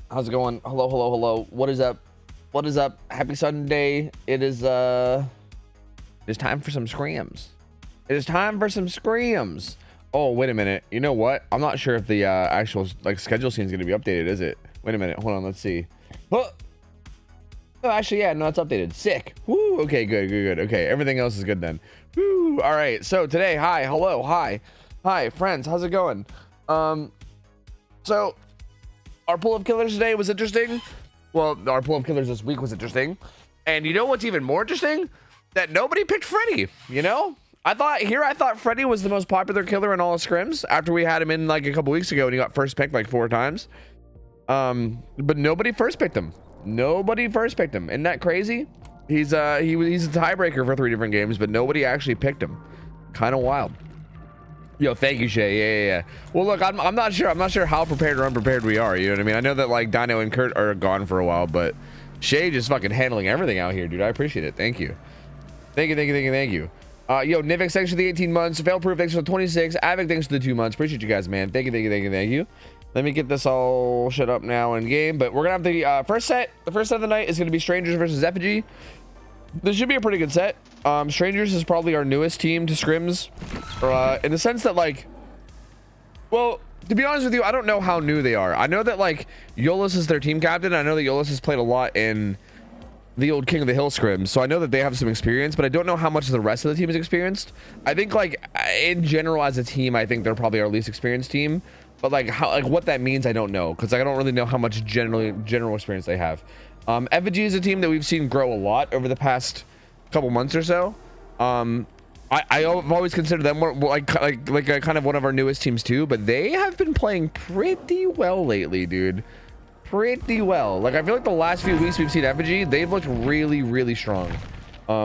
How's it going? Hello, hello, hello. What is up? What is up? Happy Sunday. It's time for some scrims. It is time for some scrims. Oh, wait a minute. You know what? I'm not sure if the actual like schedule scene is going to be updated, is it? Wait a minute. Hold on. Let's see. Oh, actually, yeah, no, it's updated. Sick. Woo. Okay, good, good, good. Okay, everything else is good then. Woo. All right. So today, hi, hello, hi, friends. How's it going? So our pool of killers today was interesting. Well, our pool of killers this week was interesting. And you know what's even more interesting? That nobody picked Freddy, you know? I thought Freddy was the most popular killer in all of Scrims after we had him in like a couple weeks ago and he got first picked like 4 times. But nobody first picked him. Nobody first picked him. Isn't that crazy? He's a tiebreaker for 3 different games, but nobody actually picked him. Kind of wild. Yo, thank you, Shay. Yeah. Well, look, I'm not sure how prepared or unprepared we are. You know what I mean? I know that like Dino and Kurt are gone for a while, but Shay just fucking handling everything out here, dude. I appreciate it. Thank you. Thank you. Yo, Nivix, thanks for the 18 months. Failproof, thanks for the 26. Avic, thanks for the 2 months. Appreciate you guys, man. Thank you. Let me get this all shut up now in game. But we're gonna have the first set. The first set of the night is gonna be Strangers versus Effigy. This should be a pretty good set. Strangers is probably our newest team to Scrims, in the sense that like, well, to be honest with you, I don't know how new they are. I know that like Yolis is their team captain. I know that Yolis has played a lot in the old King of the Hill Scrims, so I know that they have some experience, but I don't know how much the rest of the team is experienced. I think like in general as a team, I think they're probably our least experienced team, but like how, like what that means, I don't know, because I don't really know how much general experience they have. Effigy is a team that we've seen grow a lot over the past couple months or so. I've always considered them more like a kind of one of our newest teams too, but they have been playing pretty well lately, dude. Pretty well. Like I feel like the last few weeks we've seen Effigy, they've looked really strong.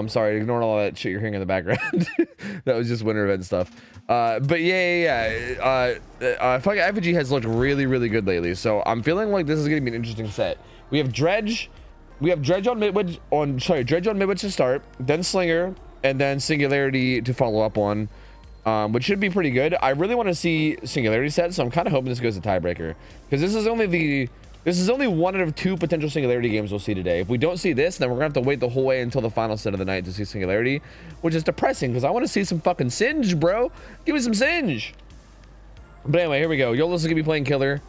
Sorry, ignoring all that shit you're hearing in the background. That was just winter event stuff. But yeah. I feel like Effigy has looked really good lately, so I'm feeling like this is gonna be an interesting set. We have Dredge. We have Dredge on Midwich to start, then Slinger, and then Singularity to follow up on, which should be pretty good. I really want to see Singularity set, so I'm kind of hoping this goes to tiebreaker, because this is only one out of 2 potential Singularity games we'll see today. If we don't see this, then we're gonna have to wait the whole way until the final set of the night to see Singularity, which is depressing because I want to see some fucking Singe, bro. Give me some Singe. But anyway, here we go. Yolis is gonna be playing killer.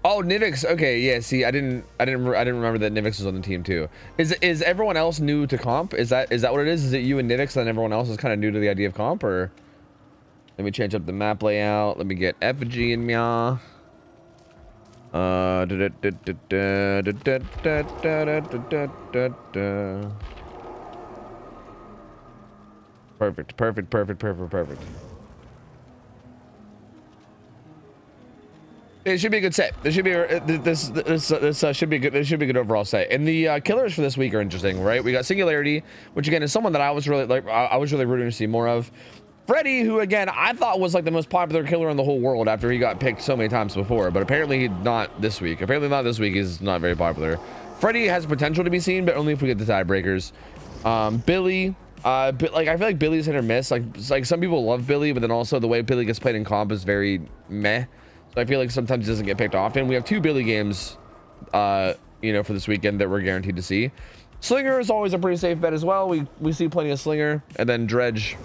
Oh, Nivix. Okay, yeah. See, I didn't remember that Nivix was on the team too. Is everyone else new to comp? Is that what it is? Is it you and Nivix, and everyone else is kind of new to the idea of comp? Or let me change up the map layout. Let me get Effigy in meow. Perfect. It should be a good set. This should be should be good. This should be a good overall set. And the killers for this week are interesting, right? We got Singularity, which again is someone that I was really rooting to see more of. Freddy, who again I thought was like the most popular killer in the whole world after he got picked so many times before, but apparently not this week. Apparently not this week. He's not very popular. Freddy has potential to be seen, but only if we get the tiebreakers. Billy. But like I feel like Billy's hit or miss. Like some people love Billy, but then also the way Billy gets played in comp is very meh. So I feel like sometimes he doesn't get picked often. We have 2 Billy games, you know, for this weekend that we're guaranteed to see. Slinger is always a pretty safe bet as well. We see plenty of Slinger, and then Dredge,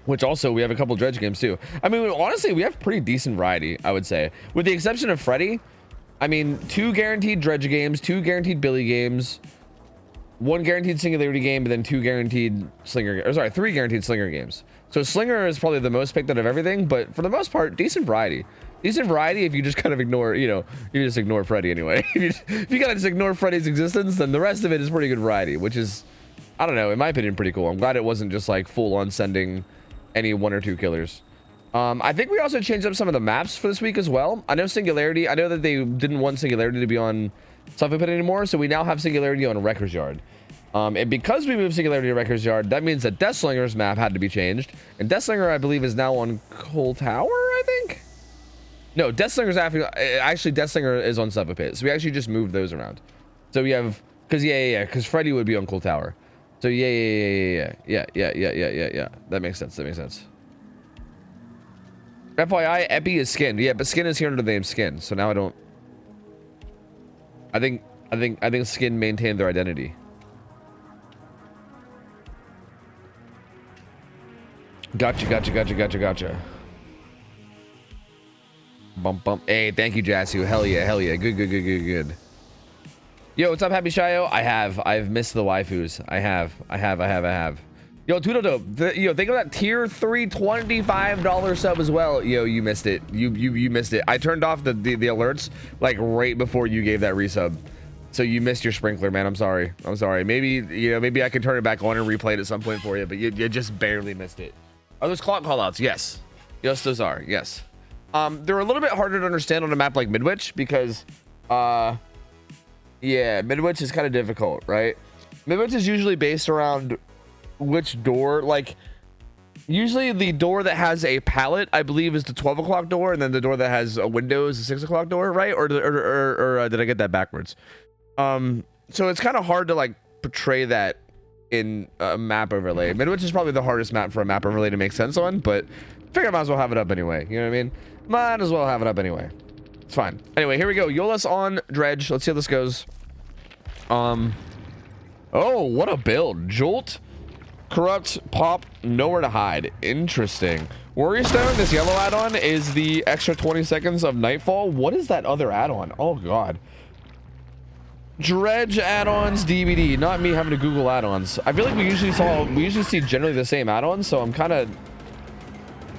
which also we have a couple Dredge games too. I mean, honestly, we have pretty decent variety, I would say, with the exception of Freddy. I mean, 2 guaranteed Dredge games, 2 guaranteed Billy games, 1 guaranteed Singularity game, but then 2 guaranteed Slinger, or sorry, 3 guaranteed Slinger games. So Slinger is probably the most picked out of everything, but for the most part, decent variety. Decent variety if you just kind of ignore, you know, you just ignore Freddy anyway. If you gotta just ignore Freddy's existence, then the rest of it is pretty good variety, which is, I don't know, in my opinion, pretty cool. I'm glad it wasn't just like full on sending any 1 or 2 killers. I think we also changed up some of the maps for this week as well. I know Singularity, I know that they didn't want Singularity to be on Suffolk anymore, so we now have Singularity on Wrecker's Yard. And because we moved Singularity to Wrecker's Yard, that means that Deathslinger's map had to be changed. And Deathslinger, I believe, is now on Coal Tower, I think? No, Deathslinger's actually Deathslinger is on Suffolk Pit. So we actually just moved those around. So we have, because Freddy would be on Coal Tower. So yeah. That makes sense. FYI, Epi is skinned. Yeah, but skin is here under the name skin. So now I don't. I think skin maintained their identity. Gotcha. Bump. Hey, thank you, Jasu. Hell yeah. Good. Yo, what's up, Happy Shio? I've missed the waifus. I have. Yo, Tweedledope. Yo, think of that tier 3 $25 sub as well. Yo, you missed it. You missed it. I turned off the alerts like right before you gave that resub. So you missed your sprinkler, man. I'm sorry. Maybe I can turn it back on and replay it at some point for you, but you just barely missed it. Are those clock callouts? Yes, those are. Yes. They're a little bit harder to understand on a map like Midwich because, yeah, Midwich is kind of difficult, right? Midwich is usually based around which door, like usually the door that has a pallet, I believe, is the 12 o'clock door, and then the door that has a window is the 6 o'clock door, right? Or did I get that backwards? So it's kind of hard to like portray that in a map overlay. Midwich is probably the hardest map for a map overlay to make sense on, but I figure I might as well have it up anyway. You know what I mean? Might as well have it up anyway. It's fine. Anyway, here we go. Yolas on Dredge. Let's see how this goes. Oh, what a build. Jolt, Corrupt, Pop, Nowhere to Hide. Interesting. Worry Stone, this yellow add-on, is the extra 20 seconds of Nightfall. What is that other add-on? Oh, God. Dredge add-ons DVD. Not me having to Google add-ons. I feel like we usually see generally the same add-ons, so I'm kind of...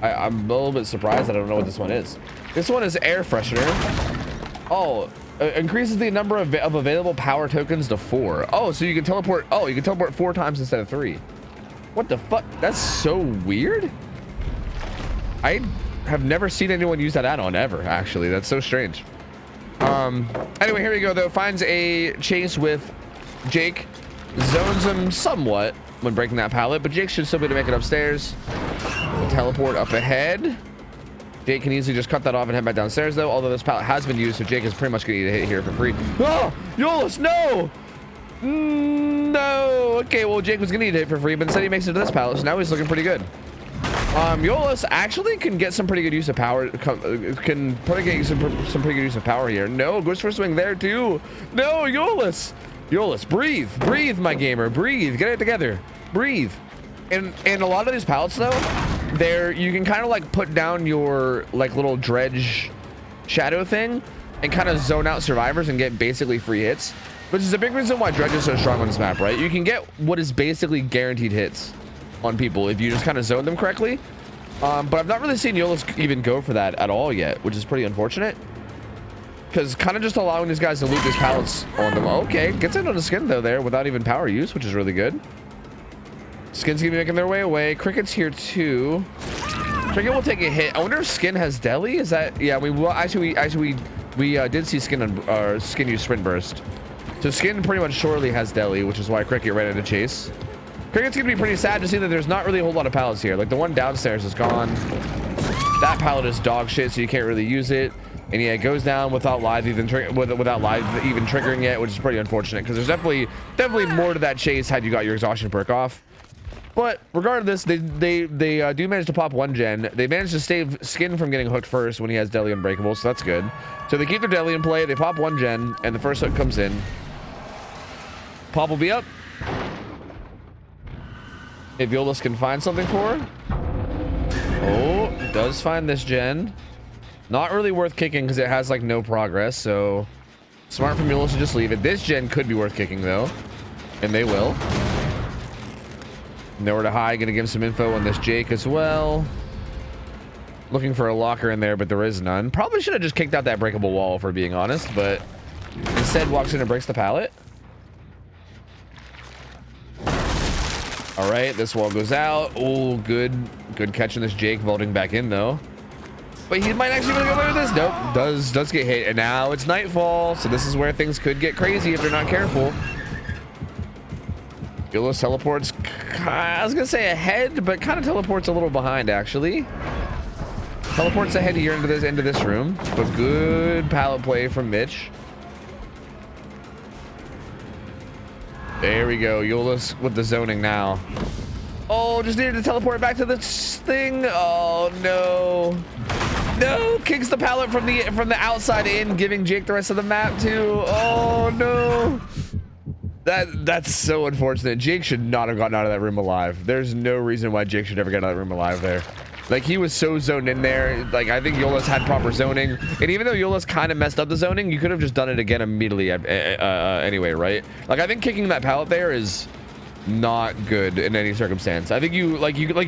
I'm a little bit surprised that I don't know what this one is. This one is Air Freshener. Oh, increases the number of available power tokens to 4. Oh, so you can teleport. Oh, you can teleport 4 times instead of 3. What the fuck? That's so weird. I have never seen anyone use that add-on ever, actually. That's so strange. Anyway, here we go, though. Finds a chase with Jake. Zones him somewhat when breaking that pallet, but Jake should still be able to make it upstairs. We'll teleport up ahead. Jake can easily just cut that off and head back downstairs, though, although this pallet has been used, so Jake is pretty much going to get a hit here for free. Oh, Yolas, no! No! Okay, well, Jake was going to need a hit for free, but instead he makes it to this pallet, so now he's looking pretty good. Yolas actually can get some pretty good use of power. Can probably get some pretty good use of power here. No, goes for a swing there, too. No, Yolas! Yolas, breathe, my gamer, breathe. Get it together. Breathe. And a lot of these pallets, though, you can kind of like put down your like little dredge shadow thing and kind of zone out survivors and get basically free hits, which is a big reason why dredge is so strong on this map, right? You can get what is basically guaranteed hits on people if you just kind of zone them correctly. But I've not really seen Yolas even go for that at all yet, which is pretty unfortunate. Because kind of just allowing these guys to loot these pallets on them. Okay, gets in on the skin though there without even power use, which is really good. Skin's gonna be making their way away. Cricket's here too. Cricket will take a hit. I wonder if Skin has deli. Is that? Yeah, we did see Skin on Skin use sprint burst. So Skin pretty much surely has deli, which is why Cricket ran into chase. Cricket's gonna be pretty sad to see that there's not really a whole lot of pallets here. Like the one downstairs is gone. That pallet is dog shit, so you can't really use it. And yeah, it goes down without live even triggering it, which is pretty unfortunate because there's definitely more to that chase had you got your exhaustion perk off. But regardless, they do manage to pop 1 gen. They managed to save Skin from getting hooked first when he has Deli Unbreakable, so that's good. So they keep their Deli in play, they pop 1 gen, and the first hook comes in. Pop will be up. If Yolas can find something for her. Oh, does find this gen. Not really worth kicking because it has like no progress, so smart from Yolas to just leave it. This gen could be worth kicking though, and they will. Nowhere to Hide, gonna give some info on this Jake as well. Looking for a locker in there, but there is none. Probably should have just kicked out that breakable wall, if we're being honest, but instead walks in and breaks the pallet. All right, this wall goes out. Oh, good catching this Jake, vaulting back in though. But he might actually really go away with this. Nope, does get hit, and now it's nightfall, so this is where things could get crazy if they're not careful. Yolas teleports, I was gonna say ahead, but kind of teleports a little behind actually. Teleports ahead here into this room, with good pallet play from Mitch. There we go, Yolas with the zoning now. Oh, just needed to teleport back to this thing. Oh no. No, kicks the pallet from the outside in, giving Jake the rest of the map too. Oh no. That's so unfortunate. Jake should not have gotten out of that room alive. There's no reason why Jake should ever get out of that room alive there. Like, he was so zoned in there. Like, I think Yolas had proper zoning. And even though Yolas kind of messed up the zoning, you could have just done it again immediately anyway, right? Like, I think kicking that pallet there is not good in any circumstance. I think you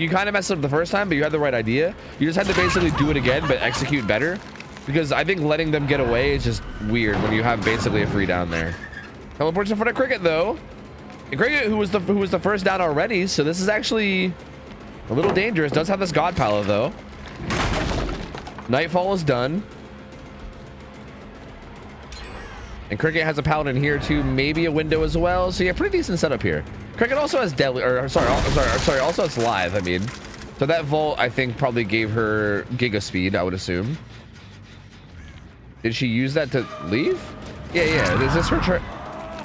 kind of messed up the first time, but you had the right idea. You just had to basically do it again, but execute better. Because I think letting them get away is just weird when you have basically a free down there. Teleports in front of Cricket, though. And Cricket, who was the first down already, so this is actually a little dangerous. Does have this God pallet, though. Nightfall is done. And Cricket has a paladin here, too. Maybe a window as well. So, yeah, pretty decent setup here. Cricket also has deadly, or sorry, also has live, I mean. So that vault, I think, probably gave her giga speed, I would assume. Did she use that to leave? Yeah. Is this her turn?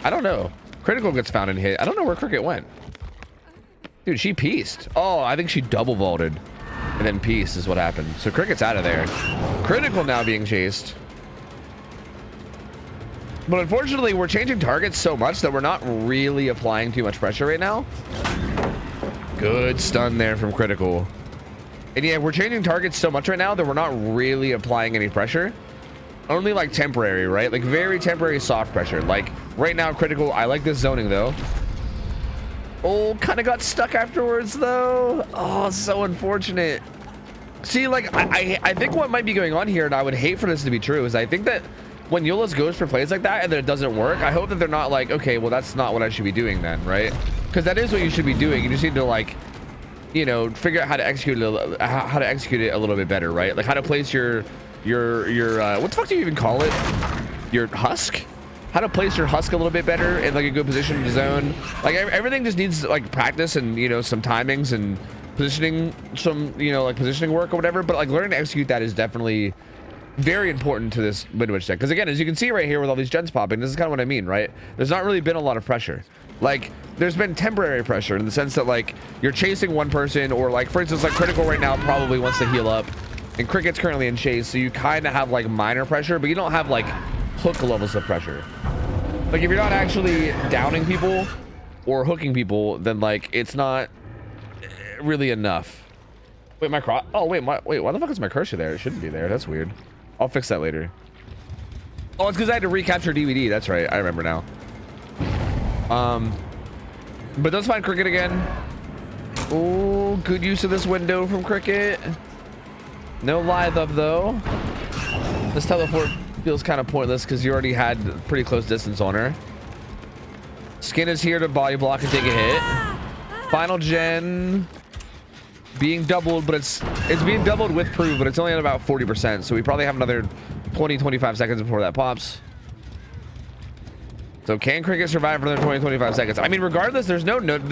I don't know. Critical gets found and hit. I don't know where Cricket went. Dude, she pieced. Oh, I think she double vaulted and then pieced is what happened. So Cricket's out of there. Critical now being chased. But unfortunately, we're changing targets so much that we're not really applying too much pressure right now. Good stun there from Critical. And yeah, we're changing targets so much right now that we're not really applying any pressure. Only like temporary, right? Like very temporary soft pressure. Like right now, Critical, I like this zoning though. Oh, kind of got stuck afterwards though. Oh, so unfortunate. See, like I think what might be going on here, and I would hate for this to be true, is I think that when Yolas goes for plays like that and then it doesn't work, I hope that they're not like, okay, well, that's not what I should be doing then, right? Because that is what you should be doing. You just need to, like, you know, figure out how to execute it, a little bit better, right? Like how to place your what the fuck do you even call it? Your husk? How to place your husk a little bit better in like a good position in the zone. Like everything just needs like practice and, you know, some timings and positioning, some, you know, like positioning work or whatever. But like learning to execute that is definitely very important to this Midwich deck. Because again, as you can see right here with all these gens popping, this is kind of what I mean, right? There's not really been a lot of pressure. Like there's been temporary pressure in the sense that like you're chasing one person, or like for instance, like Critical right now probably wants to heal up, and Cricket's currently in chase, so you kind of have like minor pressure, but you don't have like hook levels of pressure. Like if you're not actually downing people or hooking people, then like it's not really enough. Wait, my cross. Oh wait, why the fuck is my cursor there? It shouldn't be there. That's weird. I'll fix that later. Oh, it's because I had to recapture DVD. That's right. I remember now. But let's find Cricket again. Oh, good use of this window from Cricket. No lithe up though. This teleport feels kind of pointless because you already had pretty close distance on her. Skin is here to body block and take a hit. Final gen being doubled, but it's being doubled with proof, but it's only at about 40%, so we probably have another 20-25 seconds before that pops. So can Cricket survive for another 20-25 seconds? I mean, regardless, there's no NOED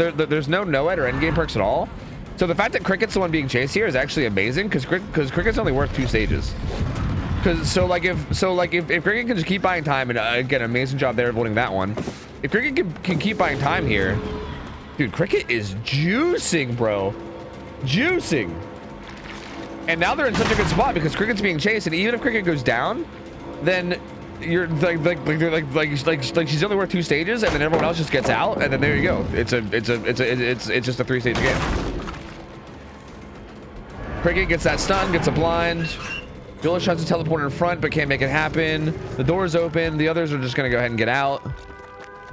or endgame perks at all. So the fact that Cricket's the one being chased here is actually amazing, because Cricket's only worth 2 stages. So like if Cricket can just keep buying time, and again, amazing job there avoiding that one. If Cricket can keep buying time here, dude, Cricket is juicing, bro. Juicing. And now they're in such a good spot because Cricket's being chased, and even if Cricket goes down, then you're like she's only worth 2 stages, and then everyone else just gets out, and then there you go. It's just a 3-stage game. Cricket gets that stun, gets a blind. Yolas tries to teleport in front, but can't make it happen. The door's open. The others are just gonna go ahead and get out.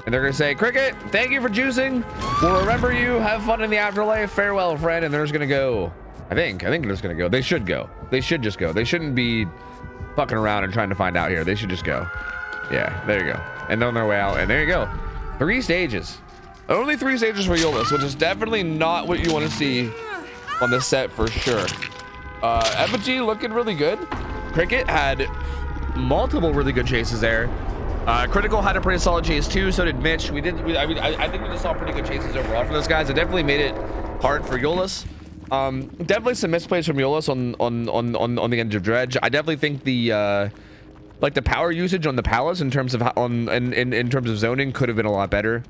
And they're gonna say, Cricket, thank you for juicing. We'll remember you. Have fun in the afterlife. Farewell, friend. And they're just gonna go. I think they're just gonna go. They should go. They should just go. They shouldn't be fucking around and trying to find out here. They should just go. Yeah, there you go. And on their way out. And there you go. 3 stages. Only 3 stages for Yolas, which is definitely not what you want to see on this set for sure. Effigy looking really good. Cricket had multiple really good chases there. Critical had a pretty solid chase too, so did Mitch. I think we just saw pretty good chases overall for those guys. It definitely made it hard for Yolas. Definitely some misplays from Yolas on the end of Dredge. I definitely think the like the power usage on the palace in terms of in terms of zoning could have been a lot better.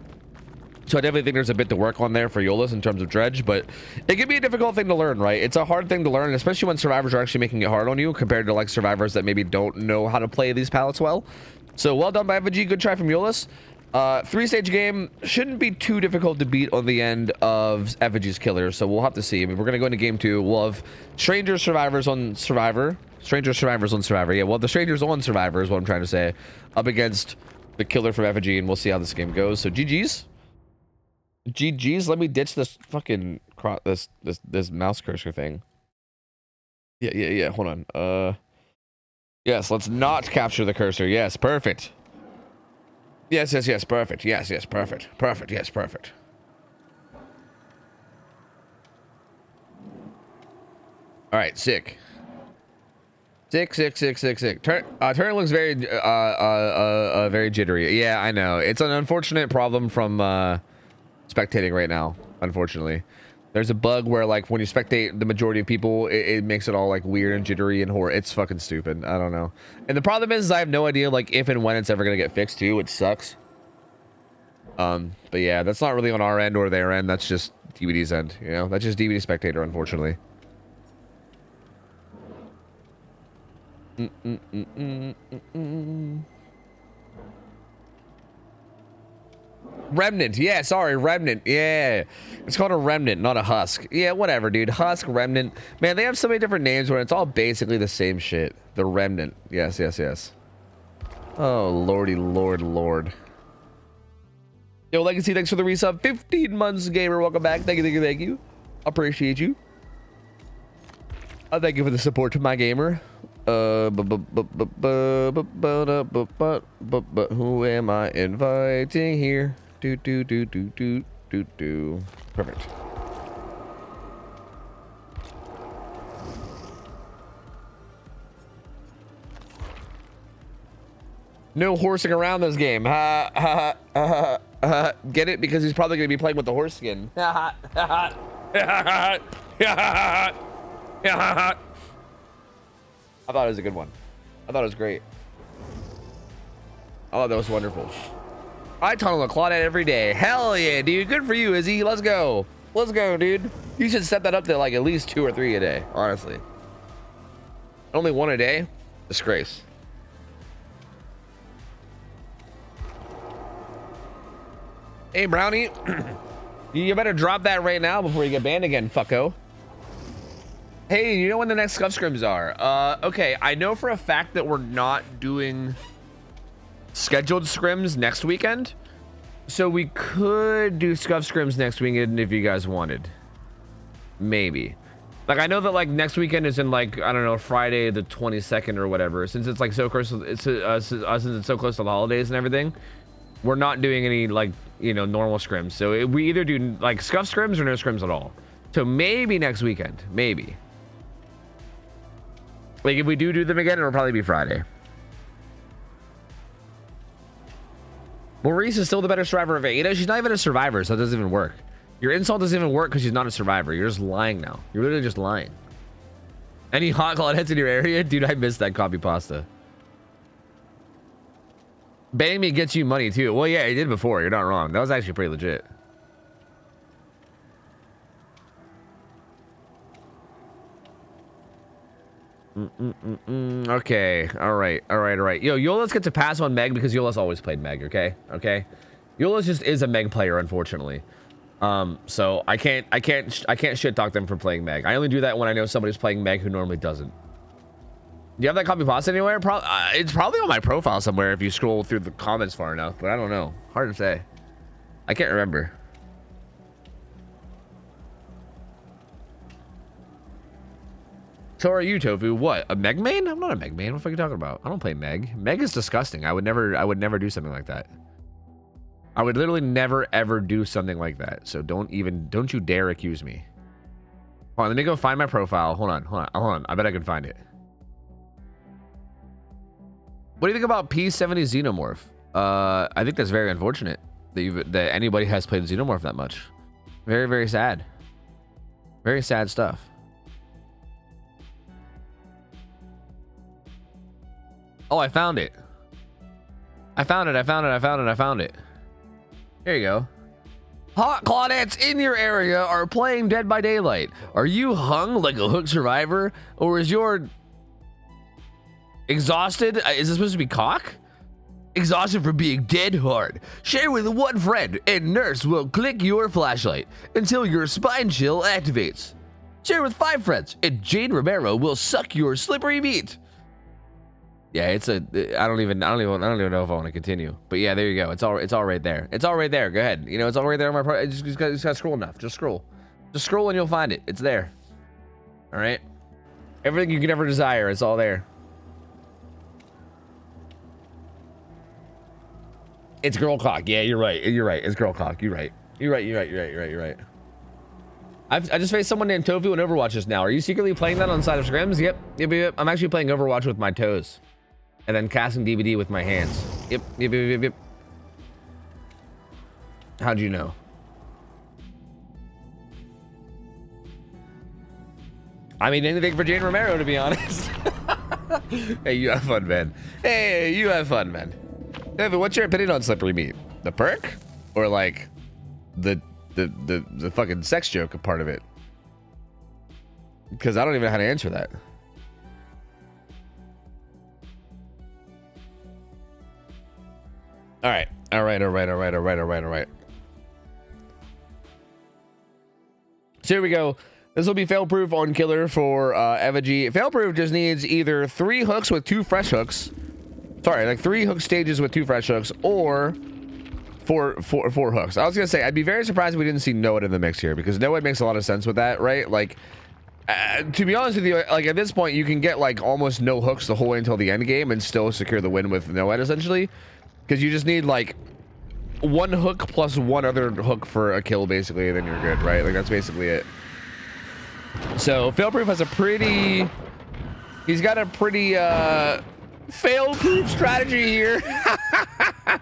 So I definitely think there's a bit to work on there for Yolas in terms of Dredge, but it can be a difficult thing to learn, right? It's a hard thing to learn, especially when survivors are actually making it hard on you compared to like survivors that maybe don't know how to play these palettes well. So well done by Effigy. Good try from Yolas. 3-stage game shouldn't be too difficult to beat on the end of Effigy's killer, so we'll have to see. I mean, we're going to go into game 2. We'll have Stranger Survivors on Survivor. Stranger Survivors on Survivor. Yeah, well, the Strangers on Survivor is what I'm trying to say. Up against the killer from Effigy, and we'll see how this game goes. So GG's. GG's. Let me ditch this fucking this mouse cursor thing. Yeah. Hold on. Yes, let's not capture the cursor. Yes, perfect. Yes, perfect. Yes, perfect. Perfect. Yes, perfect. All right, sick. Sick. Turn looks very very jittery. Yeah, I know. It's an unfortunate problem from spectating right now, unfortunately. There's a bug where like when you spectate the majority of people, it makes it all like weird and jittery and horror. It's fucking stupid. I don't know. And the problem is I have no idea like if and when it's ever gonna get fixed too, which sucks. But yeah, that's not really on our end or their end. That's just DVD's end, you know? That's just DVD spectator, unfortunately. Remnant, yeah, sorry, Remnant, yeah. It's called a Remnant, not a Husk. Yeah, whatever, dude. Husk, Remnant. Man, they have so many different names where it's all basically the same shit. The Remnant. Yes. Oh, lordy lord. Yo, Legacy, thanks for the resub. 15 months, gamer. Welcome back. Thank you. Appreciate you. Thank you for the support to my gamer. Who am I inviting here? Perfect. No horsing around this game. Get it? Because he's probably going to be playing with the horse skin. I thought it was a good one. I thought it was great. I thought that was wonderful. I tunnel a Claudette every day. Hell yeah, dude. Good for you, Izzy. Let's go. Let's go, dude. You should set that up to like at least 2 or 3 a day, honestly. Only 1 a day? Disgrace. Hey, Brownie. You better drop that right now before you get banned again, fucko. Hey, you know when the next Scuff Scrims are? Okay, I know for a fact that we're not doing scheduled scrims next weekend, so we could do Scuff Scrims next weekend if you guys wanted. Maybe. Like, I know that like next weekend is in like, I don't know, Friday the 22nd or whatever. Since it's like so close, since it's so close to the holidays and everything, we're not doing any like, you know, normal scrims. So we either do like Scuff Scrims or no scrims at all. So maybe next weekend, maybe. Like if we do them again, it'll probably be Friday. Maurice is still the better survivor of Ada. She's not even a survivor, so it doesn't even work. Your insult doesn't even work because she's not a survivor. You're just lying now. You're literally just lying. Any hot Claudettes in your area? Dude, I missed that copy pasta. Banning me gets you money too. Well, yeah, it did before. You're not wrong. That was actually pretty legit. Okay. All right. Yo, Yolas gets a pass on Meg because Yolas always played Meg. Okay. Yolas just is a Meg player, unfortunately. So I can't shit talk them for playing Meg. I only do that when I know somebody's playing Meg who normally doesn't. Do you have that copy pasta anywhere? It's probably on my profile somewhere if you scroll through the comments far enough, but I don't know. Hard to say. I can't remember. So are you, Tofu? What? A Meg main? I'm not a Meg main. What the fuck are you talking about? I don't play Meg. Meg is disgusting. I would never do something like that. I would literally never ever do something like that. So don't you dare accuse me. Hold on, let me go find my profile. Hold on. I bet I can find it. What do you think about P70 Xenomorph? I think that's very unfortunate that anybody has played Xenomorph that much. Very, very sad. Very sad stuff. Oh, I found it. I found it. There you go. Hot Claudettes in your area are playing Dead by Daylight. Are you hung like a hook survivor, or is your exhausted? Is this supposed to be cock? Exhausted from being dead hard. Share with one friend, and Nurse will click your flashlight until your spine chill activates. Share with 5 friends, and Jane Romero will suck your slippery meat. Yeah, it's a. I don't even know if I want to continue. But yeah, there you go. It's all right there. It's all right there. Go ahead. You know, it's all right there on my part. Just gotta scroll enough. Just scroll and you'll find it. It's there. All right. Everything you can ever desire, it's all there. It's girl cock. Yeah, you're right. It's girl cock. You're right. I just faced someone named Tofu in Overwatch just now. Are you secretly playing that on the side of Scrims? Yep. I'm actually playing Overwatch with my toes. And then casting DVD with my hands. Yep. How'd you know? I mean, anything for Jane Romero, to be honest. Hey, you have fun, man. Evan, what's your opinion on slippery meat? The perk? Or like the fucking sex joke part of it? Because I don't even know how to answer that. All right. So here we go. This will be fail-proof on killer for Effigy. Fail-proof just needs either 3 hooks with 2 fresh hooks. Sorry, like 3 hook stages with 2 fresh hooks, or 4 hooks. I was gonna say, I'd be very surprised if we didn't see Noah in the mix here, because Noah makes a lot of sense with that, right? Like, to be honest with you, like at this point, you can get like almost no hooks the whole way until the end game and still secure the win with Noah, essentially. Because you just need like 1 hook plus 1 other hook for a kill, basically, and then you're good, right? Like that's basically it. So fail-proof has a pretty... He's got a pretty fail-proof strategy here.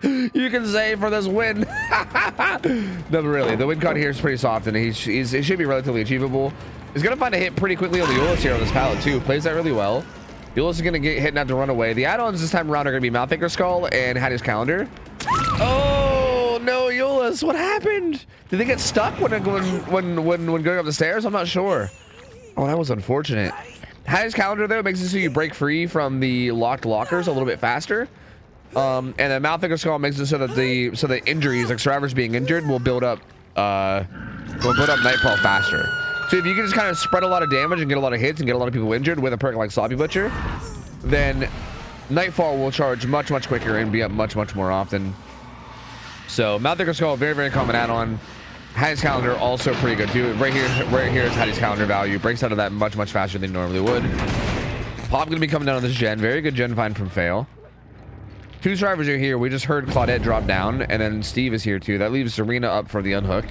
You can say for this win. No, but really, the win con here is pretty soft, and it should be relatively achievable. He's gonna find a hit pretty quickly on the Wuss here on this pallet too. Plays that really well. Wuss is gonna get hit and have to run away. The add-ons this time around are gonna be Mouthaker Skull and Hattie's Calendar. Oh no, Wuss, what happened? Did they get stuck when going up the stairs? I'm not sure. Oh, that was unfortunate. Hattie's Calendar though makes it so you break free from the locked lockers a little bit faster. And then Mouthaker Skull makes it so that the injuries, like survivors being injured, will build up Nightfall faster. So if you can just kind of spread a lot of damage and get a lot of hits and get a lot of people injured with a perk like Sloppy Butcher, then Nightfall will charge much quicker and be up much more often. So Mouthaker Skull, very common add-on. Hattie's Calendar also pretty good too. Right here is Hattie's Calendar value. Breaks out of that much faster than you normally would. Pop gonna be coming down on this gen. Very good gen find from Fail. 2 survivors are here. We just heard Claudette drop down, and then Steve is here too. That leaves Serena up for the unhook.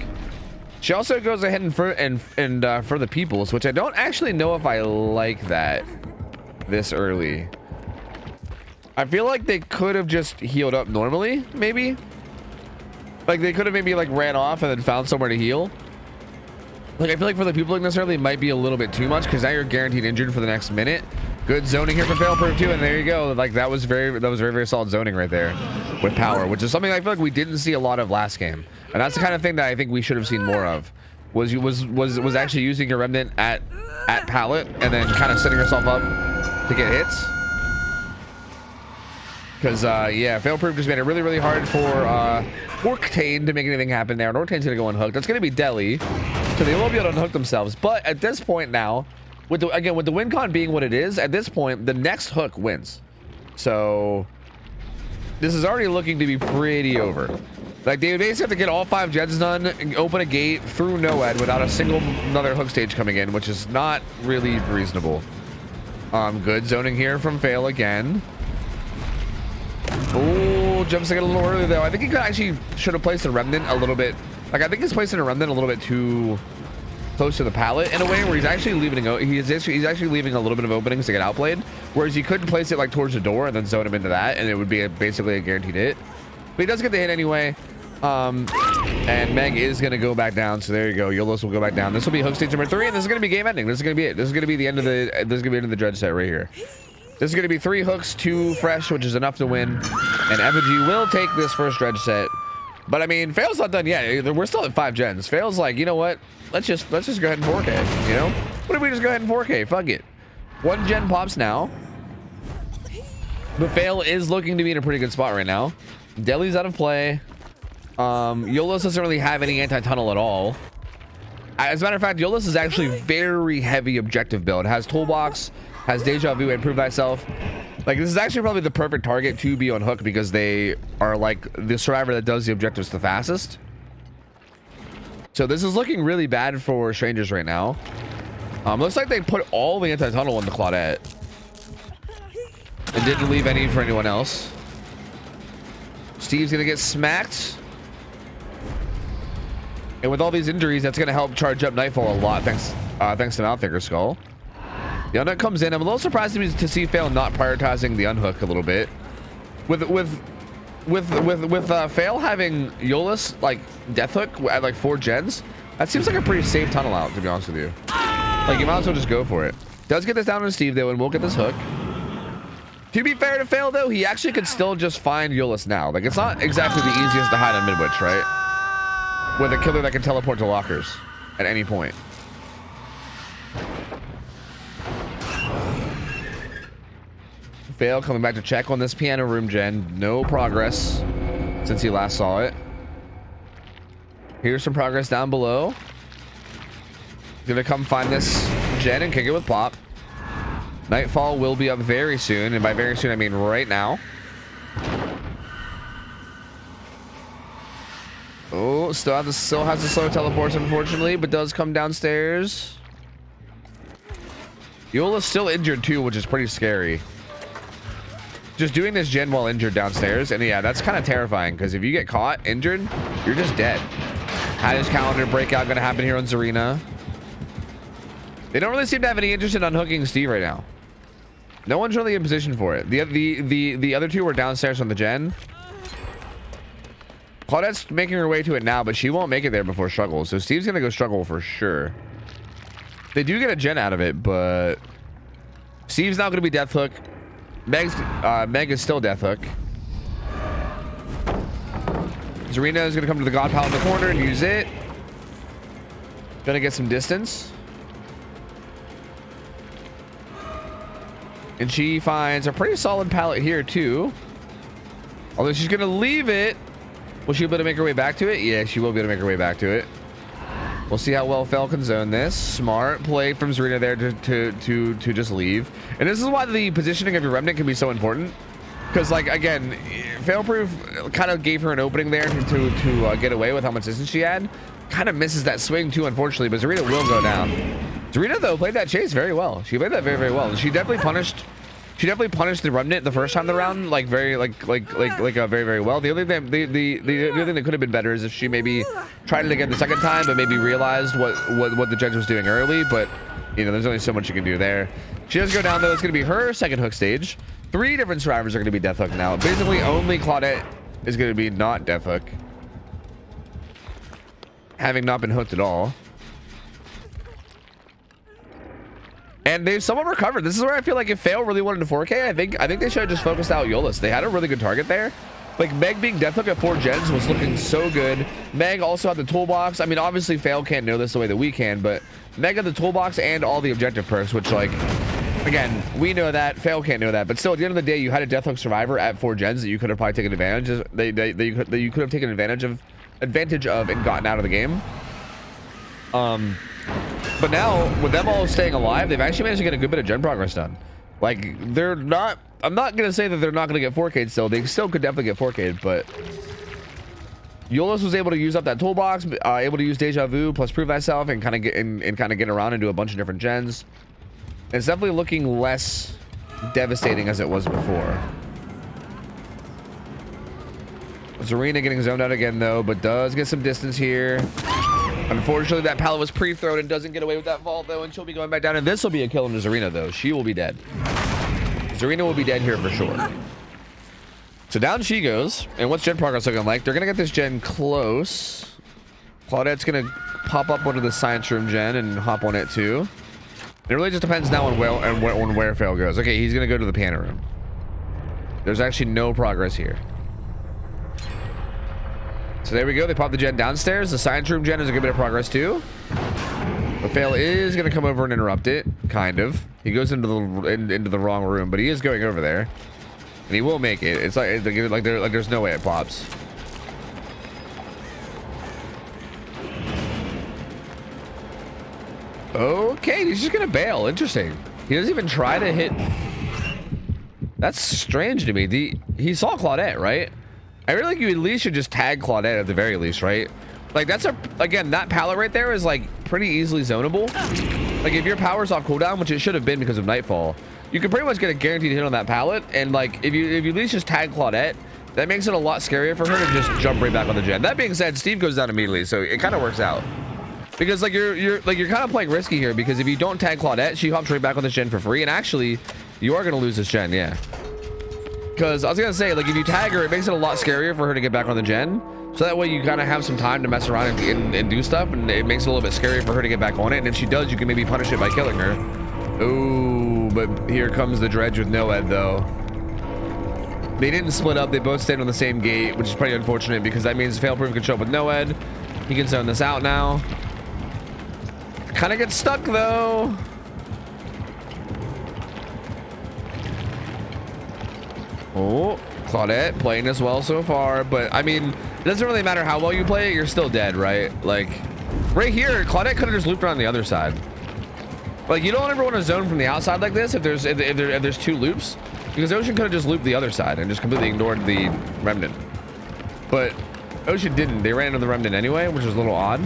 She also goes ahead and for the Peoples, which I don't actually know if I like that this early. I feel like they could have just healed up normally, maybe. Like they could have maybe like ran off and then found somewhere to heal. Like I feel like for the People this early might be a little bit too much, because now you're guaranteed injured for the next minute. Good zoning here for Fail-proof too, and there you go. Like that was very solid zoning right there with power, which is something I feel like we didn't see a lot of last game. And that's the kind of thing that I think we should have seen more of. Was actually using your remnant at pallet and then kind of setting yourself up to get hits. Because yeah, Fail-proof just made it really hard for Octane to make anything happen there. And Octane's gonna go unhooked. That's gonna be Deli, so they won't be able to unhook themselves. But at this point now, with the win con being what it is, at this point the next hook wins. So this is already looking to be pretty over. Like they would basically have to get all 5 gens done and open a gate through NOED without a single another hook stage coming in, which is not really reasonable. Good zoning here from Fail again. Oh, jumps a little early though. I think he actually should have placed a remnant a little bit. Like I think he's placing a remnant a little bit too close to the pallet in a way where he's actually leaving a little bit of openings to get outplayed, whereas he couldn't place it like towards the door and then zone him into that, and it would be basically a guaranteed hit. But he does get the hit anyway. And Meg is gonna go back down, so there you go. Wuss will go back down. This will be hook stage number 3, and this is gonna be game ending. This is gonna be it. This is gonna be the end of the Dredge set right here. This is gonna be 3 hooks, 2 fresh, which is enough to win. And Effigy will take this first Dredge set But I mean, Fail's not done yet. We're still at 5 gens. Fail's like, you know what? Let's just go ahead and 4K. You know, what if we just go ahead and 4K? Fuck it. 1 gen pops now. But Fail is looking to be in a pretty good spot right now. Deli's out of play. Yolos doesn't really have any anti-tunnel at all. As a matter of fact, Yolos is actually very heavy objective build. Has toolbox, has deja vu, and prove thyself. Like, this is actually probably the perfect target to be on hook because they are like the survivor that does the objectives the fastest. So this is looking really bad for strangers right now. Looks like they put all the anti-tunnel into Claudette. It didn't leave any for anyone else. Steve's gonna get smacked. And with all these injuries, that's gonna help charge up Nightfall a lot. Thanks to Mouthfigure Skull. The unhook comes in. I'm a little surprised to see Fail not prioritizing the unhook a little bit. With Fail having Yolis like death hook at like 4 gens, that seems like a pretty safe tunnel out, to be honest with you. Like, you might as well just go for it. Does get this down to Steve though, and we'll get this hook. To be fair to Fail though, he actually could still just find Yolis now. Like, it's not exactly the easiest to hide on Midwich, right? With a killer that can teleport to lockers at any point. Fail coming back to check on this piano room gen. No progress since he last saw it. Here's some progress down below. Gonna come find this gen and kick it with Pop. Nightfall will be up very soon, and by very soon I mean right now. Oh, still has the slow teleports, unfortunately, but does come downstairs. Yola's still injured too, which is pretty scary. Just doing this gen while injured downstairs, and yeah, that's kind of terrifying because if you get caught injured, you're just dead. Had his calendar breakout gonna happen here on Zarina. They don't really seem to have any interest in unhooking Steve right now. No one's really in position for it. The other two were downstairs on the gen. Claudette's making her way to it now, but she won't make it there before struggle. So Steve's gonna go struggle for sure. They do get a gen out of it, but Steve's not gonna be death hook. Meg is still death hook. Zarina is gonna come to the God Pal in the corner and use it. Gonna get some distance. And she finds a pretty solid pallet here too. Although she's gonna leave it. Will she be able to make her way back to it? Yeah, she will be able to make her way back to it. We'll see how well Fel can zone this. Smart play from Zarina there to just leave. And this is why the positioning of your remnant can be so important. Because, like, again, Failproof kind of gave her an opening there to get away with how much distance she had. Kind of misses that swing too, unfortunately, but Zarina will go down. Zarina, though, played that chase very well. She played that very, very well. She definitely punished the remnant the first time around, like very very well. The other thing that could have been better is if she maybe tried it again the second time, but maybe realized what the judge was doing early. But you know, there's only so much you can do there. She does go down though. It's going to be her second hook stage. 3 different survivors are going to be death hook now. Basically, only Claudette is going to be not death hook, having not been hooked at all. And they've somewhat recovered. This is where I feel like if Fail really wanted to 4K, I think they should have just focused out Yolis. They had a really good target there. Like, Meg being death hook at 4 gens was looking so good. Meg also had the toolbox. I mean, obviously Fail can't know this the way that we can, but Meg had the toolbox and all the objective perks, which, like, again, we know that. Fail can't know that. But still, at the end of the day, you had a death hook survivor at 4 gens that you could have probably taken advantage of. That you could have taken advantage of and gotten out of the game. But now, with them all staying alive, they've actually managed to get a good bit of gen progress done. Like, they're not... I'm not going to say that they're not going to get 4K'd still. They still could definitely get 4K'd, but... Yolis was able to use up that toolbox, able to use Deja Vu plus Prove Thyself and kind of get around and do a bunch of different gens. It's definitely looking less devastating as it was before. Zarina getting zoned out again, though, but does get some distance here. Unfortunately, that pallet was pre-thrown and doesn't get away with that vault, though, and she'll be going back down. And this will be a kill into Zarina, though. She will be dead. Zarina will be dead here for sure. So down she goes. And what's gen progress looking like? They're going to get this gen close. Claudette's going to pop up onto the science room gen and hop on it, too. It really just depends now on where Fail goes. Okay, he's going to go to the piano room. There's actually no progress here. So there we go. They popped the gen downstairs. The science room gen is a good bit of progress too. But Fail is going to come over and interrupt it, kind of. He goes into the wrong room, but he is going over there, and he will make it. It's like there's no way it pops. Okay, he's just going to bail. Interesting. He doesn't even try to hit. That's strange to me. He saw Claudette, right? I really like you at least should just tag Claudette at the very least, right? Like that's again, that pallet right there is like pretty easily zonable. Like if your power's off cooldown, which it should have been because of Nightfall, you can pretty much get a guaranteed hit on that pallet. And like if you at least just tag Claudette, that makes it a lot scarier for her to just jump right back on the gen. That being said, Steve goes down immediately, so it kind of works out. Because like you're kind of playing risky here, because if you don't tag Claudette, she hops right back on this gen for free, and actually you are gonna lose this gen, yeah. Because I was gonna say, like if you tag her, it makes it a lot scarier for her to get back on the gen. So that way you kind of have some time to mess around and do stuff, and it makes it a little bit scary for her to get back on it. And if she does, you can maybe punish it by killing her. Ooh, but here comes the Dredge with no Ed though. They didn't split up. They both stayed on the same gate, which is pretty unfortunate because that means Failproof can show up with no Ed. He can zone this out now. Kind of gets stuck though. Oh, Claudette playing this well so far, but I mean, it doesn't really matter how well you play it, you're still dead, right? Like right here, Claudette could have just looped around the other side. Like you don't ever want to zone from the outside like this if there's two loops, because Ocean could have just looped the other side and just completely ignored the remnant. But Ocean didn't. They ran into the remnant anyway, which was a little odd.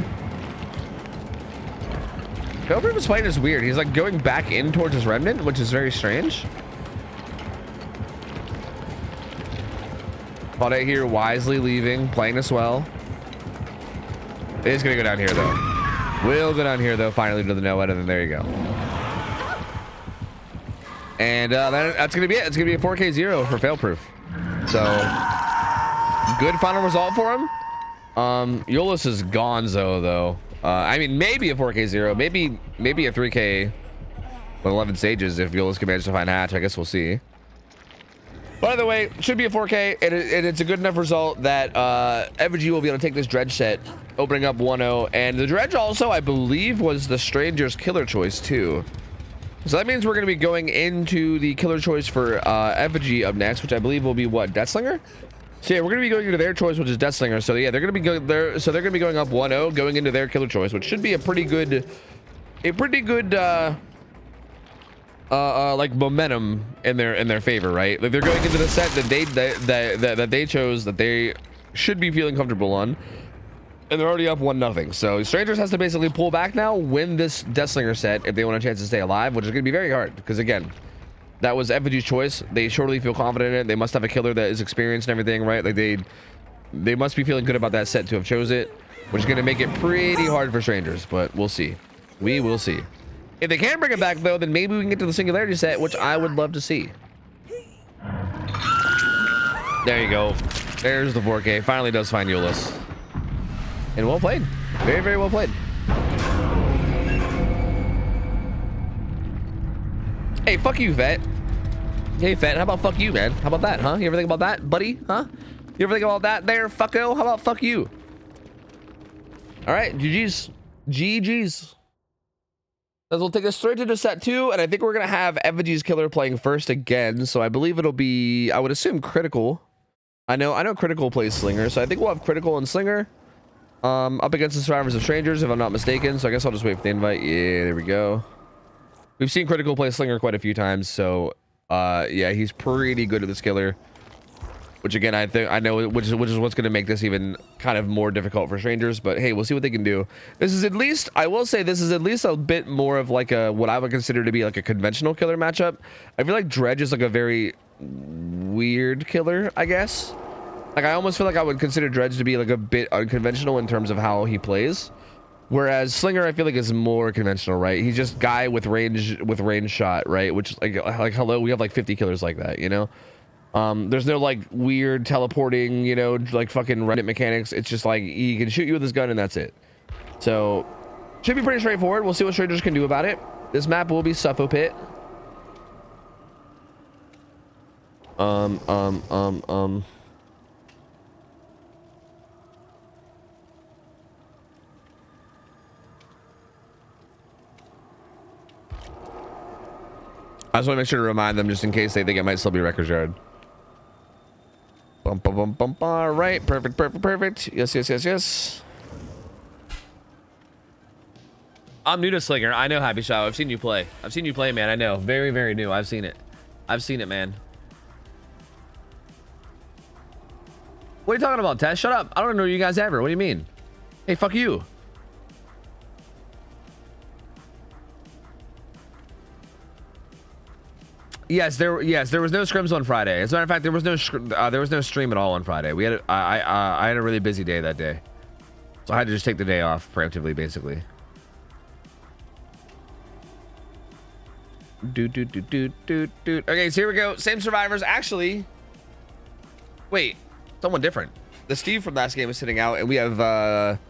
Failproof is playing is weird. He's like going back in towards his remnant, which is very strange. Claudette here wisely leaving, playing this well. It is gonna go down here though. Will go down here though, finally to the no Ed, and then there you go. And that's gonna be it. It's gonna be a 4K 0 for Failproof. So good final result for him. Wuss is gonzo though. I mean, maybe a 4K 0, maybe a 3K with 11 stages if Wuss can manage to find Hatch. I guess we'll see. By the way, should be a 4K, and it's a good enough result that Effigy will be able to take this Dredge set, opening up 1-0. And the Dredge also, I believe, was the Stranger's killer choice too. So that means we're going to be going into the killer choice for Effigy up next, which I believe will be what, Death Slinger? So yeah, we're going to be going into their choice, which is Death Slinger. So yeah, they're going to be going there. So they're going to be going up 1-0, going into their killer choice, which should be a pretty good like momentum in their favor, right? Like they're going into the set that they chose, that they should be feeling comfortable on, and they're already up 1-0. So Strangers has to basically pull back now, win this Death Slinger set if they want a chance to stay alive, which is going to be very hard because again, that was Effigy's choice. They surely feel confident in it. They must have a killer that is experienced and everything, right? Like they must be feeling good about that set to have chose it, which is going to make it pretty hard for Strangers, but we'll see. We will see. If they can bring it back though, then maybe we can get to the Singularity set, which I would love to see. There you go. There's the 4K. Finally does find Wuss. And well played. Very, very well played. Hey, fuck you, Vet. Hey, Vet, how about fuck you, man? How about that, huh? You ever think about that, buddy? Huh? You ever think about that there, fucko? How about fuck you? All right, GG's. GG's. This will take us straight to set 2, and I think we're going to have Effigy's killer playing first again, so I believe it'll be, I would assume, Critical. I know Critical plays Slinger, so I think we'll have Critical and Slinger up against the Survivors of Strangers, if I'm not mistaken, so I guess I'll just wait for the invite. Yeah, there we go. We've seen Critical play Slinger quite a few times, so yeah, he's pretty good at this killer, which again, I know which is what's going to make this even kind of more difficult for Strangers, but hey, we'll see what they can do. This is at least, I will say, this is at least a bit more of like a, what I would consider to be like a conventional killer matchup. I feel like Dredge is like a very weird killer, I guess. Like I almost feel like I would consider Dredge to be like a bit unconventional in terms of how he plays. Whereas Slinger, I feel like is more conventional, right? He's just guy with range shot, right? Which like hello, we have like 50 killers like that, you know? There's no like weird teleporting, you know, like fucking Reddit mechanics. It's just like he can shoot you with his gun and that's it. So should be pretty straightforward. We'll see what Strangers can do about it. This map will be Suffo Pit. I just want to make sure to remind them just in case they think it might still be Wrecker's Yard. Bum, bum, bum, bum. All right, perfect, perfect, perfect. Yes, yes, yes, yes. I'm new to Slinger. I know, Happy Shadow. I've seen you play. I've seen you play, man. I know. Very, very new. I've seen it. I've seen it, man. What are you talking about, Tess? Shut up. I don't know you guys ever. What do you mean? Hey, fuck you. Yes, there was no scrims on Friday. As a matter of fact, there was no stream at all on Friday. We had I had a really busy day that day, so I had to just take the day off preemptively, basically. Okay, so here we go. Same survivors. Actually, wait, someone different. The Steve from last game is sitting out, and we have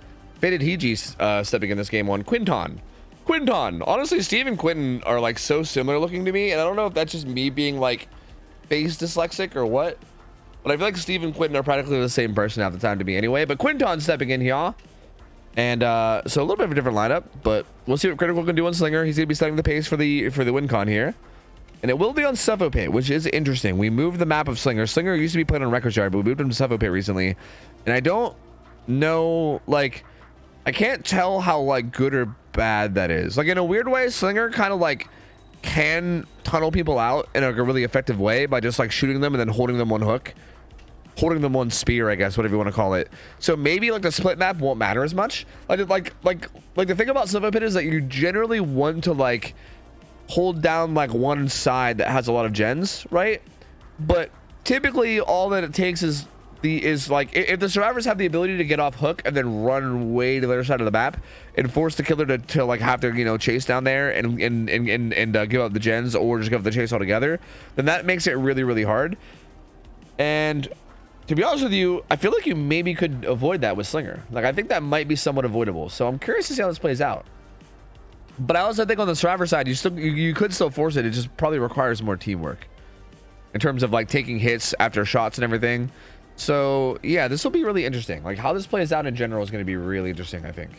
Faded Hiji stepping in this game on Quinton. Honestly, Steve and Quentin are like so similar looking to me, and I don't know if that's just me being like face dyslexic or what, but I feel like Steve and Quentin are practically the same person half the time to me anyway. But Quinton's stepping in here, and so a little bit of a different lineup, but we'll see what Critical can do on Slinger. He's gonna be setting the pace for the WinCon here, and it will be on Suffopit, which is interesting. We moved the map of Slinger. Slinger used to be played on Wrecker's Yard, but we moved him to Suffopit recently, and I don't know, like, I can't tell how like good or bad that is. Like, in a weird way, Slinger kind of like can tunnel people out in a really effective way by just like shooting them and then holding them on hook, holding them on spear, I guess, whatever you want to call it. So maybe like the split map won't matter as much. Like the thing about Suffopit is that you generally want to like hold down like one side that has a lot of gens, right? But typically all that it takes is like if the survivors have the ability to get off hook and then run way to the other side of the map and force the killer to like have to, you know, chase down there and give up the gens or just give up the chase altogether, then that makes it really, really hard. And to be honest with you, I feel like you maybe could avoid that with Slinger. Like, I think that might be somewhat avoidable, so I'm curious to see how this plays out. But I also think on the survivor side, you could still force it. It just probably requires more teamwork in terms of like taking hits after shots and everything. So yeah, this will be really interesting. Like, how this plays out in general is going to be really interesting, I think.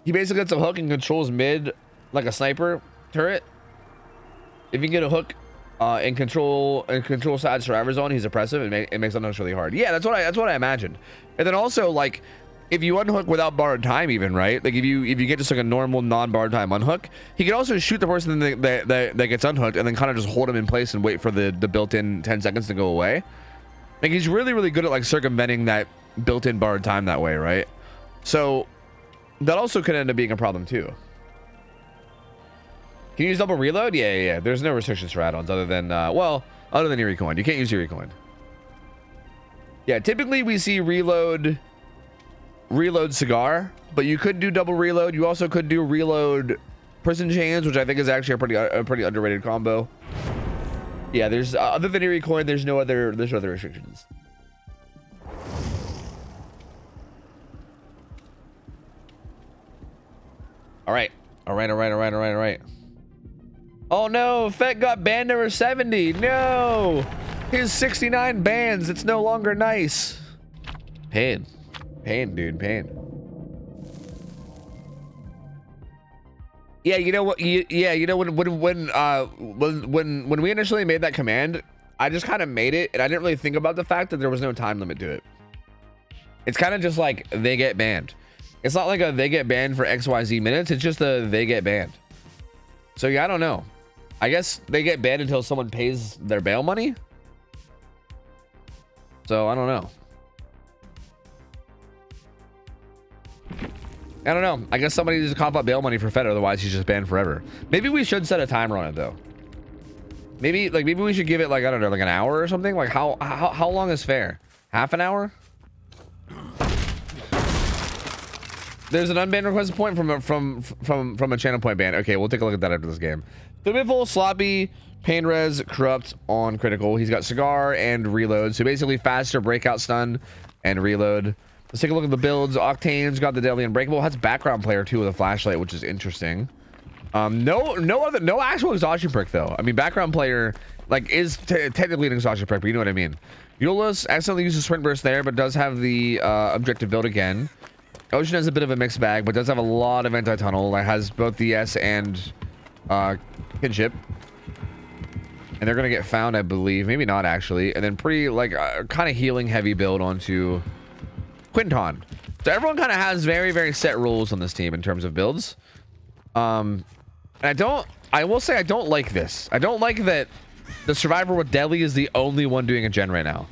He basically gets a hook and controls mid like a sniper turret. If you can get a hook and control side survivor zone, he's oppressive. It makes it really hard. Yeah, that's what I imagined. And then also, like, if you unhook without borrowed time, even, right? Like, if you get just like a normal non-borrowed time unhook, he can also shoot the person that gets unhooked and then kind of just hold him in place and wait for the built-in 10 seconds to go away. Like, he's really, really good at like circumventing that built-in borrowed time that way, right? So that also could end up being a problem too. Can you use double reload? Yeah. There's no restrictions for add-ons other than other than your recoin. You can't use your recoin. Yeah, typically we see reload cigar, but you could do double reload. You also could do reload prison chains, which I think is actually a pretty underrated combo. Yeah, there's other than your recoin, there's no other restrictions. All right. Oh no, Fett got banned number 70. No, his 69 bans. It's no longer nice. Pain, dude, pain. Yeah, you know what? Yeah, you know when we initially made that command, I just kind of made it, and I didn't really think about the fact that there was no time limit to it. It's kind of just like they get banned. It's not like a they get banned for XYZ minutes. It's just a they get banned. So yeah, I don't know. I guess they get banned until someone pays their bail money. So I don't know. I guess somebody needs to cough up bail money for Fed, otherwise he's just banned forever. Maybe we should set a timer on it though. Maybe we should give it like, I don't know, like an hour or something. Like how long is fair? Half an hour? There's an unbanned request point from a channel point ban. Okay, we'll take a look at that after this game. Thumiful, Sloppy, Pain Res, Corrupt on critical. He's got Cigar and Reload. So basically faster breakout stun and reload. Let's take a look at the builds. Octane's got the Deadly Unbreakable. Has background player too with a flashlight, which is interesting. No actual exhaustion perk though. I mean, background player like is technically an exhaustion perk, but you know what I mean. Euless accidentally uses sprint burst there, but does have the objective build again. Ocean has a bit of a mixed bag, but does have a lot of anti-tunnel. It has both the S and kinship. And they're going to get found, I believe. Maybe not, actually. And then pretty, like, kind of healing heavy build onto Quinton. So everyone kind of has very, very set rules on this team in terms of builds. And I will say I don't like this. I don't like that the survivor with Deadly is the only one doing a gen right now.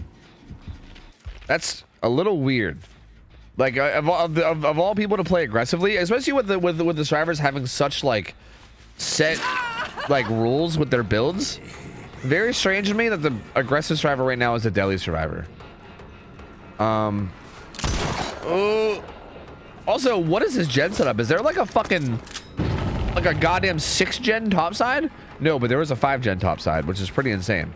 That's a little weird. Like, of all people to play aggressively, especially with the survivors having such, like, set, like, rules with their builds. Very strange to me that the aggressive survivor right now is the Deadly survivor. Also, what is this gen setup? Is there like a fucking, like a goddamn 6th gen topside? No, but there was a 5th gen topside, which is pretty insane.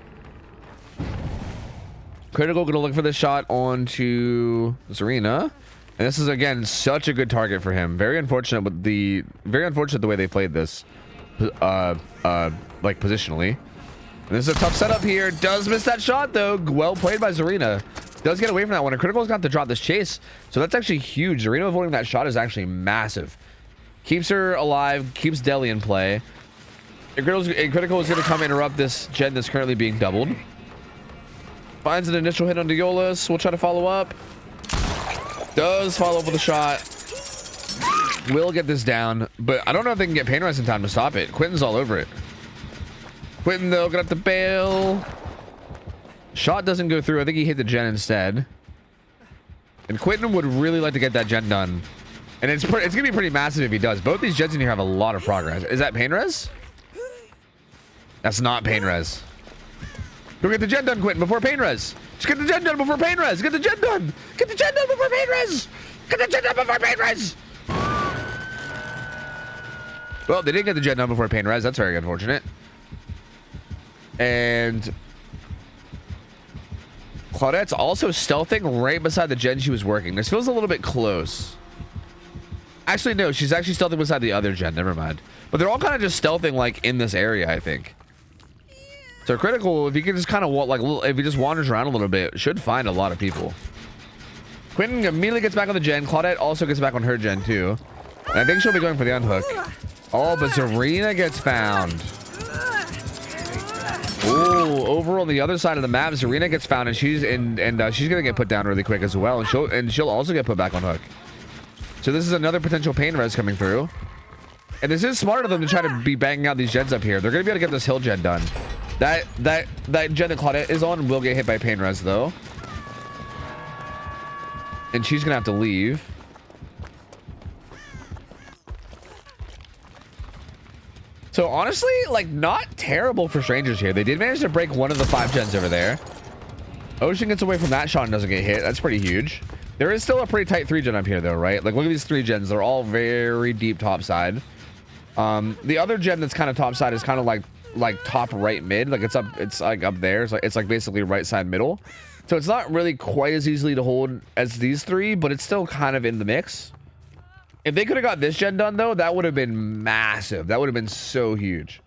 Critical gonna look for this shot onto Zarina. And this is, again, such a good target for him. Very unfortunate with the way they played this, like, positionally. And this is a tough setup here. Does miss that shot, though. Well played by Zarina. Does get away from that one. And Critical's got to drop this chase. So that's actually huge. Zarina avoiding that shot is actually massive. Keeps her alive. Keeps Deli in play. And Critical is going to come interrupt this gen that's currently being doubled. Finds an initial hit on Diolis. We'll try to follow up. Does follow up with a shot. Will get this down. But I don't know if they can get Pain Res in time to stop it. Quinton's all over it. Quinton, though, gonna have to bail. Shot doesn't go through. I think he hit the gen instead. And Quinton would really like to get that gen done. And it's gonna be pretty massive if he does. Both these gens in here have a lot of progress. Is that Pain Res? That's not Pain Res. Go get the gen done, Quinton, before Pain Res. Just get the gen done before Pain Res. Get the gen done. Get the gen done before Pain Res. Get the gen done before Pain Res. Well, they didn't get the gen done before Pain Res. That's very unfortunate. And Claudette's also stealthing right beside the gen she was working. This feels a little bit close. Actually, no, she's actually stealthing beside the other gen. Never mind. But they're all kind of just stealthing, like, in this area, I think. So Critical, if he can just kind of like, if he just wanders around a little bit, should find a lot of people. Quinton immediately gets back on the gen. Claudette also gets back on her gen too. And I think she'll be going for the unhook. Oh, but Zarina gets found. Oh, over on the other side of the map, Zarina gets found, and she's gonna get put down really quick as well, and she'll also get put back on hook. So this is another potential Pain Res coming through. And this is smart of them to try to be banging out these gens up here. They're gonna be able to get this hill gen done. That gen that Claudette is on will get hit by Pain Res though. And she's gonna have to leave. So honestly, like, not terrible for strangers here. They did manage to break one of the 5 gens over there. Ocean gets away from that shot and doesn't get hit. That's pretty huge. There is still a pretty tight 3 gen up here though, right? Like, look at these 3 gens. They're all very deep top side. The other gen that's kind of top side is kind of like top right mid. Like, it's like up there. It's like basically right side middle. So it's not really quite as easily to hold as these 3, but it's still kind of in the mix. If they could have got this gen done though, that would have been massive. That would have been so huge.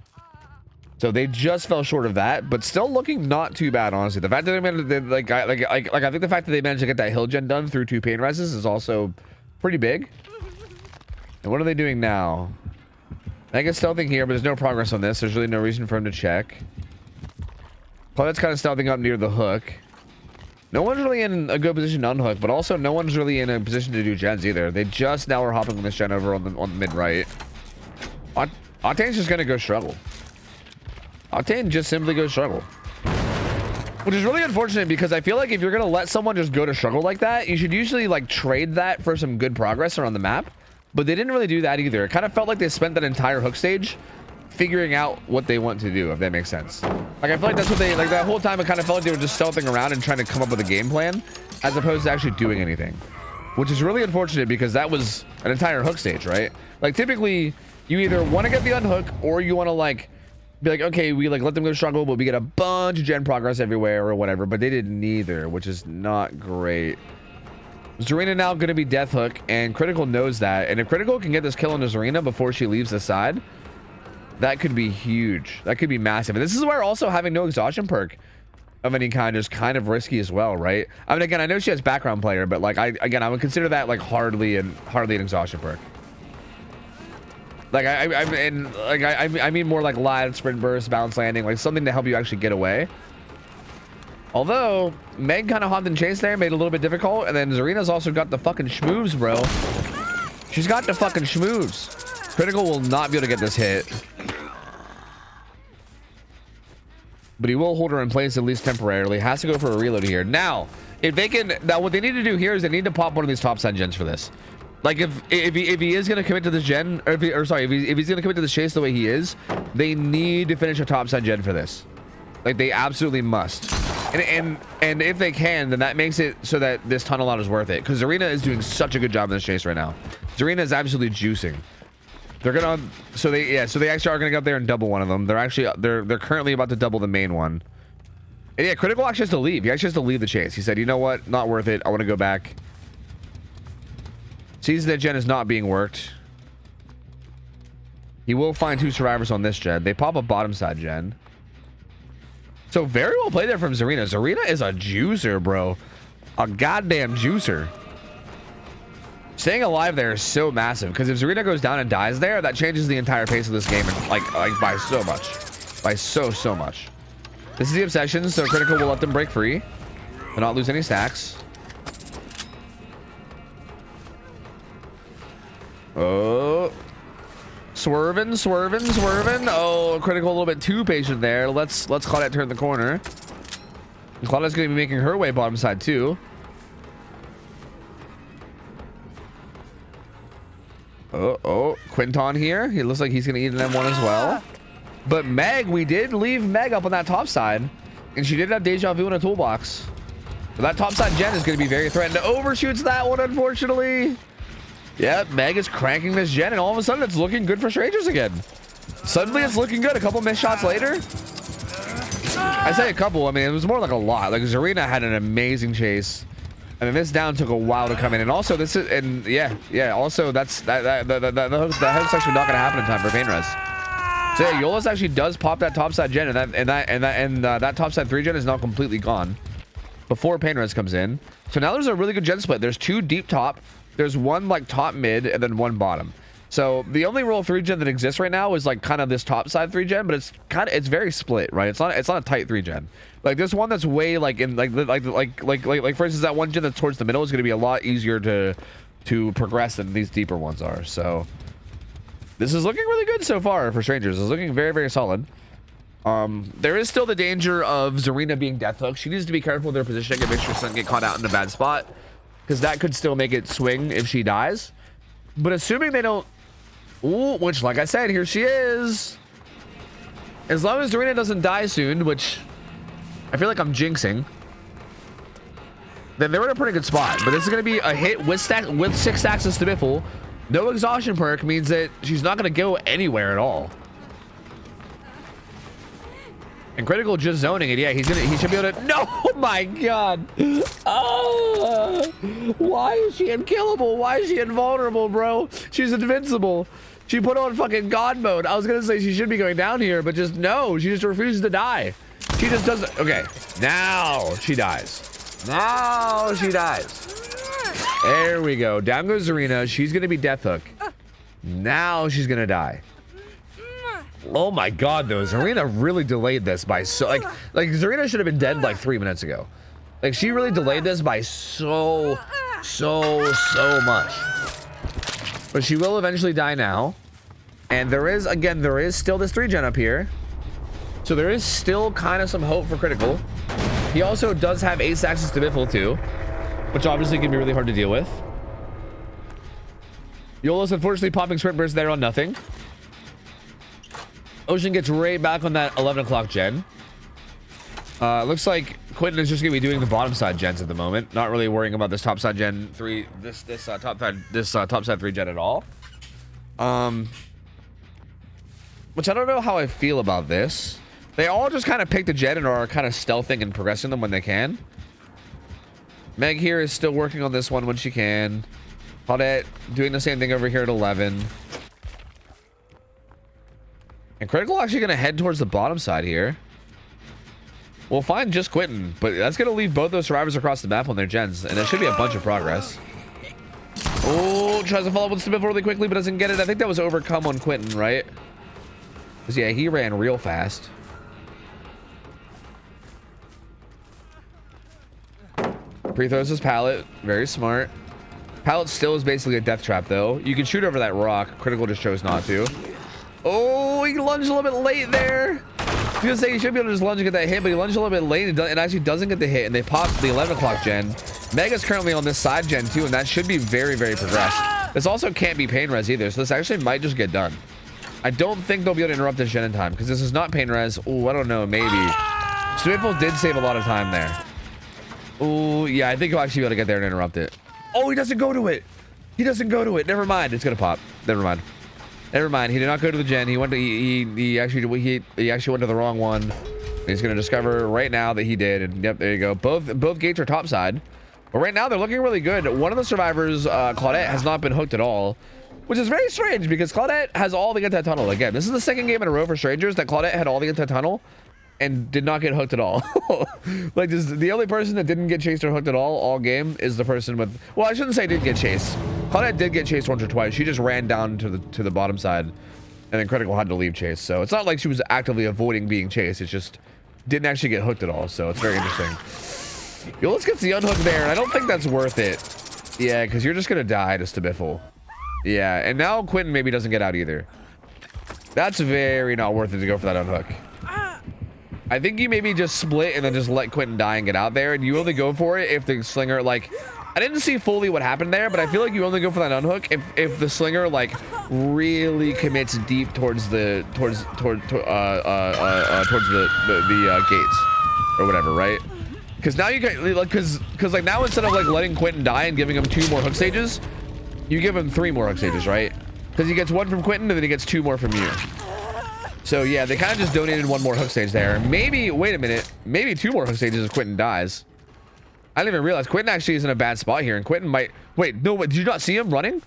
So they just fell short of that, but still looking not too bad, honestly. The fact that they managed to, like I think the fact that they managed to get that hill gen done through 2 Pain Reses is also pretty big. And what are they doing now? I think it's stealthing here, but there's no progress on this. There's really no reason for him to check. Claudette's kind of stealthing up near the hook. No one's really in a good position to unhook, but also no one's really in a position to do gens either. They just now are hopping on this gen over on the mid right. Octane's just gonna go struggle. Octane just simply goes struggle. Which is really unfortunate because I feel like if you're gonna let someone just go to struggle like that, you should usually like trade that for some good progress around the map. But they didn't really do that either. It kind of felt like they spent that entire hook stage figuring out what they want to do, if that makes sense. Like, I feel like that's what they, like, that whole time it kind of felt like they were just stealthing around and trying to come up with a game plan as opposed to actually doing anything, which is really unfortunate because that was an entire hook stage, right? Like, typically you either want to get the unhook or you want to like be like, okay, we like let them go struggle, but we get a bunch of gen progress everywhere or whatever. But they did neither, which is not great. Zarina now going to be death hook, and Critical knows that. And if Critical can get this kill on Zarina before she leaves the side, that could be huge. That could be massive. And this is where also having no exhaustion perk of any kind is kind of risky as well, right? I mean, again, I know she has background player, but like I would consider that like hardly an exhaustion perk. Like I mean more like live sprint burst, balance landing, like something to help you actually get away. Although Meg kind of hopped and chased there, made it a little bit difficult, and then Zarina's also got the fucking schmooves, bro. She's got the fucking schmooves. Critical will not be able to get this hit. But he will hold her in place at least temporarily. Has to go for a reload here. Now, if they can, now what they need to do here is they need to pop one of these top side gens for this. Like if he is gonna commit to this gen, or if he's gonna commit to the chase the way he is, they need to finish a top side gen for this. Like they absolutely must. And if they can, then that makes it so that this tunnel out is worth it. Because Zarina is doing such a good job in this chase right now. Zarina is absolutely juicing. They're gonna, so they actually are gonna go up there and double one of them. They're actually they're currently about to double the main one. And yeah, Critical actually has to leave. He actually has to leave the chase. He said, you know what, not worth it. I want to go back. Sees that gen is not being worked. He will find 2 survivors on this gen. They pop a bottom side gen. So very well played there from Zarina. Zarina is a juicer, bro. A goddamn juicer. Staying alive there is so massive, because if Zarina goes down and dies there, that changes the entire pace of this game, and like by so much. By so much. This is the obsession, so Critical will let them break free and not lose any stacks. Oh, swerving. Oh, Critical a little bit too patient there. Let's Claudette turn the corner. And Claudette's gonna be making her way bottom side too. Oh, Quinton here. He looks like he's gonna eat an M1 as well. But Meg, we did leave Meg up on that top side, and she did have Deja Vu in a toolbox. But that top side gen is gonna be very threatened. Overshoots that one, unfortunately. Yep, Meg is cranking this gen, and all of a sudden it's looking good for Strangers again. Suddenly it's looking good. A couple missed shots later. I say a couple, I mean, it was more like a lot. Like Zarina had an amazing chase. And then this down took a while to come in. And also this is, and yeah, also the hook's actually not gonna happen in time for pain res. So yeah, Yolas actually does pop that topside gen, and that topside 3 gen is now completely gone before pain res comes in. So now there's a really good gen split. There's 2 deep top, there's 1 like top mid, and then 1 bottom. So the only roll 3 gen that exists right now is like kind of this top side 3 gen, but it's very split, right? It's not a tight 3 gen. Like this one that's way like in like for instance, that one gen that's towards the middle is going to be a lot easier to progress than these deeper ones are. So this is looking really good so far for Strangers. It's looking very, very solid. There is still the danger of Zarina being death hooked. She needs to be careful with her positioning and make sure she doesn't get caught out in a bad spot, because that could still make it swing if she dies. But assuming they don't, ooh, which like I said, here she is. As long as Zarina doesn't die soon, which I feel like I'm jinxing, then they're in a pretty good spot. But this is going to be a hit with 6 stacks of Stabiffle. No exhaustion perk means that she's not going to go anywhere at all. And Critical just zoning it. Yeah, he should be able to. No, oh my god. Oh, why is she unkillable? Why is she invulnerable, bro? She's invincible. She put on fucking god mode. I was gonna say she should be going down here, but just no. She just refuses to die. She just doesn't. Okay, now she dies. Now she dies. There we go. Down goes Zarina. She's gonna be death hook. Now she's gonna die. Oh my god, though. Zarina really delayed this by so like Zarina should have been dead like 3 minutes ago. Like she really delayed this by so much. But she will eventually die now. And there is still this 3 gen up here. So there is still kind of some hope for Critical. He also does have 8 stacks of Stabiffle too, which obviously can be really hard to deal with. Yolos unfortunately popping sprint burst there on nothing. Ocean gets right back on that 11 o'clock gen. Looks like Quentin is just gonna be doing the bottom side gens at the moment, not really worrying about this top side gen 3, this top side 3 gen at all. Which I don't know how I feel about this. They all just kind of pick the gen and are kind of stealthing and progressing them when they can. Meg here is still working on this one when she can. Claudette doing the same thing over here at 11. And Critical actually going to head towards the bottom side here. We'll find just Quentin, but that's going to leave both those survivors across the map on their gens, and it should be a bunch of progress. Oh, tries to follow up with Smith really quickly, but doesn't get it. I think that was overcome on Quentin, right? Because, yeah, he ran real fast. Pre-throws his pallet. Very smart. Pallet still is basically a death trap, though. You can shoot over that rock. Critical just chose not to. Oh, he lunged a little bit late there. I was gonna say he should be able to just lunge and get that hit, but he lunged a little bit late and actually doesn't get the hit, and they pop the 11 o'clock gen. Mega's currently on this side gen too, and that should be very, very progressed. This also can't be pain res either, so this actually might just get done. I don't think they'll be able to interrupt this gen in time, because this is not pain res. Oh, I don't know, maybe. Swivel did save a lot of time there. Oh, yeah, I think he'll actually be able to get there and interrupt it. Oh, he doesn't go to it. He doesn't go to it. Never mind. It's gonna pop. Never mind. Never mind. He did not go to the gen. He went to he actually went to the wrong one. He's gonna discover right now that he did. And yep, there you go. Both gates are top side. But right now they're looking really good. One of the survivors, Claudette, has not been hooked at all, which is very strange because Claudette has all the anti-tunnel. Again, this is the second game in a row for strangers that Claudette had all the anti-tunnel and did not get hooked at all. Like, this, the only person that didn't get chased or hooked at all game is the person with, well, I shouldn't say did get chased. Claudette did get chased once or twice. She just ran down to the bottom side, and then Critical had to leave chase. So it's not like she was actively avoiding being chased. It's just didn't actually get hooked at all. So it's very interesting. Yo, let's get the unhook there, and I don't think that's worth it. Yeah, because you're just gonna die to Stabiffle. Yeah, and now Quentin maybe doesn't get out either. That's very not worth it to go for that unhook. I think you maybe just split and then just let Quentin die and get out there, and you only go for it if the Slinger, like, I didn't see fully what happened there, but I feel like you only go for that unhook if the Slinger, like, really commits deep towards the gates or whatever, right? Because now you get, like, because like now instead of like letting Quentin die and giving him 2 more hook stages, you give him 3 more hook stages, right? Because he gets 1 from Quentin and then he gets 2 more from you. So yeah, they kind of just donated 1 more hook stage there. Maybe, wait a minute, maybe 2 more hook stages if Quentin dies. I didn't even realize Quentin actually is in a bad spot here, and Quentin might, wait, no, wait, did you not see him running?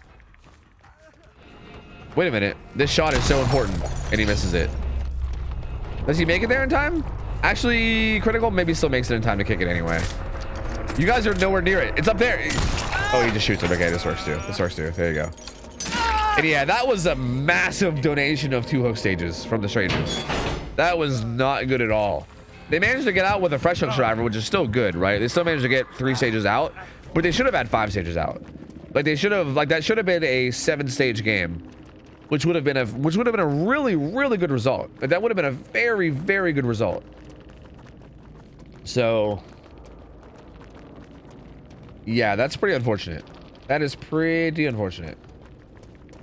Wait a minute, this shot is so important, and he misses it. Does he make it there in time? Actually, Critical maybe still makes it in time to kick it anyway. You guys are nowhere near it. It's up there. Oh, he just shoots it. Okay, this works too. This works too. There you go. And yeah, that was a massive donation of 2 hook stages from the strangers. That was not good at all. They managed to get out with a fresh hook survivor, which is still good, right? They still managed to get 3 stages out, but they should have had 5 stages out. Like they should have, like that should have been a 7-stage game, which would have been a really, really good result. That would have been a very, very good result. So yeah, that's pretty unfortunate. That is pretty unfortunate.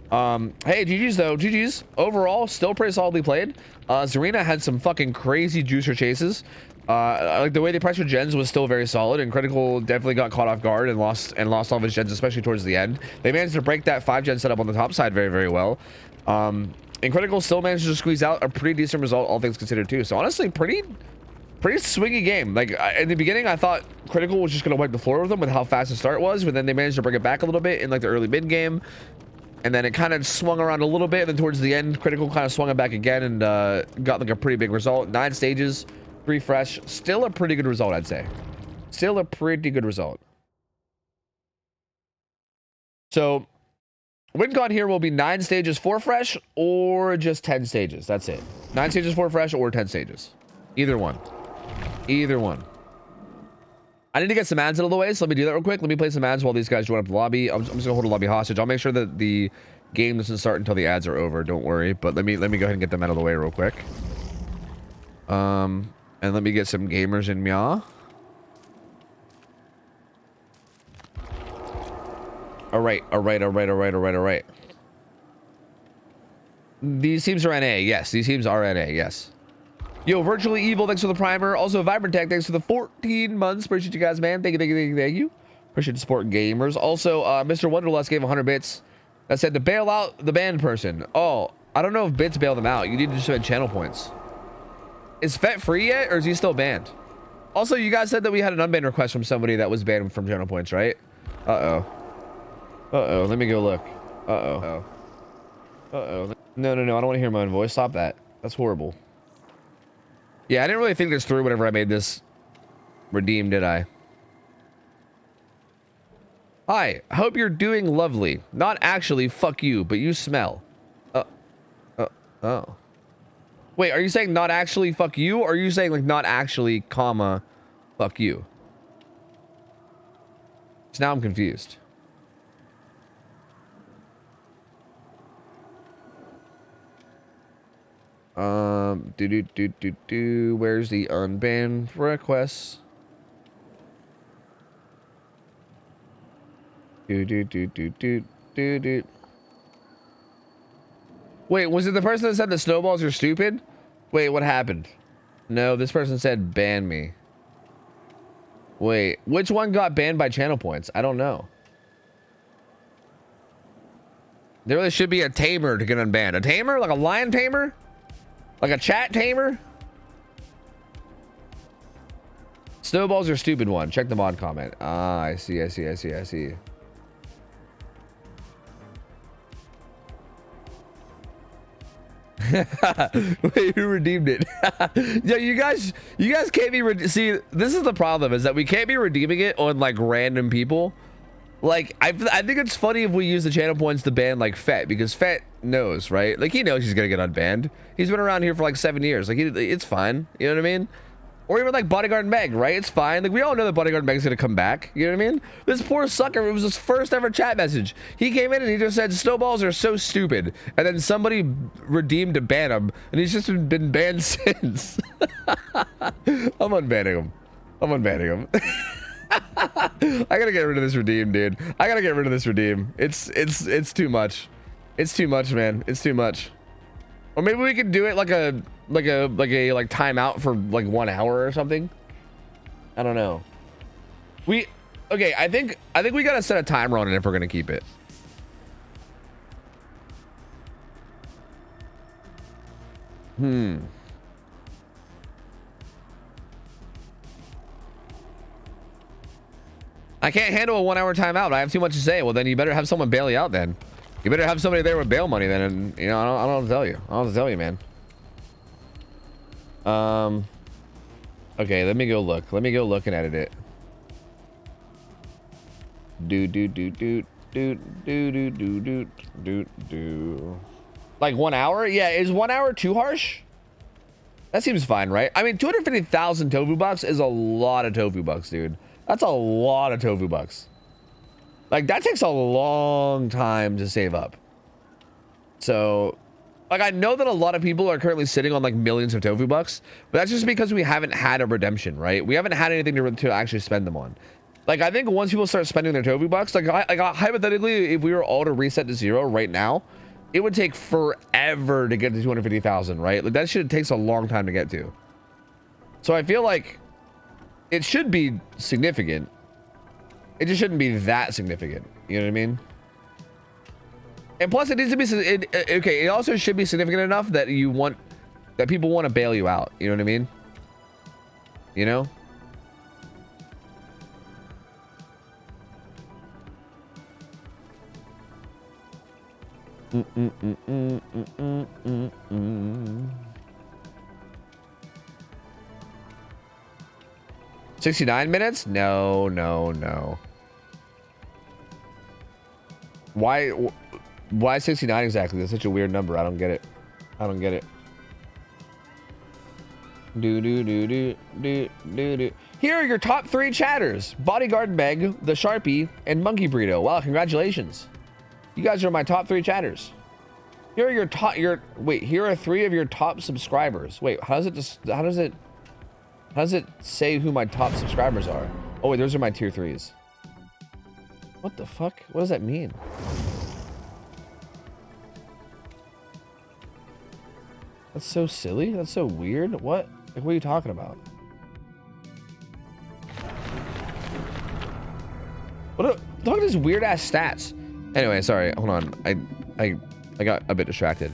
Hey, GG's though. GG's overall still pretty solidly played. Zarina had some fucking crazy juicer chases. Like the way they pressed her gens was still very solid, and Critical definitely got caught off guard and lost all of his gens, especially towards the end. They managed to break that 5-gen setup on the top side very, very well. And Critical still managed to squeeze out a pretty decent result, all things considered too. So honestly, pretty swingy game. Like in the beginning, I thought Critical was just gonna wipe the floor with them with how fast the start was, but then they managed to bring it back a little bit in like the early mid game. And then it kind of swung around a little bit, and then towards the end, Critical kind of swung it back again and got like a pretty big result. 9 stages, 3 fresh. Still a pretty good result, I'd say. Still a pretty good result. So, win con here will be 9 stages, 4 fresh, or just 10 stages. That's it. 9 stages, 4 fresh, or 10 stages. Either one. Either one. I need to get some ads out of the way, so let me do that real quick. Let me play some ads while these guys join up the lobby. I'm just gonna hold a lobby hostage. I'll make sure that the game doesn't start until the ads are over. Don't worry. But let me go ahead and get them out of the way real quick. And let me get some gamers in meow. All right. These teams are NA. Yes, these teams are NA. Yes. Yo, Virtually Evil, thanks for the primer. Also, Vibrant Tech, thanks for the 14 months. Appreciate you guys, man. Thank you. Appreciate the support, gamers. Also, Mr. Wonderlust gave 100 bits. That said to bail out the banned person. Oh, I don't know if bits bail them out. You need to just spend channel points. Is Fet free yet, or is he still banned? Also, you guys said that we had an unbanned request from somebody that was banned from channel points, right? Uh-oh. Let me go look. No, I don't want to hear my own voice. Stop that. That's horrible. Yeah, I didn't really think this through whenever I made this redeem, did I? Hi, hope you're doing lovely. Not actually, fuck you, but you smell. Oh. Wait, are you saying not actually fuck you? Or are you saying like not actually, comma, fuck you? So now I'm confused. Where's the unbanned requests? Wait, was it the person that said the snowballs are stupid? Wait, what happened? No, this person said ban me. Wait, which one got banned by channel points? I don't know. There really should be a tamer to get unbanned. A tamer? Like a lion tamer? Like a chat tamer? Snowballs are stupid one. Check the mod comment. Ah, I see. Wait, who redeemed it? Yo, you guys can't be see, this is the problem, is that we can't be redeeming it on like random people. Like I think it's funny if we use the channel points to ban like Fet, because Fet knows, right? Like he knows he's gonna get unbanned. He's been around here for like 7 years. Like it's fine. You know what I mean? Or even like Bodyguard Meg, right? It's fine. Like we all know that Bodyguard Meg's gonna come back. You know what I mean? This poor sucker, it was his first ever chat message. He came in and he just said snowballs are so stupid, and then somebody redeemed to ban him, and he's just been banned since. I'm unbanning him. I gotta get rid of this redeem, dude. I gotta get rid of this redeem. It's too much. It's too much, man. It's too much. Or maybe we could do it like a timeout for like 1 hour or something. I don't know. Okay, I think we gotta set a timer on it if we're gonna keep it. I can't handle a 1 hour timeout. I have too much to say. Well, then you better have someone bail you out then. You better have somebody there with bail money then, and you know, I don't know what to tell you. I don't know what to tell you, man. Okay, let me go look. Let me go look and edit it. Like 1 hour? Yeah, is 1 hour too harsh? That seems fine, right? I mean, 250,000 tofu bucks is a lot of tofu bucks, dude. That's a lot of tofu bucks. Like, that takes a long time to save up. So, like, I know that a lot of people are currently sitting on, like, millions of tofu bucks, but that's just because we haven't had a redemption, right? We haven't had anything to actually spend them on. Like, I think once people start spending their tofu bucks, like hypothetically, if we were all to reset to 0 right now, it would take forever to get to 250,000, right? Like, that shit takes a long time to get to. So I feel like it should be significant. It just shouldn't be that significant. You know what I mean? And plus, it needs to be okay. It also should be significant enough that people want to bail you out. You know what I mean? You know? $69 minutes? No. Why 69 exactly? That's such a weird number. I don't get it. Here are your top 3 chatters: Bodyguard Meg, the Sharpie, and Monkey Burrito. Wow, congratulations. You guys are my top 3 chatters. Here are here are 3 of your top subscribers. Wait, how does it say who my top subscribers are? Oh wait, those are my tier 3s. What the fuck? What does that mean? That's so silly. That's so weird. What? Like, what are you talking about? What the fuck are these weird ass stats? Anyway, sorry. Hold on. I got a bit distracted.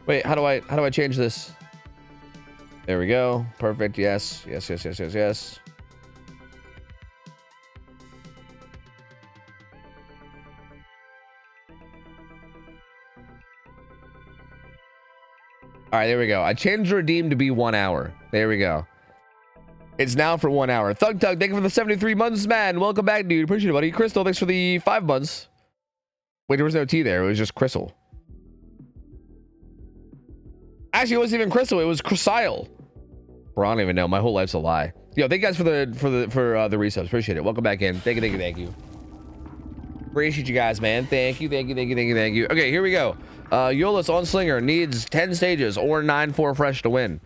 Wait, how do I change this? There we go. Perfect. Yes. All right, there we go. I changed redeem to be 1 hour. There we go. It's now for 1 hour. Thug Tug, thank you for the 73 months, man. Welcome back, dude. Appreciate it, buddy. Crystal, thanks for the 5 months. Wait, there was no T there. It was just Crystal. Actually, it wasn't even Crystal. It was Crysile. Bro, I don't even know. My whole life's a lie. Yo, thank you guys for the resubs. Appreciate it. Welcome back in. Thank you. Appreciate you guys, man. Thank you. Okay, here we go. Euless on Slinger needs 10 stages or 9-4 fresh to win.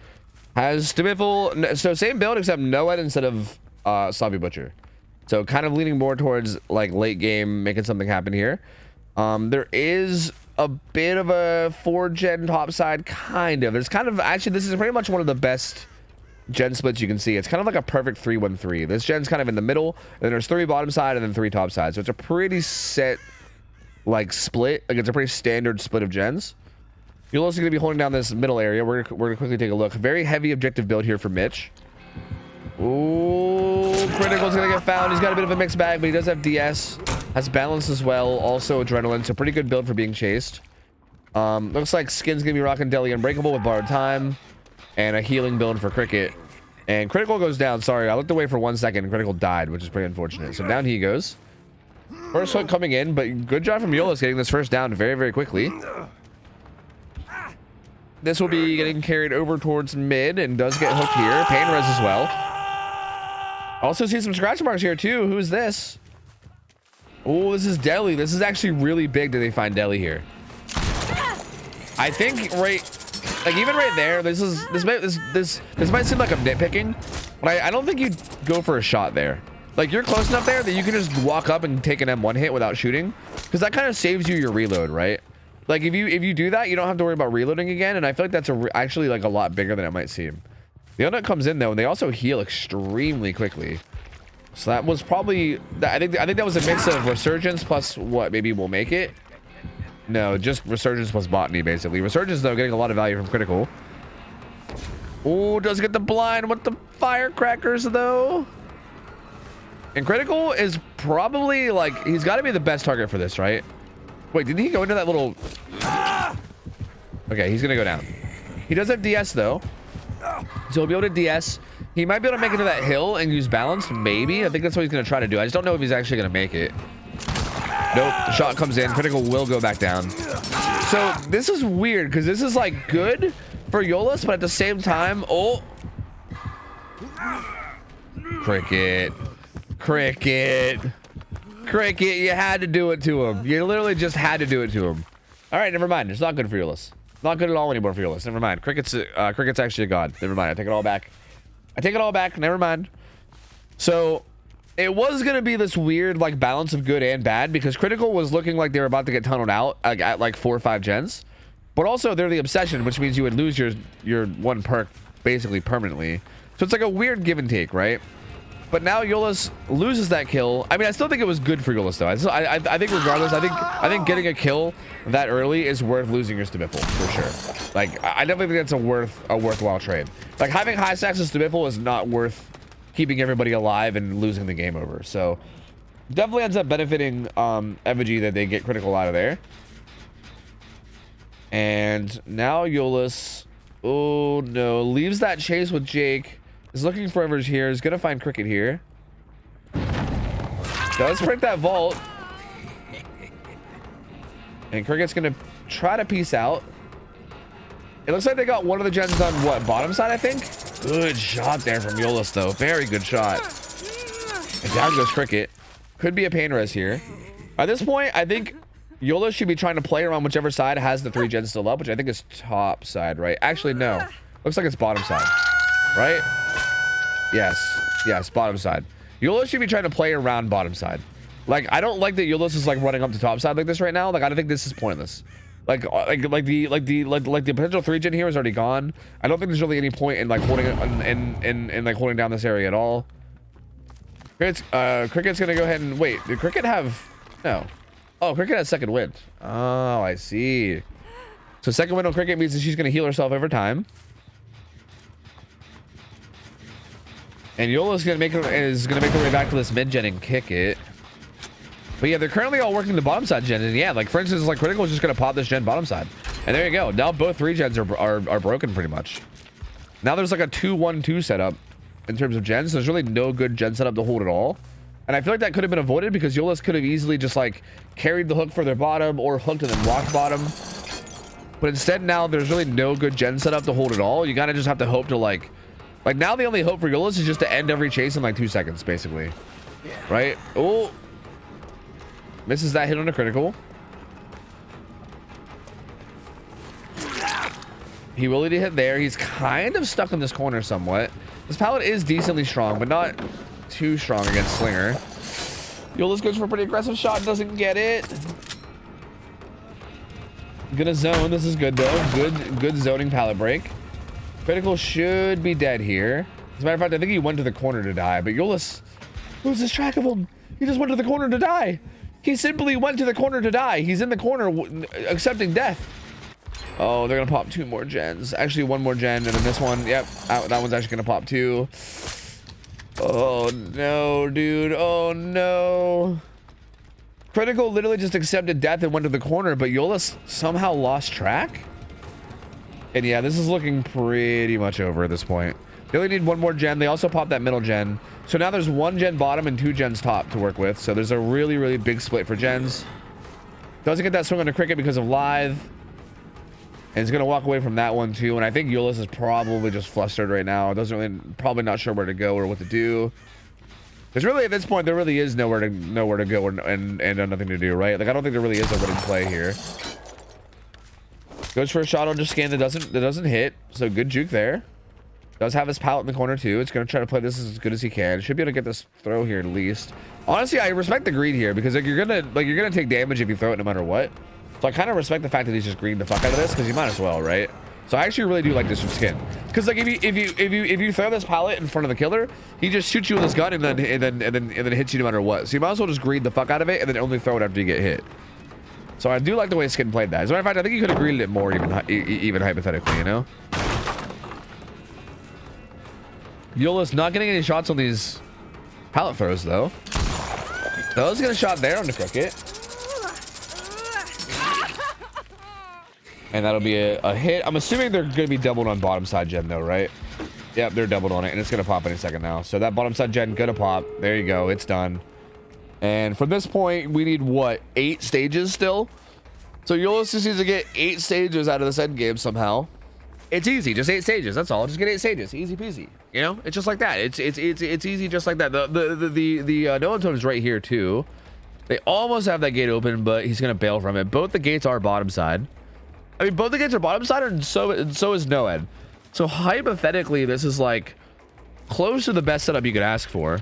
Has Stibiffle, so same build except Noed instead of Sloppy Butcher. So kind of leaning more towards like late game, making something happen here. There is a bit of a 4-gen topside, kind of. There's kind of, actually, this is pretty much one of the best gen splits you can see. It's kind of like a perfect 3-1-3. This gen's kind of in the middle, and then there's 3 bottom side and then 3 top side. So it's a pretty set like split. Like it's a pretty standard split of gens. You're also going to be holding down this middle area. We're gonna quickly take a look. Very heavy objective build here for Mitch. Ooh, Critical's gonna get found. He's got a bit of a mixed bag, but he does have DS. Has balance as well. Also adrenaline. So pretty good build for being chased. Looks like Skin's gonna be rocking Deli Unbreakable with borrowed time. And a healing build for Cricket. And Critical goes down. Sorry, I looked away for 1 second and Critical died, which is pretty unfortunate. So down he goes. First hook coming in, but good job from Euless getting this first down very, very quickly. This will be getting carried over towards mid and does get hooked here. Pain res as well. Also see some scratch marks here too. Who's this? Oh, this is Deli. This is actually really big that they find Deli here. I think even right there, this might seem like I'm nitpicking, but I don't think you'd go for a shot there. Like you're close enough there that you can just walk up and take an M1 hit without shooting, because that kind of saves you your reload, right? Like if you do that, you don't have to worry about reloading again, and I feel like that's actually like a lot bigger than it might seem. The Unut comes in though, and they also heal extremely quickly. So that was probably, I think that was a mix of Resurgence plus what maybe will make it. No, just Resurgence plus Botany basically. Resurgence though getting a lot of value from Critical. Oh, does get the blind with the firecrackers though. And Critical is probably like, he's got to be the best target for this, right? Wait, did he go into that little... Okay, he's going to go down. He does have DS, though. So he'll be able to DS. He might be able to make it to that hill and use balance, maybe. I think that's what he's going to try to do. I just don't know if he's actually going to make it. Nope. The shot comes in. Critical will go back down. So this is weird, because this is, like, good for Euless, but at the same time... Oh! Cricket, you had to do it to him. You literally just had to do it to him. All right, never mind. It's not good for Euless. Not good at all anymore for Euless. Never mind. Cricket's actually a god. Never mind. I take it all back. Never mind. So it was gonna be this weird like balance of good and bad, because Critical was looking like they were about to get tunneled out at like 4 or 5 gens, but also they're the Obsession, which means you would lose your 1 perk basically permanently. So it's like a weird give and take, right? But now Euless loses that kill. I mean, I still think it was good for Euless, though. I think regardless, I think getting a kill that early is worth losing your Stibiffle, for sure. Like, I definitely think that's a worthwhile trade. Like, having high stacks of Stibiffle is not worth keeping everybody alive and losing the game over. So, definitely ends up benefiting Effigy that they get Critical out of there. And now Euless, oh no, leaves that chase with Jake. Is looking for Evers here. Is gonna find Cricket here. Does break that vault. And Cricket's gonna try to peace out. It looks like they got one of the gens on what, bottom side, I think? Good shot there from Euless though. Very good shot. And down goes Cricket. Could be a pain res here. At this point, I think Euless should be trying to play around whichever side has the 3 gens still up, which I think is top side, right? Actually, no. Looks like it's bottom side. Right? Yes, bottom side. Euless should be trying to play around bottom side. Like, I don't like that Euless is like running up to top side like this right now. Like, I don't think this is pointless. Like the potential 3-gen here is already gone. I don't think there's really any point in like holding it like holding down this area at all. Cricket's gonna go ahead and wait. Did Cricket have no? Oh, Cricket has second wind. Oh, I see. So second wind on Cricket means that she's gonna heal herself over time. And Euless is gonna make her way back to this mid gen and kick it. But yeah, they're currently all working the bottom side gen, and yeah, like for instance, like Critical is just gonna pop this gen bottom side. And there you go. Now both 3 gens are broken pretty much. Now there's like a 2-1-2 setup in terms of gens. There's really no good gen setup to hold at all. And I feel like that could have been avoided because Wuss could have easily just like carried the hook for their bottom or hooked and then blocked bottom. But instead now there's really no good gen setup to hold at all. You gotta just have to hope to like now the only hope for Wuss is just to end every chase in like 2 seconds basically. Right? Oh, misses that hit on a critical. He will need a hit there. He's kind of stuck in this corner somewhat. This pallet is decently strong, but not too strong against Slinger. Wuss goes for a pretty aggressive shot, doesn't get it. Gonna zone. This is good though. Good zoning pallet break. Critical should be dead here. As a matter of fact, I think he went to the corner to die, but Wuss loses track of him. He just went to the corner to die. He simply went to the corner to die. He's in the corner accepting death. Oh, they're gonna pop 2 more gens. Actually, 1 more gen, and then this one. Yep, that one's actually gonna pop too. Oh no, dude. Oh no. Critical literally just accepted death and went to the corner, but Wuss somehow lost track. And yeah, this is looking pretty much over at this point. They only need 1 more gen. They also popped that middle gen. So now there's 1 gen bottom and 2 gens top to work with. So there's a really, really big split for gens. Doesn't get that swing on the cricket because of Lithe. And he's going to walk away from that one too. And I think Wuss is probably just flustered right now. Doesn't really, probably not sure where to go or what to do. Because really at this point, there really is nowhere to go and nothing to do, right? Like, I don't think there really is a winning play here. Goes for a shot on just scan that doesn't hit. So good juke there. Does have his pallet in the corner too. It's going to try to play this as good as he can. Should be able to get this throw here at least. Honestly, I respect the greed here because like you're gonna take damage if you throw it no matter what. So I kind of respect the fact that he's just greened the fuck out of this because you might as well, right? So I actually really do like this from skin because like if you throw this pallet in front of the killer, he just shoots you with his gun and then hits you no matter what. So you might as well just green the fuck out of it and then only throw it after you get hit. So I do like the way Skin played that. As a matter of fact, I think he could have greened it more even hypothetically, you know. Wuss not getting any shots on these pallet throws though. Those get a shot there on the cricket. And that'll be a hit. I'm assuming they're going to be doubled on bottom side gen though, right? Yep, they're doubled on it, and it's going to pop any second now. So that bottom side gen going to pop. There you go. It's done. And from this point, we need, what, 8 stages still? So Wuss just needs to get 8 stages out of this endgame somehow. It's easy. Just 8 stages. That's all. Just get 8 stages. Easy peasy. You know? It's just like that. It's easy just like that. The no totem is right here, too. They almost have that gate open, but he's going to bail from it. Both the gates are bottom side. I mean, both the gates are bottom side, and so is Noed. So hypothetically, this is like close to the best setup you could ask for.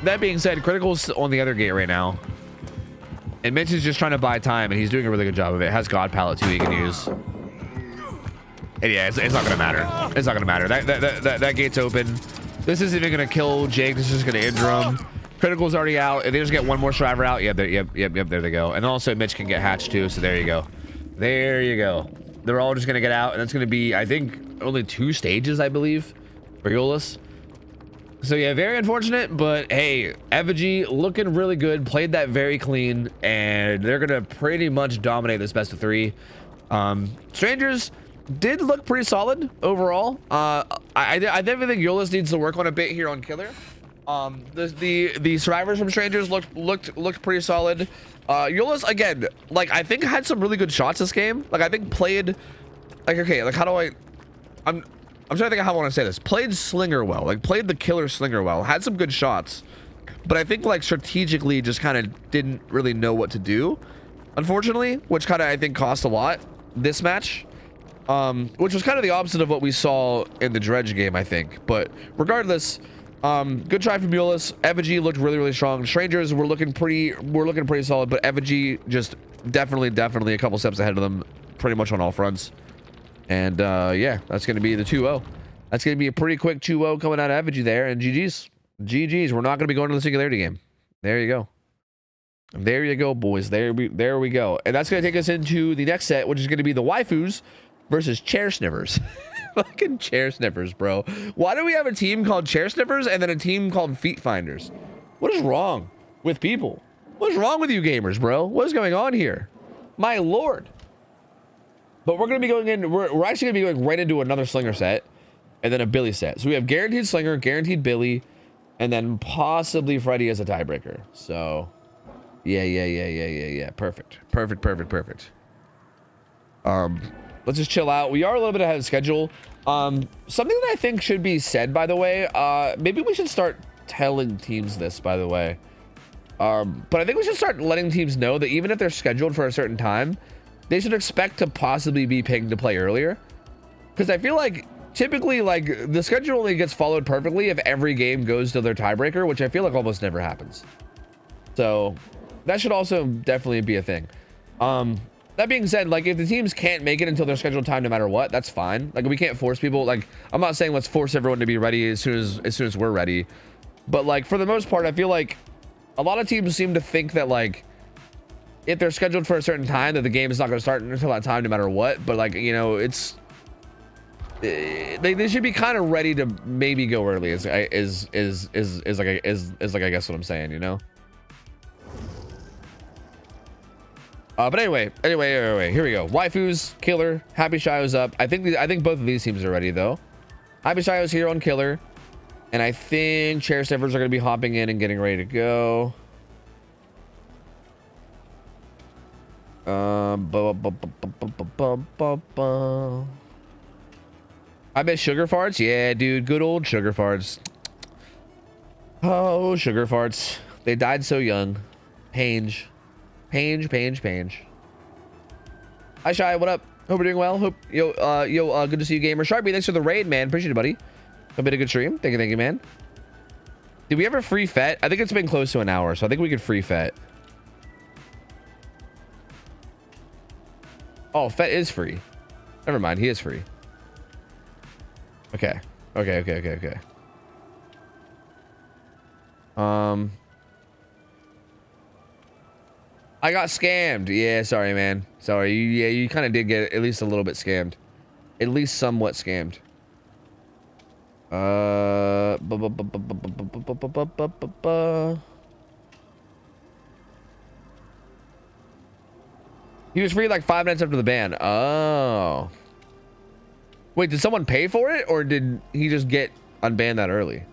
That being said, Critical's on the other gate right now, and Mitch is just trying to buy time, and he's doing a really good job of it. Has God Pallet too he can use. And yeah, it's not gonna matter. It's not gonna matter. That gate's open. This isn't even gonna kill Jake. This is just gonna injure him. Critical's already out. If they just get one more Shriver out, yep, there they go. And also Mitch can get hatched too. So there you go. There you go. They're all just going to get out, and it's going to be, I think, only 2 stages, I believe, for Wuss. So yeah, very unfortunate, but hey, Effigy looking really good, played that very clean, and they're going to pretty much dominate this best of 3. Strangers did look pretty solid overall. I definitely think Wuss needs to work on a bit here on Killer. The survivors from Strangers looked pretty solid. Wuss again, like I think had some really good shots this game. Like I think played, like okay, like how do I'm trying to think of how I want to say this. Played Slinger well, like played the killer Slinger well. Had some good shots, but I think like strategically just kind of didn't really know what to do, unfortunately, which kind of I think cost a lot this match. Which was kind of the opposite of what we saw in the Dredge game, I think. But regardless. Good try from Wuss. Effigy looked really strong. Strangers were looking pretty solid, but Effigy just definitely a couple steps ahead of them pretty much on all fronts. And yeah, that's gonna be the 2-0. That's gonna be a pretty quick 2-0 coming out of Effigy there. And GG's. We're not gonna be going to the Singularity game. There you go. There you go, boys. There we go. And that's gonna take us into the next set, which is gonna be the waifus versus chair sniffers. Fucking chair sniffers, bro. Why do we have a team called chair sniffers and then a team called feet finders? What is wrong with people? What is wrong with you gamers, bro? What is going on here? My lord. But we're gonna be going in. We're actually gonna be going right into another Slinger set, and then a Billy set. So we have guaranteed Slinger, guaranteed Billy, and then possibly Freddy as a tiebreaker. So, yeah. Perfect. Let's just chill out. We are a little bit ahead of schedule. Something that I think should be said, by the way. Maybe we should start telling teams this, by the way. But I think we should start letting teams know that even if they're scheduled for a certain time, they should expect to possibly be pinged to play earlier. Because I feel like typically, like, the schedule only gets followed perfectly if every game goes to their tiebreaker, which I feel like almost never happens. So that should also definitely be a thing. That being said, like, if the teams can't make it until their scheduled time, no matter what, that's fine. Like, we can't force people. Like, I'm not saying let's force everyone to be ready as soon as we're ready. But, like, for the most part, I feel like a lot of teams seem to think that, like, if they're scheduled for a certain time, that the game is not going to start until that time, no matter what. But, like, you know, it's they should be kind of ready to maybe go early. Is like I guess what I'm saying, you know. But anyway, here we go. Waifus, Killer, Happy Shio's up. I think both of these teams are ready though. Happy Shio's here on Killer, and I think Chair Sniffers are going to be hopping in and getting ready to go. I bet Sugar Farts. Yeah, dude, good old Sugar Farts. Oh, Sugar Farts. They died so young. Pange. Hi, Shy. What up? Hope you're doing well. Hope good to see you, gamer. Sharpie, thanks for the raid, man. Appreciate it, buddy. Hope you had a good stream. Thank you, man. Did we ever free Fet? I think it's been close to an hour, so I think we could free Fet. Oh, Fet is free. Never mind, he is free. Okay. I got scammed. Yeah, sorry, man. Sorry. You kind of did get at least a little bit scammed. At least somewhat scammed. He was free like 5 minutes after the ban. Oh. Wait, did someone pay for it, or did he just get unbanned that early?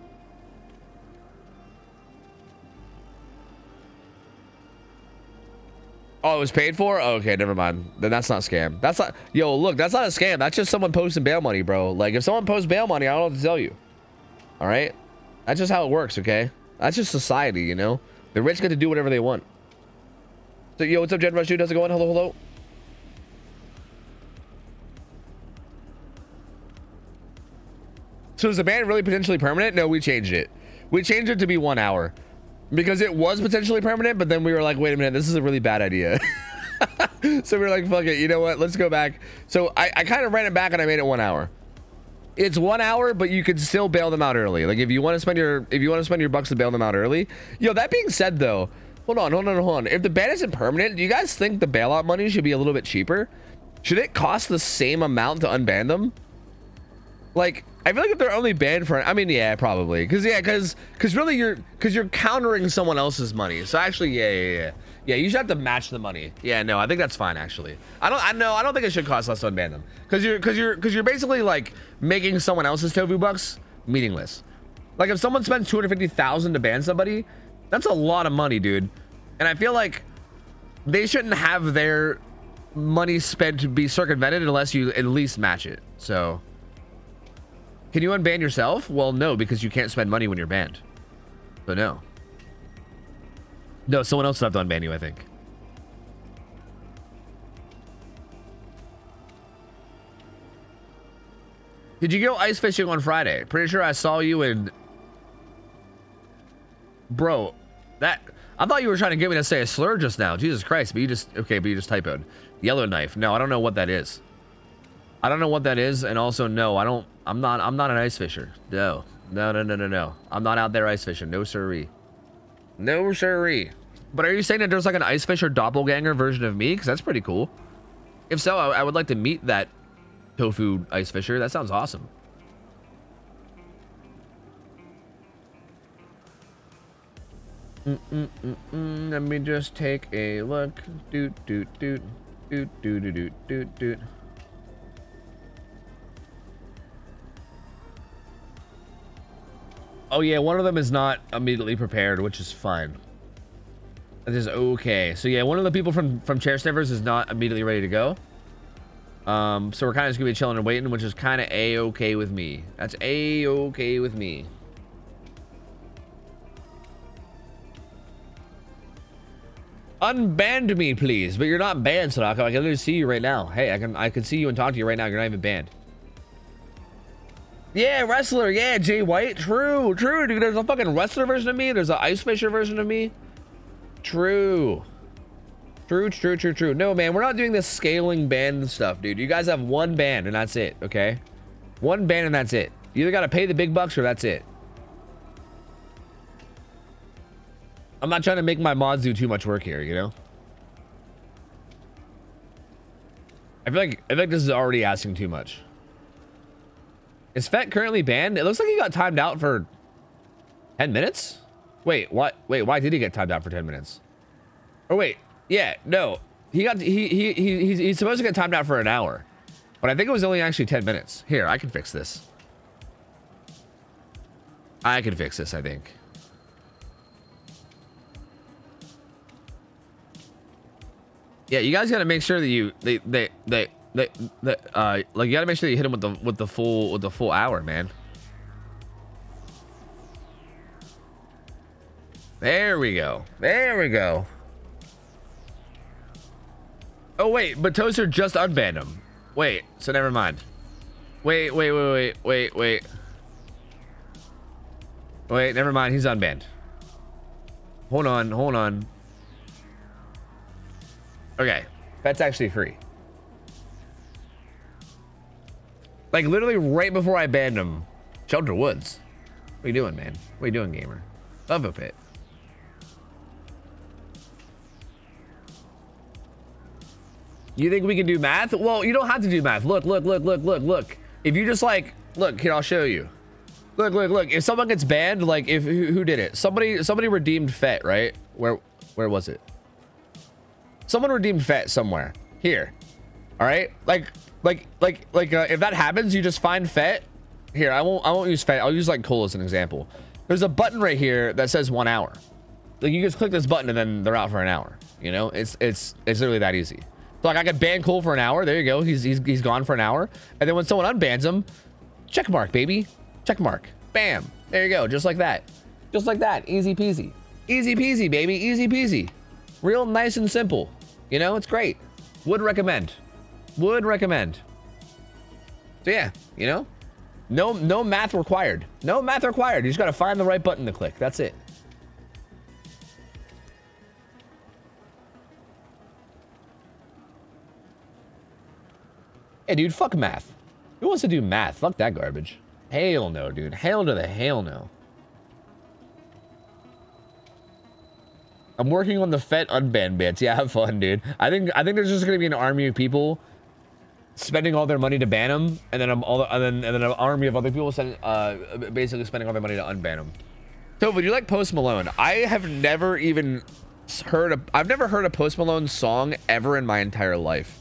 Oh, it was paid for? Oh, okay, never mind. Then that's not scam. That's not... Yo, look, that's not a scam. That's just someone posting bail money, bro. Like, if someone posts bail money, I don't know what to tell you. All right? That's just how it works, okay? That's just society, you know? The rich get to do whatever they want. So, yo, what's up, Jen Rush, dude? How's it going? Hello. So is the ban really potentially permanent? No, we changed it. We changed it to be 1 hour. Because it was potentially permanent, but then we were like, wait a minute, this is a really bad idea. So we were like, fuck it, you know what? Let's go back. So I kind of ran it back and I made it 1 hour. It's 1 hour, but you could still bail them out early. Like if you want to spend your bucks to bail them out early. Yo, that being said though, hold on. If the ban isn't permanent, do you guys think the bailout money should be a little bit cheaper? Should it cost the same amount to unban them? Like, I feel like if they're only banned for, I mean, yeah, probably, because really you're countering someone else's money. So actually, yeah, you should have to match the money. Yeah, no, I think that's fine actually. I don't think it should cost less to unban them, because you're basically like making someone else's tofu bucks meaningless. Like if someone spends 250,000 to ban somebody, that's a lot of money, dude. And I feel like they shouldn't have their money spent to be circumvented unless you at least match it. So. Can you unban yourself? Well, no, because you can't spend money when you're banned. So no. No, someone else would have to unban you, I think. Did you go ice fishing on Friday? Pretty sure I saw you in... Bro, that... I thought you were trying to get me to say a slur just now. Jesus Christ, but you just... Okay, but you just typoed. Yellowknife. No, I don't know what that is. I don't know what that is, and also, no, I'm not an ice fisher. No. I'm not out there ice fishing. No siree. No siree. But are you saying that there's like an ice fisher doppelganger version of me? Because that's pretty cool. If so, I would like to meet that tofu ice fisher. That sounds awesome. Let me just take a look. Doot. Oh yeah, one of them is not immediately prepared, which is fine. That is okay. So yeah, one of the people from Chair Sniffers is not immediately ready to go. So we're kind of just gonna be chilling and waiting, which is kind of a-okay with me. That's a-okay with me. Unbanned me, please. But you're not banned, Sadako. I can literally see you right now. Hey, I can see you and talk to you right now. You're not even banned. Yeah, wrestler. Yeah, Jay White. True, true, dude. There's a fucking wrestler version of me. There's an ice fisher version of me. True. True, true, true, true. No, man, we're not doing this scaling band stuff, dude. You guys have one band and that's it, okay? One band and that's it. You either got to pay the big bucks or that's it. I'm not trying to make my mods do too much work here, you know? I feel like this is already asking too much. Is Fett currently banned? It looks like he got timed out for 10 minutes? Wait, what? Wait, why did he get timed out for 10 minutes? Oh, wait. Yeah, no. He's supposed to get timed out for an hour. But I think it was only actually 10 minutes. Here, I can fix this. I can fix this, I think. Yeah, you guys gotta make sure that you like you gotta make sure that you hit him with the full hour, man. There we go. There we go. Oh wait, but Toaster just unbanned him. Wait, so never mind. Wait, never mind, he's unbanned. Hold on. Okay, that's actually free. Like literally right before I banned him, Shelter Woods. What are you doing, man? What are you doing, gamer? Love a pit. You think we can do math? Well, you don't have to do math. Look. If you just like, look here, I'll show you. Look. If someone gets banned, like if who did it? Somebody redeemed Fett, right? Where was it? Someone redeemed Fett somewhere. Here. All right? Like if that happens, you just find Fett. Here, I won't use Fett. I'll use like Cole as an example. There's a button right here that says 1 hour. Like you just click this button and then they're out for an hour. You know? It's literally that easy. So like I could ban Cole for an hour. There you go. He's gone for an hour. And then when someone unbans him, check mark, baby. Check mark. Bam. There you go. Just like that. Just like that. Easy peasy. Easy peasy, baby. Easy peasy. Real nice and simple. You know, it's great. Would recommend. Would recommend. So yeah, you know, no math required. No math required. You just got to find the right button to click. That's it. Hey, dude, fuck math. Who wants to do math? Fuck that garbage. Hell no, dude. Hell to the hell no. I'm working on the Fett unban bits. Yeah, have fun, dude. I think there's just gonna be an army of people spending all their money to ban him, and then and then an army of other people basically spending all their money to unban him. So, would you like Post Malone? I have never even I've never heard a Post Malone song ever in my entire life.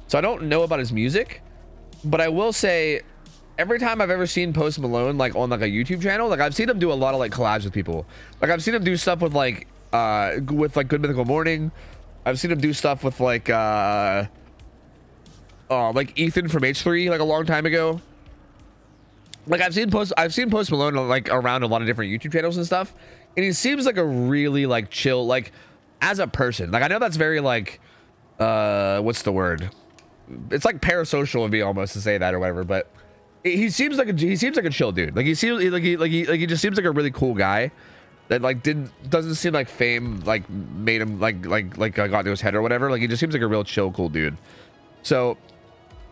So I don't know about his music, but I will say every time I've ever seen Post Malone like on like a YouTube channel, like I've seen him do a lot of like collabs with people. Like I've seen him do stuff with like Good Mythical Morning. I've seen him do stuff with like Ethan from H3 like a long time ago. Like I've seen Post Malone like around a lot of different YouTube channels and stuff, and he seems like a really like chill, like as a person. Like I know that's very like what's the word? It's like parasocial of me almost to say that or whatever, but he seems like a chill dude. Like he just seems like a really cool guy that like doesn't seem like fame like made him like got into his head or whatever. Like he just seems like a real chill, cool dude. So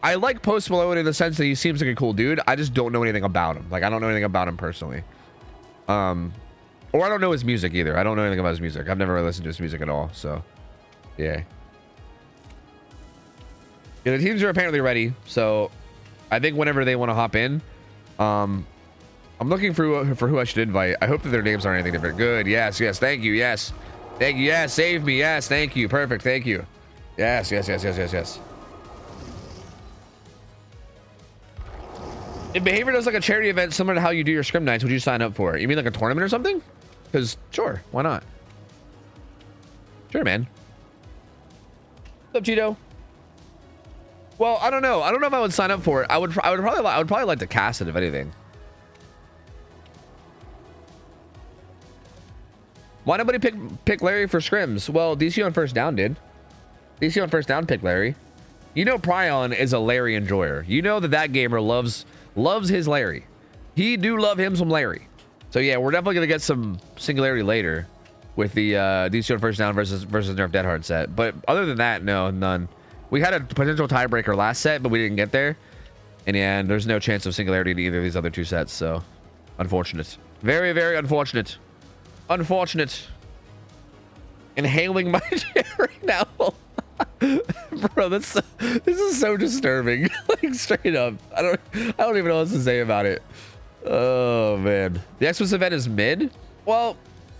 I like Post Malone in the sense that he seems like a cool dude. I just don't know anything about him. Like I don't know anything about him personally. Or I don't know his music either. I don't know anything about his music. I've never really listened to his music at all. So yeah. Yeah, the teams are apparently ready, so I think whenever they want to hop in, I'm looking for who I should invite. I hope that their names aren't anything different. Good. Yes. Thank you. Yes. Thank you. Yes. Save me. Yes. Thank you. Perfect. Thank you. Yes. If Behavior does like a charity event similar to how you do your scrim nights, would you sign up for it? You mean like a tournament or something? Because sure, why not? Sure, man. What's up, Cheeto? Well, I don't know. I don't know if I would sign up for it. I would probably like to cast it if anything. Why nobody pick Larry for scrims? Well, DC on first down did. DC on first down picked Larry. You know Pryon is a Larry enjoyer. You know that gamer loves his Larry. He do love him some Larry. So yeah, we're definitely gonna get some Singularity later with the DC on first down versus Nerf Dead Hard set. But other than that, no, none. We had a potential tiebreaker last set, but we didn't get there. And yeah, there's no chance of Singularity in either of these other two sets. So unfortunate. Very, very unfortunate. Unfortunate. Inhaling my chair right now. Bro, this is so disturbing. Like straight up. I don't even know what else to say about it. Oh man. The Xmas event is mid? Well,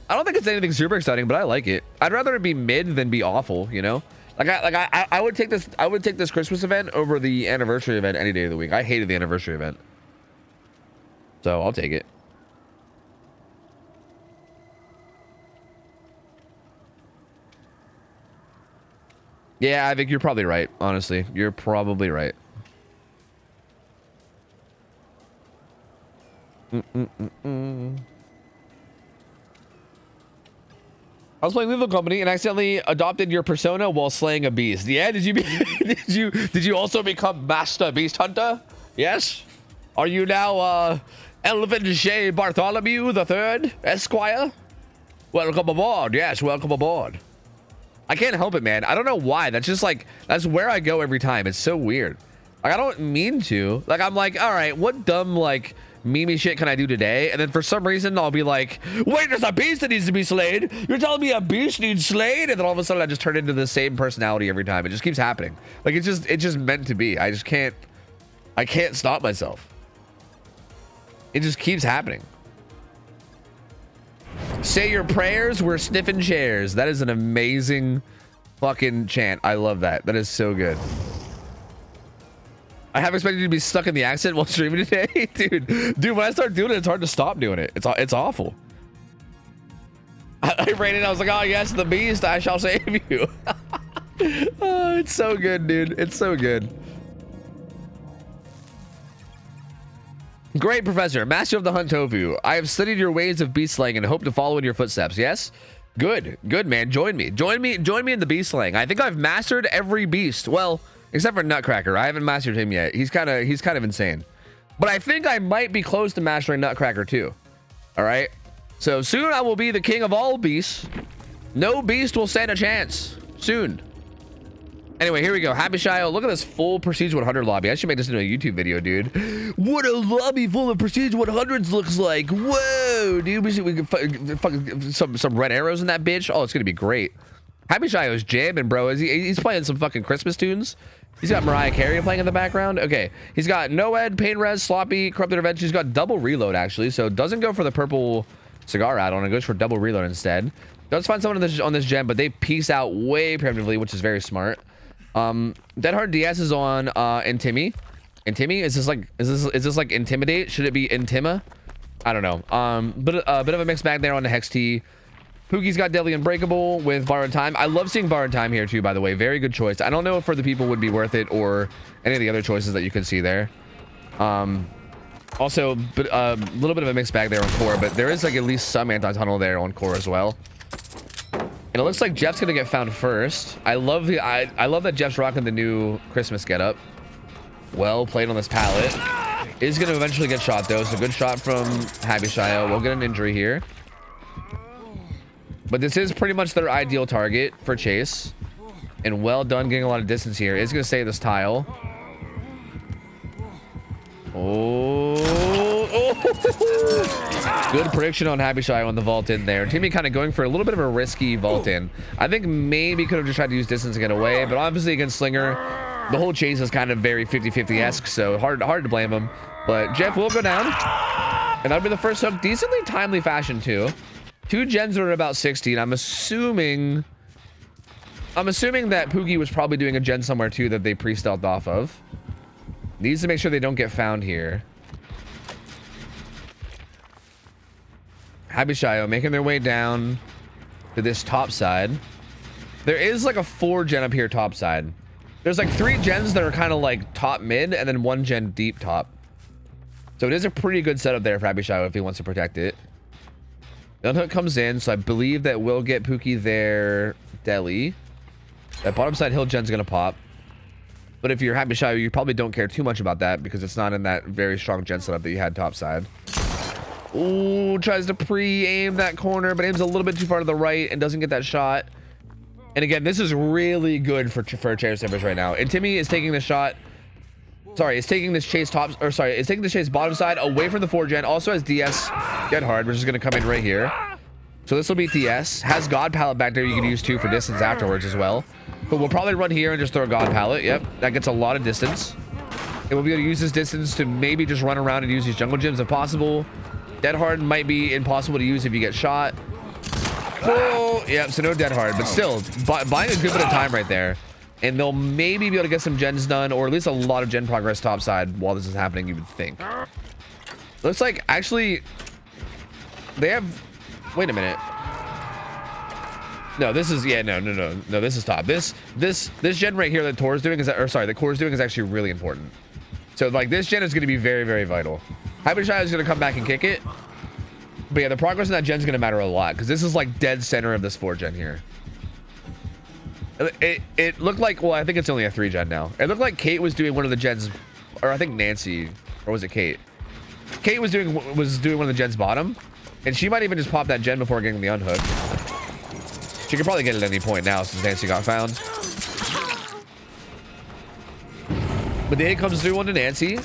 I don't think it's anything super exciting, but I like it. I'd rather it be mid than be awful, you know? I would take this Christmas event over the anniversary event any day of the week. I hated the anniversary event. So I'll take it. Yeah, I think you're probably right. Honestly, you're probably right. I was playing Lethal Company and accidentally adopted your persona while slaying a beast. Yeah, did you also become Master Beast Hunter? Yes. Are you now Elephant Shea Bartholomew the Third, Esquire? Welcome aboard. Yes, welcome aboard. I can't help it, man. I don't know why. That's just like, that's where I go every time. It's so weird. Like, I don't mean to. Like, I'm like, all right, what dumb, like, meme shit can I do today? And then for some reason, I'll be like, wait, there's a beast that needs to be slayed. You're telling me a beast needs slayed? And then all of a sudden, I just turn into the same personality every time. It just keeps happening. Like, it's just meant to be. I can't stop myself. It just keeps happening. Say your prayers, we're sniffing chairs. That is an amazing fucking chant. I love that. That is so good. I have expected you to be stuck in the accent while streaming today. Dude, when I start doing it, it's hard to stop doing it. It's awful. I ran in, I was like, oh yes, the beast, I shall save you. Oh, it's so good, dude. It's so good. Great, Professor. Master of the OhTofu. I have studied your ways of beast slaying and hope to follow in your footsteps. Yes? Good, man. Join me in the beast slaying. I think I've mastered every beast. Well, except for Nutcracker. I haven't mastered him yet. He's kind of insane. But I think I might be close to mastering Nutcracker too. All right? So soon I will be the king of all beasts. No beast will stand a chance. Soon. Anyway, here we go. Happy Shio. Look at this full Prestige 100 lobby. I should make this into a YouTube video, dude. What a lobby full of Prestige 100s looks like. Whoa, dude. We can fucking some red arrows in that bitch. Oh, it's going to be great. Happy Shio's jamming, bro. He's playing some fucking Christmas tunes. He's got Mariah Carey playing in the background. Okay. He's got Noed, Pain Res, Sloppy, Corrupted Revenge. He's got double reload, actually. So doesn't go for the purple cigar add-on. It goes for double reload instead. Does find someone on this gem, but they peace out way preemptively, which is very smart. Dead Hard DS is on Intimi. Intimi? Is this like Intimidate? Should it be Intima? I don't know. But a bit of a mixed bag there on the Hex T. Poogie's got Deadly Unbreakable with Borrowed Time. I love seeing Borrowed Time here too, by the way. Very good choice. I don't know if for the people would be worth it or any of the other choices that you can see there. Also, a little bit of a mixed bag there on core, but there is like at least some anti-tunnel there on core as well. And it looks like Jeff's gonna get found first. I love that Jeff's rocking the new Christmas getup. Well played on this pallet. Is gonna eventually get shot though, so good shot from Happy Shio. We'll get an injury here. But this is pretty much their ideal target for chase. And well done getting a lot of distance here. It's gonna stay this tile. Good prediction on Happy Shy on the vault in there. Timmy kind of going for a little bit of a risky vault in. I think maybe could have just tried to use distance to get away, but obviously against Slinger, the whole chase is kind of very 50-50-esque, so hard to blame him. But Jeff will go down, and that'll be the first hook. Decently timely fashion too. 2 gens are at about 60, and I'm assuming that Poogie was probably doing a gen somewhere too that they pre-stealthed off of. Needs to make sure they don't get found here. Happy Shio making their way down to this top side. There is like a 4 gen up here top side. There's like 3 gens that are kind of like top mid and then 1 gen deep top. So it is a pretty good setup there for Happy Shio if he wants to protect it. The unhook comes in, so I believe that we'll get Pookie there. Deli. That bottom side hill gen's gonna pop. But if you're Happy Shio, you probably don't care too much about that because it's not in that very strong gen setup that you had top side. Ooh, tries to pre-aim that corner, but aims a little bit too far to the right and doesn't get that shot. And again, this is really good for chair Sniffers right now. And Timmy is taking the shot. Sorry, it's taking this chase top, or sorry, it's taking the chase bottom side away from the 4 gen. Also has DS Get Hard, which is going to come in right here. So this will be DS. Has God Pallet back there you can use too for distance afterwards as well. But we'll probably run here and just throw a God Pallet. Yep, that gets a lot of distance. And we'll be able to use this distance to maybe just run around and use these jungle gyms if possible. Dead Hard might be impossible to use if you get shot. Oh, yeah, so no Dead Hard, but still, buying a good bit of time right there. And they'll maybe be able to get some gens done, or at least a lot of gen progress topside while this is happening, you would think. Looks like, actually, they have... Wait a minute. No, this is... Yeah, no, this is top. This gen right here that Tor's doing is... Or, sorry, that Core's doing is actually really important. So, like, this gen is going to be very, very vital. Happy Shio is going to come back and kick it. But yeah, the progress in that gen is going to matter a lot, because this is, like, dead center of this 4 gen here. It looked like, well, I think it's only a 3 gen now. It looked like Kate was doing one of the gens, or I think Nancy, or was it Kate? Kate was doing one of the gens bottom, and she might even just pop that gen before getting the unhook. She could probably get it at any point now since Nancy got found. But the hit comes through onto Nancy.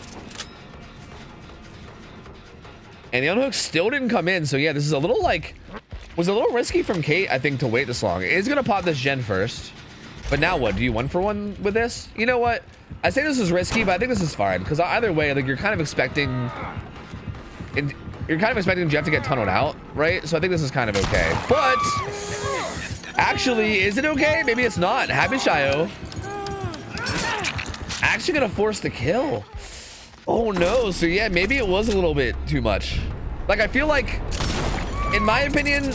And the unhook still didn't come in, so yeah, this is a little like... Was a little risky from Kate, I think, to wait this long. It's going to pop this gen first. But now what? Do you 1-for-1 with this? You know what? I say this is risky, but I think this is fine. Because either way, like, you're kind of expecting... Jeff to get tunneled out, right? So I think this is kind of okay. But... Actually, is it okay? Maybe it's not. Happy Shio. Actually going to force the kill. Oh, no. So, yeah, maybe it was a little bit too much. Like, I feel like... In my opinion,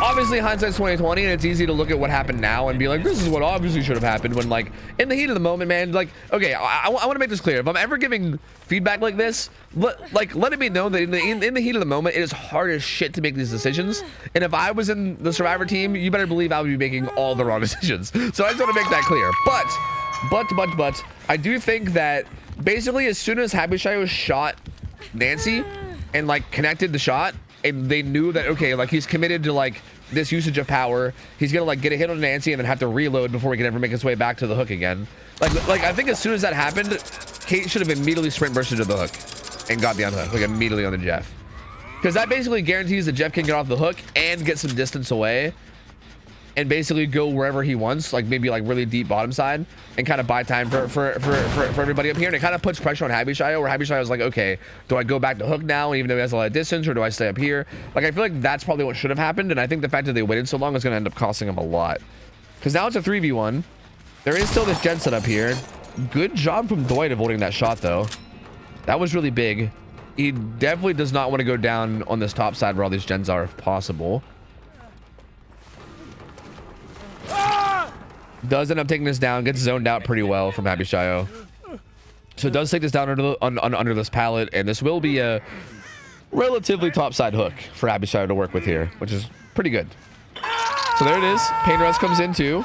obviously hindsight's 2020, and it's easy to look at what happened now and be like, this is what obviously should have happened, when, like, in the heat of the moment, man, like, okay, I want to make this clear. If I'm ever giving feedback like this, let it be known that in the heat of the moment, it is hard as shit to make these decisions. And if I was in the Survivor team, you better believe I would be making all the wrong decisions. So I just want to make that clear. But I do think that basically as soon as Happy Shio shot Nancy and, like, connected the shot, and they knew that, okay, like, he's committed to, like, this usage of power. He's gonna, like, get a hit on Nancy and then have to reload before he can ever make his way back to the hook again. Like I think as soon as that happened, Kate should have immediately sprint bursted to the hook and got the unhook, like, immediately on the Jeff. Because that basically guarantees that Jeff can get off the hook and get some distance away and basically go wherever he wants, like, maybe, like, really deep bottom side, and kind of buy time for everybody up here. And it kind of puts pressure on Happy Shio, where Happy Shio is like, okay, do I go back to hook now, even though he has a lot of distance, or do I stay up here? Like, I feel like that's probably what should have happened, and I think the fact that they waited so long is going to end up costing him a lot. Because now it's a 3v1. There is still this gen set up here. Good job from Dwight avoiding that shot, though. That was really big. He definitely does not want to go down on this top side where all these gens are, if possible. Does end up taking this down, gets zoned out pretty well from Happy Shio. So it does take this down under this pallet, and this will be a relatively topside hook for Happy Shio to work with here, which is pretty good. So there it is. Pain Rest comes in too.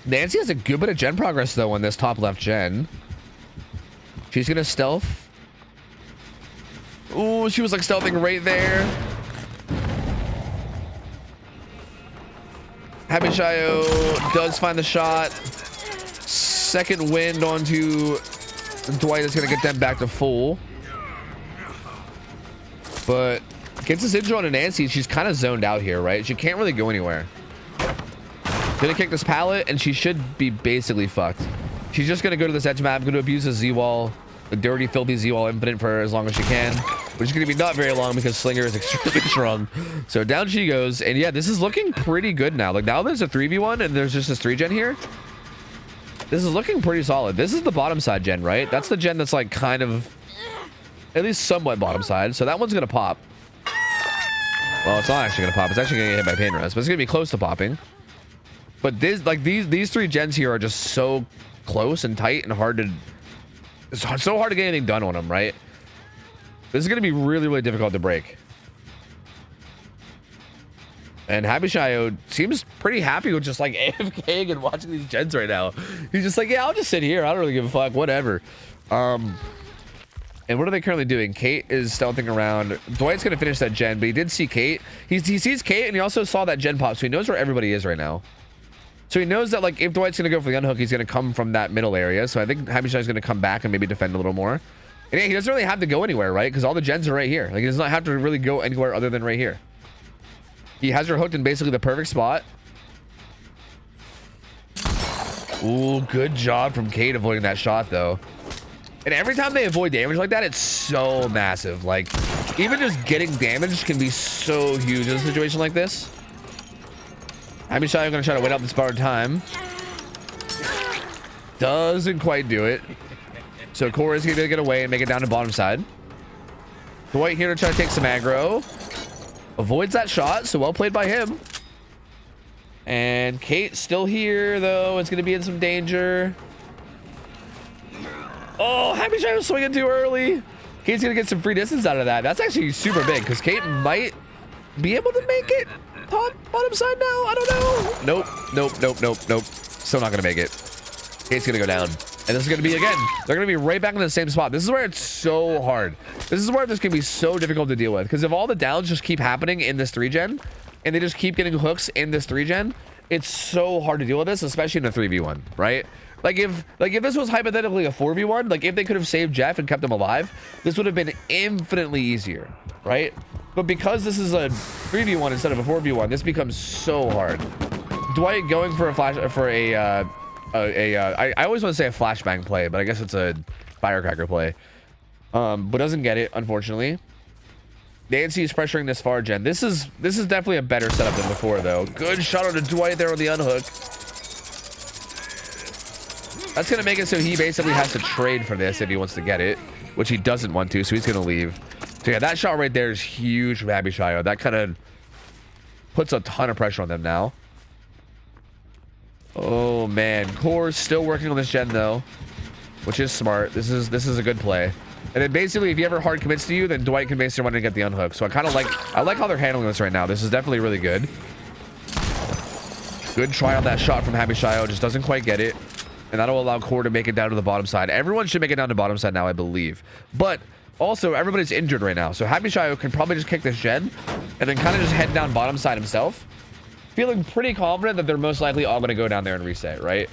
Nancy has a good bit of gen progress though on this top left gen. She's gonna stealth. Ooh, she was like stealthing right there. Happy Shio does find the shot. Second wind onto Dwight is going to get them back to full. But gets this intro onto Nancy. She's kind of zoned out here, right? She can't really go anywhere. Gonna kick this pallet, and she should be basically fucked. She's just going to go to this edge map, going to abuse the Z-wall, the dirty, filthy Z-wall infinite for as long as she can. Which is going to be not very long because Slinger is extremely strong. So down she goes. And yeah, this is looking pretty good now. Like, now there's a 3v1 and there's just this 3 gen here. This is looking pretty solid. This is the bottom side gen, right? That's the gen that's like kind of at least somewhat bottom side. So that one's gonna pop. Well, it's not actually gonna pop. It's actually gonna get hit by pain rest, but it's gonna be close to popping. But this, like these three gens here are just so close and tight and hard to. It's so hard to get anything done on them, right? This is gonna be really, really difficult to break. And Happy Shio seems pretty happy with just like AFKing and watching these gens right now. He's just like, yeah, I'll just sit here. I don't really give a fuck, whatever. And what are they currently doing? Kate is stealthing around. Dwight's gonna finish that gen, but he did see Kate. He sees Kate, and he also saw that gen pop, so he knows where everybody is right now. So he knows that like if Dwight's gonna go for the unhook, he's gonna come from that middle area. So I think Happy Shio's gonna come back and maybe defend a little more. And yeah, he doesn't really have to go anywhere, right? Because all the gens are right here. Like he does not have to really go anywhere other than right here. He has her hooked in basically the perfect spot. Ooh, good job from Kate avoiding that shot though. And every time they avoid damage like that, it's so massive. Like even just getting damage can be so huge in a situation like this. Happy Shio gonna try to wait out this borrowed time. Doesn't quite do it. So Core is gonna get away and make it down to bottom side. Dwight here to try to take some aggro. Avoids that shot, so well played by him. And Kate still here, though. It's going to be in some danger. Oh, Happy Shio was swinging too early. Kate's going to get some free distance out of that. That's actually super big, because Kate might be able to make it top, bottom side now. I don't know. Nope. Still not going to make it. Kate's going to go down. And this is going to be, again, they're going to be right back in the same spot. This is where it's so hard. This is where this can be so difficult to deal with. Because if all the downs just keep happening in this 3-gen, and they just keep getting hooks in this 3-gen, it's so hard to deal with this, especially in a 3v1, right? Like if this was hypothetically a 4v1, like if they could have saved Jeff and kept him alive, this would have been infinitely easier, right? But because this is a 3v1 instead of a 4v1, this becomes so hard. Dwight going for a flash, for I always want to say a flashbang play, but I guess it's a firecracker play. But doesn't get it, unfortunately. Nancy is pressuring this far gen. This is definitely a better setup than before, though. Good shot on to Dwight there on the unhook. That's gonna make it so he basically has to trade for this if he wants to get it, which he doesn't want to, so he's gonna leave. So yeah, that shot right there is huge from Happy Shio. That kind of puts a ton of pressure on them now. Oh man, Core's still working on this gen though, which is smart. This is a good play. And then basically, if he ever hard commits to you, then Dwight can basically run and get the unhook. So I like how they're handling this right now. This is definitely really good. Good try on that shot from Happy Shio, just doesn't quite get it. And that'll allow Core to make it down to the bottom side. Everyone should make it down to bottom side now, I believe. But also, everybody's injured right now. So Happy Shio can probably just kick this gen and then kind of just head down bottom side himself. Feeling pretty confident that they're most likely all going to go down there and reset, right?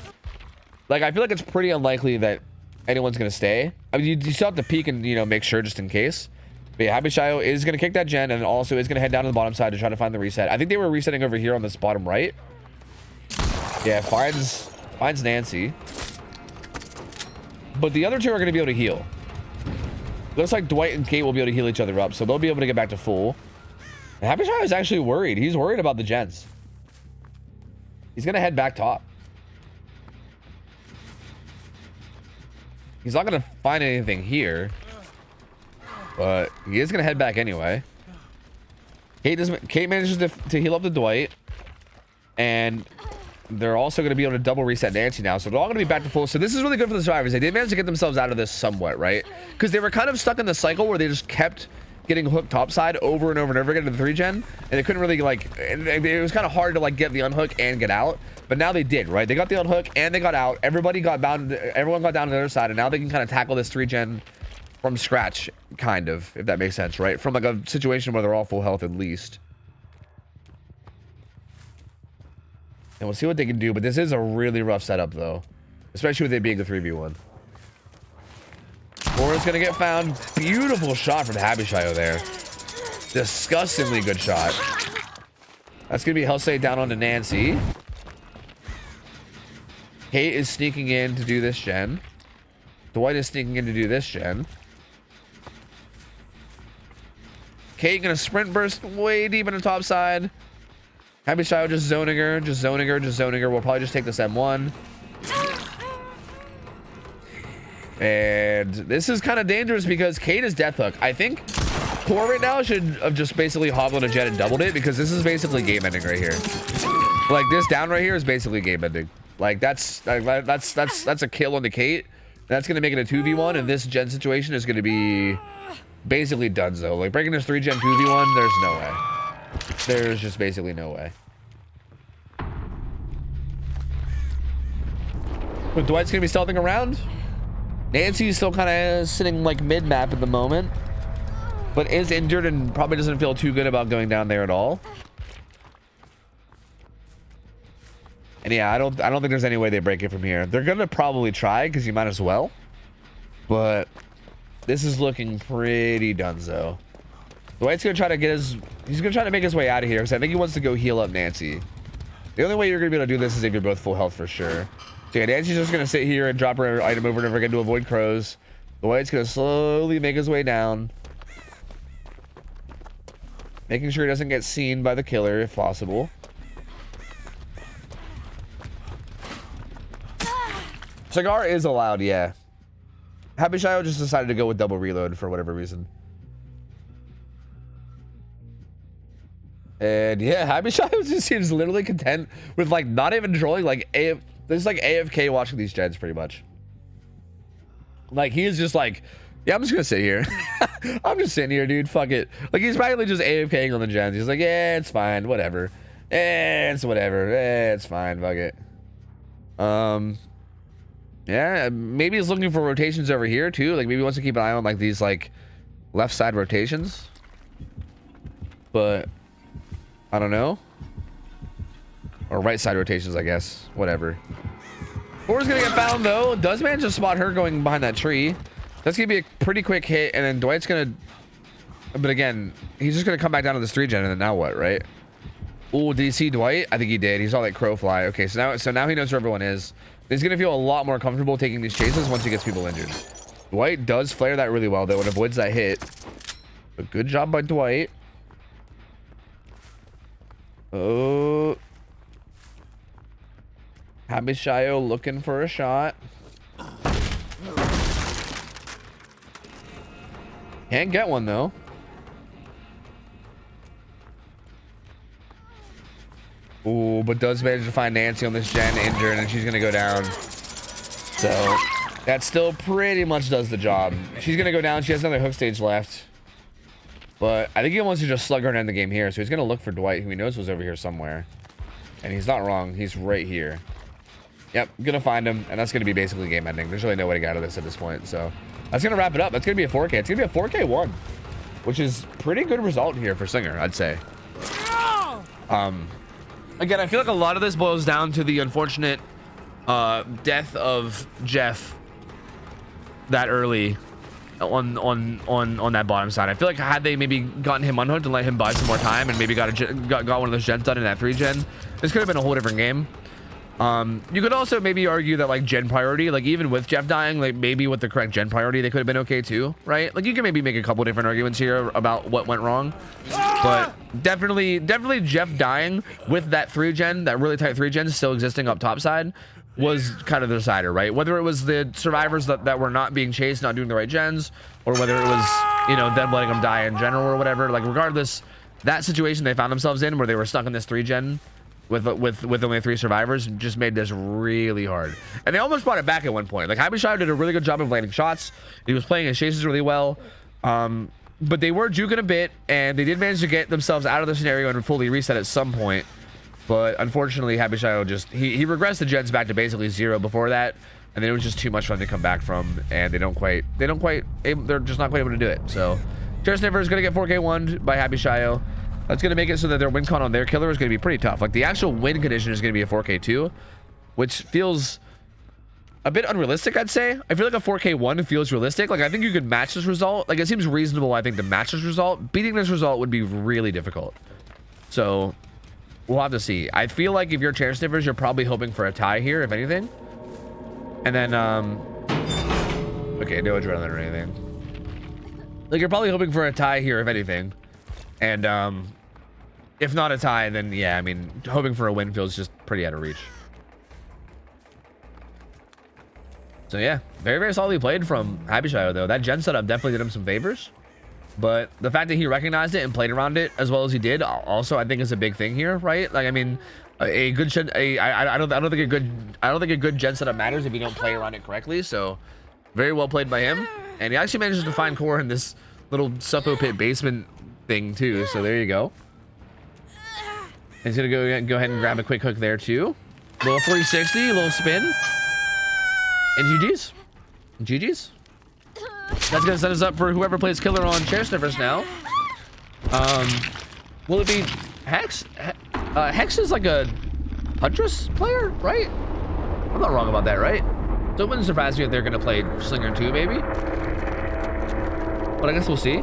Like, I feel like it's pretty unlikely that anyone's going to stay. I mean, you still have to peek and, you know, make sure just in case. But yeah, Happy Shio is going to kick that gen and also is going to head down to the bottom side to try to find the reset. I think they were resetting over here on this bottom right. Yeah, finds Nancy. But the other two are going to be able to heal. Looks like Dwight and Kate will be able to heal each other up, so they'll be able to get back to full. And Happy Shio is actually worried. He's worried about the gens. He's going to head back top. He's not going to find anything here. But he is going to head back anyway. Kate manages to heal up the Dwight. And they're also going to be able to double reset Nancy now. So they're all going to be back to full. So this is really good for the survivors. They did manage to get themselves out of this somewhat, right? Because they were kind of stuck in the cycle where they just kept getting hooked topside over and over and over again to the 3-gen. And they couldn't really, like, it was kind of hard to, like, get the unhook and get out. But now they did, right? They got the unhook and they got out. Everyone got down to the other side. And now they can kind of tackle this 3-gen from scratch, kind of, if that makes sense, right? From, like, a situation where they're all full health at least. And we'll see what they can do. But this is a really rough setup, though. Especially with it being the 3v1. Core's going to get found. Beautiful shot from Happy Shio there. Disgustingly good shot. That's going to be Hellsay down onto Nancy. Kate is sneaking in to do this gen. Dwight is sneaking in to do this gen. Kate going to sprint burst way deep in the top side. Happy Shio just zoning her. We'll probably just take this M1. And this is kind of dangerous because Kate is death hook. I think Core right now should have just basically hobbled a jet and doubled it, because this is basically game ending right here. Like this down right here is basically game ending. Like that's a kill on the Kate. That's gonna make it a 2v1, and this gen situation is gonna be basically done. So like breaking this 3-gen 2v1, there's no way. There's just basically no way. But Dwight's gonna be stealthing around. Nancy's still kind of sitting like mid-map at the moment, but is injured and probably doesn't feel too good about going down there at all. And yeah, I don't think there's any way they break it from here. They're gonna probably try, because you might as well. But this is looking pretty donezo. Dwight's gonna try to he's gonna try to make his way out of here, because I think he wants to go heal up Nancy. The only way you're gonna be able to do this is if you're both full health for sure. So yeah, Nancy's just gonna sit here and drop her item over and over again to avoid crows. Dwight's gonna slowly make his way down, making sure he doesn't get seen by the killer if possible. Cigar is allowed, yeah. Happy Shio just decided to go with double reload for whatever reason. And yeah, Happy Shio just seems literally content with like not even trolling, like there's like AFK watching these gens pretty much. Like he is just like, yeah, I'm just gonna sit here. I'm just sitting here, dude. Fuck it. Like he's practically just AFKing on the gens. He's like, yeah, it's fine, whatever. It's whatever. It's fine, fuck it. Yeah, maybe he's looking for rotations over here too. Like maybe he wants to keep an eye on like these like left side rotations. But I don't know. Or right side rotations, I guess. Whatever. Core's gonna get found though. Does man just spot her going behind that tree? That's gonna be a pretty quick hit, and then Dwight's gonna. But again, he's just gonna come back down to this 3-gen, and then now what, right? Oh, did he see Dwight? I think he did. He saw that crow fly. Okay, so now he knows where everyone is. He's gonna feel a lot more comfortable taking these chases once he gets people injured. Dwight does flare that really well though, and avoids that hit. But good job by Dwight. Oh. Happy Shio looking for a shot. Can't get one though. Ooh, but does manage to find Nancy on this gen injured, and she's gonna go down. So that still pretty much does the job. She's gonna go down. She has another hook stage left. But I think he wants to just slug her and end the game here. So he's gonna look for Dwight, who he knows was over here somewhere. And he's not wrong. He's right here. Yep, gonna find him, and that's gonna be basically game ending. There's really no way to get out of this at this point. So that's gonna wrap it up. That's gonna be a 4K. It's gonna be a 4K1, which is pretty good result here for Slinger, I'd say. Again, I feel like a lot of this boils down to the unfortunate death of Jeff that early on that bottom side. I feel like had they maybe gotten him unhooked and let him buy some more time and maybe got one of those gens done in that 3-gen, this could have been a whole different game. You could also maybe argue that like gen priority, like even with Jeff dying, like maybe with the correct gen priority, they could have been okay too, right? Like you can maybe make a couple different arguments here about what went wrong, but definitely Jeff dying with that 3-gen, that really tight 3-gen still existing up top side, was kind of the decider, right? Whether it was the survivors that were not being chased, not doing the right gens, or whether it was, you know, them letting them die in general or whatever, like regardless, that situation they found themselves in where they were stuck in this 3-gen with only 3 survivors just made this really hard. And they almost brought it back at one point. Like Happy Shio did a really good job of landing shots. He was playing his chases really well. But they were juking a bit, and they did manage to get themselves out of the scenario and fully reset at some point. But unfortunately, Happy Shio just he regressed the gens back to basically 0 before that, and then it was just too much for them to come back from, and they're just not quite able to do it. So Sniffer is gonna get 4K1 by Happy Shio. That's going to make it so that their win con on their killer is going to be pretty tough. Like the actual win condition is going to be a 4K2, which feels a bit unrealistic, I'd say. I feel like a 4K1 feels realistic. Like I think you could match this result. Like it seems reasonable, I think, to match this result. Beating this result would be really difficult. So we'll have to see. I feel like if you're Chair Sniffers, you're probably hoping for a tie here, if anything. And then, okay, no adrenaline or anything. Like you're probably hoping for a tie here, if anything. And if not a tie, then yeah, I mean, hoping for a win feels just pretty out of reach. So yeah, very, very solidly played from Happy Shadow though. That gen setup definitely did him some favors. But the fact that he recognized it and played around it as well as he did also I think is a big thing here, right? Like I mean, I don't think a good gen setup matters if you don't play around it correctly. So very well played by him, and he actually manages to find core in this little Suffolk pit basement thing too. So there you go. He's gonna go ahead and grab a quick hook there too. Little 360, little spin, and GG's. That's gonna set us up for whoever plays killer on chair sniffers now. Will it be Hex? Hex is like a Huntress player, right? I'm not wrong about that, right? So it wouldn't surprise me if they're gonna play Slinger too, maybe. But I guess we'll see.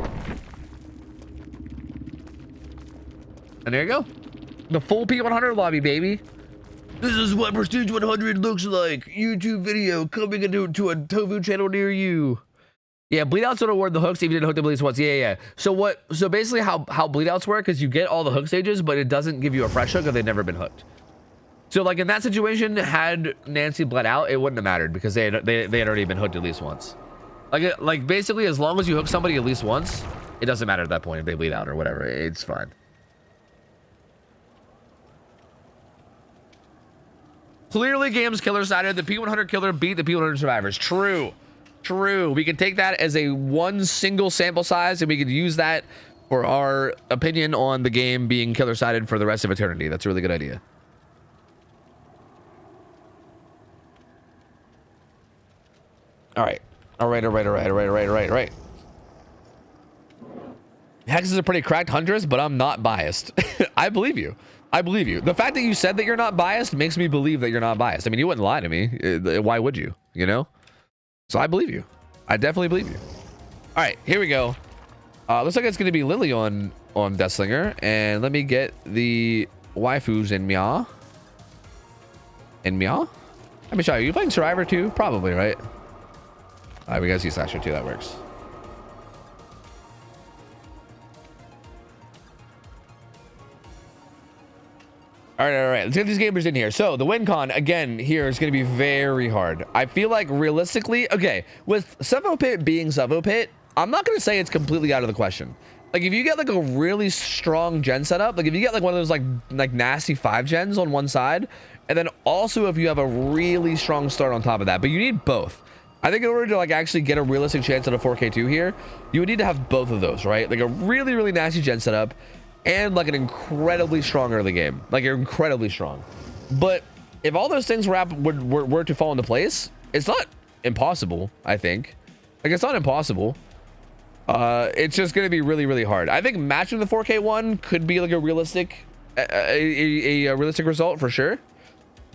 And there you go. The full P100 lobby, baby. This is what Prestige 100 looks like. YouTube video coming into a Tofu channel near you. Yeah, bleedouts don't award the hooks if you didn't hook the bleeds once. Yeah. So basically how bleedouts work is you get all the hook stages, but it doesn't give you a fresh hook if they've never been hooked. So like in that situation, had Nancy bled out, it wouldn't have mattered because they had already been hooked at least once. Like basically as long as you hook somebody at least once, it doesn't matter at that point if they bleed out or whatever. It's fine. Clearly game's killer sided. The P100 killer beat the P100 survivors. True. We can take that as a one single sample size and we could use that for our opinion on the game being killer sided for the rest of eternity. That's a really good idea. All right. Hex is a pretty cracked Huntress, but I'm not biased. I believe you. The fact that you said that you're not biased makes me believe that you're not biased. I mean, you wouldn't lie to me. Why would you? You know? So I believe you. I definitely believe you. All right, here we go. Looks like it's going to be Lily on Deathslinger. And let me get the waifus in Mia. Let me show you. You playing Survivor too? Probably, right? All right, we got to see Slasher too. That works. All right. Let's get these gamers in here. So the win con again here is going to be very hard. I feel like realistically, okay, with Suffolk Pit being Suffolk Pit, I'm not going to say it's completely out of the question. Like if you get like a really strong gen setup, like if you get like one of those like nasty 5 gens on one side, and then also if you have a really strong start on top of that, but you need both. I think in order to like actually get a realistic chance at a 4K2 here, you would need to have both of those, right? Like a really, really nasty gen setup and like an incredibly strong early game. Like you're incredibly strong. But if all those things were to fall into place, it's not impossible, I think. Like it's not impossible. It's just going to be really, really hard. I think matching the 4K one could be like a realistic realistic result for sure.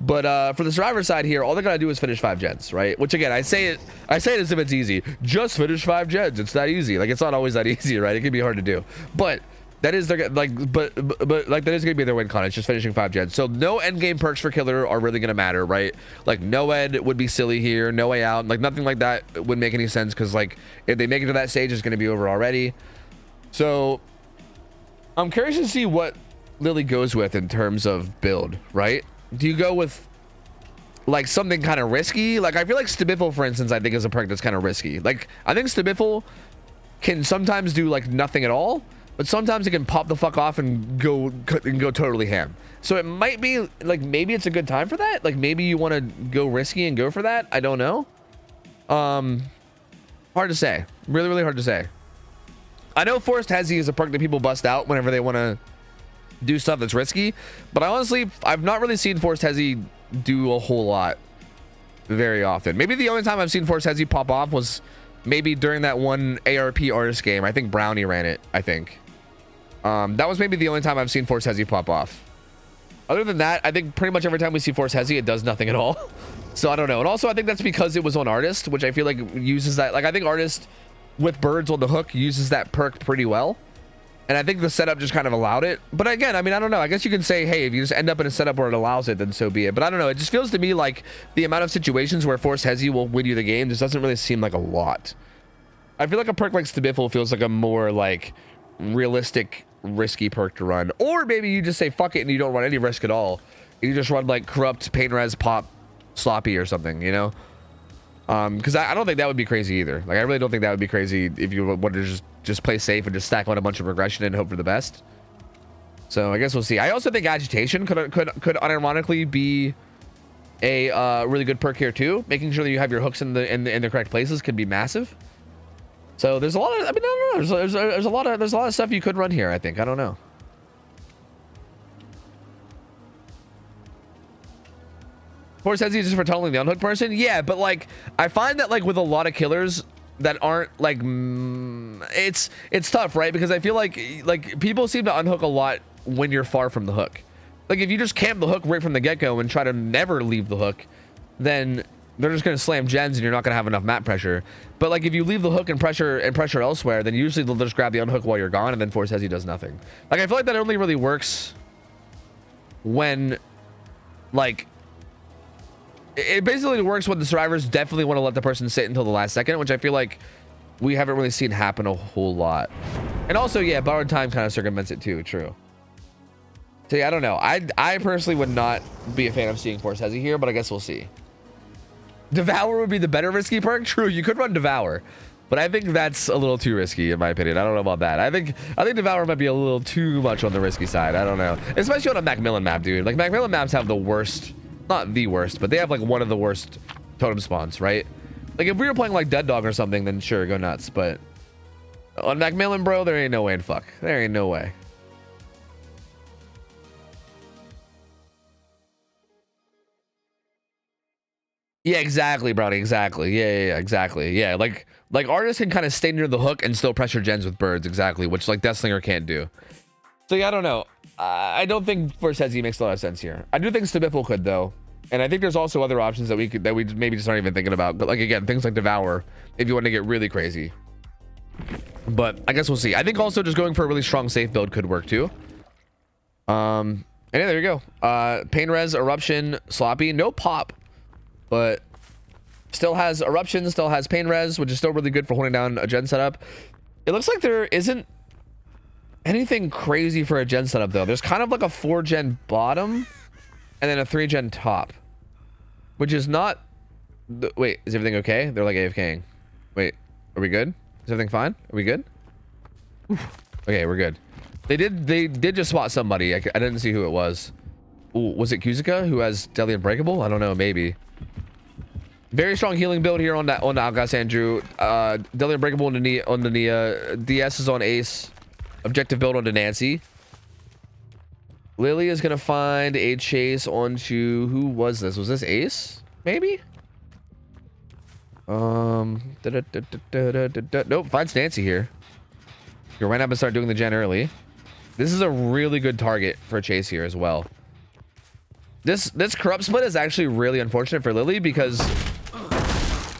But for the survivor side here, all they gotta do is finish 5 gens, right? Which again, I say it as if it's easy. Just finish 5 gens. It's that easy. Like it's not always that easy, right? It can be hard to do. But that is their but like that is gonna be their win con. It's just finishing 5 gens. So no end game perks for killer are really gonna matter, right? Like no ed would be silly here, no way out. Like nothing like that would make any sense because like if they make it to that stage, it's gonna be over already. So I'm curious to see what Lily goes with in terms of build, right? Do you go with like something kind of risky? Like I feel like Stabiffle, for instance, I think is a perk that's kind of risky. Like I think Stabiffle can sometimes do like nothing at all, but sometimes it can pop the fuck off and go totally ham. So it might be like maybe it's a good time for that. Like maybe you want to go risky and go for that. I don't know. Hard to say. Really, really hard to say. I know Forced Hezi is a perk that people bust out whenever they want to do stuff that's risky, but I've not really seen Forced Hezi do a whole lot very often. Maybe the only time I've seen Forced Hezi pop off was maybe during that one ARP artist game. I think Brownie ran it, I think. That was maybe the only time I've seen Forced Hezi pop off. Other than that, I think pretty much every time we see Forced Hezi, it does nothing at all. So I don't know. And also I think that's because it was on artist, which I feel like uses that. Like I think artist with birds on the hook uses that perk pretty well. And I think the setup just kind of allowed it. But again, I mean, I don't know. I guess you can say, hey, if you just end up in a setup where it allows it, then so be it. But I don't know. It just feels to me like the amount of situations where Forced Hezi will win you the game just doesn't really seem like a lot. I feel like a perk like Stabiffle feels like a more like realistic, risky perk to run. Or maybe you just say, fuck it, and you don't run any risk at all. You just run like Corrupt, Pain Res, Pop, Sloppy or something, you know? Because I don't think that would be crazy either. Like, I really don't think that would be crazy if you wanted to just play safe and just stack on a bunch of regression and hope for the best. So I guess we'll see. I also think agitation could unironically be a really good perk here too. Making sure that you have your hooks in the correct places could be massive. So there's a lot of, I mean, I don't know. There's a lot of stuff you could run here, I think. I don't know. Force says he's just for tunneling the unhooked person. Yeah, but like, I find that like with a lot of killers that aren't like, it's tough, right? Because I feel like people seem to unhook a lot when you're far from the hook. Like if you just camp the hook right from the get-go and try to never leave the hook, then they're just going to slam gens and you're not going to have enough map pressure. But like if you leave the hook and pressure elsewhere, then usually they'll just grab the unhook while you're gone, and then Force says he does nothing. Like I feel like that only really works when like it basically works when the survivors definitely want to let the person sit until the last second, which I feel like we haven't really seen happen a whole lot. And also, yeah, borrowed time kind of circumvents it too. True. So yeah, I don't know. I personally would not be a fan of seeing Force Hezzy here, but I guess we'll see. Devour would be the better risky perk. True, you could run Devour, but I think that's a little too risky in my opinion. I don't know about that. I think Devour might be a little too much on the risky side. I don't know, especially on a Macmillan map, dude. Like Macmillan maps have the worst, not the worst, but they have like one of the worst totem spawns, right? Like if we were playing like Dead Dog or something, then sure, go nuts. But on Macmillan, bro, there ain't no way in fuck. There ain't no way. Yeah, exactly, Brownie. Exactly. Yeah, exactly. Yeah, like artists can kind of stay near the hook and still pressure gens with birds, exactly, which like Death Slinger can't do. So yeah, I don't know. I don't think Force Hezzy makes a lot of sense here. I do think Stabiffle could though, and I think there's also other options that we maybe just aren't even thinking about. But like again, things like Devour, if you want to get really crazy. But I guess we'll see. I think also just going for a really strong safe build could work too. And yeah, there you go. Pain Res, Eruption, Sloppy, no pop. But still has Eruption, still has Pain Res, which is still really good for holding down a gen setup. It looks like there isn't anything crazy for a gen setup though. There's kind of like a 4-gen bottom and then a 3-gen top, which is not wait, is everything okay? They're like AFKing. Wait, are we good? Is everything fine? Are we good? Oof. Okay, we're good. They did just spot somebody. I didn't see who it was. Ooh, was it Kuzika who has Deadly Unbreakable? I don't know, maybe. Very strong healing build here on the Outcast Andrew. Deadly Unbreakable on the Nia. DS is on Ace. Objective build onto Nancy. Lily is gonna find a chase onto, who was this? Was this Ace? Maybe? Nope, finds Nancy here. You'll run up and start doing the gen early. This is a really good target for a chase here as well. This corrupt split is actually really unfortunate for Lily because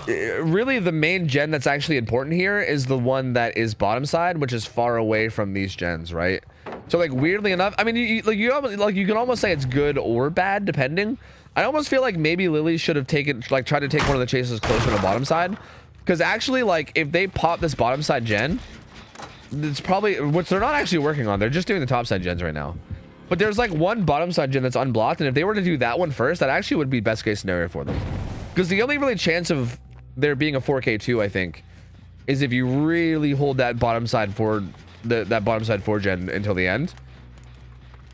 really the main gen that's actually important here is the one that is bottom side, which is far away from these gens, right? So like weirdly enough, I mean, you can almost say it's good or bad depending. I almost feel like maybe Lily should have tried to take one of the chases closer to the bottom side, because actually like if they pop this bottom side gen, it's probably, which they're not actually working on, they're just doing the top side gens right now. But there's like one bottom side gen that's unblocked, and if they were to do that one first, that actually would be best case scenario for them. Because the only really chance of there being a 4K2, I think, is if you really hold that bottom side for that bottom side 4 gen until the end.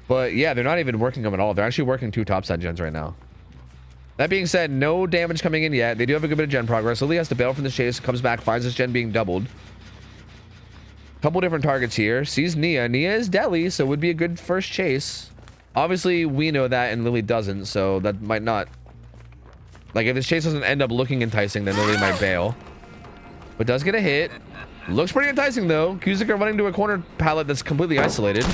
But yeah, they're not even working them at all. They're actually working 2 top side gens right now. That being said, no damage coming in yet. They do have a good bit of gen progress. Lily has to bail from the chase, comes back, finds this gen being doubled. Couple different targets here. Sees Nia. Nia is deadly, so it would be a good first chase. Obviously, we know that, and Lily doesn't, so that might not... Like, if this chase doesn't end up looking enticing, then Lily might bail. But does get a hit. Looks pretty enticing, though. Kuzika running to a corner pallet that's completely isolated.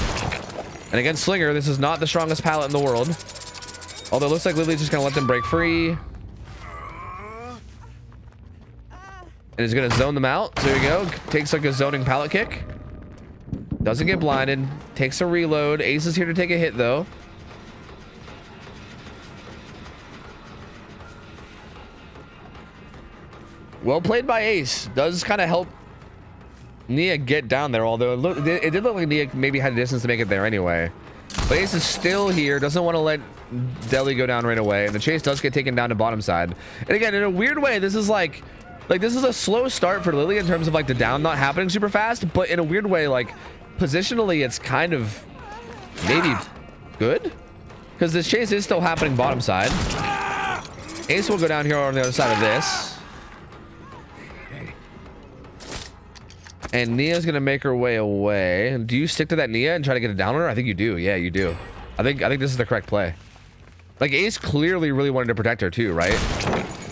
And against Slinger, this is not the strongest pallet in the world. Although it looks like Lily's just going to let them break free. And is going to zone them out. So there you go. Takes like a zoning pallet kick. Doesn't get blinded. Takes a reload. Ace is here to take a hit, though. Well played by Ace. Does kind of help Nia get down there, although it did look like Nia maybe had a distance to make it there anyway. But Ace is still here, doesn't want to let Deli go down right away, and the chase does get taken down to bottom side. And again, in a weird way, this is like this is a slow start for Lily in terms of like the down not happening super fast, but in a weird way, like positionally, it's kind of maybe good because this chase is still happening bottom side. Ace will go down here on the other side of this. And Nia's gonna make her way away. Do you stick to that Nia and try to get it down on her? I think you do. Yeah, you do. I think this is the correct play. Like Ace clearly really wanted to protect her too, right?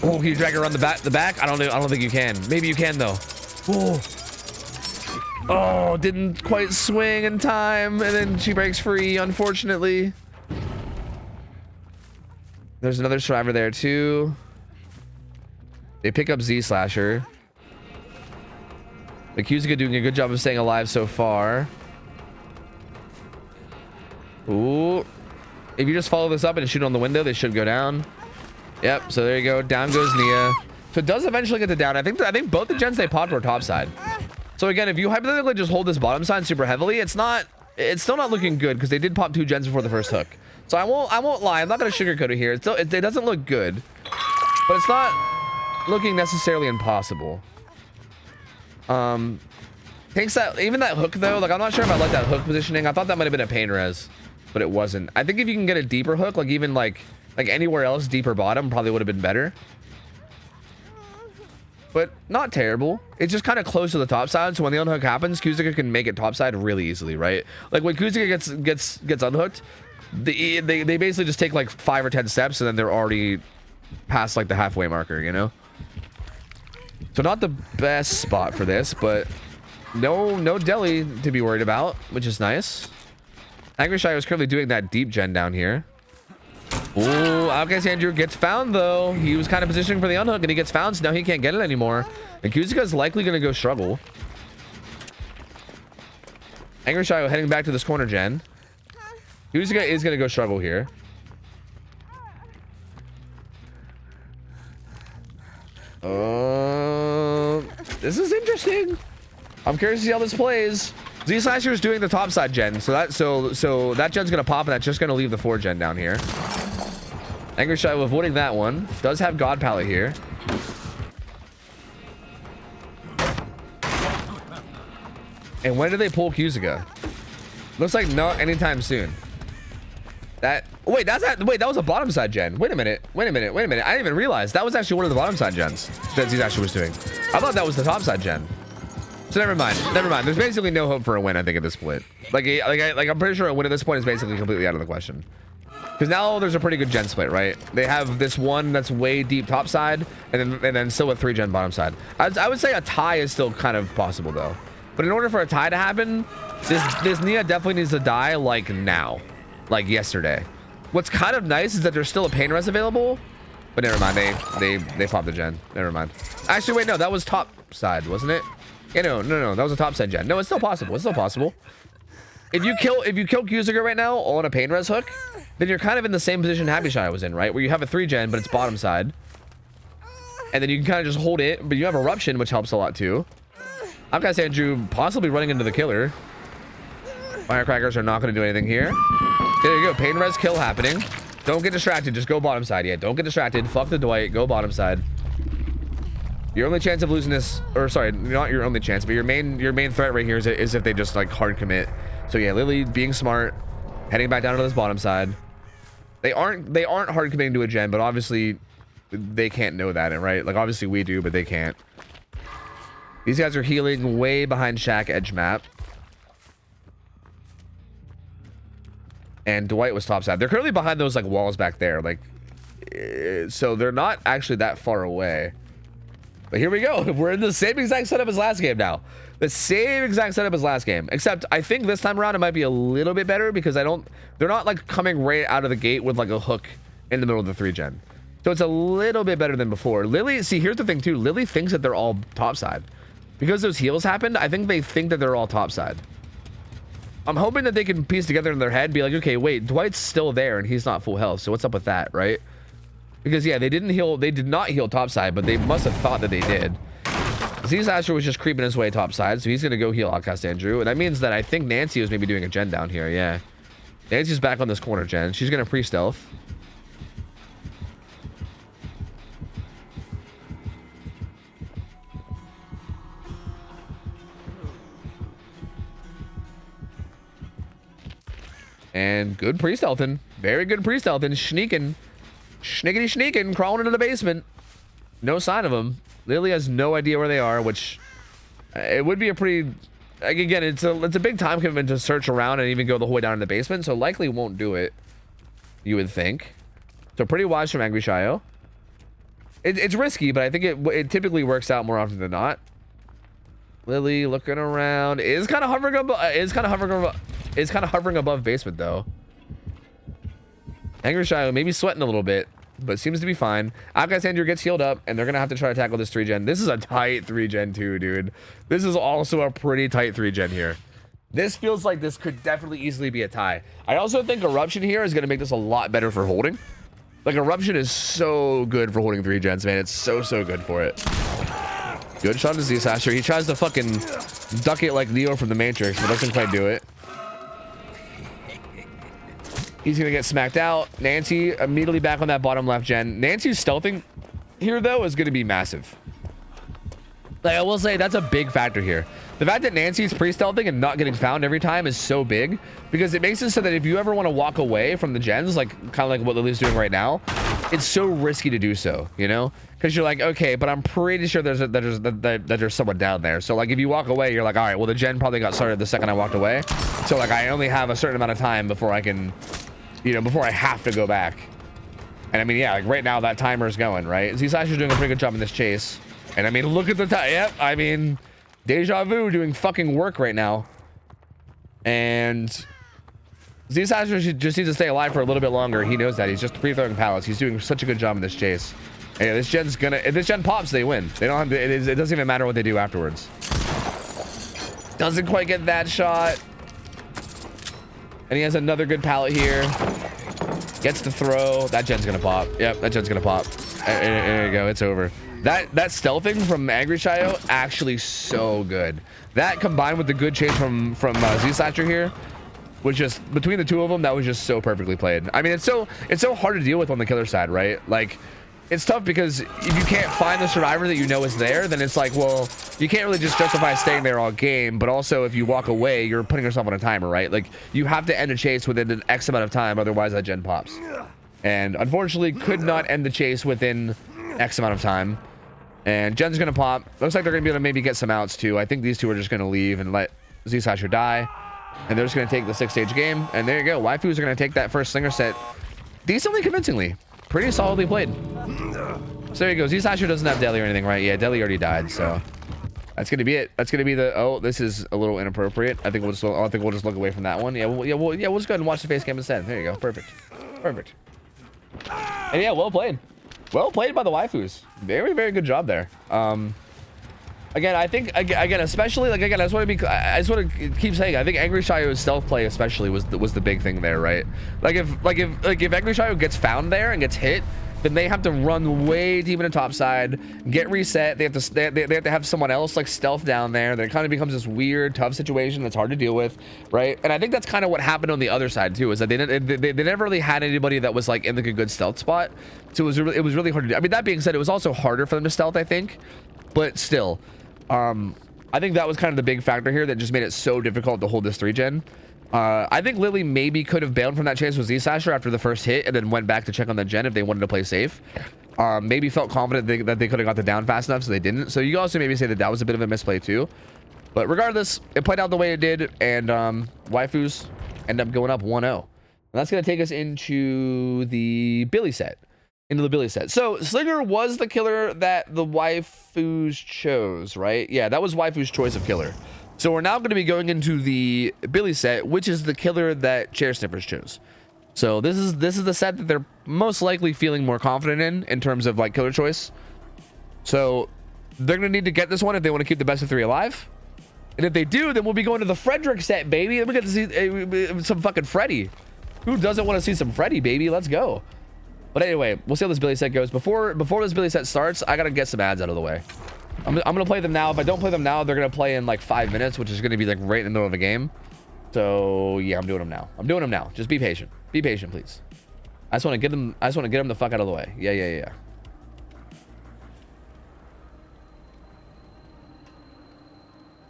Oh, can you drag her around the back? I don't know. I don't think you can. Maybe you can though. Oh, didn't quite swing in time, and then she breaks free, unfortunately. There's another survivor there too. They pick up Z Slasher. Akuzuka doing a good job of staying alive so far. Ooh. If you just follow this up and shoot on the window, they should go down. Yep, so there you go. Down goes Nia. So it does eventually get the down. I think both the gens they popped were top side. So again, if you hypothetically just hold this bottom side super heavily, it's still not looking good because they did pop 2 gens before the first hook. So I won't lie. I'm not going to sugarcoat it here. It doesn't look good, but it's not looking necessarily impossible. Thanks that even that hook though, like I'm not sure if I like that hook positioning. I thought that might have been a pain res, but it wasn't. I think if you can get a deeper hook, like even like anywhere else deeper bottom, probably would have been better. But not terrible. It's just kind of close to the top side, so when the unhook happens, Kuzuka can make it top side really easily, right? Like when Kuzuka gets unhooked, they basically just take like 5 or 10 steps and then they're already past like the halfway marker, you know? So not the best spot for this, but no Deli to be worried about, which is nice. Angry Shy was currently doing that deep gen down here. Ooh, Outcast Andrew gets found though. He was kind of positioning for the unhook and he gets found, so now he can't get it anymore. And Kuzuka's likely going to go struggle. Angry Shy heading back to this corner gen. Kuzuka is going to go struggle here. This is interesting. I'm curious to see how this plays. Z Slasher is doing the top side gen, so that gen's gonna pop, and that's just gonna leave the 4 gen down here. Angry Shy avoiding that one. Does have God Palette here. And when do they pull Kuzuka? Looks like not anytime soon. That was a bottom side gen. Wait a minute. I didn't even realize that was actually one of the bottom side gens that Z Slasher was doing. I thought that was the top side gen. So never mind. There's basically no hope for a win, I think, at this split. Like I'm pretty sure a win at this point is basically completely out of the question. Because now there's a pretty good gen split, right? They have this one that's way deep top side, and then still a 3 gen bottom side. I would say a tie is still kind of possible though. But in order for a tie to happen, this Nia definitely needs to die like now, like yesterday. What's kind of nice is that there's still a pain res available, but never mind. They popped the gen. Never mind. Actually, wait, no, that was top side, wasn't it? Yeah, no, that was a top side gen. No, it's still possible. If you kill Kuzuka right now on a pain res hook, then you're kind of in the same position Happy Shy was in, right? Where you have a 3 gen, but it's bottom side. And then you can kind of just hold it, but you have Eruption, which helps a lot too. I'm gonna say Andrew possibly running into the killer. Firecrackers are not gonna do anything here. There you go, pain res kill happening. Don't get distracted, just go bottom side. Yeah, don't get distracted. Fuck the Dwight, go bottom side. Your only chance of losing this, or sorry, not your only chance, but your main threat right here is if they just like hard commit. So yeah, Lily being smart, heading back down to this bottom side. They aren't hard committing to a gen, but obviously they can't know that, right? Like obviously we do, but they can't. These guys are healing way behind Shack edge map. And Dwight was top side. They're currently behind those like walls back there, like so they're not actually that far away. But here we go. We're in the same exact setup as last game now. The same exact setup as last game. Except I think this time around it might be a little bit better because they're not like coming right out of the gate with like a hook in the middle of the 3 gen. So it's a little bit better than before. Lily, see, here's the thing too. Lily thinks that they're all top side. Because those heals happened, I think they think that they're all top side. I'm hoping that they can piece together in their head, be like, okay, wait, Dwight's still there and he's not full health. So what's up with that, right? Because yeah, they did not heal topside, but they must have thought that they did. Z-Slasher was just creeping his way topside, so he's gonna go heal Outcast Andrew. And that means that I think Nancy was maybe doing a gen down here, yeah. Nancy's back on this corner, Jen. She's gonna pre-stealth. And good pre-stealthing. Very good pre-stealthing. Sneaking. Sneaking. Crawling into the basement. No sign of them. Lily has no idea where they are, which it would be a pretty... Like, again, it's a big time commitment to search around and even go the whole way down in the basement, so likely won't do it, you would think. So pretty wise from Angry Shio. It's risky, but I think it typically works out more often than not. Lily looking around. Is kind of hovering above basement though. Angry Shio maybe sweating a little bit, but seems to be fine. Outcast Andrew gets healed up, and they're gonna have to try to tackle this 3-gen. This is a tight 3-gen too, dude. This is also a pretty tight 3-gen here. This feels like this could definitely easily be a tie. I also think Eruption here is gonna make this a lot better for holding. Like, Eruption is so good for holding 3-gens, man. It's so good for it. Good shot to Z-Sasher. He tries to fucking duck it like Neo from the Matrix, but doesn't quite do it. He's gonna get smacked out. Nancy immediately back on that bottom left gen. Nancy's stealthing here though is gonna be massive. Like, I will say that's a big factor here. The fact that Nancy's pre-stealthing and not getting found every time is so big, because it makes it so that if you ever want to walk away from the gens, like kind of like what Lily's doing right now, it's so risky to do so, you know? Because you're like, okay, but I'm pretty sure there's someone down there. So like if you walk away, you're like, all right, well the gen probably got started the second I walked away. So like I only have a certain amount of time before I can, you know, before I have to go back. And I mean, yeah, like right now that timer is going, right? Z-Slasher's doing a pretty good job in this chase. And I mean, look at the time. Yep, I mean, Deja Vu doing fucking work right now. And Z-Slasher just needs to stay alive for a little bit longer. He knows that. He's just pre-throwing pallets. He's doing such a good job in this chase. And yeah, this gen's gonna, if this gen pops, they win. They don't have to, it doesn't even matter what they do afterwards. Doesn't quite get that shot. And he has another good pallet here. Gets the throw. That gen's gonna pop. Yep, that gen's gonna pop. There you go. It's over. That stealthing from Angry Shio actually so good. That combined with the good chase from Z-Slasher here was just, between the two of them, that was just so perfectly played. I mean, it's so hard to deal with on the killer side, right? Like, it's tough because if you can't find the survivor that you know is there, then it's like, well, you can't really just justify staying there all game. But also, if you walk away, you're putting yourself on a timer, right? Like, you have to end a chase within an X amount of time, otherwise that gen pops. And unfortunately, could not end the chase within X amount of time. And gen's gonna pop. Looks like they're gonna be able to maybe get some outs too. I think these two are just gonna leave and let Z-Slasher die. And they're just gonna take the 6-stage game. And there you go. Waifus are gonna take that first Slinger set decently convincingly. Pretty solidly played. So there you go. Z-Slasher doesn't have Deli or anything, right? Yeah, Deli already died, so that's gonna be it. That's gonna be the, oh, this is a little inappropriate. I think we'll just look away from that one. Yeah, we'll just go ahead and watch the face cam instead. There you go. Perfect. And yeah, well played. Well played by the waifus. Very good job there. Again, I think again, especially like again, I just want to keep saying, I think Angry Shio's stealth play especially was the big thing there, right? Like if Angry Shio gets found there and gets hit, then they have to run way deep in the top side, get reset. They have to have someone else like stealth down there. Then it kind of becomes this weird, tough situation that's hard to deal with, right? And I think that's kind of what happened on the other side too, is that they never really had anybody that was like in like a good stealth spot. So it was really hard to do. I mean, that being said, it was also harder for them to stealth, I think, but still, I think that was kind of the big factor here that just made it so difficult to hold this 3-gen. I think Lily maybe could have bailed from that chase with Z-Slasher after the first hit and then went back to check on the gen if they wanted to play safe. Maybe felt confident that they could have got the down fast enough, so they didn't. So you could also maybe say that was a bit of a misplay too. But regardless, it played out the way it did, and waifus end up going up 1-0. And that's going to take us into the Billy set. So Slinger was the killer that the waifus chose, right? Yeah, that was waifu's choice of killer. So we're now going to be going into the Billy set, which is the killer that Chair Sniffers chose. So this is the set that they're most likely feeling more confident in terms of like killer choice. So they're going to need to get this one if they want to keep the best of 3 alive. And if they do, then we'll be going to the Frederick set, baby. Then we get to see some fucking Freddy. Who doesn't want to see some Freddy, baby? Let's go. But anyway, we'll see how this Billy set goes. Before this Billy set starts, I got to get some ads out of the way. I'm going to play them now. If I don't play them now, they're going to play in like 5 minutes, which is going to be like right in the middle of the game. So yeah, I'm doing them now. I'm doing them now. Just be patient. Be patient, please. I just want to get them. I just want to get them the fuck out of the way. Yeah.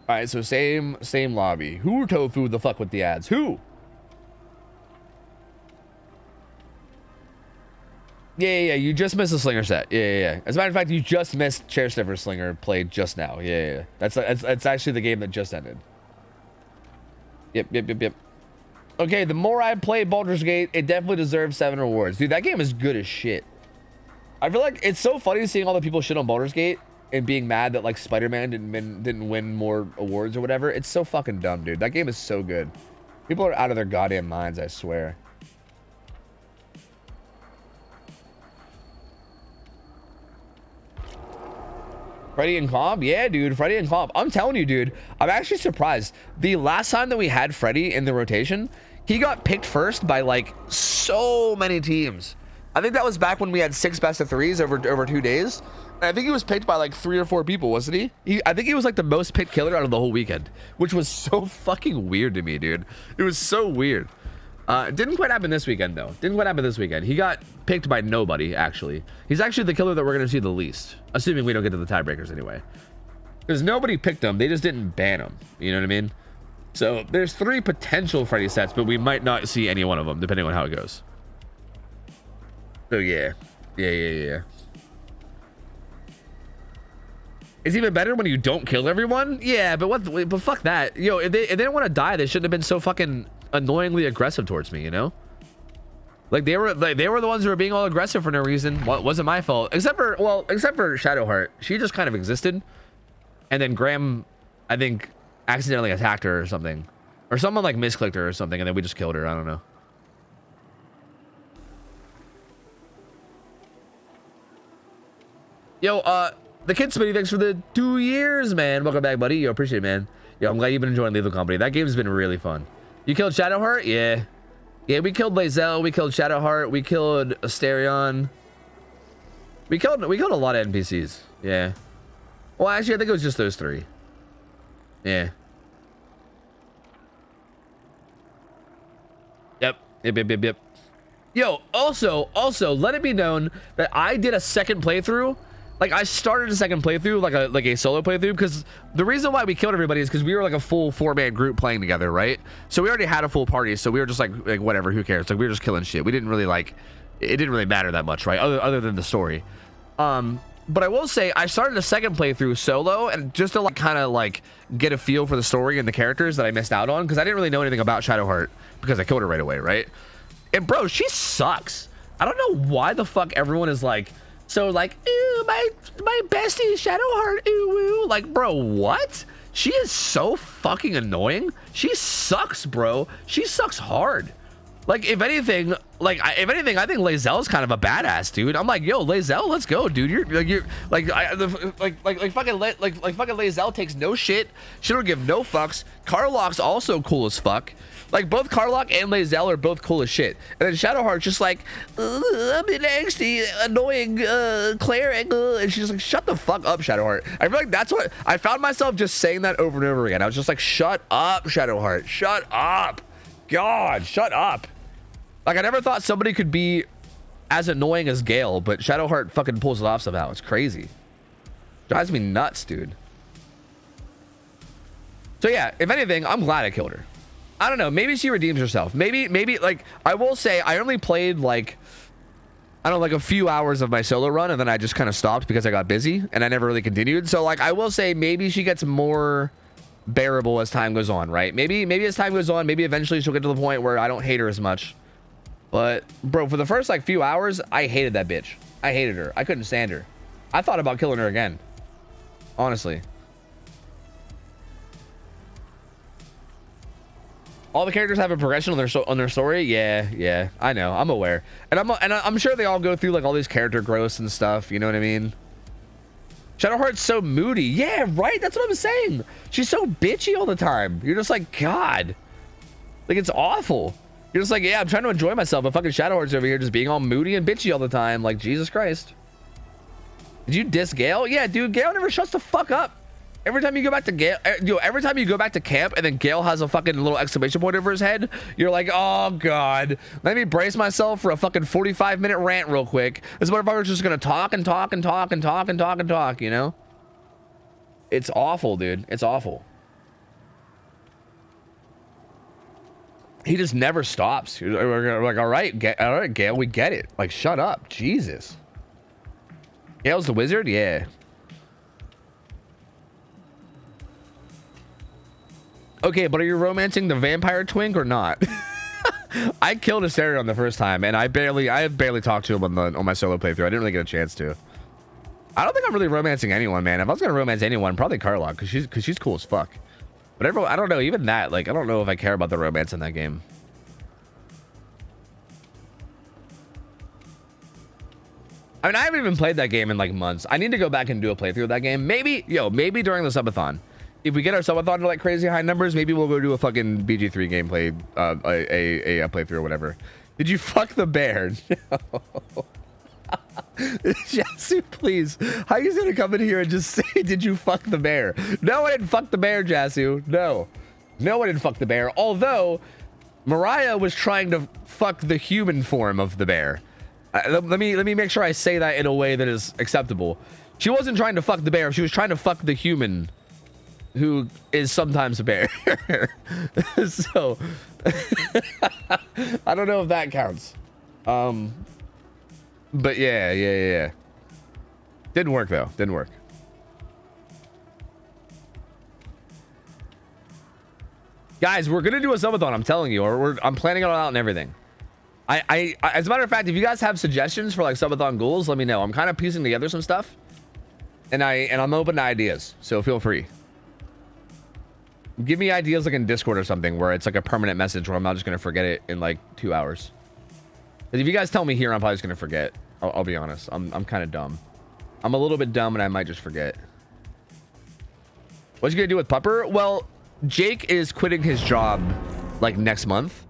All right, so same lobby. Who tofu the fuck with the ads? Who? Yeah. You just missed the Slinger set. Yeah. As a matter of fact, you just missed Chair Sniffer Slinger played just now. Yeah. That's actually the game that just ended. Yep. Okay, the more I play Baldur's Gate, it definitely deserves 7 rewards. Dude, that game is good as shit. I feel like it's so funny seeing all the people shit on Baldur's Gate and being mad that like Spider-Man didn't win more awards or whatever. It's so fucking dumb, dude. That game is so good. People are out of their goddamn minds, I swear. Freddy and Comp? Yeah, dude. Freddy and Comp. I'm telling you, dude. I'm actually surprised. The last time that we had Freddy in the rotation, he got picked first by like so many teams. I think that was back when we had 6 best of 3s over 2 days. And I think he was picked by like 3 or 4 people, wasn't he? I think he was like the most picked killer out of the whole weekend, which was so fucking weird to me, dude. It was so weird. Didn't quite happen this weekend, though. Didn't quite happen this weekend. He got picked by nobody, actually. He's actually the killer that we're going to see the least. Assuming we don't get to the tiebreakers anyway. Because nobody picked him. They just didn't ban him. You know what I mean? So there's 3 potential Freddy sets, but we might not see any one of them, depending on how it goes. So yeah. It's even better when you don't kill everyone? Yeah, but fuck that. Yo, if they didn't want to die, they shouldn't have been so fucking annoyingly aggressive towards me, you know? Like they were the ones who were being all aggressive for no reason. Well, it wasn't my fault. Except for Shadowheart. She just kind of existed. And then Graham, I think, accidentally attacked her or something. Or someone like misclicked her or something, and then we just killed her. I don't know. Yo, the Kid Smitty, thanks for the 2 years, man. Welcome back, buddy. Yo, appreciate it, man. Yo, I'm glad you've been enjoying Lethal Company. That game's been really fun. You killed Shadowheart? Yeah. Yeah, we killed Lae'zel, we killed Shadowheart, we killed Asterion. We killed a lot of NPCs. Yeah. Well, actually, I think it was just those 3. Yeah. Yep. Yo, also, let it be known that I did a second playthrough. Like, I started a second playthrough, like a solo playthrough, because the reason why we killed everybody is because we were like a full 4-man group playing together, right? So we already had a full party, so we were just like whatever, who cares? Like, we were just killing shit. We didn't really like, it didn't really matter that much, right? Other than the story. But I will say, I started a second playthrough solo, and just to like kind of like get a feel for the story and the characters that I missed out on, because I didn't really know anything about Shadowheart because I killed her right away, right? And bro, she sucks. I don't know why the fuck everyone is like, so like, ooh, my bestie Shadowheart, ooh woo. Like, bro, what? She is so fucking annoying. She sucks, bro. She sucks hard. Like, if anything, I think Lae'zel's kind of a badass, dude. I'm like, yo, Lae'zel, let's go, dude. You're fucking Lae'zel takes no shit. She don't give no fucks. Karlach's also cool as fuck. Like, both Karlach and Lae'zel are both cool as shit. And then Shadowheart's just like, I'm an angsty, annoying cleric. And she's like, shut the fuck up, Shadowheart. I feel like that's what I found myself just saying that over and over again. I was just like, shut up, Shadowheart. Shut up. God, shut up. Like, I never thought somebody could be as annoying as Gale, but Shadowheart fucking pulls it off somehow. It's crazy. Drives me nuts, dude. So yeah, if anything, I'm glad I killed her. I don't know. Maybe she redeems herself. Maybe like, I will say I only played like, I don't know, like a few hours of my solo run, and then I just kind of stopped because I got busy and I never really continued. So like, I will say maybe she gets more bearable as time goes on, right? Maybe as time goes on, maybe eventually she'll get to the point where I don't hate her as much. But bro, for the first like few hours, I hated that bitch. I hated her. I couldn't stand her. I thought about killing her again, honestly. All the characters have a progression on their story. Yeah, I know. I'm aware, and I'm sure they all go through like all these character growths and stuff. You know what I mean? Shadowheart's so moody. Yeah, right. That's what I'm saying. She's so bitchy all the time. You're just like, God, like, it's awful. You're just like, yeah, I'm trying to enjoy myself, but fucking Shadowheart's over here just being all moody and bitchy all the time. Like, Jesus Christ. Did you diss Gale? Yeah, dude, Gale never shuts the fuck up. Every time you go back to Gale, every time you go back to camp and then Gale has a fucking little exclamation point over his head, you're like, oh god, let me brace myself for a fucking 45-minute rant real quick. This motherfucker's just gonna talk and talk and talk and talk and talk and talk, you know? It's awful, dude. It's awful. He just never stops. We're like, all right, Gale, we get it. Like, shut up, Jesus. Gale's the wizard, yeah. Okay, but are you romancing the vampire twink or not? I killed Asterion the first time, and I have barely talked to him on my solo playthrough. I didn't really get a chance to. I don't think I'm really romancing anyone, man. If I was gonna romance anyone, probably Carlock, because she's cool as fuck. But everyone, I don't know, even that, like, I don't know if I care about the romance in that game. I mean, I haven't even played that game in like months. I need to go back and do a playthrough of that game. Maybe during the subathon. If we get our subathon to like crazy high numbers, maybe we'll go do a fucking BG3 gameplay, a playthrough or whatever. Did you fuck the bear? No. Jasu, please. How are you gonna come in here and just say, did you fuck the bear? No, I didn't fuck the bear, Jasu. No, I didn't fuck the bear. Although Mariah was trying to fuck the human form of the bear. Let me make sure I say that in a way that is acceptable. She wasn't trying to fuck the bear. She was trying to fuck the human, who is sometimes a bear. So I don't know if that counts. But yeah. Didn't work though. Didn't work. Guys, we're gonna do a subathon. I'm telling you, or I'm planning it all out and everything. I as a matter of fact, if you guys have suggestions for like subathon goals, let me know. I'm kind of piecing together some stuff, and I'm open to ideas. So feel free. Give me ideas like in Discord or something where it's like a permanent message where I'm not just gonna forget it in like 2 hours. But if you guys tell me here, I'm probably just gonna forget. I'll be honest. I'm kind of dumb. I'm a little bit dumb and I might just forget. What you gonna do with Pupper? Well, Jake is quitting his job like next month.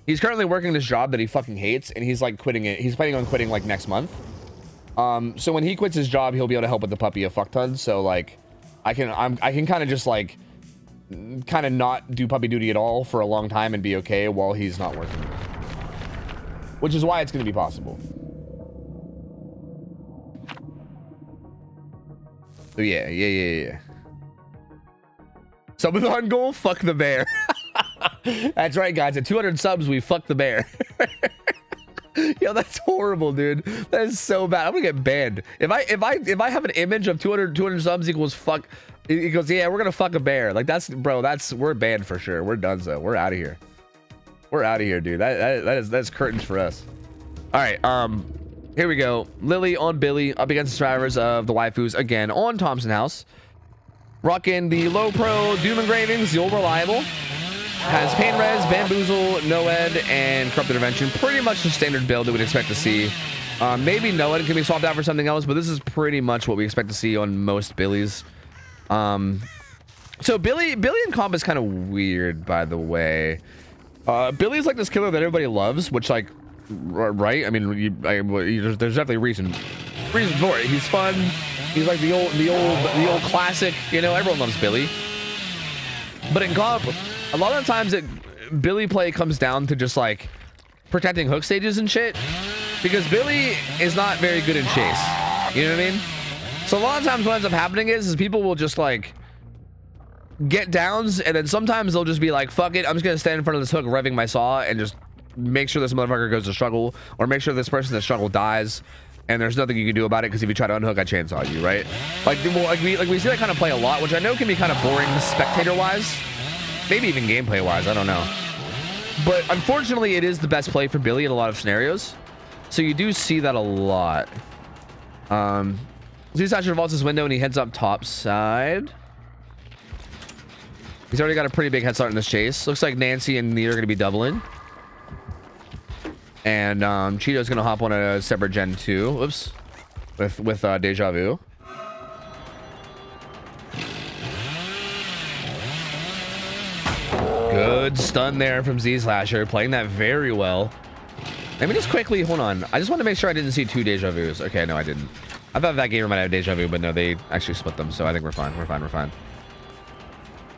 He's currently working this job that he fucking hates, and he's like quitting it. He's planning on quitting like next month. So when he quits his job, he'll be able to help with the puppy a fuck ton. So like, I can kind of just like, kind of not do puppy duty at all for a long time and be okay while he's not working. Which is why it's going to be possible. So yeah. Subathon goal, fuck the bear. That's right, guys. At 200 subs, we fuck the bear. Yo, that's horrible, dude. That is so bad. I'm gonna get banned. If I have an image of 200 subs equals fuck, it goes, yeah, we're gonna fuck a bear. Like we're banned for sure. We're done. So we're out of here. We're out of here, dude. That's curtains for us. All right. Here we go. Lily on Billy up against the survivors of the waifus again on Thompson House. Rocking the low pro Doom engravings, the old reliable. Has Pain Res, Bamboozle, Noed, and Corrupt Intervention. Pretty much the standard build that we'd expect to see. Maybe Noed can be swapped out for something else, but this is pretty much what we expect to see on most Billies. So Billy in comp is kind of weird, by the way. Billy's like this killer that everybody loves, which like, right? I mean, there's definitely reason for it. He's fun. He's like the old classic. You know, everyone loves Billy. But in comp, a lot of the times Billy play comes down to just like protecting hook stages and shit, because Billy is not very good in chase. You know what I mean? So a lot of times what ends up happening is people will just like get downs, and then sometimes they'll just be like, fuck it, I'm just gonna stand in front of this hook revving my saw and just make sure this motherfucker goes to struggle, or make sure this person that struggle dies, and there's nothing you can do about it, because if you try to unhook, I chainsaw you, right? Like we see that kind of play a lot, which I know can be kind of boring spectator wise, maybe even gameplay wise, I don't know. But unfortunately, it is the best play for Billy in a lot of scenarios, so you do see that a lot. Z-Satcher vaults his window and he heads up top side. He's already got a pretty big head start in this chase. Looks like Nancy and Nia are going to be doubling. And Cheeto's going to hop on a separate Gen 2. Whoops. With Deja Vu. Good stun there from Z-Slasher. Playing that very well. Let me just quickly... Hold on. I just want to make sure I didn't see 2 Deja Vus. Okay, no, I didn't. I thought that gamer might have Deja Vu, but no, they actually split them. So I think we're fine. We're fine.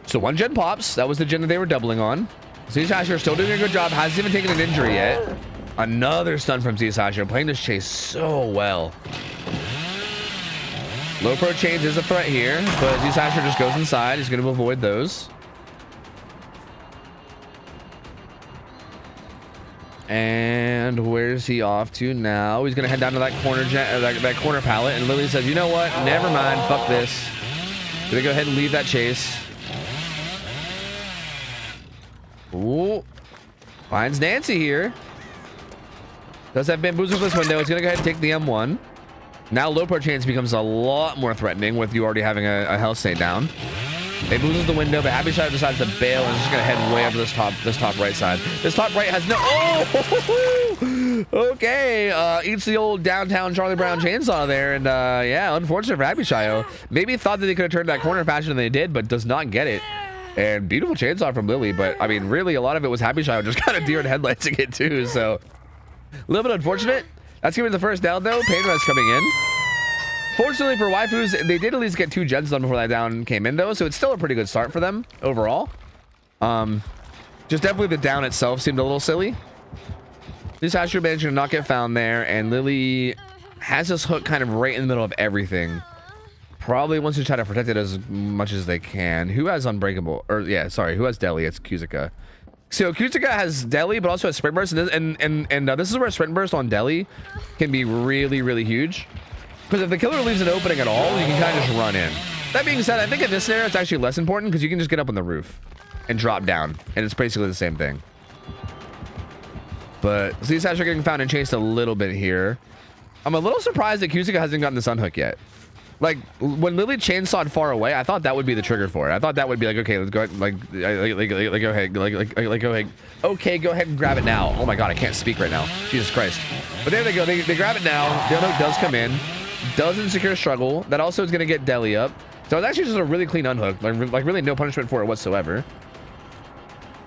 So 1 gen pops. That was the gen that they were doubling on. Z-Slasher still doing a good job. Hasn't even taken an injury yet. Another stun from Z-Slasher. Playing this chase so well. Low pro chains is a threat here, but Z-Slasher just goes inside. He's going to avoid those. And where's he off to now? He's going to head down to that corner that corner pallet. And Lily says, you know what? Never mind. Fuck this. Gonna go ahead and leave that chase. Ooh. Finds Nancy here. Does have bamboozle this window. It's gonna go ahead and take the M1. Now low pro chance becomes a lot more threatening with you already having a health state down. Bamboozles the window, but Happy Shot decides to bail and is just gonna head way over this top right side. This top right has no. Oh, okay. Eats the old downtown Charlie Brown chainsaw there, and yeah, unfortunate for Happy Shio. Maybe thought that they could have turned that corner faster than they did, but does not get it. And beautiful chainsaw from Lily, but I mean, really, a lot of it was Happy Shio just kind of deer and headlights to get too. So a little bit unfortunate. That's giving the first down though. Pain Res coming in. Fortunately for waifus, they did at least get 2 gens done before that down came in though, so it's still a pretty good start for them overall. Just definitely the down itself seemed a little silly. This Asher managed to not get found there, and Lily has this hook kind of right in the middle of everything. Probably wants to try to protect it as much as they can. Who has Unbreakable? Or yeah, sorry, who has Deli? It's Kuzuka. So Kuzuka has Deli, but also has Sprint Burst, and this is where Sprint Burst on Deli can be really, really huge. Because if the killer leaves an opening at all, you can kind of just run in. That being said, I think in this scenario, it's actually less important because you can just get up on the roof and drop down. And it's basically the same thing. But these guys are getting found and chased a little bit here. I'm a little surprised that Kuzuka hasn't gotten this unhook yet. Like, when Lily chainsawed far away, I thought that would be the trigger for it. I thought that would be like, okay, let's go ahead, go ahead, okay, go ahead and grab it now. Oh my God, I can't speak right now. Jesus Christ. But there they go. They grab it now. The unhook does come in. Doesn't secure struggle. That also is going to get Deli up. So it's actually just a really clean unhook. Like really no punishment for it whatsoever.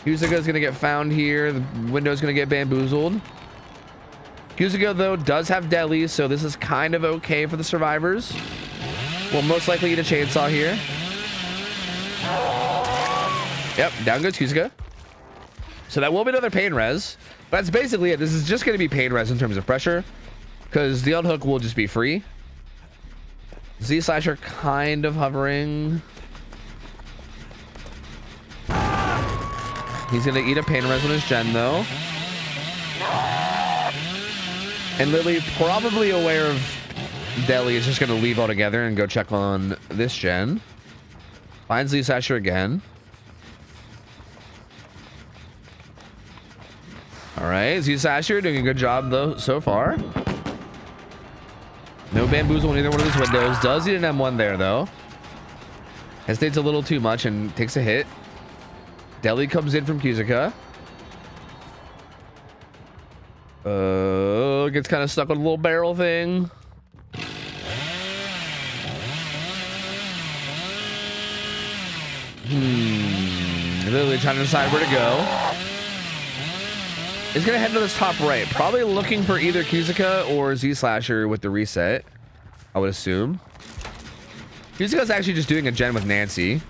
Kuzuka is going to get found here. The window is going to get bamboozled. Kuzuka, though, does have Deli, so this is kind of okay for the survivors. We'll most likely eat a chainsaw here. Yep, down goes Kuzuka. So that will be another pain res. But that's basically it. This is just going to be pain res in terms of pressure. Because the unhook will just be free. Z-Slasher kind of hovering. He's going to eat a pain res on his gen, though. And Lily, probably aware of Deli, is just going to leave altogether and go check on this gen. Finds Z-Slasher again. All right, Z-Slasher doing a good job, though, so far. No bamboozle on either one of these windows. Does eat an M1 there, though. Hesitates a little too much and takes a hit. Deli comes in from Kuzuka. Gets kind of stuck on a little barrel thing. Literally trying to decide where to go. He's gonna head to this top right, probably looking for either Kuzuka or Z-Slasher with the reset, I would assume. Kuzuka's actually just doing a gen with Nancy.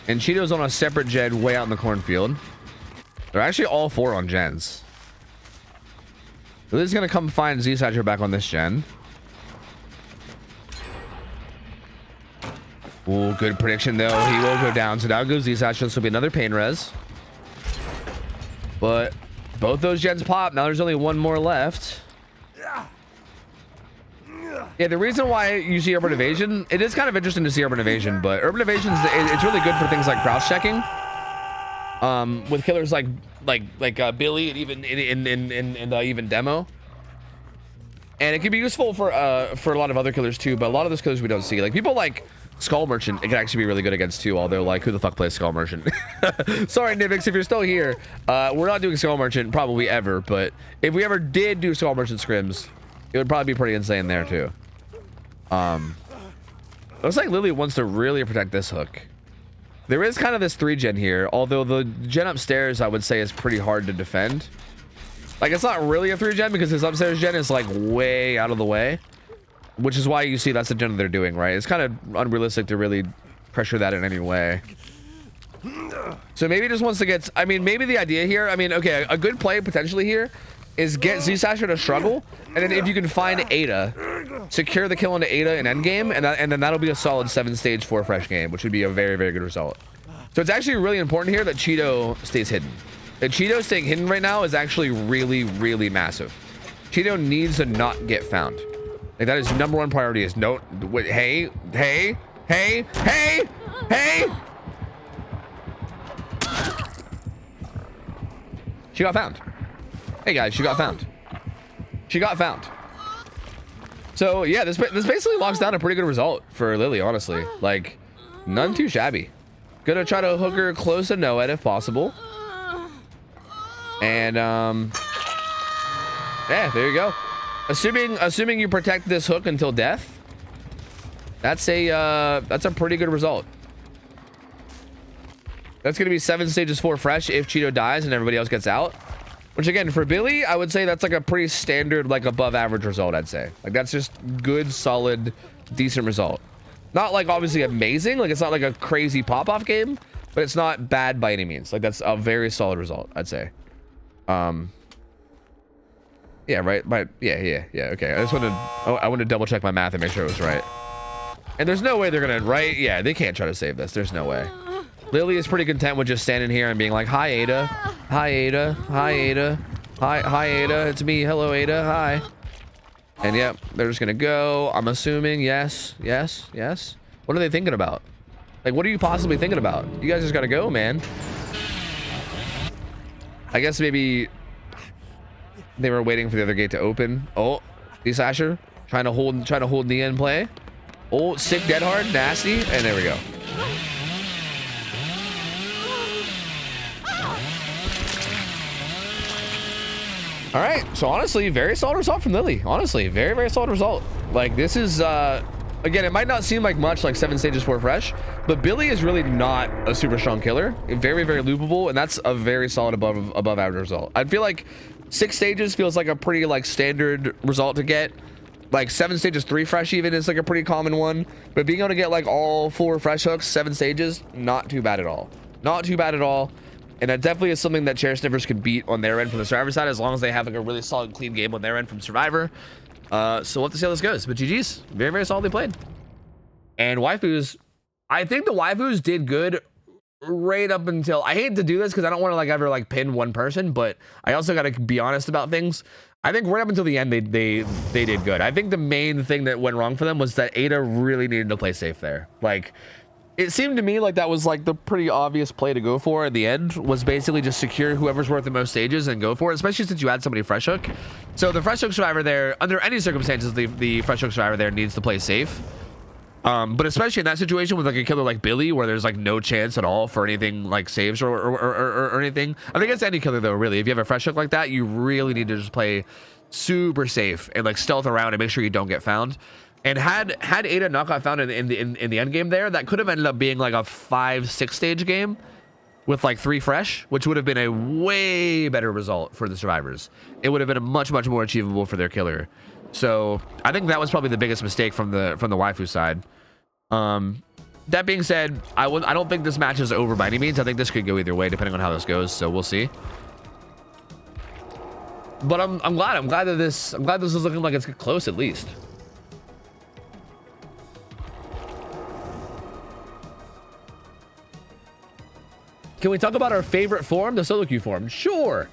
And Cheeto's on a separate gen way out in the cornfield. They're actually all 4 on gens. Lily's gonna come find Z-Slasher back on this gen. Ooh, good prediction though. He will go down. So now goes Z-Slasher. This will be another pain res. But both those gens pop. Now there's only one more left. Yeah, the reason why you see Urban Evasion, it is kind of interesting to see Urban Evasion, but Urban Evasion, it's really good for things like crouch checking. With killers like Billy and even Demo. And it can be useful for a lot of other killers too, but a lot of those killers we don't see. Like people like Skull Merchant, it can actually be really good against too, although like who the fuck plays Skull Merchant? Sorry Nivix, if you're still here. We're not doing Skull Merchant probably ever, but if we ever did do Skull Merchant scrims, it would probably be pretty insane there too. Looks like Lily wants to really protect this hook. There is kind of this 3 gen here, although the gen upstairs I would say is pretty hard to defend. Like it's not really a 3 gen because his upstairs gen is like way out of the way. Which is why you see that's the gen they're doing, right? It's kind of unrealistic to really pressure that in any way. So maybe he just wants to get, I mean, maybe the idea here, I mean, okay, a good play potentially here is get Z-Sasher to struggle, and then if you can find Ada, secure the kill into Ada in endgame, and then that'll be a solid 7-stage 4 fresh game, which would be a very, very good result. So it's actually really important here that Cheeto stays hidden. That Cheeto staying hidden right now is actually really, really massive. Cheeto needs to not get found. Like, that is #1 priority is no, wait, hey. She got found. Hey guys, she got found. She got found. So yeah, this basically locks down a pretty good result for Lily, honestly. Like, none too shabby. Gonna try to hook her close to no-ed if possible. And yeah, there you go. Assuming you protect this hook until death, that's a pretty good result. That's gonna be 7 stages 4 fresh if Cheeto dies and everybody else gets out. Which again, for Billy, I would say that's like a pretty standard, like above average result, I'd say. Like that's just good, solid, decent result. Not like obviously amazing, like it's not like a crazy pop-off game, but it's not bad by any means. Like that's a very solid result, I'd say. Yeah, right. Yeah. Okay. I wanted to double check my math and make sure it was right. And there's no way they're gonna, right? Yeah, they can't try to save this. There's no way. Lily is pretty content with just standing here and being like, hi Ada, hi Ada, hi Ada, hi Ada, it's me, hello Ada, hi. And yep, they're just gonna go. I'm assuming yes. What are they thinking about? Like, what are you possibly thinking about? You guys just gotta go, man. I guess maybe they were waiting for the other gate to open. Oh, Z-Sasher trying to hold Nia in play. Oh, sick dead hard, nasty, and there we go. All right, so honestly, very solid result from Lily. Honestly, very, very solid result. Like this is, again, it might not seem like much, like 7 stages 4 fresh, but Billy is really not a super strong killer. Very, very loopable, and that's a very solid above average result. I feel like 6 stages feels like a pretty like standard result to get. Like 7 stages 3 fresh even is like a pretty common one, but being able to get like all 4 fresh hooks, 7 stages, not too bad at all. Not too bad at all. And that definitely is something that Chair Sniffers could beat on their end from the Survivor side, as long as they have like a really solid, clean game on their end from Survivor. So we'll have to see how this goes. But GG's, very, very solidly played. And waifus, I think the waifus did good right up until, I hate to do this because I don't want to like ever like pin one person, but I also got to be honest about things. I think right up until the end, they did good. I think the main thing that went wrong for them was that Ada really needed to play safe there. Like, it seemed to me like that was like the pretty obvious play to go for in the end, was basically just secure whoever's worth the most stages and go for it, especially since you had somebody fresh hook. So the fresh hook survivor there, under any circumstances, the fresh hook survivor there needs to play safe. But especially in that situation with like a killer like Billy, where there's like no chance at all for anything like saves or anything. I think it's any killer though, really. If you have a fresh hook like that, you really need to just play super safe and like stealth around and make sure you don't get found. And had Ada not got found in the end game there, that could have ended up being like a 5-6 stage game with like 3 fresh, which would have been a way better result for the survivors. It would have been a much more achievable for their killer. So I think that was probably the biggest mistake from the waifu side. That being said, I don't think this match is over by any means. I think this could go either way depending on how this goes. So we'll see. But I'm glad that this is looking like it's close at least. Can we talk about our favorite form, the solo queue form? Sure.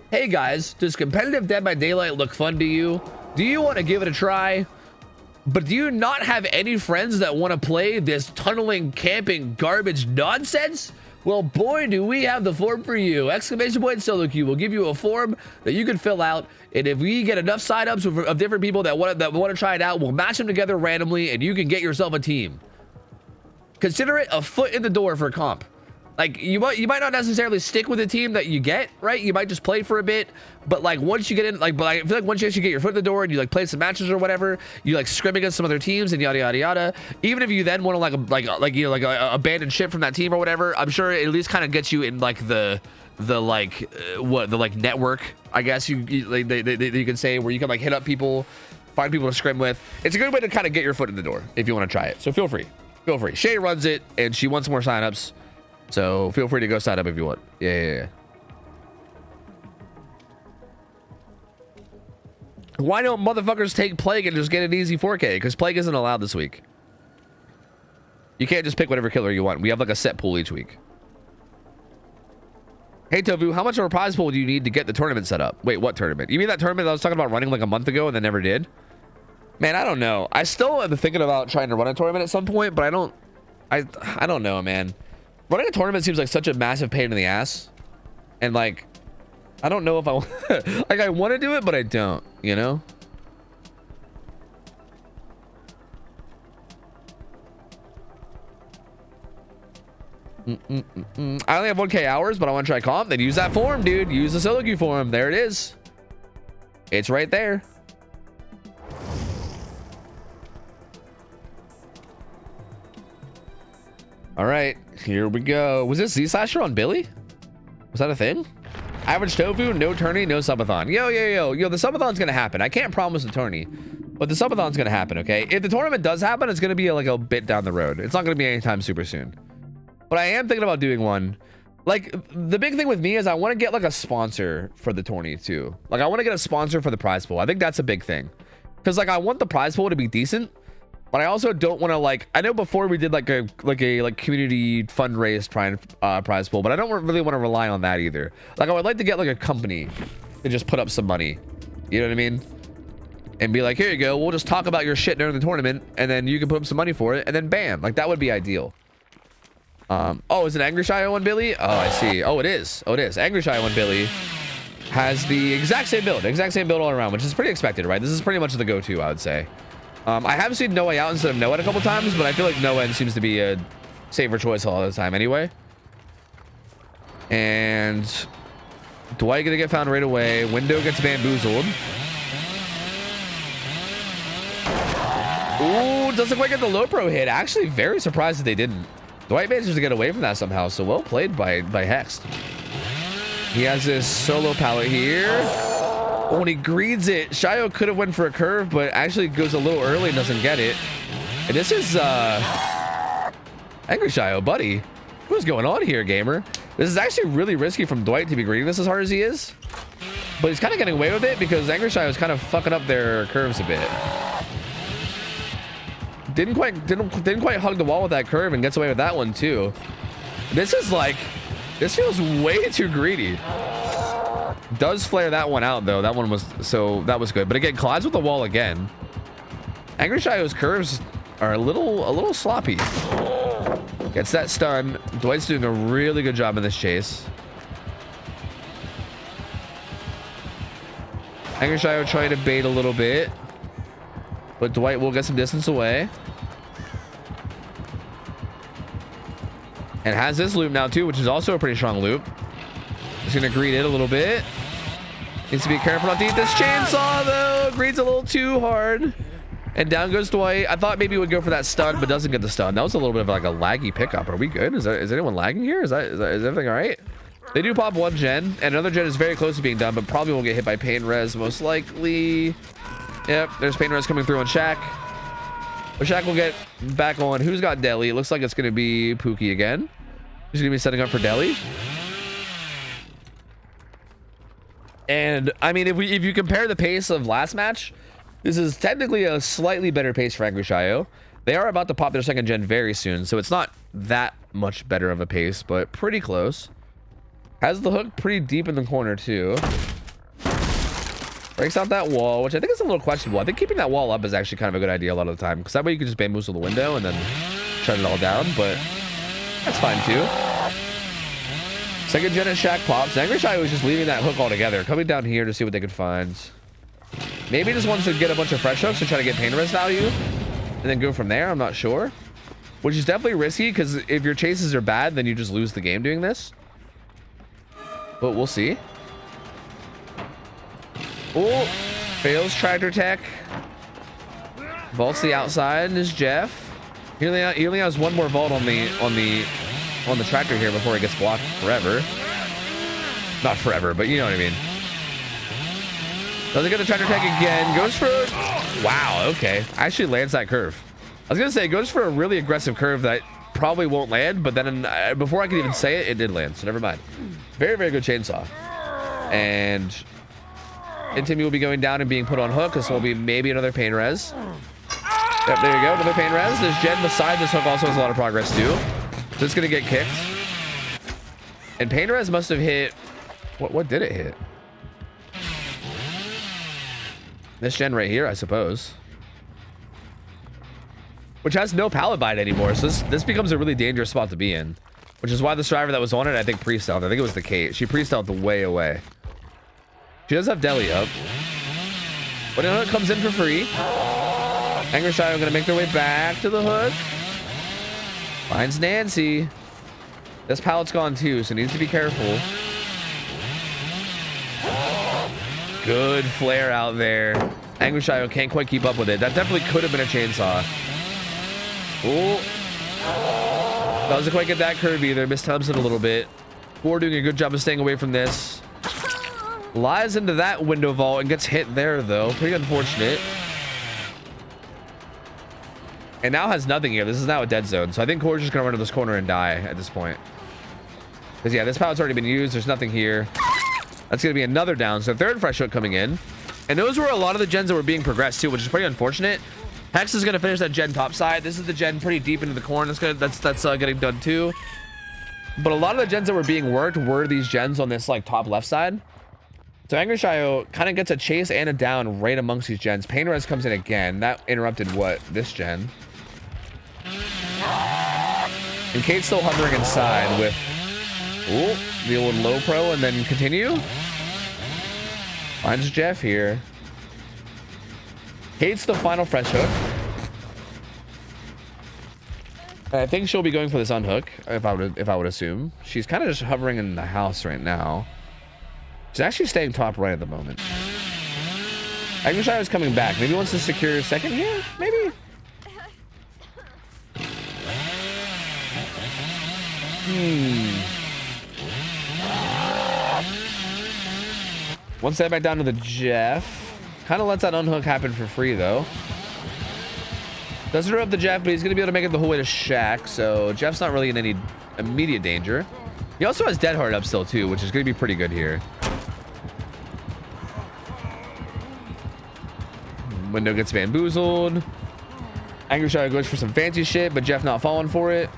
Hey guys, does competitive Dead by Daylight look fun to you? Do you want to give it a try? But do you not have any friends that want to play this tunneling, camping, garbage nonsense? Well, boy, do we have the form for you. Exclamation point solo queue will give you a form that you can fill out, and if we get enough sign-ups of different people that want to try it out, we'll match them together randomly, and you can get yourself a team. Consider it a foot in the door for comp. Like, you might not necessarily stick with the team that you get, right? You might just play for a bit, but like once you get in, like, but I feel like once you actually get your foot in the door and you like play some matches or whatever, you like scrim against some other teams and yada yada yada. Even if you then want to abandon ship from that team or whatever, I'm sure it at least kind of gets you in like the network, I guess you can say, where you can like hit up people, find people to scrim with. It's a good way to kind of get your foot in the door if you want to try it. So feel free. feel free. Shay runs it, and she wants more signups, so feel free to go sign up if you want. Yeah. Why don't motherfuckers take Plague and just get an easy 4K? Because Plague isn't allowed this week. You can't just pick whatever killer you want. We have like a set pool each week. Hey Tofu, how much of a prize pool do you need to get the tournament set up? Wait, what tournament? You mean that tournament I was talking about running like a month ago and then never did? Man, I don't know. I still am thinking about trying to run a tournament at some point, but I don't know, man. Running a tournament seems like such a massive pain in the ass. And like, I don't know if I like I want to do it, but I don't, you know? I only have 1K hours, but I want to try comp. Then use that form, dude. Use the solo queue form. There it is. It's right there. All right, here we go. Was this Z-Slasher on Billy? Was that a thing? Average Tofu, no tourney, no subathon. Yo, the subathon's gonna happen. I can't promise the tourney, but the subathon's gonna happen, okay? If the tournament does happen, it's gonna be like a bit down the road. It's not gonna be anytime super soon. But I am thinking about doing one. Like, the big thing with me is I want to get like a sponsor for the tourney too. Like, I want to get a sponsor for the prize pool. I think that's a big thing. Because like I want the prize pool to be decent, but I also don't want to like, I know before we did like a community fundraise prize pool, but I don't really want to rely on that either. Like, I would like to get like a company to just put up some money. You know what I mean? And be like, here you go. We'll just talk about your shit during the tournament, and then you can put up some money for it, and then bam, like that would be ideal. Oh, is it Angry Shy on Billy? Oh, I see. Oh, it is. Oh, it is. Angry Shy on Billy has the exact same build all around, which is pretty expected, right? This is pretty much the go-to, I would say. I have seen No Way Out instead of No End a couple times, but I feel like No End seems to be a safer choice all the time anyway. And Dwight gonna get found right away. Window gets bamboozled. Ooh, doesn't quite get the low pro hit. Actually, very surprised that they didn't. Dwight manages to get away from that somehow, so well played by Hext. He has this solo pallet here. Oh, and he greeds it. Shio could have went for a curve, but actually goes a little early and doesn't get it. And this is Angry Shio, buddy. What's going on here, gamer? This is actually really risky from Dwight to be greeting this as hard as he is. But he's kind of getting away with it because Angry Shio is kind of fucking up their curves a bit. Didn't quite hug the wall with that curve and gets away with that one too. This feels way too greedy. Does flare that one out though. That was good. But again, collides with the wall again. Angry Shio's curves are a little sloppy. Gets that stun. Dwight's doing a really good job in this chase. Angry Shio trying to bait a little bit, but Dwight will get some distance away. And has this loop now too, which is also a pretty strong loop. He's gonna greet it a little bit. Needs to be careful not to eat this chainsaw though. Greets a little too hard. And down goes Dwight. I thought maybe he would go for that stun, but doesn't get the stun. That was a little bit of like a laggy pickup. Are we good? Is anyone lagging here? Is everything all right? They do pop one gen, and another gen is very close to being done, but probably won't get hit by pain res most likely. Yep, there's pain res coming through on Shaq. But Shaq will get back on. Who's got Deli? It looks like it's going to be Pookie again. He's going to be setting up for Deli. And I mean, if you compare the pace of last match, this is technically a slightly better pace for Angry Shio. They are about to pop their second gen very soon, so it's not that much better of a pace, but pretty close. Has the hook pretty deep in the corner too. Breaks out that wall, which I think is a little questionable. I think keeping that wall up is actually kind of a good idea a lot of the time, because that way you can just bamboozle the window and then shut it all down, but that's fine too. Second gen at Shaq pops. Angry Shy was just leaving that hook altogether, coming down here to see what they could find. Maybe just wants to get a bunch of fresh hooks to try to get pain res value and then go from there. I'm not sure, which is definitely risky because if your chases are bad, then you just lose the game doing this. But we'll see. Oh, fails tractor tech. Vaults the outside and is Jeff. He only has one more vault on the tractor here before he gets blocked forever. Not forever, but you know what I mean. Doesn't get the tractor tech again. Goes for... Wow, okay. Actually lands that curve. was gonna say it goes for a really aggressive curve that probably won't land, but then before I could even say it, it did land. So never mind. Very, very good chainsaw. And Timmy will be going down and being put on hook. This will be maybe another pain res. Yep, there you go. Another pain res. This gen beside this hook also has a lot of progress too. So it's gonna get kicked. And pain res must have hit. What did it hit? This gen right here, I suppose. Which has no pallet bite anymore, so this becomes a really dangerous spot to be in. Which is why the striver that was on it, I think, pre-stealth. I think it was the Kate. She pre-stealthed way away. She does have deli up. When the hook comes in for free, Angry Shadow gonna make their way back to the hook. Finds Nancy. This pallet's gone too, so needs to be careful. Good flare out there. Angry Shadow can't quite keep up with it. That definitely could have been a chainsaw. Oh, doesn't quite get that curve either. Mistimes it a little bit. Four doing a good job of staying away from this. Lies into that window vault and gets hit there though. Pretty unfortunate. And now has nothing here. This is now a dead zone. So I think Core's just gonna run to this corner and die at this point. Because yeah, this pallet's already been used. There's nothing here. That's gonna be another down. So third fresh hook coming in. And those were a lot of the gens that were being progressed too, which is pretty unfortunate. Hex is gonna finish that gen top side. This is the gen pretty deep into the corn. That's getting done too. But a lot of the gens that were being worked were these gens on this like top left side. So Angry Shadow kind of gets a chase and a down right amongst these gens. Pain res comes in again. That interrupted what? This gen. And Kate's still hovering inside with the old low pro and then continue. Finds Jeff here. Kate's the final fresh hook. I think she'll be going for this unhook if I would assume. She's kind of just hovering in the house right now. She's actually staying top right at the moment. Angry Shadow's coming back. Maybe wants to secure a second here? Maybe? One step back down to the Jeff. Kind of lets that unhook happen for free, though. Doesn't interrupt the Jeff, but he's going to be able to make it the whole way to Shaq. So Jeff's not really in any immediate danger. He also has Dead Hard up still, too, which is going to be pretty good here. Window gets bamboozled. Angry Shadow goes for some fancy shit, but Jeff not falling for it.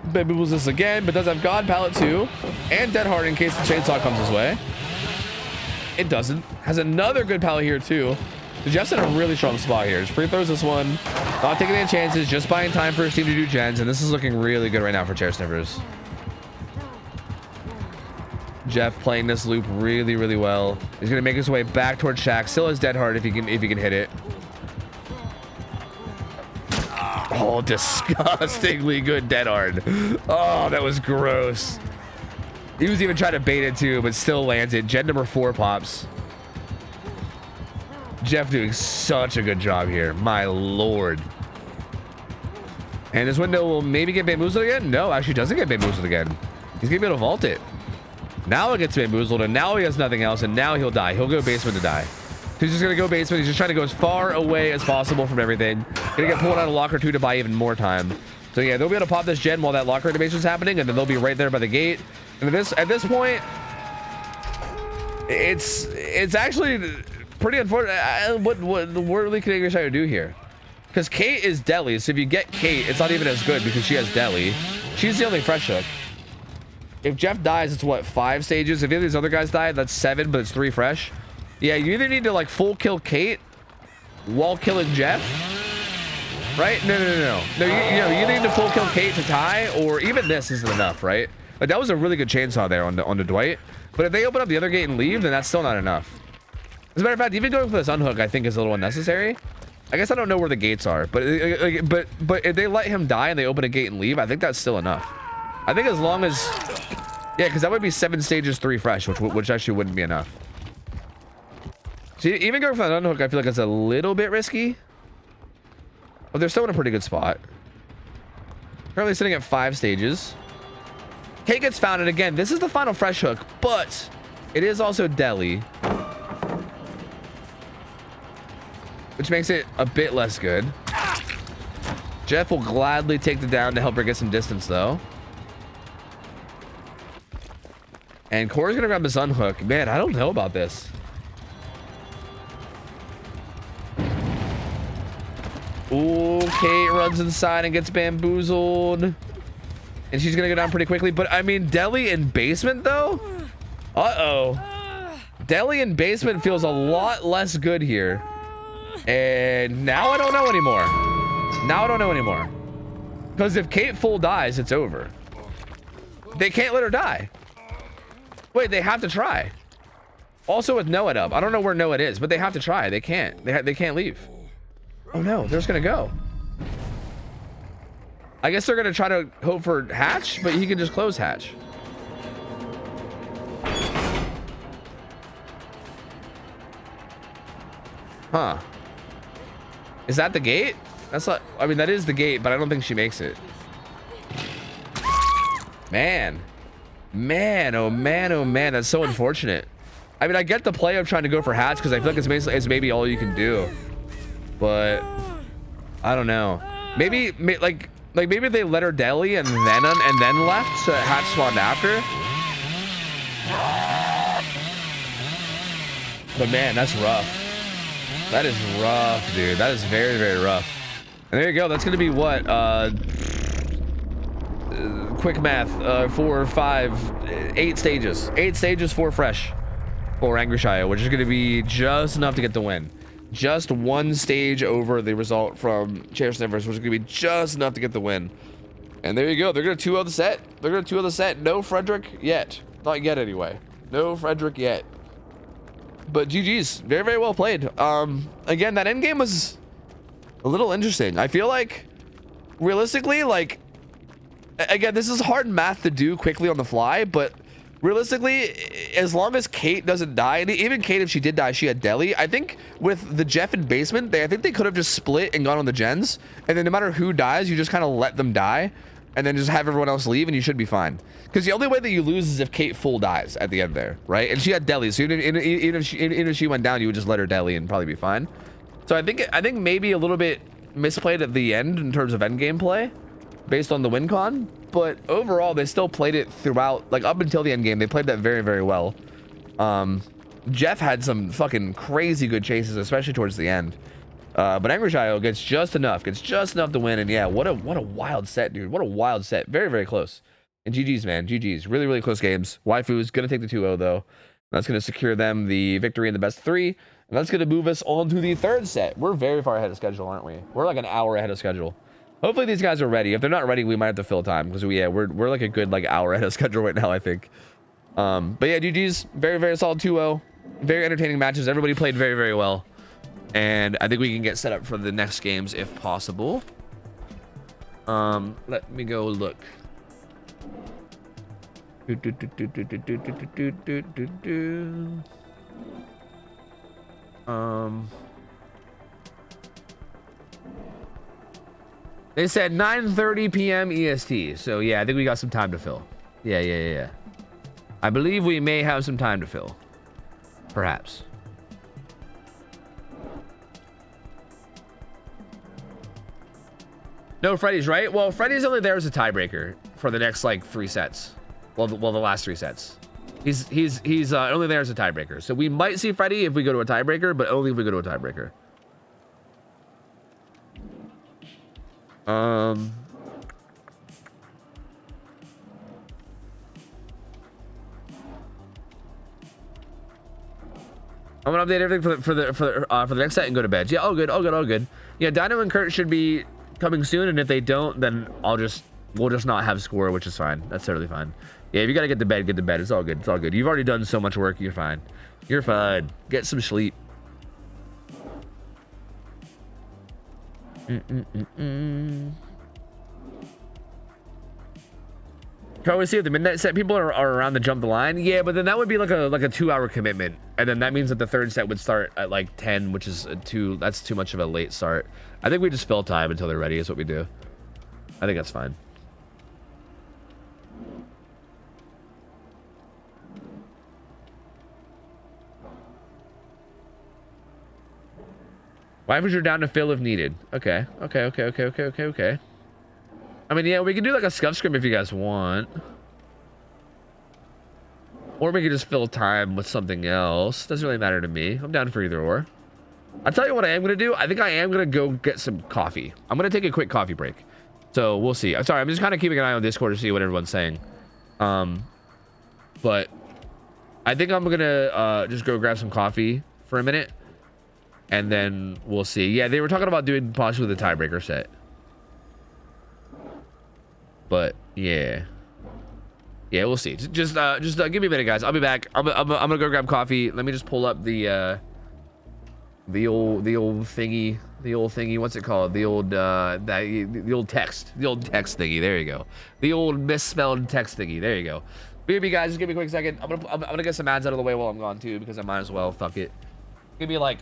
Bamboozles this again, but does have God Pallet, too. And Dead Hard in case the chainsaw comes his way. It doesn't. Has another good pallet here too. Jeff's in a really strong spot here. Just pre-throws this one. Not taking any chances. Just buying time for his team to do gens. And this is looking really good right now for Chair Sniffers. Jeff playing this loop really, really well. He's going to make his way back towards Shaq. Still has Dead Hard if he can hit it. Oh, disgustingly good Dead Hard. Oh, that was gross. He was even trying to bait it too, but still lands it. Gen number 4 pops. Jeff doing such a good job here. My lord. And this window will maybe get bamboozled again? No, actually doesn't get bamboozled again. He's going to be able to vault it. Now it gets bamboozled, and now he has nothing else, and now he'll die. He'll go basement to die. He's just going to go basement. He's just trying to go as far away as possible from everything. Going to get pulled out of locker 2 to buy even more time. So yeah, they'll be able to pop this gen while that locker animation is happening, and then they'll be right there by the gate. And at this point, it's actually pretty unfortunate. What really can Angry Shadow do here? Because Kate is deli, so if you get Kate, it's not even as good because she has deli. She's the only fresh hook. If Jeff dies, it's what, 5 stages? If any of these other guys die, that's 7, but it's 3 fresh. Yeah, you either need to like full kill Kate while killing Jeff. Right? No, you either need to full kill Kate to tie, or even this isn't enough, right? But that was a really good chainsaw there on the Dwight. But if they open up the other gate and leave, then that's still not enough. As a matter of fact, even going for this unhook, I think is a little unnecessary. I guess I don't know where the gates are, but if they let him die and they open a gate and leave, I think that's still enough. I think as long as, yeah, because that would be 7 stages, 3 fresh, which actually wouldn't be enough. So even going for that unhook, I feel like it's a little bit risky. But they're still in a pretty good spot. Currently sitting at 5 stages. Kate gets found, and again, this is the final fresh hook, but it is also deli, which makes it a bit less good. Jeff will gladly take the down to help her get some distance, though. And Core's gonna grab his unhook. Man, I don't know about this. Ooh, Kate runs inside and gets bamboozled. And she's gonna go down pretty quickly. But I mean, Deli in basement, though? Uh-oh. Deli in basement feels a lot less good here. And now I don't know anymore. Now I don't know anymore. Because if Kate full dies, it's over. They can't let her die. Wait, they have to try. Also with Noah up. I don't know where Noah is, but they have to try. They can't. They can't leave. Oh no, they're just gonna go. I guess they're gonna try to hope for Hatch, but he can just close Hatch. Huh. Is that the gate? That's not, I mean, that is the gate, but I don't think she makes it. Man. Man, oh man, oh man. That's so unfortunate. I mean, I get the play of trying to go for Hatch because I feel like it's maybe all you can do. But I don't know. Maybe like maybe they let her deli and then left so Hatch spawned after. But man, that's rough. That is rough, dude. That is very, very rough. And there you go. That's gonna be what? Quick math. 4, 5, 8 stages. 8 stages, 4 fresh for Angry Shio, which is gonna be just enough to get the win. Just one stage over the result from Sniffers, which is gonna be just enough to get the win. And there you go. They're gonna 2-0 the set. They're gonna 2-0 the set. No Frederick yet. Not yet, anyway. No Frederick yet. But GG's. Very, very well played. Again, that endgame was a little interesting. I feel like, realistically, like, again, this is hard math to do quickly on the fly, but realistically, as long as Kate doesn't die, and even Kate, if she did die, she had deli. I think with the Jeff in basement, I think they could have just split and gone on the gens, and then no matter who dies, you just kind of let them die, and then just have everyone else leave, and you should be fine. Because the only way that you lose is if Kate full dies at the end there, right? And she had deli, so even if she went down, you would just let her deli and probably be fine. So I think maybe a little bit misplayed at the end in terms of endgame play, based on the win con. But overall, they still played it throughout, like up until the end game. They played that very, very well. Jeff had some fucking crazy good chases, especially towards the end. But Angry Shio gets just enough to win. And yeah, what a wild set, dude. What a wild set. Very, very close. And GG's, man. GG's. Really, really close games. Waifu's gonna take the 2-0 though. That's gonna secure them the victory in the best 3. And that's gonna move us on to the 3rd set. We're very far ahead of schedule, aren't we? We're like an hour ahead of schedule. Hopefully these guys are ready. If they're not ready, we might have to fill time because we're like a good like hour ahead of schedule right now, I think. But yeah, GG's. Very, very solid 2-0. Very entertaining matches. Everybody played very, very well. And I think we can get set up for the next games if possible. Let me go look. They said 9:30 p.m. EST. So yeah, I think we got some time to fill. Yeah. I believe we may have some time to fill. Perhaps. No, Freddy's right. Well, Freddy's only there as a tiebreaker for the next like 3 sets. Well, the last 3 sets. He's only there as a tiebreaker. So we might see Freddy if we go to a tiebreaker, but only if we go to a tiebreaker. I'm gonna update everything for the next set and go to bed. Yeah, all good. Yeah, Dino and Kurt should be coming soon, and if they don't, then we'll just not have score, which is fine. That's totally fine. Yeah, if you gotta get to bed, get to bed. It's all good. It's all good. You've already done so much work. You're fine. You're fine. Get some sleep. Probably see if the midnight set people are around to jump the line. Yeah, but then that would be like a 2-hour commitment, and then that means that the 3rd set would start at like 10, which is that's too much of a late start. I think we just fill time until they're ready is what we do. I think that's fine. Wipers are down to fill if needed. Okay. I mean, yeah, we can do like a scuff scrim if you guys want. Or we could just fill time with something else. Doesn't really matter to me. I'm down for either or. I'll tell you what I am going to do. I think I am going to go get some coffee. I'm going to take a quick coffee break. So we'll see. I'm sorry. I'm just kind of keeping an eye on Discord to see what everyone's saying. But I think I'm going to just go grab some coffee for a minute. And then we'll see. Yeah, they were talking about doing possibly the tiebreaker set. But yeah. Yeah, we'll see. Just give me a minute, guys. I'll be back. I'm gonna go grab coffee. Let me just pull up the old thingy. What's it called? The old text thingy. There you go. The old misspelled text thingy. There you go. BB guys, just give me a quick second. I'm gonna get some ads out of the way while I'm gone too, because I might as well. Fuck it. Give me like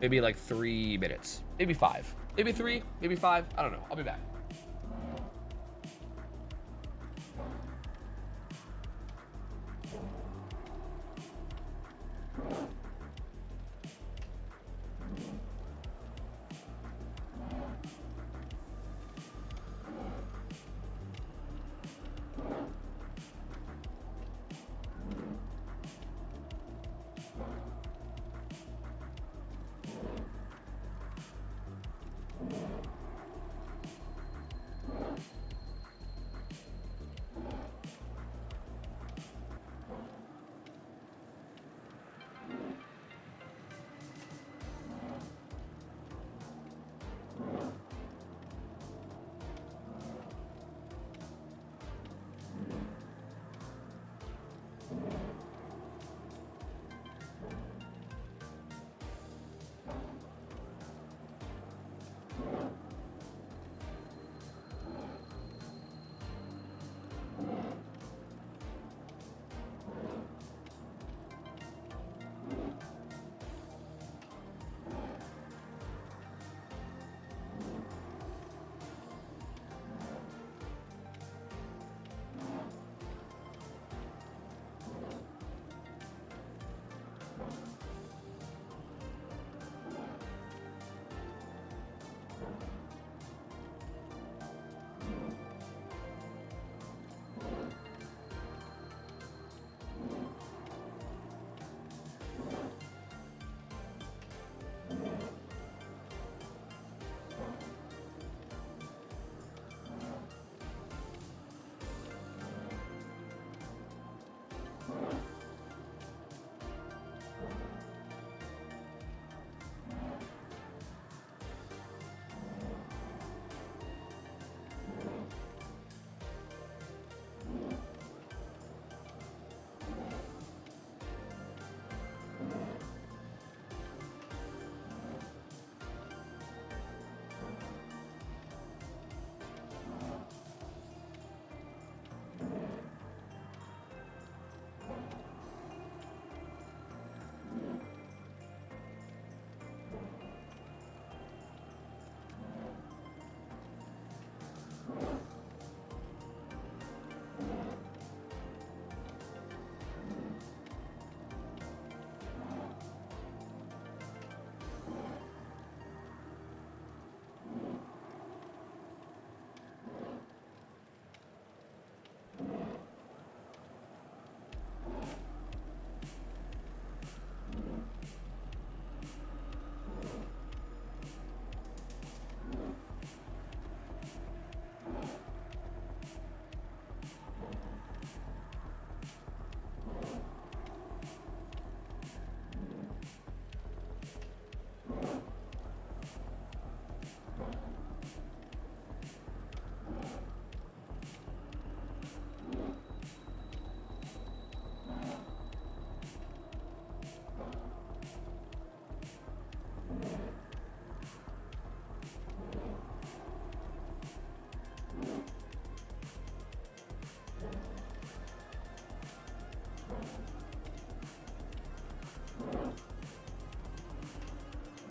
maybe like 3 minutes, maybe 5, maybe 3, maybe 5. I don't know. I'll be back.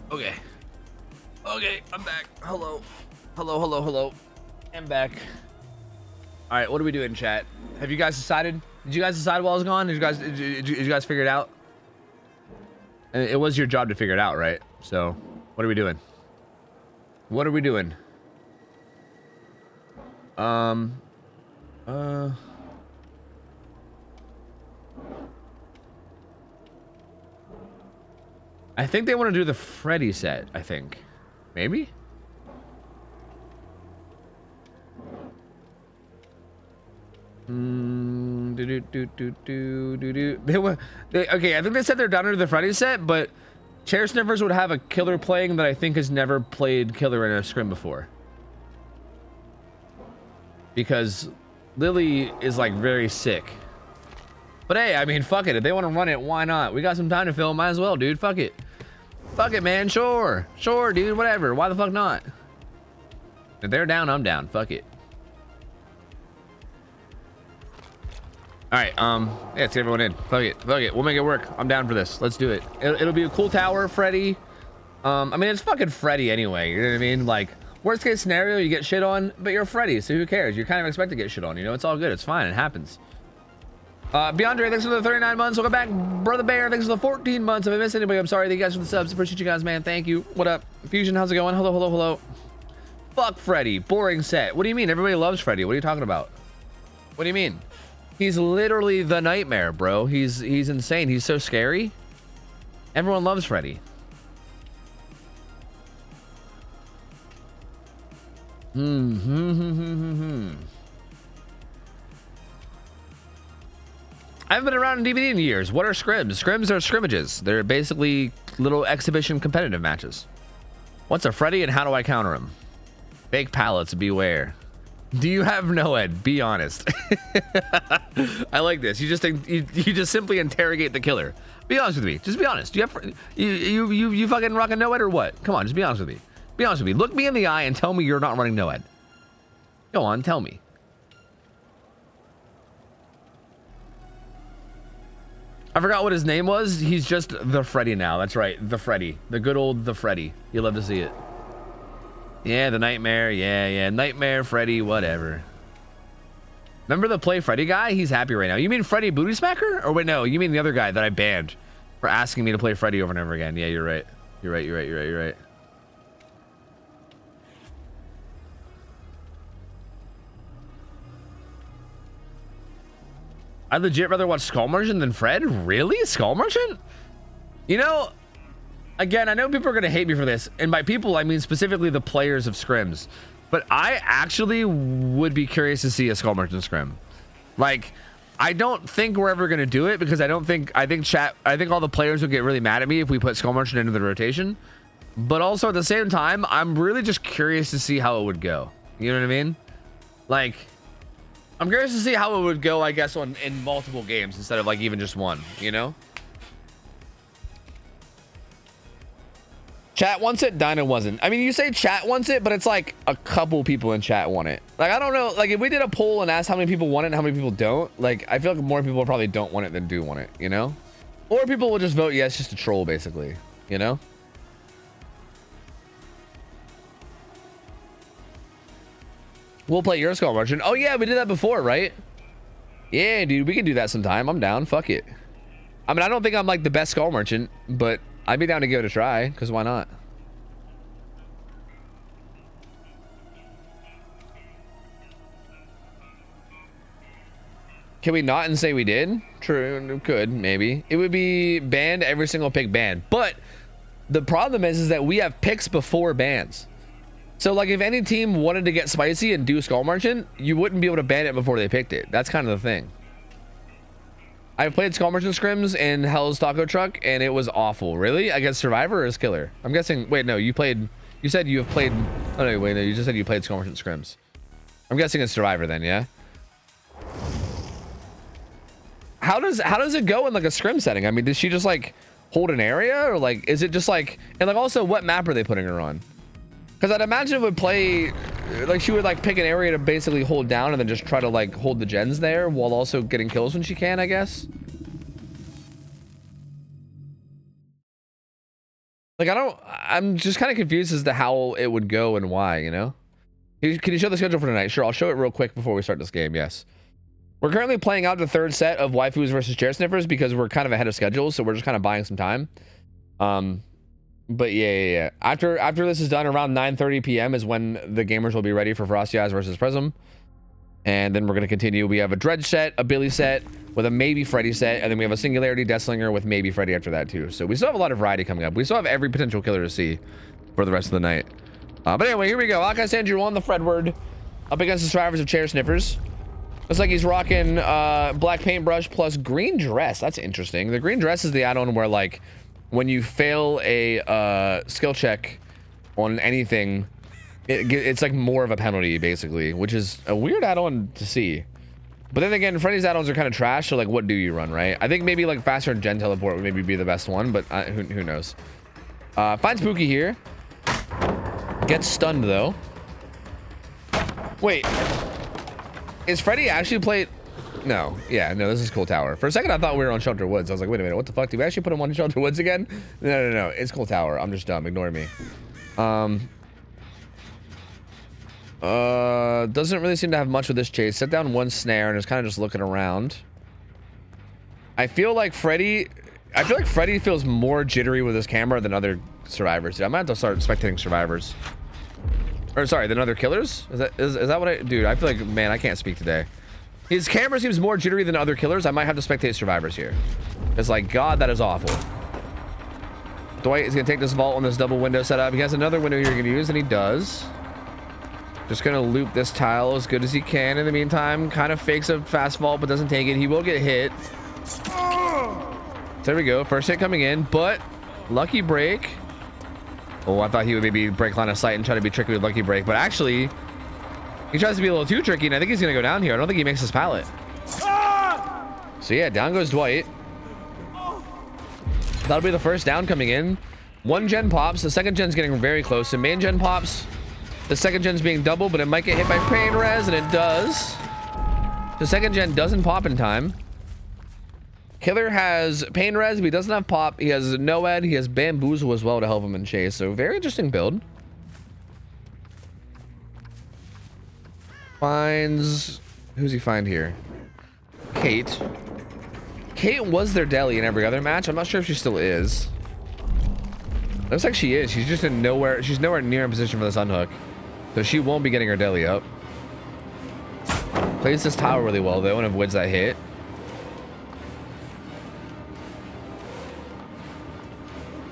Okay. Okay, I'm back. Hello. Hello. I'm back. All right, what are we doing, chat? Have you guys decided? Did you guys decide while I was gone? Did you guys figure it out? And it was your job to figure it out, right? So, What are we doing? What are we doing? I think they want to do the Freddy set, I think. Maybe? Okay, I think they said they're down to the Freddy set, but Chair Sniffers would have a killer playing that I think has never played killer in a scrim before. Because Lily is like very sick. But hey, I mean, fuck it. If they want to run it, why not? We got some time to film. Might as well, dude. Fuck it. Fuck it, man. Sure. Sure, dude. Whatever. Why the fuck not? If they're down, I'm down. Fuck it. Alright, yeah, let's get everyone in. Fuck it. Fuck it. We'll make it work. I'm down for this. Let's do it. It'll be a cool tower, Freddy. I mean, it's fucking Freddy anyway. You know what I mean? Like, worst case scenario, you get shit on, but you're Freddy, so who cares? You kind of expect to get shit on, you know? It's all good. It's fine. It happens. Beyondre, thanks for the 39 months. Welcome back. Brother Bear, thanks for the 14 months. If I missed anybody, I'm sorry. Thank you guys for the subs. Appreciate you guys, man. Thank you. What up? Fusion, how's it going? Hello, hello, hello. Fuck Freddy. Boring set. What do you mean? Everybody loves Freddy. What are you talking about? What do you mean? He's literally the nightmare, bro. He's insane. He's so scary. Everyone loves Freddy. I haven't been around in DVD in years. What are scrims? Scrims are scrimmages. They're basically little exhibition competitive matches. What's a Freddy and how do I counter him? Fake pallets, beware. Do you have NOED? Be honest. I like this. You just simply interrogate the killer. Be honest with me. Just be honest. Do you have you fucking rocking NOED or what? Come on, just be honest with me. Be honest with me. Look me in the eye and tell me you're not running NOED. Go on, tell me. I forgot what his name was. He's just the Freddy now. That's right, the Freddy. The good old the Freddy. You love to see it. Yeah, the nightmare. Yeah. Nightmare, Freddy, whatever. Remember the Play Freddy guy? He's happy right now. You mean Freddy Booty Smacker? Or wait, no, you mean the other guy that I banned for asking me to play Freddy over and over again. Yeah, you're right. You're right. I'd legit rather watch Skull Merchant than Fred? Really? Skull Merchant? You know, again, I know people are going to hate me for this. And by people, I mean specifically the players of scrims. But I actually would be curious to see a Skull Merchant scrim. Like, I don't think we're ever going to do it because I think all the players would get really mad at me if we put Skull Merchant into the rotation. But also at the same time, I'm really just curious to see how it would go. You know what I mean? Like, I'm curious to see how it would go, I guess, in multiple games instead of like even just one, you know? Chat wants it, Dyna wasn't. I mean, you say chat wants it, but it's like a couple people in chat want it. Like, I don't know, like if we did a poll and asked how many people want it and how many people don't, like I feel like more people probably don't want it than do want it, you know? Or people will just vote yes just to troll, basically, you know? We'll play your Skull Merchant. Oh yeah, we did that before, right? Yeah, dude, we can do that sometime. I'm down. Fuck it. I mean, I don't think I'm like the best Skull Merchant, but I'd be down to give it a try, because why not? Can we not and say we did? True, could, maybe. It would be banned every single pick banned. But the problem is that we have picks before bans. So like if any team wanted to get spicy and do Skull Merchant, you wouldn't be able to ban it before they picked it. That's kind of the thing. I've played Skull Merchant scrims in Hell's Taco Truck and it was awful. Really? Against Survivor or as Killer? I'm guessing, wait, no, you said you have played, oh no, wait, no, you just said you played Skull Merchant scrims. I'm guessing it's Survivor then, yeah? How does it go in like a scrim setting? I mean, does she just like hold an area or like, is it just like, and like also what map are they putting her on? Because I'd imagine it would play, like she would like pick an area to basically hold down and then just try to like hold the gens there while also getting kills when she can, I guess. Like I'm just kind of confused as to how it would go and why, you know? Can you show the schedule for tonight? Sure, I'll show it real quick before we start this game, yes. We're currently playing out the third set of waifus versus chair sniffers because we're kind of ahead of schedule, so we're just kind of buying some time. But yeah. After this is done, around 9:30 p.m. is when the gamers will be ready for Frosty Eyes versus Prism. And then we're going to continue. We have a Dredge set, a Billy set, with a maybe Freddy set, and then we have a Singularity Death Slinger with maybe Freddy after that too. So we still have a lot of variety coming up. We still have every potential killer to see for the rest of the night. But anyway, here we go. Like I said, Andrew on the Fredward up against the survivors of Chair Sniffers. Looks like he's rocking black paintbrush plus green dress. That's interesting. The green dress is the add-on where, like, when you fail a skill check on anything, it's like more of a penalty, basically, which is a weird add-on to see. But then again, Freddy's add-ons are kind of trash, so like, what do you run, right? I think maybe like faster gen teleport would maybe be the best one, but who knows? Find Spooky here. Gets stunned though. Wait, is Freddy actually played? No, yeah, no, this is Cool Tower. For a second, I thought we were on Shelter Woods. I was like, wait a minute, what the fuck? Did we actually put him on Shelter Woods again? No, it's Cool Tower. I'm just dumb. Ignore me. Doesn't really seem to have much with this chase. Set down one snare and is kind of just looking around. I feel like Freddy feels more jittery with his camera than other survivors. I might have to start spectating survivors. Or sorry, than other killers? Is that what dude, I feel like, man, I can't speak today. His camera seems more jittery than other killers. I might have to spectate survivors here. It's like, God, that is awful. Dwight is gonna take this vault on this double window setup. He has another window here he can use, and he does. Just gonna loop this tile as good as he can in the meantime. Kind of fakes a fast vault, but doesn't take it. He will get hit. So there we go. First hit coming in, but lucky break. Oh, I thought he would maybe break line of sight and try to be tricky with lucky break, but actually, he tries to be a little too tricky, and I think he's gonna go down here. I don't think he makes his pallet. So yeah, down goes Dwight. That'll be the first down coming in. One gen pops. The second gen's getting very close. The main gen pops. The second gen's being doubled, but it might get hit by pain res, and it does. The second gen doesn't pop in time. Killer has pain res, but he doesn't have pop. He has Noed. He has bamboozle as well to help him in chase. So very interesting build. Finds, who's he find here? Kate. Kate was their deli in every other match. I'm not sure if she still is. Looks like she is. She's just in nowhere. She's nowhere near in position for this unhook. So she won't be getting her deli up. Plays this tower really well though and avoids that hit.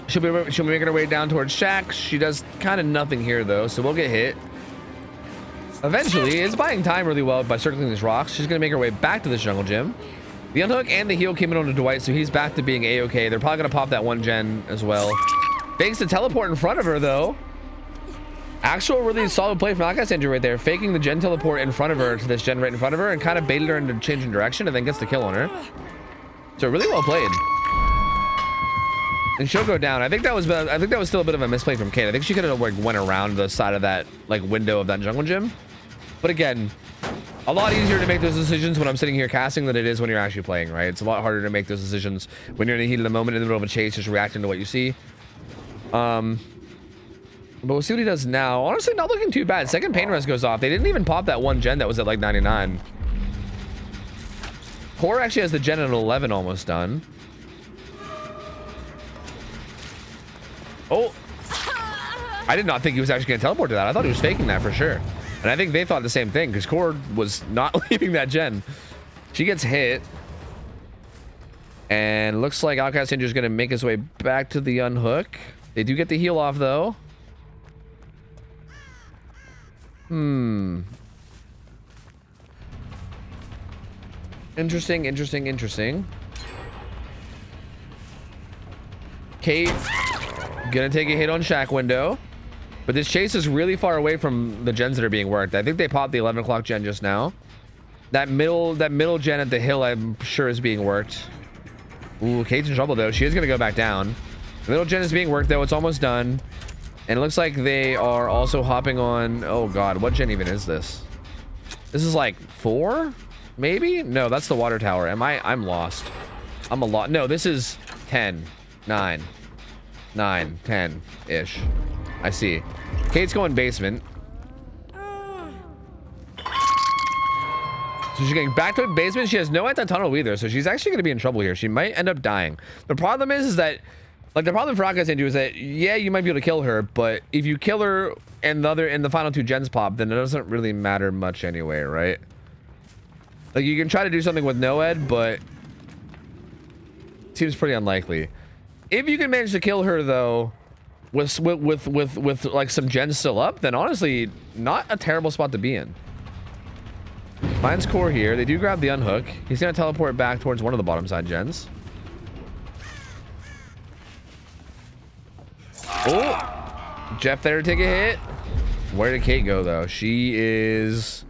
She'll be making her way down towards Shack. She does kind of nothing here though, so we'll get hit. Eventually, it's buying time really well by circling these rocks. She's gonna make her way back to this jungle gym. The unhook and the heal came in on Dwight, so he's back to being A-okay. They're probably gonna pop that one gen as well. Fakes the teleport in front of her though. Actual really solid play from Alcasandra right there, faking the gen teleport in front of her to this gen right in front of her and kind of baited her into changing direction and then gets the kill on her. So really well played. And she'll go down. I think that was still a bit of a misplay from Kate. I think she could have like went around the side of that like window of that jungle gym. But again, a lot easier to make those decisions when I'm sitting here casting than it is when you're actually playing, right? It's a lot harder to make those decisions when you're in the heat of the moment in the middle of a chase, just reacting to what you see. But we'll see what he does now. Honestly, not looking too bad. Second pain res goes off. They didn't even pop that one gen that was at like 99. Core actually has the gen at 11 almost done. Oh, I did not think he was actually going to teleport to that. I thought he was faking that for sure. And I think they thought the same thing because Core was not leaving that gen. She gets hit. And looks like Outcast Ninja is going to make his way back to the unhook. They do get the heal off though. Interesting. Kate gonna take a hit on Shack window, but this chase is really far away from the gens that are being worked. I think they popped the 11 o'clock gen just now. That middle gen at the hill I'm sure is being worked. Ooh, Kate's in trouble though. She is gonna go back down. The middle gen is being worked though. It's almost done. And it looks like they are also hopping on. Oh god, what gen even is this? This is like 4 maybe? No, that's the water tower. I'm lost. I'm a lot. No, this is 10 9 10 ish. I see. Kate's going basement. So she's getting back to basement. She has no anti-tunnel either, so she's actually going to be in trouble here. She might end up dying. The problem is that Like the problem for Aka's Andrew is that yeah, you might be able to kill her, but if you kill her and the final 2 gens pop, then it doesn't really matter much anyway, right? Like you can try to do something with Noed, but it seems pretty unlikely. If you can manage to kill her though, with like some gens still up, then honestly, not a terrible spot to be in. Finds core here. They do grab the unhook. He's gonna teleport back towards one of the bottom side gens. Oh, Jeff there to take a hit. Where did Kate go though? She is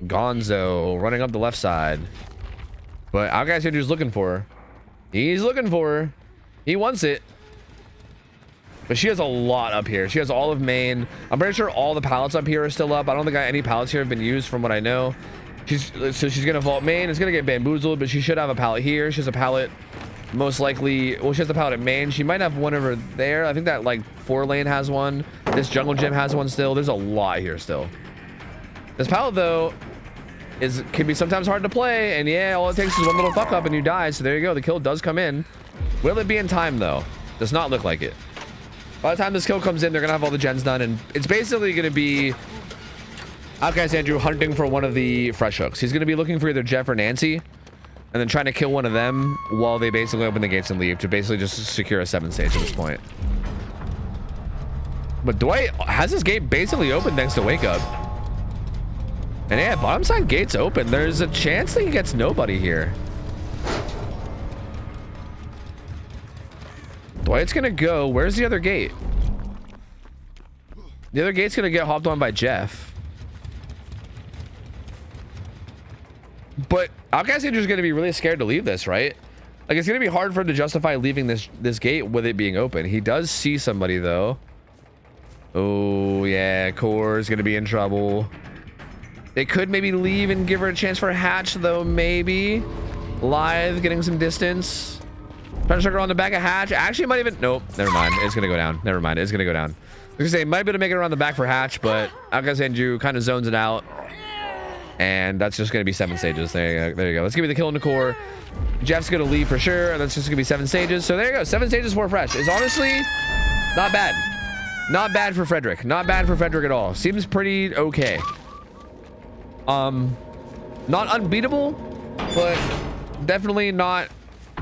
gonzo running up the left side. But our guy's here looking for her. He's looking for her. He wants it. But she has a lot up here. She has all of main. I'm pretty sure all the pallets up here are still up. I don't think any pallets here have been used from what I know. So she's gonna vault main. It's gonna get bamboozled, but she should have a pallet here. She has a pallet. Most likely, well, she has a pallet at main. She might have one over there. I think that like 4 lane has one. This jungle gym has one still. There's a lot here still. This pallet though can be sometimes hard to play, and yeah, all it takes is one little fuck up and you die. So there you go. The kill does come in. Will it be in time though? Does not look like it. By the time this kill comes in, they're gonna have all the gens done, and it's basically gonna be Outcast Andrew hunting for one of the fresh hooks. He's gonna be looking for either Jeff or Nancy, and then trying to kill one of them while they basically open the gates and leave to basically just secure a 7th stage at this point. But Dwight has his gate basically open thanks to Wake Up. And yeah, bottom side gate's open. There's a chance that he gets nobody here. Dwight's gonna go. Where's the other gate? The other gate's gonna get hopped on by Jeff. But Outcast Andrew's gonna be really scared to leave this, right? Like it's gonna be hard for him to justify leaving this gate with it being open. He does see somebody though. Oh yeah, Core's gonna be in trouble. They could maybe leave and give her a chance for a hatch though, maybe. Lithe getting some distance. Trying to sugar on the back of hatch. Actually, might even. Nope. Never mind. It's gonna go down. Never mind. It's gonna go down. I was gonna say might be able to make it around the back for hatch, but Outcast Andrew kind of zones it out, and that's just gonna be 7 stages. There you go. There you go. Let's give me the kill in the core. Jeff's gonna leave for sure, and that's just gonna be 7 stages. So there you go. 7 stages for fresh is honestly not bad. Not bad for Frederick. Not bad for Frederick at all. Seems pretty okay. Not unbeatable, but definitely not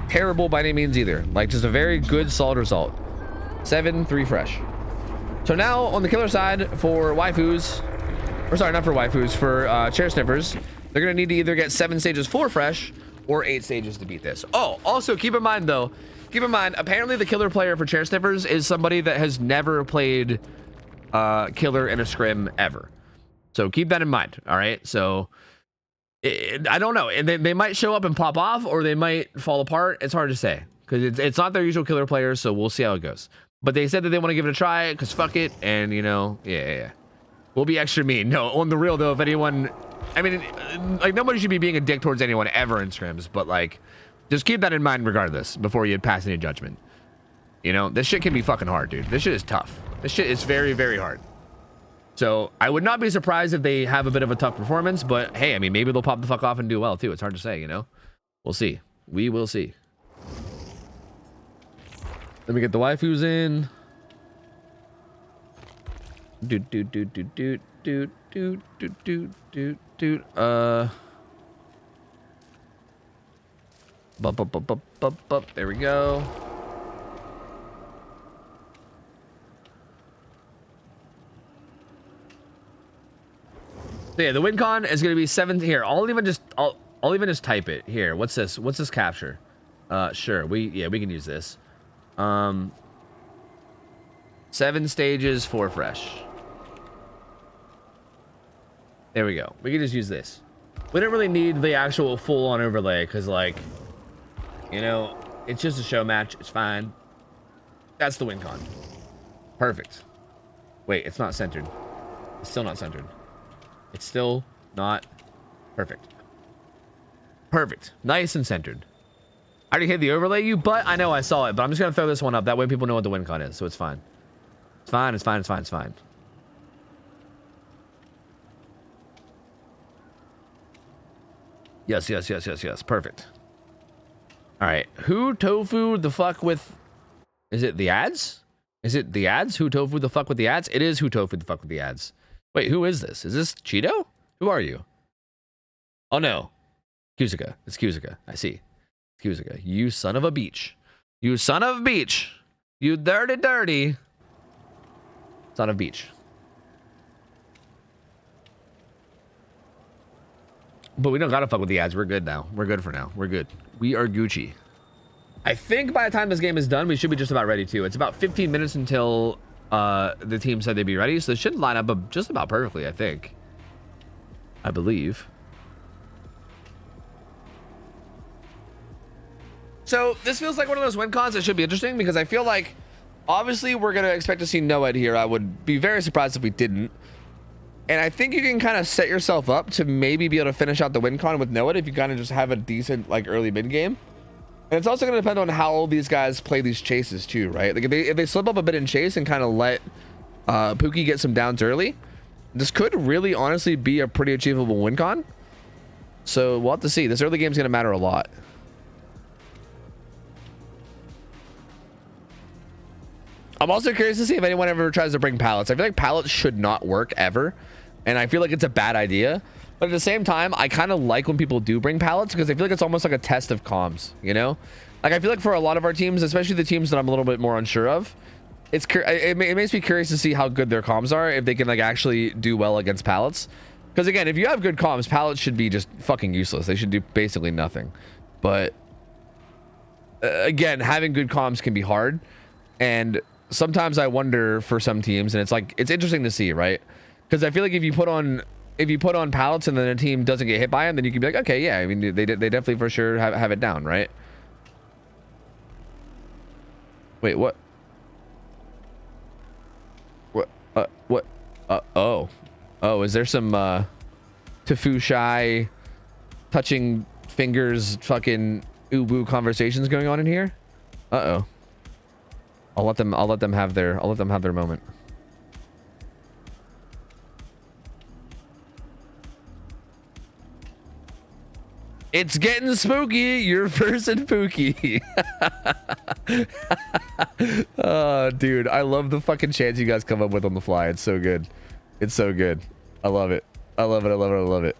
terrible by any means either. Like just a very good solid result. 7-3 fresh. So now on the killer side for waifus, or sorry, not for waifus, for chair sniffers, they're gonna need to either get 7 stages for fresh or 8 stages to beat this. Oh, also keep in mind though, apparently the killer player for chair sniffers is somebody that has never played killer in a scrim ever. So keep that in mind. All right, so I don't know, and they might show up and pop off, or they might fall apart. It's hard to say because it's not their usual killer players, so we'll see how it goes. But they said that they want to give it a try because fuck it, and you know, yeah, we'll be extra mean. No, on the real though, if anyone, I mean, like nobody should be being a dick towards anyone ever in scrims, but like, just keep that in mind regardless before you pass any judgment. You know, this shit can be fucking hard, dude. This shit is tough. This shit is very, very hard. So I would not be surprised if they have a bit of a tough performance, but hey, I mean, maybe they'll pop the fuck off and do well too. It's hard to say, you know. We'll see. We will see. Let me get the waifus in. There we go. So yeah, the win con is gonna be 7 here. I'll even just type it here. What's this? What's this capture? Sure. We can use this. 7 stages for fresh. There we go. We can just use this. We don't really need the actual full-on overlay because, like, you know, it's just a show match. It's fine. That's the win con. Perfect. Wait, it's not centered. It's still not centered. It's still not perfect. Perfect. Nice and centered. I already hit the overlay you, but I know I saw it, but I'm just gonna throw this one up. That way people know what the win con is, so it's fine. It's fine, it's fine, it's fine, it's fine. Yes, yes. Perfect. Alright. Who tofu the fuck with Is it the ads? Is it the ads? OhTofu the fuck with the ads? It is OhTofu the fuck with the ads. Wait, who is this? Is this Cheeto? Who are you? Oh no. Cusica. It's Cusica. I see. Cusica. You son of a beach. You son of a beach. You dirty son of beach. But we don't gotta fuck with the ads. We're good now. We're good for now. We're good. We are Gucci. I think by the time this game is done, we should be just about ready too. It's about 15 minutes until the team said they'd be ready, so it should line up just about perfectly, I think. I believe. So this feels like one of those win cons that should be interesting, because I feel like obviously we're gonna expect to see NOED here. I would be very surprised if we didn't. And I think you can kind of set yourself up to maybe be able to finish out the win con with NOED if you kind of just have a decent like early mid game. And it's also going to depend on how these guys play these chases too, right? Like if they slip up a bit in chase and kind of let Pookie get some downs early, this could really honestly be a pretty achievable win con. So we'll have to see. This early game is going to matter a lot. I'm also curious to see if anyone ever tries to bring pallets. I feel like pallets should not work ever, and I feel like it's a bad idea. But at the same time, I kind of like when people do bring pallets, because I feel like it's almost like a test of comms, you know? Like I feel like for a lot of our teams, especially the teams that I'm a little bit more unsure of, it makes me curious to see how good their comms are, if they can like actually do well against pallets. Because again, if you have good comms, pallets should be just fucking useless. They should do basically nothing. But again, having good comms can be hard, and sometimes I wonder for some teams, and it's like it's interesting to see, right? Because I feel like if you put on pallets and then a team doesn't get hit by them, then you can be like, okay, yeah, I mean they definitely for sure have it down, right? Wait, what? What? Oh, is there some Tofu shy touching fingers fucking ubu conversations going on in here? Uh-oh. I'll let them have their moment. It's getting spooky. You're first and Pookie. Oh, dude, I love the fucking chants you guys come up with on the fly. It's so good. It's so good. I love it. I love it. I love it. I love it.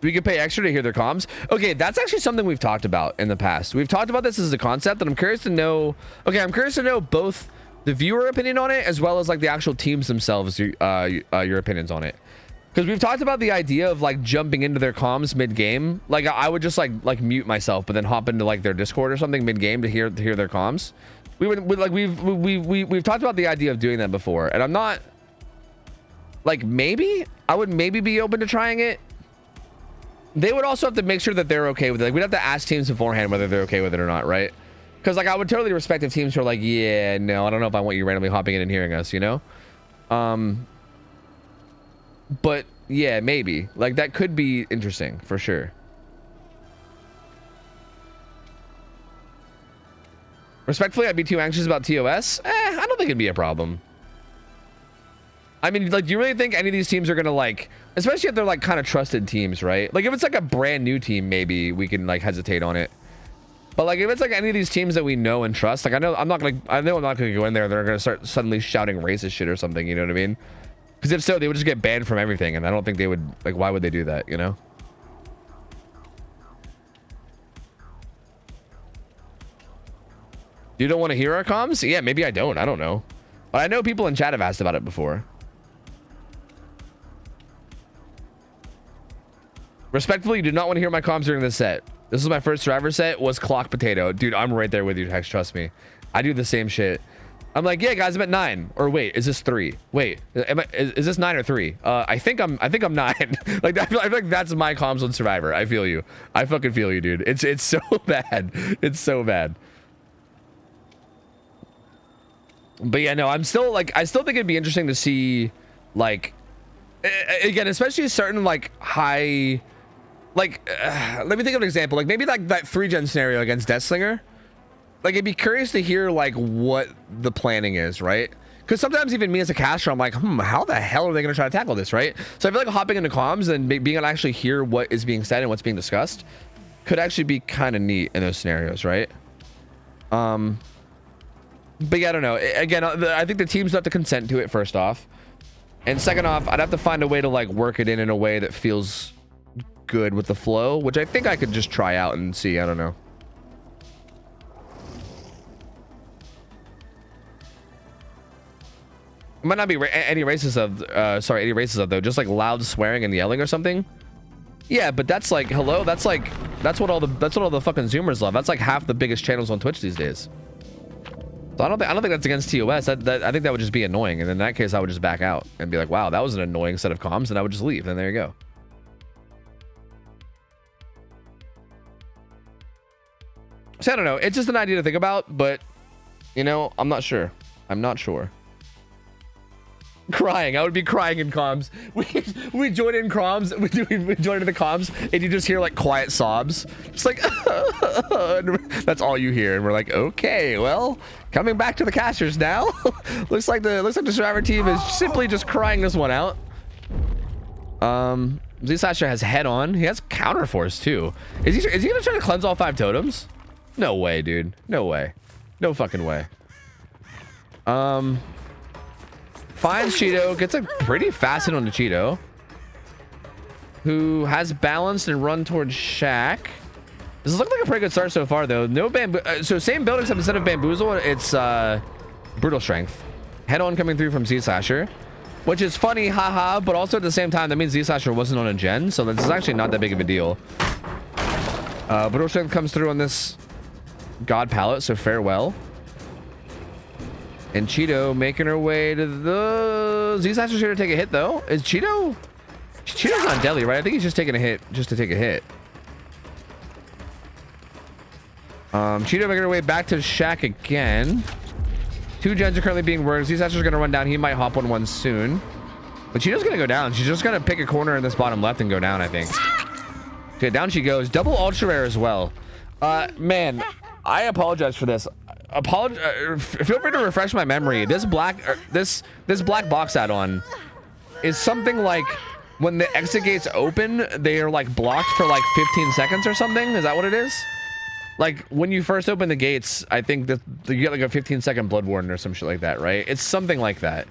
We could pay extra to hear their comms. Okay, that's actually something we've talked about in the past. We've talked about this as a concept, and I'm curious to know. Okay, I'm curious to know both the viewer opinion on it as well as like the actual teams themselves, your opinions on it. Because we've talked about the idea of like jumping into their comms mid game. Like I would just like mute myself, but then hop into like their Discord or something mid game to hear their comms. We've talked about the idea of doing that before, and I'm not like I would maybe be open to trying it. They would also have to make sure that they're okay with it. Like we'd have to ask teams beforehand whether they're okay with it or not, right? Because like I would totally respect if teams were like, yeah, no, I don't know if I want you randomly hopping in and hearing us, you know? But yeah, maybe like that could be interesting for sure. Respectfully, I'd be too anxious about TOS. I don't think it'd be a problem. I mean, like, do you really think any of these teams are gonna like, especially if they're like kind of trusted teams, right? Like if it's like a brand new team, maybe we can like hesitate on it. But like if it's like any of these teams that we know and trust, like I know I'm not gonna go in there and they're gonna start suddenly shouting racist shit or something, you know what I mean? Because if so, they would just get banned from everything, and I don't think they would, like, why would they do that, you know? You don't want to hear our comms? Yeah, maybe I don't know. But I know people in chat have asked about it before. Respectfully, you do not want to hear my comms during this set. This is my first survivor set, was clock potato. Dude, I'm right there with you, Hex, trust me. I do the same shit. I'm like, yeah, guys, I'm at 9. Or wait, is this 3? Wait, is this 9 or 3? I think I'm 9. Like, I feel like that's my comms on Survivor. I feel you. I fucking feel you, dude. It's so bad. It's so bad. But yeah, no, I'm still like, I still think it'd be interesting to see, like, again, especially certain like high, like, let me think of an example. Like maybe like that 3-gen scenario against Slinger. Like, it'd be curious to hear like what the planning is, right? Because sometimes even me as a caster, I'm like, how the hell are they going to try to tackle this, right? So I feel like hopping into comms and being able to actually hear what is being said and what's being discussed could actually be kind of neat in those scenarios, right? But yeah, I don't know. Again, I think the teams have to consent to it first off. And second off, I'd have to find a way to like work it in a way that feels good with the flow, which I think I could just try out and see. I don't know. It might not be any races of any races of though, just like loud swearing and yelling or something. Yeah, but that's like, hello, that's what all the fucking Zoomers love. That's like half the biggest channels on Twitch these days. So I don't think that's against TOS. I think that would just be annoying, and in that case I would just back out and be like, wow, that was an annoying set of comms, and I would just leave. And there you go. So I don't know. It's just an idea to think about, but you know, I'm not sure. I'm not sure. Crying. I would be crying in comms. We join in comms. We join in the comms, and you just hear like quiet sobs. It's like that's all you hear, and we're like, okay, well, coming back to the casters now. looks like the survivor team is simply just crying this one out. Z-Slasher has head on. He has counter force too. Is he gonna try to cleanse all 5 totems? No way, dude. No way. No fucking way. Finds Cheeto, gets a pretty fast hit on the Cheeto, who has balanced and run towards Shaq. This looks like a pretty good start so far, though. No bamboo. So same build, except instead of bamboozle, it's brutal strength. Head on coming through from Z-Slasher, which is funny, haha. But also at the same time, that means Z-Slasher wasn't on a gen, so this is actually not that big of a deal. Brutal strength comes through on this God palette, so farewell. And Cheeto making her way to the Z-Slasher's here to take a hit, though. Is Cheeto's on deli, right? I think he's just taking a hit just to take a hit. Cheeto making her way back to Shaq again. 2 gens are currently being worked. Z-Slasher's gonna run down. He might hop on one soon, but Cheeto's gonna go down. She's just gonna pick a corner in this bottom left and go down, I think. Okay, down she goes. Double ultra rare as well. Man, I apologize for this. Feel free to refresh my memory. This black box add-on is something like when the exit gates open, they are like blocked for like 15 seconds or something. Is that what it is? Like when you first open the gates, I think that you get like a 15-second blood warden or some shit like that, right? It's something like that.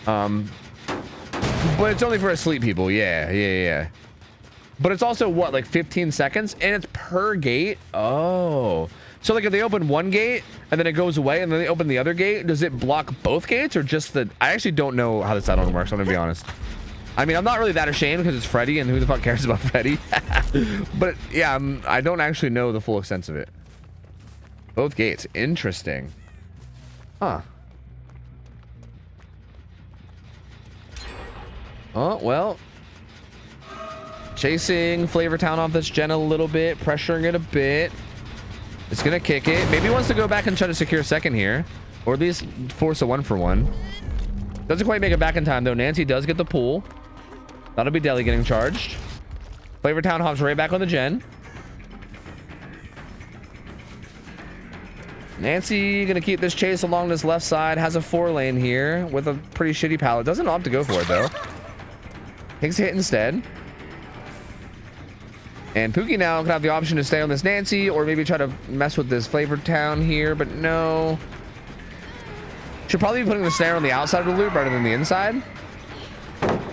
But it's only for asleep people. Yeah. But it's also what, like 15 seconds, and it's per gate. Oh. So like if they open one gate and then it goes away and then they open the other gate, does it block both gates or just the... I actually don't know how this add-on works, I'm gonna be honest. I mean, I'm not really that ashamed because it's Freddy and who the fuck cares about Freddy? But yeah, I don't actually know the full extent of it. Both gates, interesting. Huh. Oh, well. Chasing Flavor Town off this gen a little bit, pressuring it a bit. It's gonna kick it. Maybe wants to go back and try to secure second here, or at least force a 1-for-1. Doesn't quite make it back in time though. Nancy does get the pull. That'll be Deli getting charged. Flavor Town hops right back on the gen. Nancy gonna keep this chase along this left side. Has a 4-lane here with a pretty shitty pallet. Doesn't opt to go for it though. Takes a hit instead. And Pookie now can have the option to stay on this Nancy or maybe try to mess with this Flavor Town here, but no. Should probably be putting the snare on the outside of the loop rather than the inside.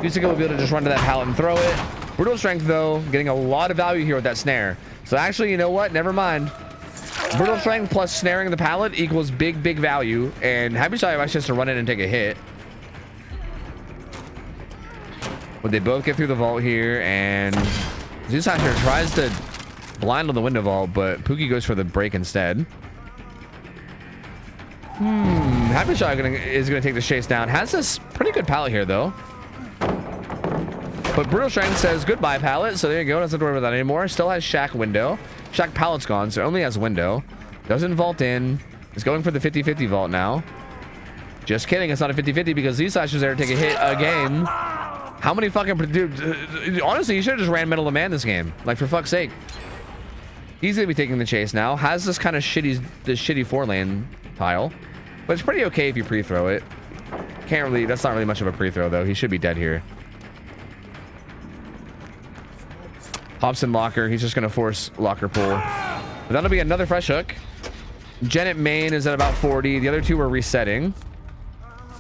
Musica will be able to just run to that pallet and throw it. Brutal strength though, getting a lot of value here with that snare. So actually, you know what? Never mind. Brutal strength plus snaring the pallet equals big value. And Happy Shot actually has to run in and take a hit. But they both get through the vault here, and Z-Slasher tries to blind on the window vault, but Pookie goes for the break instead. Happy Shot is gonna take the chase down. Has this pretty good pallet here though. But Brutal Strength says goodbye pallet, so there you go. Doesn't have to worry about that anymore. Still has Shaq window. Shaq pallet's gone, so only has window. Doesn't vault in. Is going for the 50-50 vault now. Just kidding, it's not a 50-50 because Z-Slasher's there to take a hit again. How many fucking... Dude, honestly, you should have just ran middle of the man this game. Like, for fuck's sake. He's going to be taking the chase now. Has this kind of shitty 4-lane tile. But it's pretty okay if you pre-throw it. Can't really, that's not really much of a pre-throw though. He should be dead here. Hops in locker. He's just going to force locker pull. But that'll be another fresh hook. Janet main is at about 40. The other two are resetting.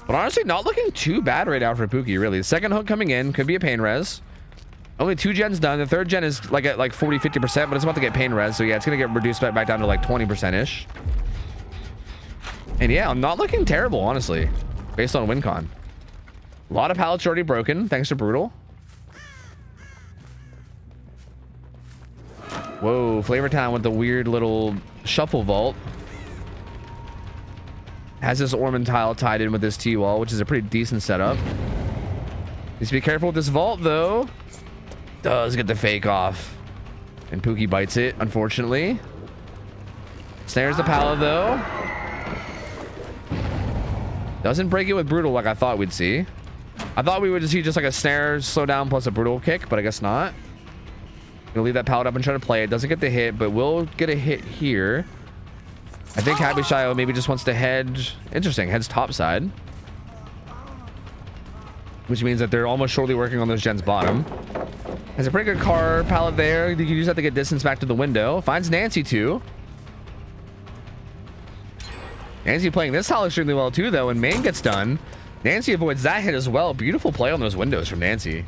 But honestly, not looking too bad right now for Pookie, really. The second hook coming in could be a pain res. Only 2 gens done. The third gen is like at like 40, 50%, but it's about to get pain res. So yeah, it's going to get reduced back down to like 20%-ish. And yeah, I'm not looking terrible, honestly, based on win con. A lot of pallets already broken, thanks to Brutal. Whoa, Flavor Town with the weird little shuffle vault. Has this Ormond tile tied in with this T-wall, which is a pretty decent setup. Needs to be careful with this vault, though. Does get the fake off. And Pookie bites it, unfortunately. Snares the pallet, though. Doesn't break it with Brutal like I thought we'd see. I thought we would see just like a snare, slow down, plus a Brutal kick, but I guess not. Gonna leave that pallet up and try to play it. Doesn't get the hit, but will get a hit here. I think Happy Shio maybe just wants to head. Interesting, heads topside. Which means that they're almost shortly working on those gens bottom. Has a pretty good car pallet there. You just have to get distance back to the window. Finds Nancy too. Nancy playing this tile extremely well too, though. When main gets done, Nancy avoids that hit as well. Beautiful play on those windows from Nancy.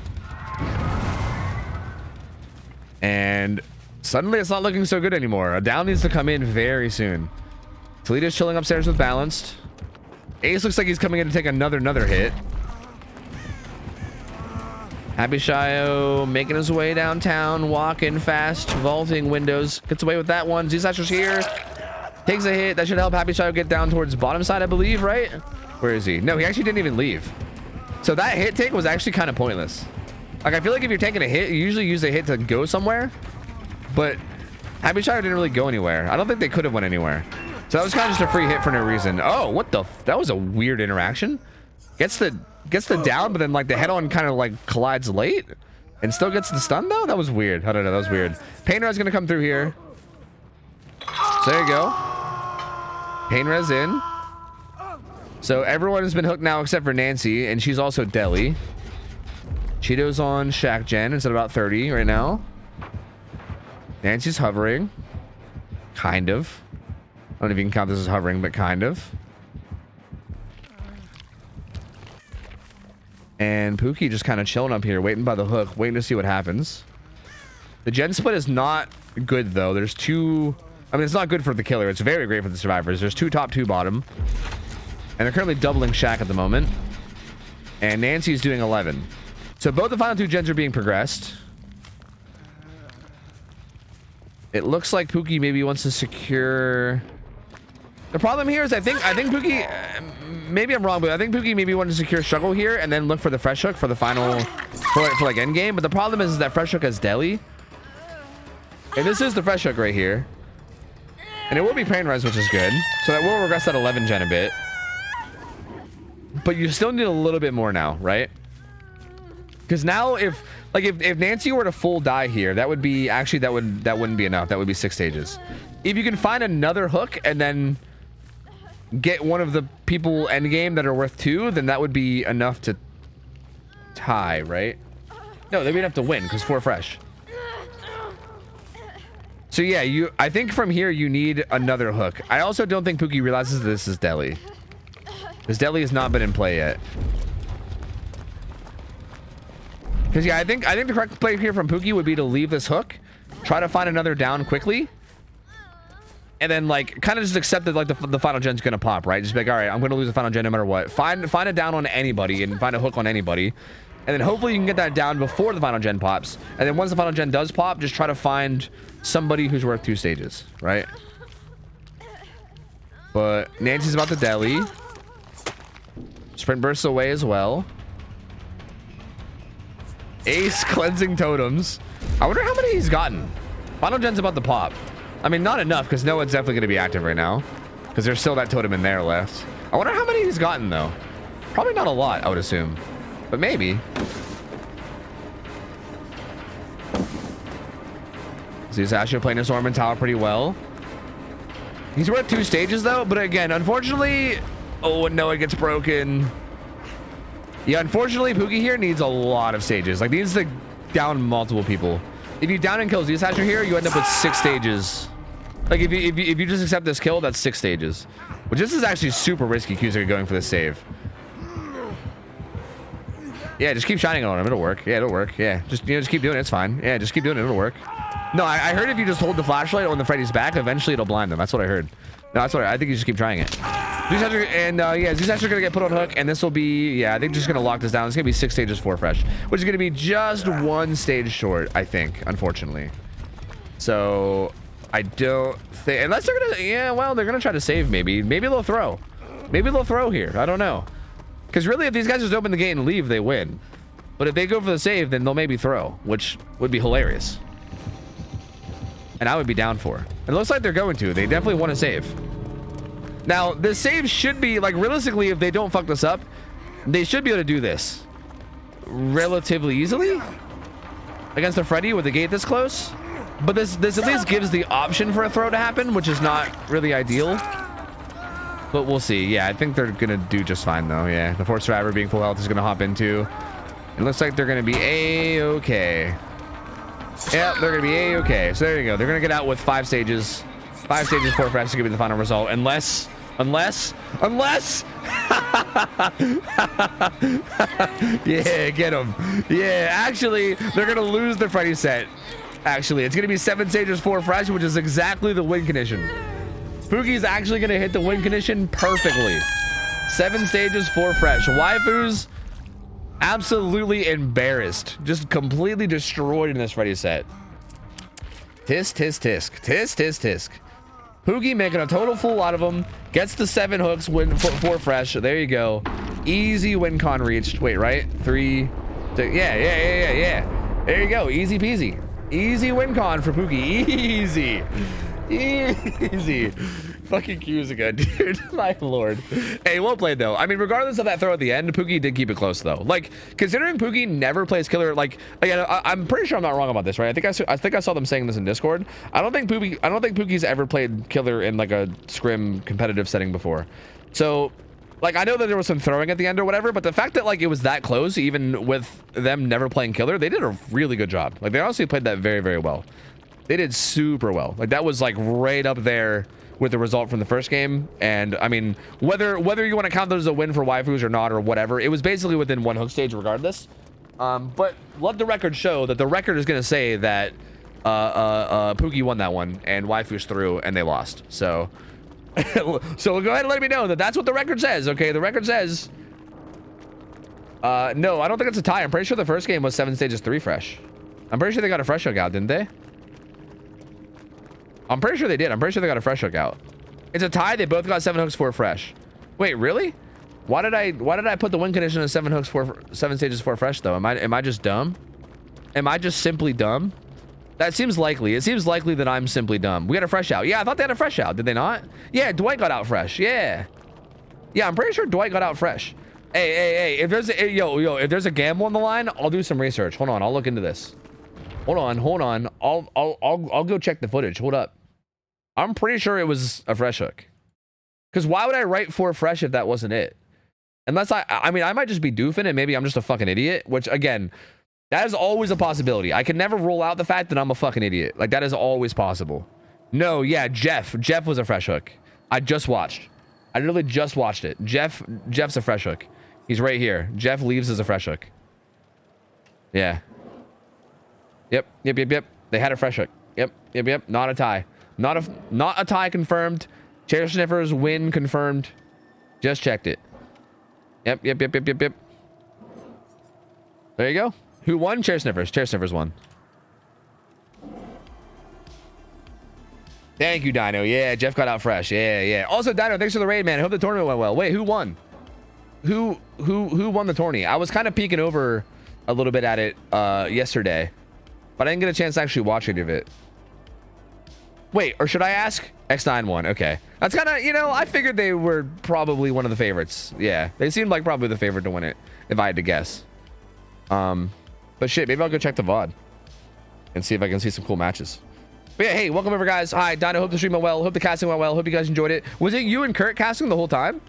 And suddenly it's not looking so good anymore. A down needs to come in very soon. Toledo's chilling upstairs with balanced. Ace looks like he's coming in to take another hit. Happy Shio making his way downtown, walking fast, vaulting windows. Gets away with that one. Z-Slasher's here. Takes a hit. That should help Happy Shio get down towards bottom side, I believe, right? Where is he? No, he actually didn't even leave. So that hit take was actually kind of pointless. Like, I feel like if you're taking a hit, you usually use a hit to go somewhere. But Happy Shire didn't really go anywhere. I don't think they could have went anywhere. So that was kind of just a free hit for no reason. Oh, what the? That was a weird interaction. Gets the down, but then like the head-on kind of like collides late. And still gets the stun though? That was weird. I don't know. That was weird. Pain Res going to come through here. So there you go. Pain Res in. So everyone has been hooked now except for Nancy. And she's also Deli. Cheeto's on Shack Gen. It's at about 30 right now. Nancy's hovering. Kind of. I don't know if you can count this as hovering, but kind of. And Pookie just kind of chilling up here, waiting by the hook, waiting to see what happens. The gen split is not good, though. There's two... I mean, it's not good for the killer. It's very great for the survivors. There's 2 top, 2 bottom. And they're currently doubling Shack at the moment. And Nancy's doing 11. So both the final 2 gens are being progressed. It looks like Pookie maybe wants to secure... The problem here is I think Pookie... maybe I'm wrong, but I think Pookie maybe wanted to secure struggle here and then look for the fresh hook for the final... For like endgame. But the problem is that fresh hook has Deli. And this is the fresh hook right here. And it will be pain res, which is good. So that will regress that 11 gen a bit. But you still need a little bit more now, right? Because now if Nancy were to full die here, that would be actually that wouldn't be enough. That would be 6 stages. If you can find another hook and then get one of the people endgame that are worth 2, then that would be enough to tie, right? No, they'd be enough to win because 4 fresh. So yeah, I think from here you need another hook. I also don't think Pookie realizes this is Deli. Because Deli has not been in play yet. Because yeah, I think the correct play here from Pookie would be to leave this hook, try to find another down quickly, and then like kind of just accept that like the final gen's gonna pop, right? Just be like, all right, I'm gonna lose the final gen no matter what. Find a down on anybody and find a hook on anybody, and then hopefully you can get that down before the final gen pops. And then once the final gen does pop, just try to find somebody who's worth 2 stages, right? But Nancy's about to Deli. Sprint bursts away as well. Ace cleansing totems. I wonder how many he's gotten. Final gen's about to pop. I mean, not enough because no one's definitely going to be active right now because there's still that totem in there left. I wonder how many he's gotten though. Probably not a lot, I would assume, but maybe. See, Asher playing his Ormond Tower pretty well. He's worth 2 stages though, but again, unfortunately, Oh, no, it gets broken. Yeah, unfortunately, Pookie here needs a lot of stages. Like, needs to down multiple people. If you down and kill Z-Satcher here, you end up with 6 stages. Like, if you just accept this kill, that's 6 stages. Which this is actually super risky, Cusick going for the save. Yeah, just keep shining on him. It'll work. Yeah, it'll work. Yeah, just keep doing it. It's fine. Yeah, just keep doing it. It'll work. No, I heard if you just hold the flashlight on the Freddy's back, eventually it'll blind them. That's what I heard. No, that's what I think you just keep trying it. Z-Satcher, and yeah, Z-Satcher gonna get put on hook, and this will be, yeah, I think just gonna lock this down. It's gonna be 6 stages 4 fresh, which is gonna be just 1 stage short, I think, unfortunately. So I don't think, unless they're gonna, yeah, well, they're gonna try to save maybe. Maybe they'll throw. Maybe they'll throw here. I don't know. Because really, if these guys just open the gate and leave, they win. But if they go for the save, then they'll maybe throw, which would be hilarious. And I would be down for. It looks like they're going to. They definitely want to save. Now, the save should be, like, realistically, if they don't fuck this up, they should be able to do this relatively easily against the Freddy with the gate this close. But this at least gives the option for a throw to happen, which is not really ideal. But we'll see. Yeah, I think they're going to do just fine, though. Yeah, the fourth survivor being full health is going to hop into. It looks like they're going to be A-okay. Yep, they're going to be A-okay. So there you go. They're going to get out with 5 stages. 5 stages, 4 fresh is going to be the final result. Unless... Yeah, get them. Yeah, actually, they're going to lose the Freddy set. Actually, it's going to be 7 stages, 4 fresh, which is exactly the win condition. Pookie's actually going to hit the win condition perfectly. 7 stages, 4 fresh. Waifu's absolutely embarrassed. Just completely destroyed in this Freddy set. Tisk, tisk, tisk. Tisk, tisk, tisk. Pookie making a total fool out of him. Gets the 7 hooks, win 4 fresh. There you go. Easy win con reached. Wait, right? 3, 2, yeah. There you go. Easy peasy. Easy win con for Pookie. Easy. Easy. Fucking Cusick, dude. My lord. Hey, well played though. I mean, regardless of that throw at the end, Pookie did keep it close though. Like, considering Pookie never plays killer, like, again, I'm pretty sure I'm not wrong about this, right? I think I saw them saying this in Discord. I don't think Pookie's ever played killer in like a scrim competitive setting before. So, like, I know that there was some throwing at the end or whatever, but the fact that like it was that close, even with them never playing killer, they did a really good job. Like, they honestly played that very, very well. They did super well. Like, that was like right up there with the result from the first game. And I mean, whether you want to count those as a win for waifus or not or whatever, it was basically within 1 hook stage regardless. But let the record show that the record is going to say that Pookie won that one and waifus through and they lost. So so go ahead and let me know that that's what the record says. Okay, the record says no, I don't think it's a tie. I'm pretty sure the first game was 7 stages 3 fresh. I'm pretty sure they got a fresh hook out, didn't they? I'm pretty sure they did. I'm pretty sure they got a fresh hook out. It's a tie. They both got 7 hooks 4 fresh. Wait, really? Why did I put the win condition as 7 hooks 7 stages 4 fresh though? Am I just dumb? Am I just simply dumb? That seems likely. It seems likely that I'm simply dumb. We got a fresh out. Yeah, I thought they had a fresh out. Did they not? Yeah, Dwight got out fresh. Yeah. Yeah, I'm pretty sure Dwight got out fresh. Hey, if there's a, if there's a gamble on the line, I'll do some research. Hold on, I'll look into this. Hold on. I'll go check the footage. Hold up. I'm pretty sure it was a fresh hook. Because why would I write 4 fresh if that wasn't it? Unless I mean, I might just be doofing and maybe I'm just a fucking idiot. Which, again, that is always a possibility. I can never rule out the fact that I'm a fucking idiot. Like, that is always possible. No, yeah, Jeff was a fresh hook. I just watched. I literally just watched it. Jeff's a fresh hook. He's right here. Jeff leaves as a fresh hook. Yeah. Yep. They had a fresh hook. Yep. Not a tie. Not a tie confirmed. Chair Sniffers win confirmed. Just checked it. Yep. There you go. Who won? Chair Sniffers. Chair Sniffers won. Thank you, Dino. Yeah, Jeff got out fresh. Yeah. Also, Dino, thanks for the raid, man. I hope the tournament went well. Wait, who won? Who won the tourney? I was kind of peeking over a little bit at it yesterday, but I didn't get a chance to actually watch any of it. Wait, or should I ask? X9 won. Okay. That's kind of, I figured they were probably one of the favorites. Yeah, they seemed like probably the favorite to win it, if I had to guess. But shit, maybe I'll go check the VOD and see if I can see some cool matches. But yeah, hey, welcome over, guys. Hi, Dino. Hope the stream went well. Hope the casting went well. Hope you guys enjoyed it. Was it you and Kurt casting the whole time?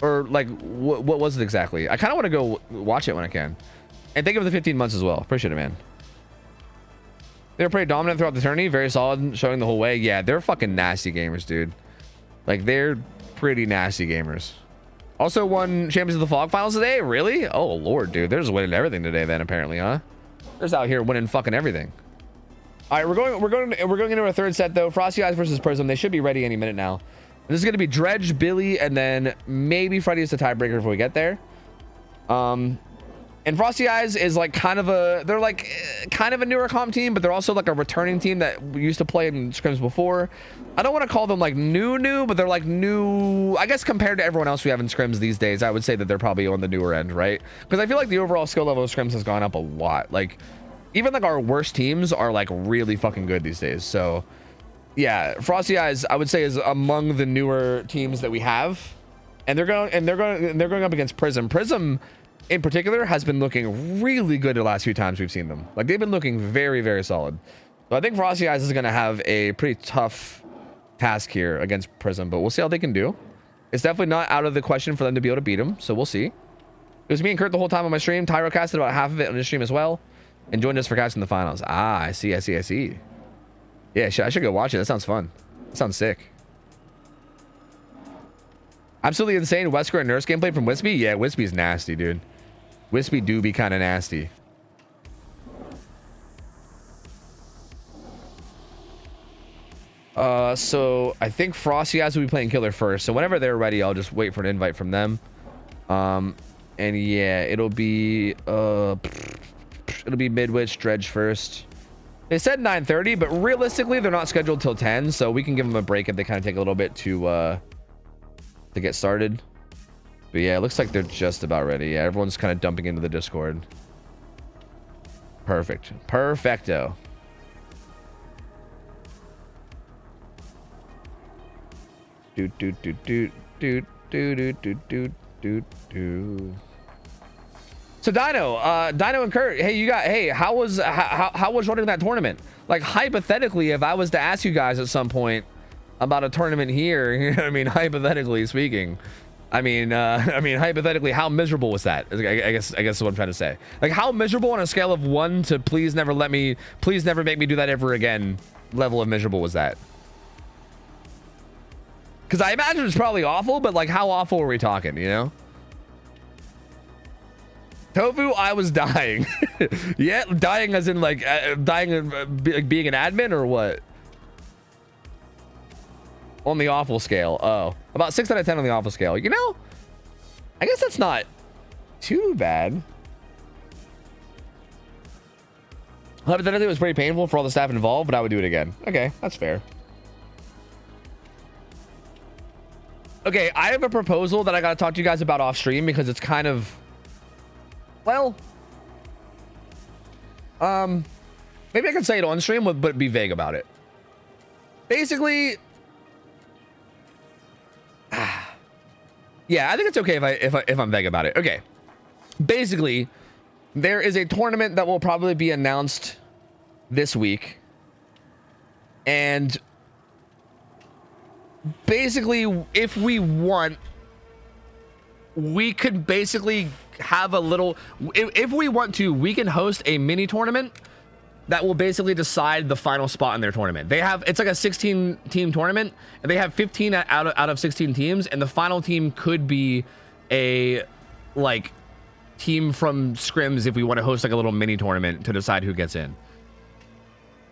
Or like, what was it exactly? I kind of want to go watch it when I can. And thank you for the 15 months as well. Appreciate it, man. They're pretty dominant throughout the tourney. Very solid, showing the whole way. Yeah, they're fucking nasty gamers, dude. Like, they're pretty nasty gamers. Also won Champions of the Fog finals today. Really? Oh lord, dude. They're just winning everything today then, apparently, huh? They're just out here winning fucking everything. All right, we're going into our third set though. Frosty Eyes versus Prism. They should be ready any minute now. This is going to be Dredge, Billy, and then maybe Freddy is the tiebreaker if we get there. And Frosty Eyes is like they're like kind of a newer comp team, but they're also like a returning team that we used to play in scrims before. I don't want to call them like new, but they're like new, I guess, compared to everyone else we have in scrims these days. I would say that they're probably on the newer end, right? Because I feel like the overall skill level of scrims has gone up a lot. Like even like our worst teams are like really fucking good these days. So yeah, Frosty Eyes, I would say, is among the newer teams that we have, and they're going up against Prism. Prism, in particular, has been looking really good the last few times we've seen them. Like they've been looking very, very solid. So I think Frosty Eyes is going to have a pretty tough task here against Prism, but we'll see how they can do. It's definitely not out of the question for them to be able to beat them, so we'll see. It was me and Kurt the whole time on my stream. Tyro casted about half of it on his stream as well, and joined us for casting the finals. Ah, I see. Yeah, I should go watch it. That sounds fun. That sounds sick. Absolutely insane Wesker and Nurse gameplay from Wispy. Yeah, Wispy's nasty, dude. Wispy do be kind of nasty. So I think Frosty Eyes will be playing Killer first. So whenever they're ready, I'll just wait for an invite from them. And yeah, it'll be Midwich, Dredge first. They said 9:30, but realistically, they're not scheduled till 10, so we can give them a break if they kind of take a little bit to get started. But yeah, it looks like they're just about ready. Yeah, everyone's kind of dumping into the Discord. Perfect. Perfecto. Do. So Dino and Kurt, hey, how was running that tournament? Like hypothetically, if I was to ask you guys at some point about a tournament here, you know what I mean, hypothetically speaking, I mean hypothetically, how miserable was that? I guess is what I'm trying to say. Like how miserable on a scale of 1 to please never make me do that ever again level of miserable was that? Because I imagine it's probably awful, but like how awful are we talking, you know? Tofu, I was dying. Yeah, dying as in like dying of being an admin or what? On the awful scale. Oh, about 6 out of 10 on the awful scale. You know, I guess that's not too bad. Hypothetically, it was pretty painful for all the staff involved, but I would do it again. Okay, that's fair. Okay, I have a proposal that I got to talk to you guys about off stream because it's kind of, well, maybe I can say it on stream, but be vague about it. Basically, yeah, I think it's okay if I'm vague about it. Okay, basically, there is a tournament that will probably be announced this week, and basically, if we want, we could basically have a little, if we want to, we can host a mini tournament that will basically decide the final spot in their tournament. They have, it's like a 16 team tournament, and they have 15 out of 16 teams, and the final team could be a like team from scrims if we want to host like a little mini tournament to decide who gets in.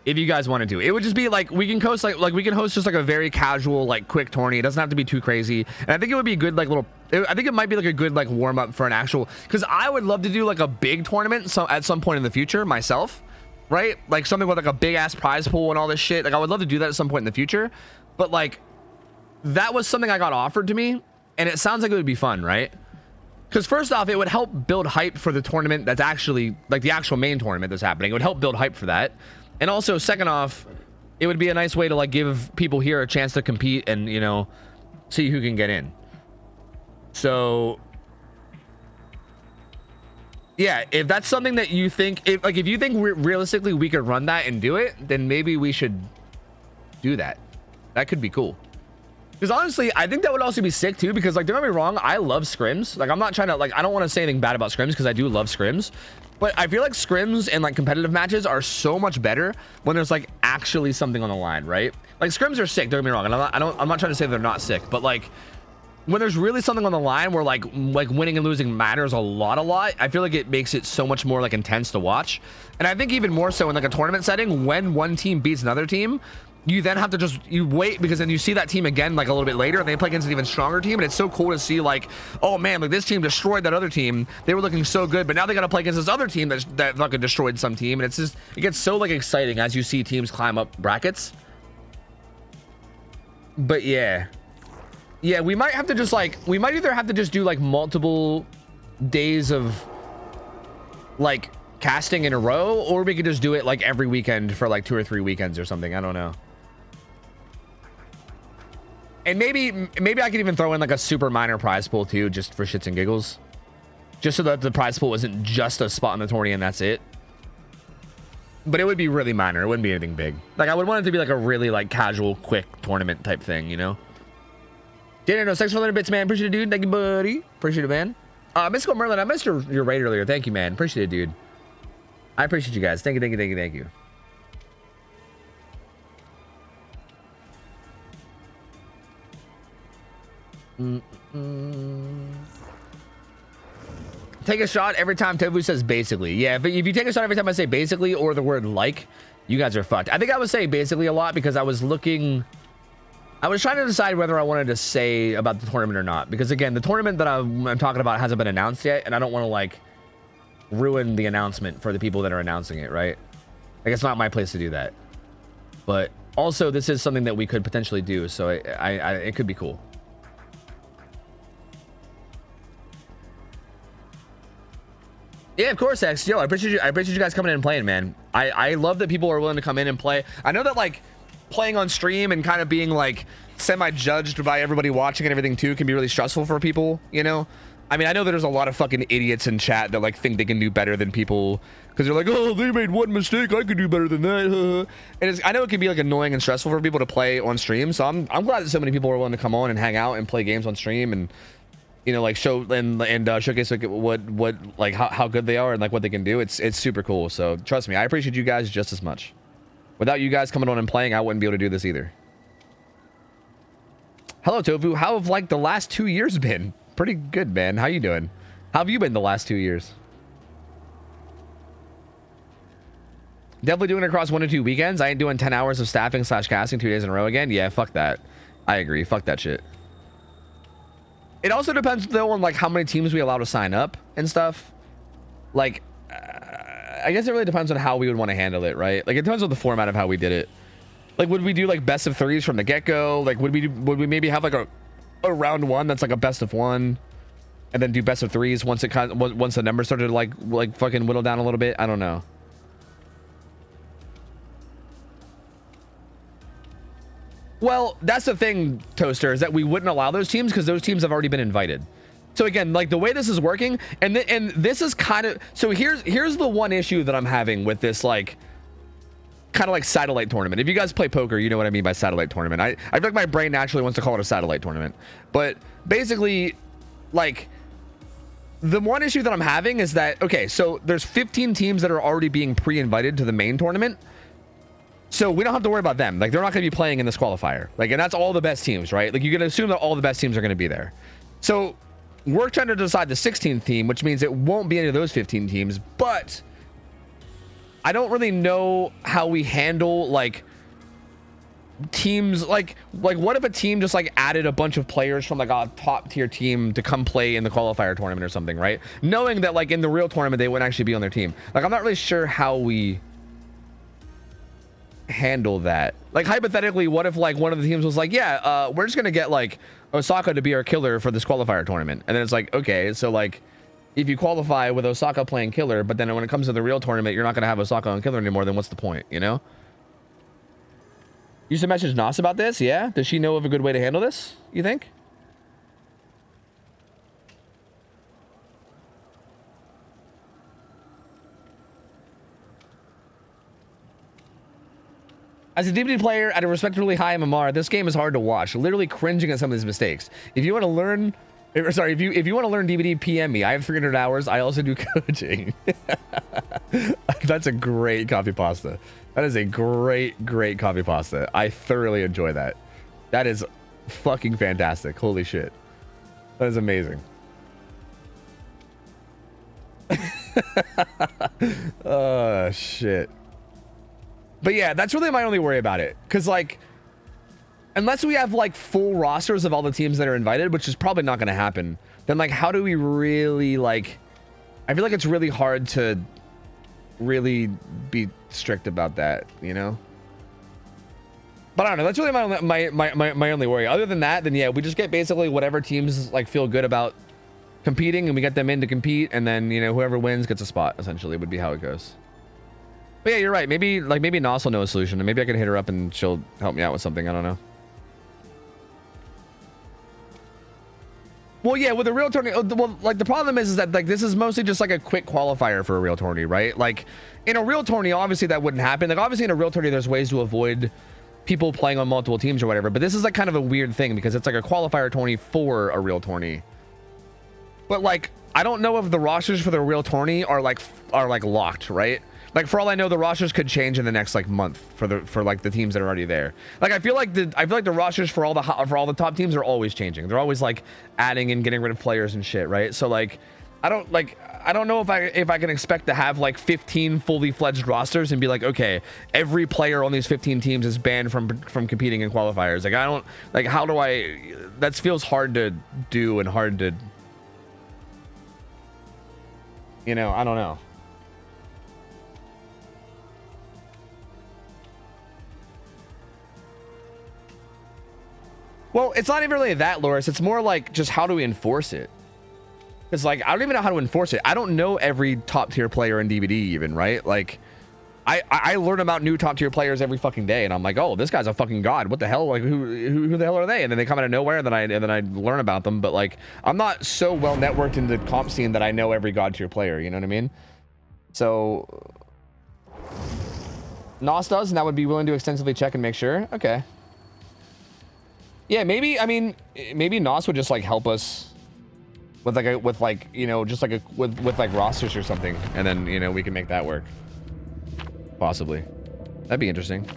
If you guys wanted to, it would just be like, we can host like we can host just like a very casual, like quick tourney. It doesn't have to be too crazy. And I think it would be a good like little, I think it might be like a good like warm up for an actual, because I would love to do like a big tournament at some point in the future myself, right? Like something with like a big ass prize pool and all this shit. Like I would love to do that at some point in the future. But like that was something I got offered to me, and it sounds like it would be fun, right? Because first off, it would help build hype for the tournament that's actually like the actual main tournament that's happening. It would help build hype for that. And also, second off, it would be a nice way to like give people here a chance to compete and, you know, see who can get in. So yeah, if that's something that you think, if you think realistically we could run that and do it, then maybe we should do that. That could be cool. Because honestly, I think that would also be sick too, because like, don't get me wrong, I love scrims. Like, I'm not trying to, like, I don't want to say anything bad about scrims because I do love scrims. But I feel like scrims and like competitive matches are so much better when there's like actually something on the line, right? Like scrims are sick, don't get me wrong. And I'm not trying to say they're not sick, but like when there's really something on the line where like winning and losing matters a lot, I feel like it makes it so much more like intense to watch. And I think even more so in like a tournament setting, when one team beats another team, you then have to just wait, because then you see that team again like a little bit later and they play against an even stronger team, and it's so cool to see like, oh man, like this team destroyed that other team, they were looking so good, but now they got to play against this other team that fucking destroyed some team, and it's just, it gets so like exciting as you see teams climb up brackets. But yeah, we might have to just like, we might either have to just do like multiple days of like casting in a row, or we could just do it like every weekend for like 2 or 3 weekends or something. I don't know. And maybe I could even throw in like a super minor prize pool too, just for shits and giggles, just so that the prize pool wasn't just a spot in the tourney and that's it. But it would be really minor. It wouldn't be anything big. Like I would want it to be like a really like casual, quick tournament type thing, you know? Daniel, thanks for 100 bits, man. Appreciate it, dude. Thank you, buddy. Appreciate it, man. Mystical Merlin, I missed your raid earlier. Thank you, man. Appreciate it, dude. I appreciate you guys. Thank you. Take a shot every time Tofu says basically. Yeah, but if you take a shot every time I say basically or the word like, you guys are fucked. I think I was saying basically a lot because I was trying to decide whether I wanted to say about the tournament or not, because again, the tournament that I'm talking about hasn't been announced yet, and I don't want to like ruin the announcement for the people that are announcing it, right? Like it's not my place to do that. But also this is something that we could potentially do, so it could be cool. Yeah, of course, X. Yo, I appreciate you guys coming in and playing, man. I love that people are willing to come in and play. I know that like playing on stream and kind of being like semi-judged by everybody watching and everything too can be really stressful for people, you know? I mean, I know that there's a lot of fucking idiots in chat that like think they can do better than people because they're like, oh, they made one mistake, I could do better than that. And I know it can be like annoying and stressful for people to play on stream, so I'm glad that so many people are willing to come on and hang out and play games on stream and, you know, like show and showcase like what like how good they are and like what they can do. It's super cool. So trust me, I appreciate you guys just as much. Without you guys coming on and playing, I wouldn't be able to do this either. Hello, Tofu. How have like the last 2 years been? Pretty good, man. How you doing? How have you been the last 2 years? Definitely doing it across 1 to 2 weekends. I ain't doing 10 hours of staffing / casting 2 days in a row again. Yeah, fuck that. I agree. Fuck that shit. It also depends though on like how many teams we allow to sign up and stuff. Like, I guess it really depends on how we would want to handle it, right? Like it depends on the format of how we did it. Like, would we do like best of 3s from the get-go? Like, would we maybe have like a round 1 that's like a best of 1, and then do best of 3s once the numbers started to like fucking whittle down a little bit? I don't know. Well, that's the thing, Toaster, is that we wouldn't allow those teams because those teams have already been invited. So again, like the way this is working, and this is kind of, so here's the one issue that I'm having with this, like kind of like satellite tournament. If you guys play poker, you know what I mean by satellite tournament. I feel like my brain naturally wants to call it a satellite tournament, but basically, like the one issue that I'm having is that, okay, so there's 15 teams that are already being pre-invited to the main tournament. So we don't have to worry about them. Like they're not going to be playing in this qualifier. Like, and that's all the best teams, right? Like you can assume that all the best teams are going to be there. So we're trying to decide the 16th team, which means it won't be any of those 15 teams, but I don't really know how we handle like teams like what if a team just like added a bunch of players from like a top tier team to come play in the qualifier tournament or something, right? Knowing that like in the real tournament they wouldn't actually be on their team. Like I'm not really sure how we handle that. Like hypothetically, what if like one of the teams was like, yeah, we're just gonna get like Osaka to be our killer for this qualifier tournament, and then it's like, okay, so like if you qualify with Osaka playing killer, but then when it comes to the real tournament you're not gonna have Osaka on killer anymore, then what's the point, you know? You should message Nas about this. Yeah, does she know of a good way to handle this, you think? As a DVD player at a respectably high MMR, this game is hard to watch. Literally cringing at some of these mistakes. If you want to learn, sorry, if you want to learn DVD, PM me. I have 300 hours. I also do coaching. That's a great copy pasta. That is a great copy pasta. I thoroughly enjoy that. That is fucking fantastic. Holy shit. That is amazing. Oh shit. But yeah, that's really my only worry about it, because like, unless we have like full rosters of all the teams that are invited, which is probably not going to happen, then like, how do we really like, I feel like it's really hard to really be strict about that, you know? But I don't know, that's really my only worry. Other than that, then yeah, we just get basically whatever teams like feel good about competing, and we get them in to compete, and then, you know, whoever wins gets a spot, essentially, would be how it goes. But yeah, you're right. Maybe Nos will know a solution, and maybe I can hit her up and she'll help me out with something. I don't know. Well, yeah, with a real tourney, well, like the problem is that like this is mostly just like a quick qualifier for a real tourney, right? Like in a real tourney, obviously that wouldn't happen. Like obviously in a real tourney, there's ways to avoid people playing on multiple teams or whatever. But this is like kind of a weird thing because it's like a qualifier tourney for a real tourney. But like, I don't know if the rosters for the real tourney are like locked, right? Like for all I know, the rosters could change in the next like month for like the teams that are already there. Like I feel like the rosters for all the top teams are always changing. They're always like adding and getting rid of players and shit, right? So like I don't know if I can expect to have like 15 fully fledged rosters and be like, okay, every player on these 15 teams is banned from competing in qualifiers. Like I don't, like, how do I, that feels hard to do and hard to, you know, I don't know. Well, it's not even really that, Loris. It's more like just how do we enforce it? Because like I don't even know how to enforce it. I don't know every top tier player in DVD even, right? Like I learn about new top tier players every fucking day, and I'm like, oh, this guy's a fucking god. What the hell? Like who the hell are they? And then they come out of nowhere, and then I learn about them. But like I'm not so well networked in the comp scene that I know every god tier player. You know what I mean? So Nos does, and that would be willing to extensively check and make sure. Okay. Yeah, maybe, I mean, maybe Nos would just like help us with like you know, just like with like rosters or something, and then, you know, we can make that work. Possibly. That'd be interesting.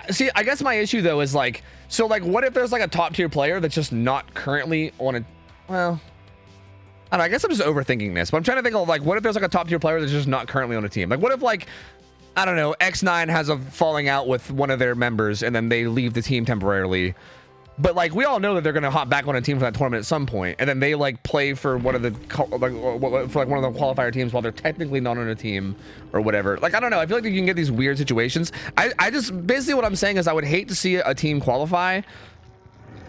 See, I guess my issue though is like, so like what if there's like a top tier player that's just not currently on a, well, I don't know, I guess I'm just overthinking this, but I'm trying to think of like, what if there's like a top tier player that's just not currently on a team? Like what if like, I don't know, X9 has a falling out with one of their members and then they leave the team temporarily. But like we all know that they're gonna hop back on a team for that tournament at some point, and then they like play for one of the one of the qualifier teams while they're technically not on a team or whatever. Like I don't know, I feel like you can get these weird situations. I just basically what I'm saying is I would hate to see a team qualify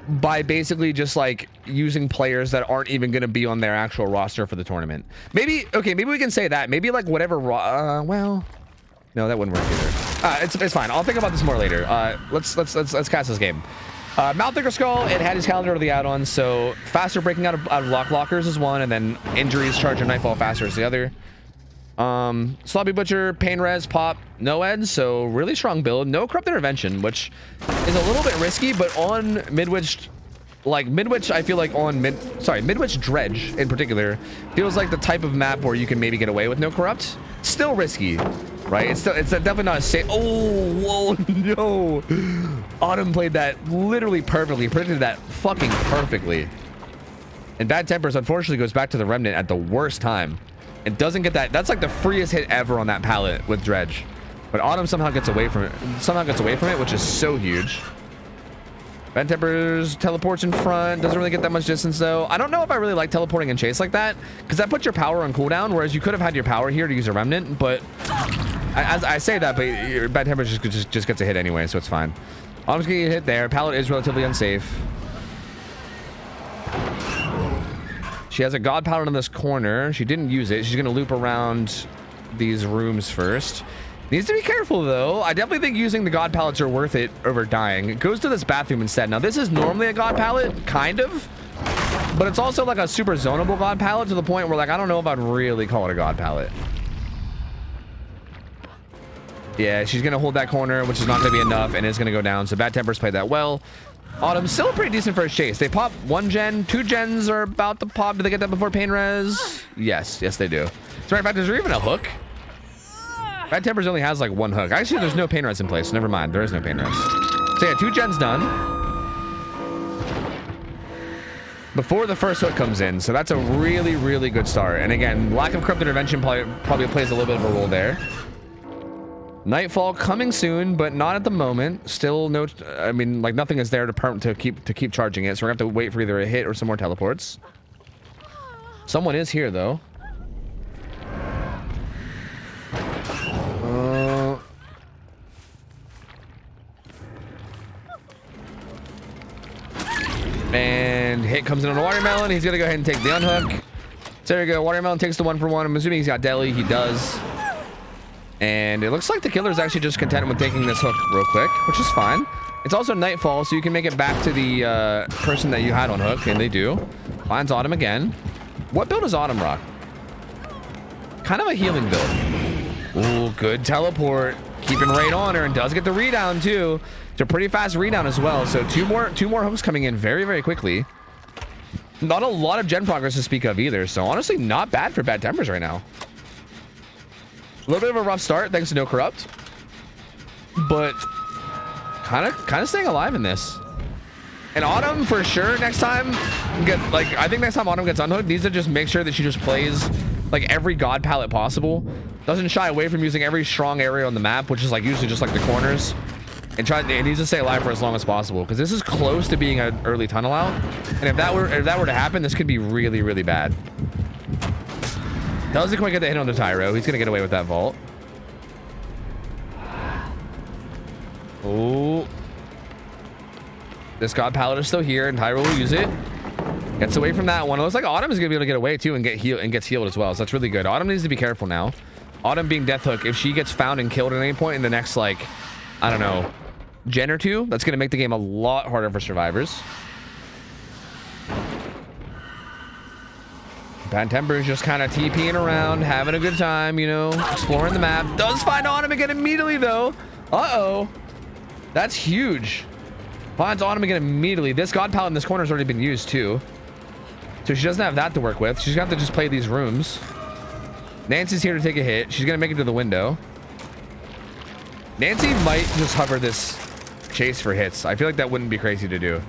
by basically just like using players that aren't even going to be on their actual roster for the tournament. Maybe, okay, maybe we can say that. Maybe like whatever well, no, that wouldn't work either. It's fine. I'll think about this more later. Let's cast this game. Mounthicker Skull, it had his calendar of the add-ons, so faster breaking out of lockers is one, and then injuries, charge, and nightfall faster is the other. Sloppy Butcher, Pain Res, Pop, no ed, so really strong build. No Corrupt Intervention, which is a little bit risky, but on Midwich, like Midwich, I feel like on Midwich Dredge in particular, feels like the type of map where you can maybe get away with no Corrupt. Still risky, right? It's definitely not a safe. Oh, whoa, no. Autumn played that literally perfectly, predicted that fucking perfectly. And Bad Tempers unfortunately goes back to the Remnant at the worst time. It doesn't get that. That's like the freest hit ever on that pallet with Dredge. But Autumn somehow gets away from it, which is so huge. Bad Tempers teleports in front. Doesn't really get that much distance though. I don't know if I really like teleporting in chase like that, because that puts your power on cooldown, whereas you could have had your power here to use a Remnant. But as I say that, but your Bad Tempers just gets a hit anyway, so it's fine. Autumn's gonna get hit there. Pallet is relatively unsafe. She has a God Pallet in this corner. She didn't use it. She's gonna loop around these rooms first. Needs to be careful though. I definitely think using the God Pallets are worth it over dying. It goes to this bathroom instead. Now this is normally a God Pallet, kind of, but it's also like a super zonable God Pallet to the point where like I don't know if I'd really call it a God Pallet. Yeah, she's gonna hold that corner, which is not gonna be enough, and it's gonna go down. So Bad Tempers played that well. Autumn's still a pretty decent first chase. They pop 1 gen, 2 gens are about to pop. Do they get that before pain res? Yes, they do. As a matter of fact, is there even a hook? Bad Tempers only has like 1 hook. Actually, there's no pain res in place. So never mind, there is no pain res. So yeah, 2 gens done before the first hook comes in. So that's a really, really good start. And again, lack of corrupt intervention probably plays a little bit of a role there. Nightfall coming soon, but not at the moment. Still no, I mean, like nothing is there to keep charging it. So we're gonna have to wait for either a hit or some more teleports. Someone is here though. And hit comes in on a watermelon. He's gonna go ahead and take the unhook. So there you go. Watermelon takes the 1-for-1. I'm assuming he's got deli. He does. And it looks like the killer's actually just content with taking this hook real quick, which is fine. It's also nightfall, so you can make it back to the person that you had on hook, and they do. Finds Autumn again. What build is Autumn rock? Kind of a healing build. Ooh, good teleport. Keeping right on her, and does get the redown too. It's a pretty fast redown as well. So two more hooks coming in very, very quickly. Not a lot of gen progress to speak of either. So honestly, not bad for Bad Tempers right now. A little bit of a rough start thanks to no corrupt, but kind of staying alive in this. And Autumn for sure next time I think next time Autumn gets unhooked needs to just make sure that she just plays like every god palette possible, doesn't shy away from using every strong area on the map, which is like usually just like the corners, and it needs to stay alive for as long as possible because this is close to being an early tunnel out. And if that were to happen, this could be really, really bad. Doesn't quite get the hit on the Tyro. He's gonna get away with that vault. Oh, this god palette is still here, and Tyro will use it. Gets away from that one. It looks like Autumn is gonna be able to get away too and get healed and gets healed as well. So that's really good. Autumn needs to be careful now. Autumn being Death Hook, if she gets found and killed at any point in the next, like, I don't know, gen or two, that's gonna make the game a lot harder for survivors. Bad Tempers just kind of TPing around, having a good time, you know, exploring the map. Does find Autumn again immediately, though. Uh-oh. That's huge. Finds Autumn again immediately. This god palette in this corner has already been used, too. So she doesn't have that to work with. She's going to have to just play these rooms. Nancy's here to take a hit. She's going to make it to the window. Nancy might just hover this chase for hits. I feel like that wouldn't be crazy to do,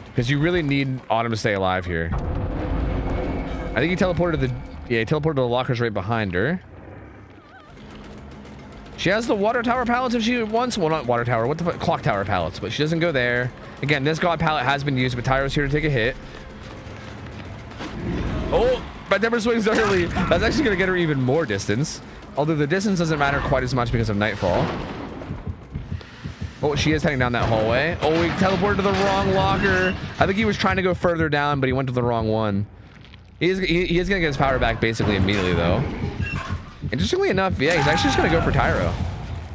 because you really need Autumn to stay alive here. I think he teleported to the lockers right behind her. She has the water tower pallets if she wants. Well, not water tower. What the fuck? Clock tower pallets. But she doesn't go there. Again, this god pallet has been used, but Tyro's here to take a hit. Oh, Bad Temper swings early. That's actually going to get her even more distance. Although the distance doesn't matter quite as much because of Nightfall. Oh, she is heading down that hallway. Oh, he teleported to the wrong locker. I think he was trying to go further down, but he went to the wrong one. He is going to get his power back basically immediately, though. Interestingly enough, yeah, he's actually just going to go for Tyro.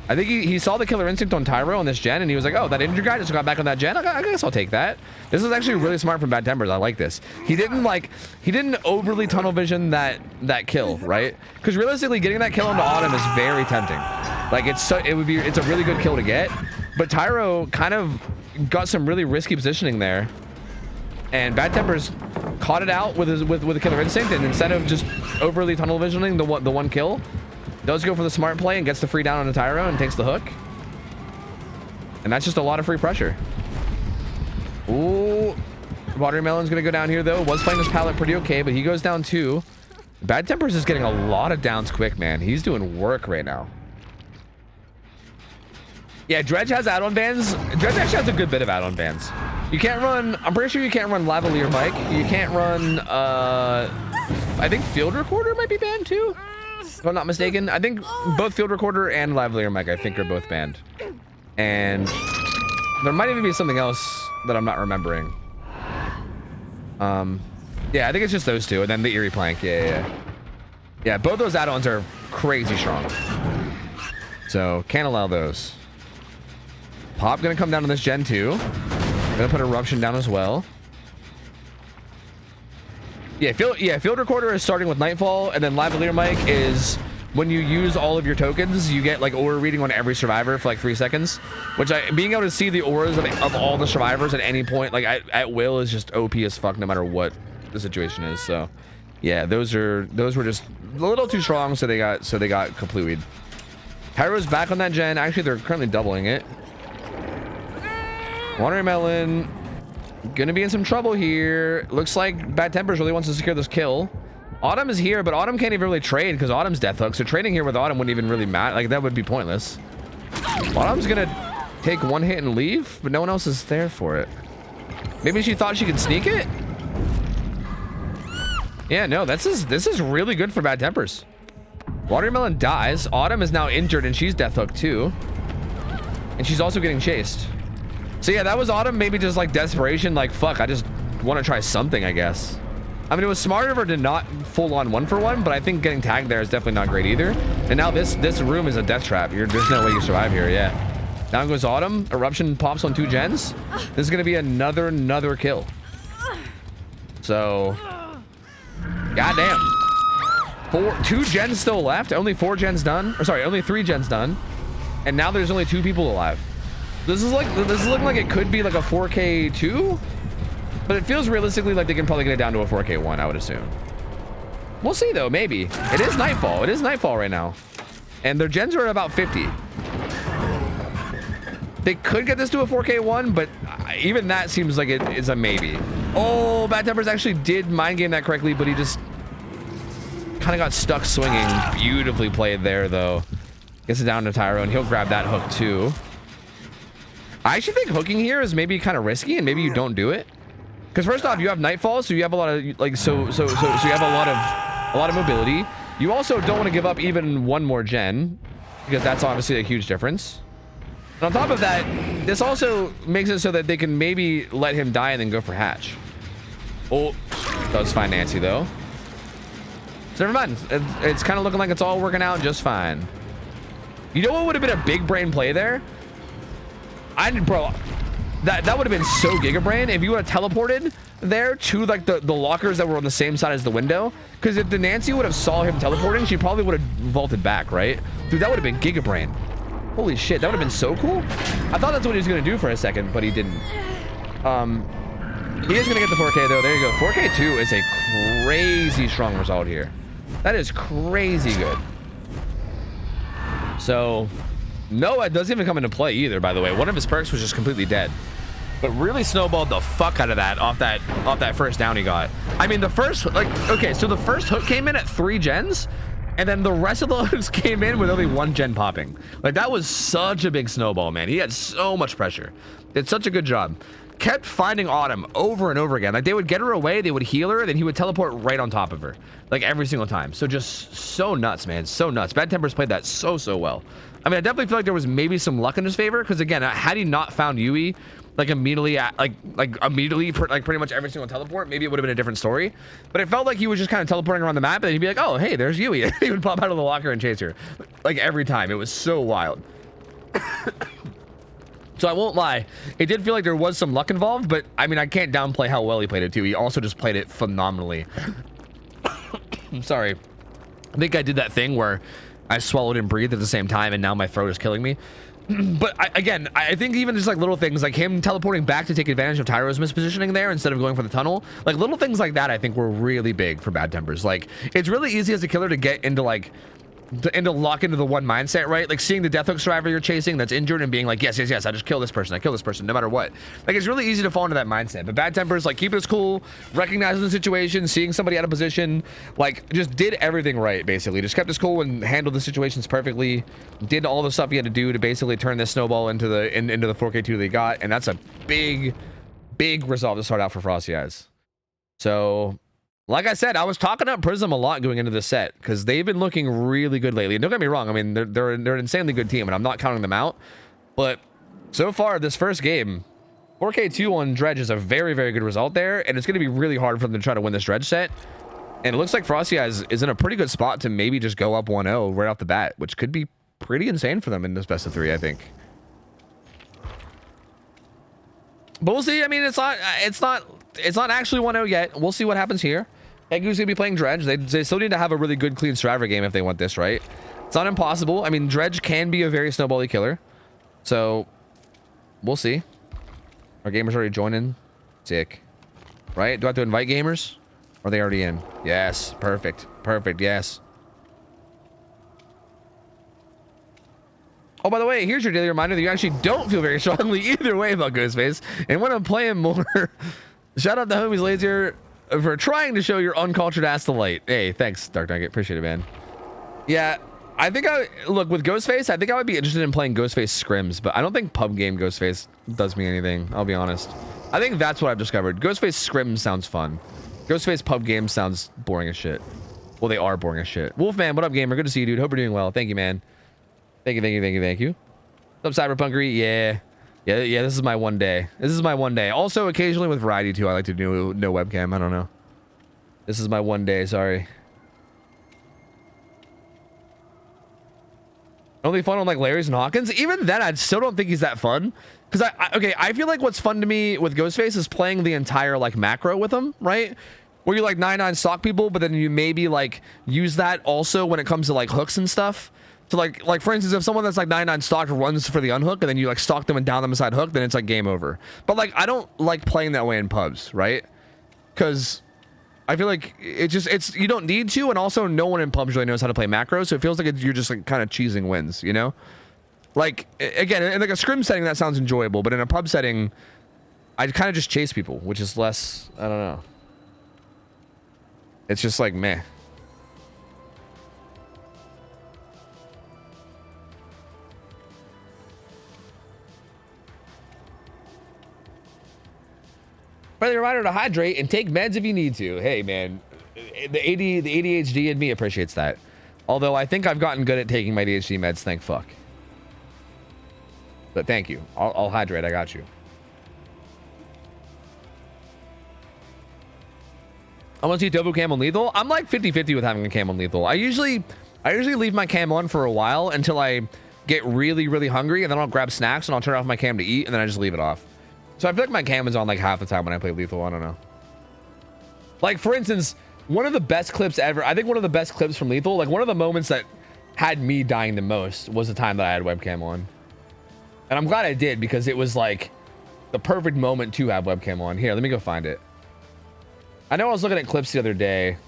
I think he saw the killer instinct on Tyro on this gen, and he was like, oh, that injured guy just got back on that gen. I guess I'll take that. This is actually really smart from Bad Tempers. I like this. He didn't overly tunnel vision that kill, right? Because realistically, getting that kill onto Autumn is very tempting. Like, it's a really good kill to get. But Tyro kind of got some really risky positioning there. And Bad Tempers caught it out with a killer instinct, and instead of just overly tunnel visioning the one kill, does go for the smart play and gets the free down on the Tyro and takes the hook. And that's just a lot of free pressure. Ooh, Watermelon's gonna go down here though. Was playing this pallet pretty okay, but he goes down too. Bad Tempers is getting a lot of downs quick, man. He's doing work right now. Yeah, Dredge has add-on bans. Dredge actually has a good bit of add-on bans. You can't run, I'm pretty sure you can't run Lavalier Mic. You can't run, I think Field Recorder might be banned too, if I'm not mistaken. I think both Field Recorder and Lavalier Mic, I think, are both banned. And there might even be something else that I'm not remembering. Yeah, I think it's just those two, and then the Eerie Plank. Yeah, both those add-ons are crazy strong. So, can't allow those. Pop gonna come down on this gen too. Gonna put Eruption down as well. Yeah, Field Recorder is starting with Nightfall, and then Lavalier Mic is when you use all of your tokens, you get like aura reading on every survivor for like 3 seconds, which being able to see the auras of all the survivors at any point, like at will, is just OP as fuck no matter what the situation is. So yeah, those were just a little too strong, so they got completely. Pyro's back on that gen. Actually, they're currently doubling it. Watermelon gonna be in some trouble here. Looks like Bad Tempers really wants to secure this kill. Autumn is here, but Autumn can't even really trade because Autumn's death hook. So trading here with Autumn wouldn't even really matter. Like, that would be pointless. Autumn's gonna take one hit and leave, but no one else is there for it. Maybe she thought she could sneak it. Yeah, no, this is really good for Bad Tempers. Watermelon dies. Autumn is now injured and she's death hooked too. And she's also getting chased. So yeah, that was Autumn maybe just like desperation, like, fuck, I just want to try something, I guess. I mean, it was smarter of her to not full on 1-for-1, but I think getting tagged there is definitely not great either. And now this room is a death trap. There's no way you survive here, yeah. Down goes Autumn. Eruption pops on 2 gens. This is gonna be another kill. So, goddamn. 2 gens still left. Only 4 gens done. Or sorry, only 3 gens done. And now there's only 2 people alive. This is looking like it could be like a 4K2, but it feels realistically like they can probably get it down to a 4K1, I would assume. We'll see though, maybe. It is nightfall. It is nightfall right now. And their gens are at about 50. They could get this to a 4K1, but even that seems like it is a maybe. Oh, Bad Tempers actually did mind game that correctly, but he just kind of got stuck swinging. Beautifully played there though. Gets it down to Tyro, and he'll grab that hook too. I actually think hooking here is maybe kind of risky, and maybe you don't do it. Because first off, you have nightfall, so you have a lot of like so you have a lot of mobility. You also don't want to give up even one more gen, because that's obviously a huge difference. And on top of that, this also makes it so that they can maybe let him die and then go for hatch. Oh, that was fine, Nancy though. So never mind. It's kind of looking like it's all working out just fine. You know what would have been a big brain play there? Bro, that would have been so gigabrain if you would have teleported there to like the lockers that were on the same side as the window. Because if the Nancy would have saw him teleporting, she probably would have vaulted back, right? Dude, that would have been gigabrain. Holy shit, that would have been so cool. I thought that's what he was gonna do for a second, but he didn't. He is gonna get the 4K though. There you go. 4K2 is a crazy strong result here. That is crazy good. So Noah doesn't even come into play either, by the way. One of his perks was just completely dead, but really snowballed the fuck out of that off that first down he got. I mean, the first, like, okay, so the first hook came in at 3 gens, and then the rest of the hooks came in with only 1 gen popping. Like, that was such a big snowball, man. He had so much pressure. Did such a good job. Kept finding Autumn over and over again. Like, they would get her away, they would heal her, then he would teleport right on top of her, like every single time. So just so nuts, man. So nuts. Bad Tempers played that so well. I mean, I definitely feel like there was maybe some luck in his favor, because again, had he not found Yui like immediately pretty much every single teleport, maybe it would have been a different story. But it felt like he was just kind of teleporting around the map, and then he'd be like, oh hey, there's Yui. He would pop out of the locker and chase her like every time. It was so wild. So I won't lie, it did feel like there was some luck involved, but I mean, I can't downplay how well he played it too. He also just played it phenomenally. I'm sorry, I think I did that thing where I swallowed and breathed at the same time, and now my throat is killing me. But I think even just like little things like him teleporting back to take advantage of Tyro's mispositioning there instead of going for the tunnel, like little things like that, I think were really big for Bad Tempers. Like, it's really easy as a killer to get into like lock into the one mindset, right? Like seeing the death hook survivor you're chasing that's injured and being like, yes, I just kill this person, I kill this person no matter what. Like, it's really easy to fall into that mindset. But Bad Tempers, like, keep it cool, recognizing the situation, seeing somebody out of position, like, just did everything right, basically. Just kept his cool and handled the situations perfectly, did all the stuff he had to do to basically turn this snowball into the 4K2 they got. And that's a big result to start out for Frosty Eyes. So like I said, I was talking up Prism a lot going into this set because they've been looking really good lately. And don't get me wrong, I mean, they're an insanely good team, and I'm not counting them out. But so far, this first game, 4K2 on Dredge is a very good result there, and it's going to be really hard for them to try to win this Dredge set. And it looks like Frosty Eyes is in a pretty good spot to maybe just go up 1-0 right off the bat, which could be pretty insane for them in this best of 3, I think. But we'll see. I mean, it's not actually 1-0 yet. We'll see what happens here. Egu's gonna be playing Dredge. They still need to have a really good, clean Survivor game if they want this, right? It's not impossible. I mean, Dredge can be a very snowbally killer. So, we'll see. Our gamers already joining. Sick. Right? Do I have to invite gamers? Or are they already in? Yes. Perfect. Perfect. Yes. Oh, by the way, here's your daily reminder that you actually don't feel very strongly either way about Ghostface. And when I'm playing more, shout out to homies Lazier for trying to show your uncultured ass the light. Hey, thanks, Dark Nugget. Appreciate it, man. Yeah, I think look, with Ghostface, I think I would be interested in playing Ghostface Scrims, but I don't think pub game Ghostface does me anything. I'll be honest. I think that's what I've discovered. Ghostface Scrims sounds fun. Ghostface pub game sounds boring as shit. Well, they are boring as shit. Wolfman, what up, gamer? Good to see you, dude. Hope you're doing well. Thank you, man. Thank you, thank you, thank you, thank you. What's up, Cyberpunkery? Yeah. Yeah, this is my one day. This is my one day. Also, occasionally with Variety, too, I like to do no webcam. I don't know. This is my one day, sorry. Only fun on, like, Larry's and Hawkins? Even then, I still don't think he's that fun. Because, okay, I feel like what's fun to me with Ghostface is playing the entire, like, macro with him, right? Where you, like, 9-9 stalk people, but then you maybe, like, use that also when it comes to, like, hooks and stuff. So like for instance, if someone that's like 9-9 stalked runs for the unhook and then you like stalk them and down them inside hook, then it's like game over. But like I don't like playing that way in pubs, right? Because I feel like it's you don't need to, and also no one in pubs really knows how to play macro, so it feels like you're just like kind of cheesing wins, you know? Like again, in like a scrim setting that sounds enjoyable, but in a pub setting, I'd kind of just chase people, which is less, I don't know. It's just like meh. Friendly reminder to hydrate and take meds if you need to. Hey, man, the ADHD in me appreciates that. Although I think I've gotten good at taking my ADHD meds, thank fuck. But thank you. I'll hydrate. I got you. I want to see Tofu cam on lethal. I'm like 50-50 with having a cam on lethal. I usually leave my cam on for a while until I get really, really hungry, and then I'll grab snacks and I'll turn off my cam to eat, and then I just leave it off. So I feel like my cam is on like half the time when I play lethal. I don't know. Like for instance, one of the best clips ever. I think one of the best clips from lethal, like one of the moments that had me dying the most was the time that I had webcam on. And I'm glad I did, because it was like the perfect moment to have webcam on. Here, let me go find it. I know I was looking at clips the other day.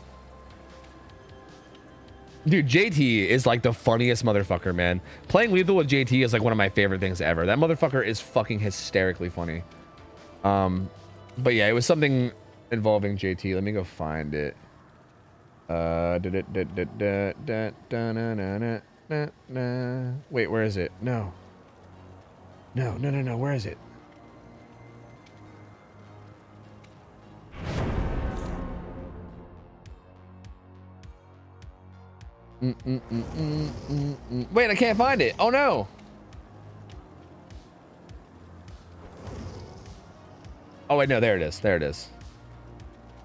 Dude, JT is like the funniest motherfucker, man. Playing lethal with JT is like one of my favorite things ever. That motherfucker is fucking hysterically funny. But yeah, it was something involving JT. Let me go find it. Wait, where is it? No. Where is it? Wait, I can't find it. Oh no. Oh wait, no, there it is. There it is.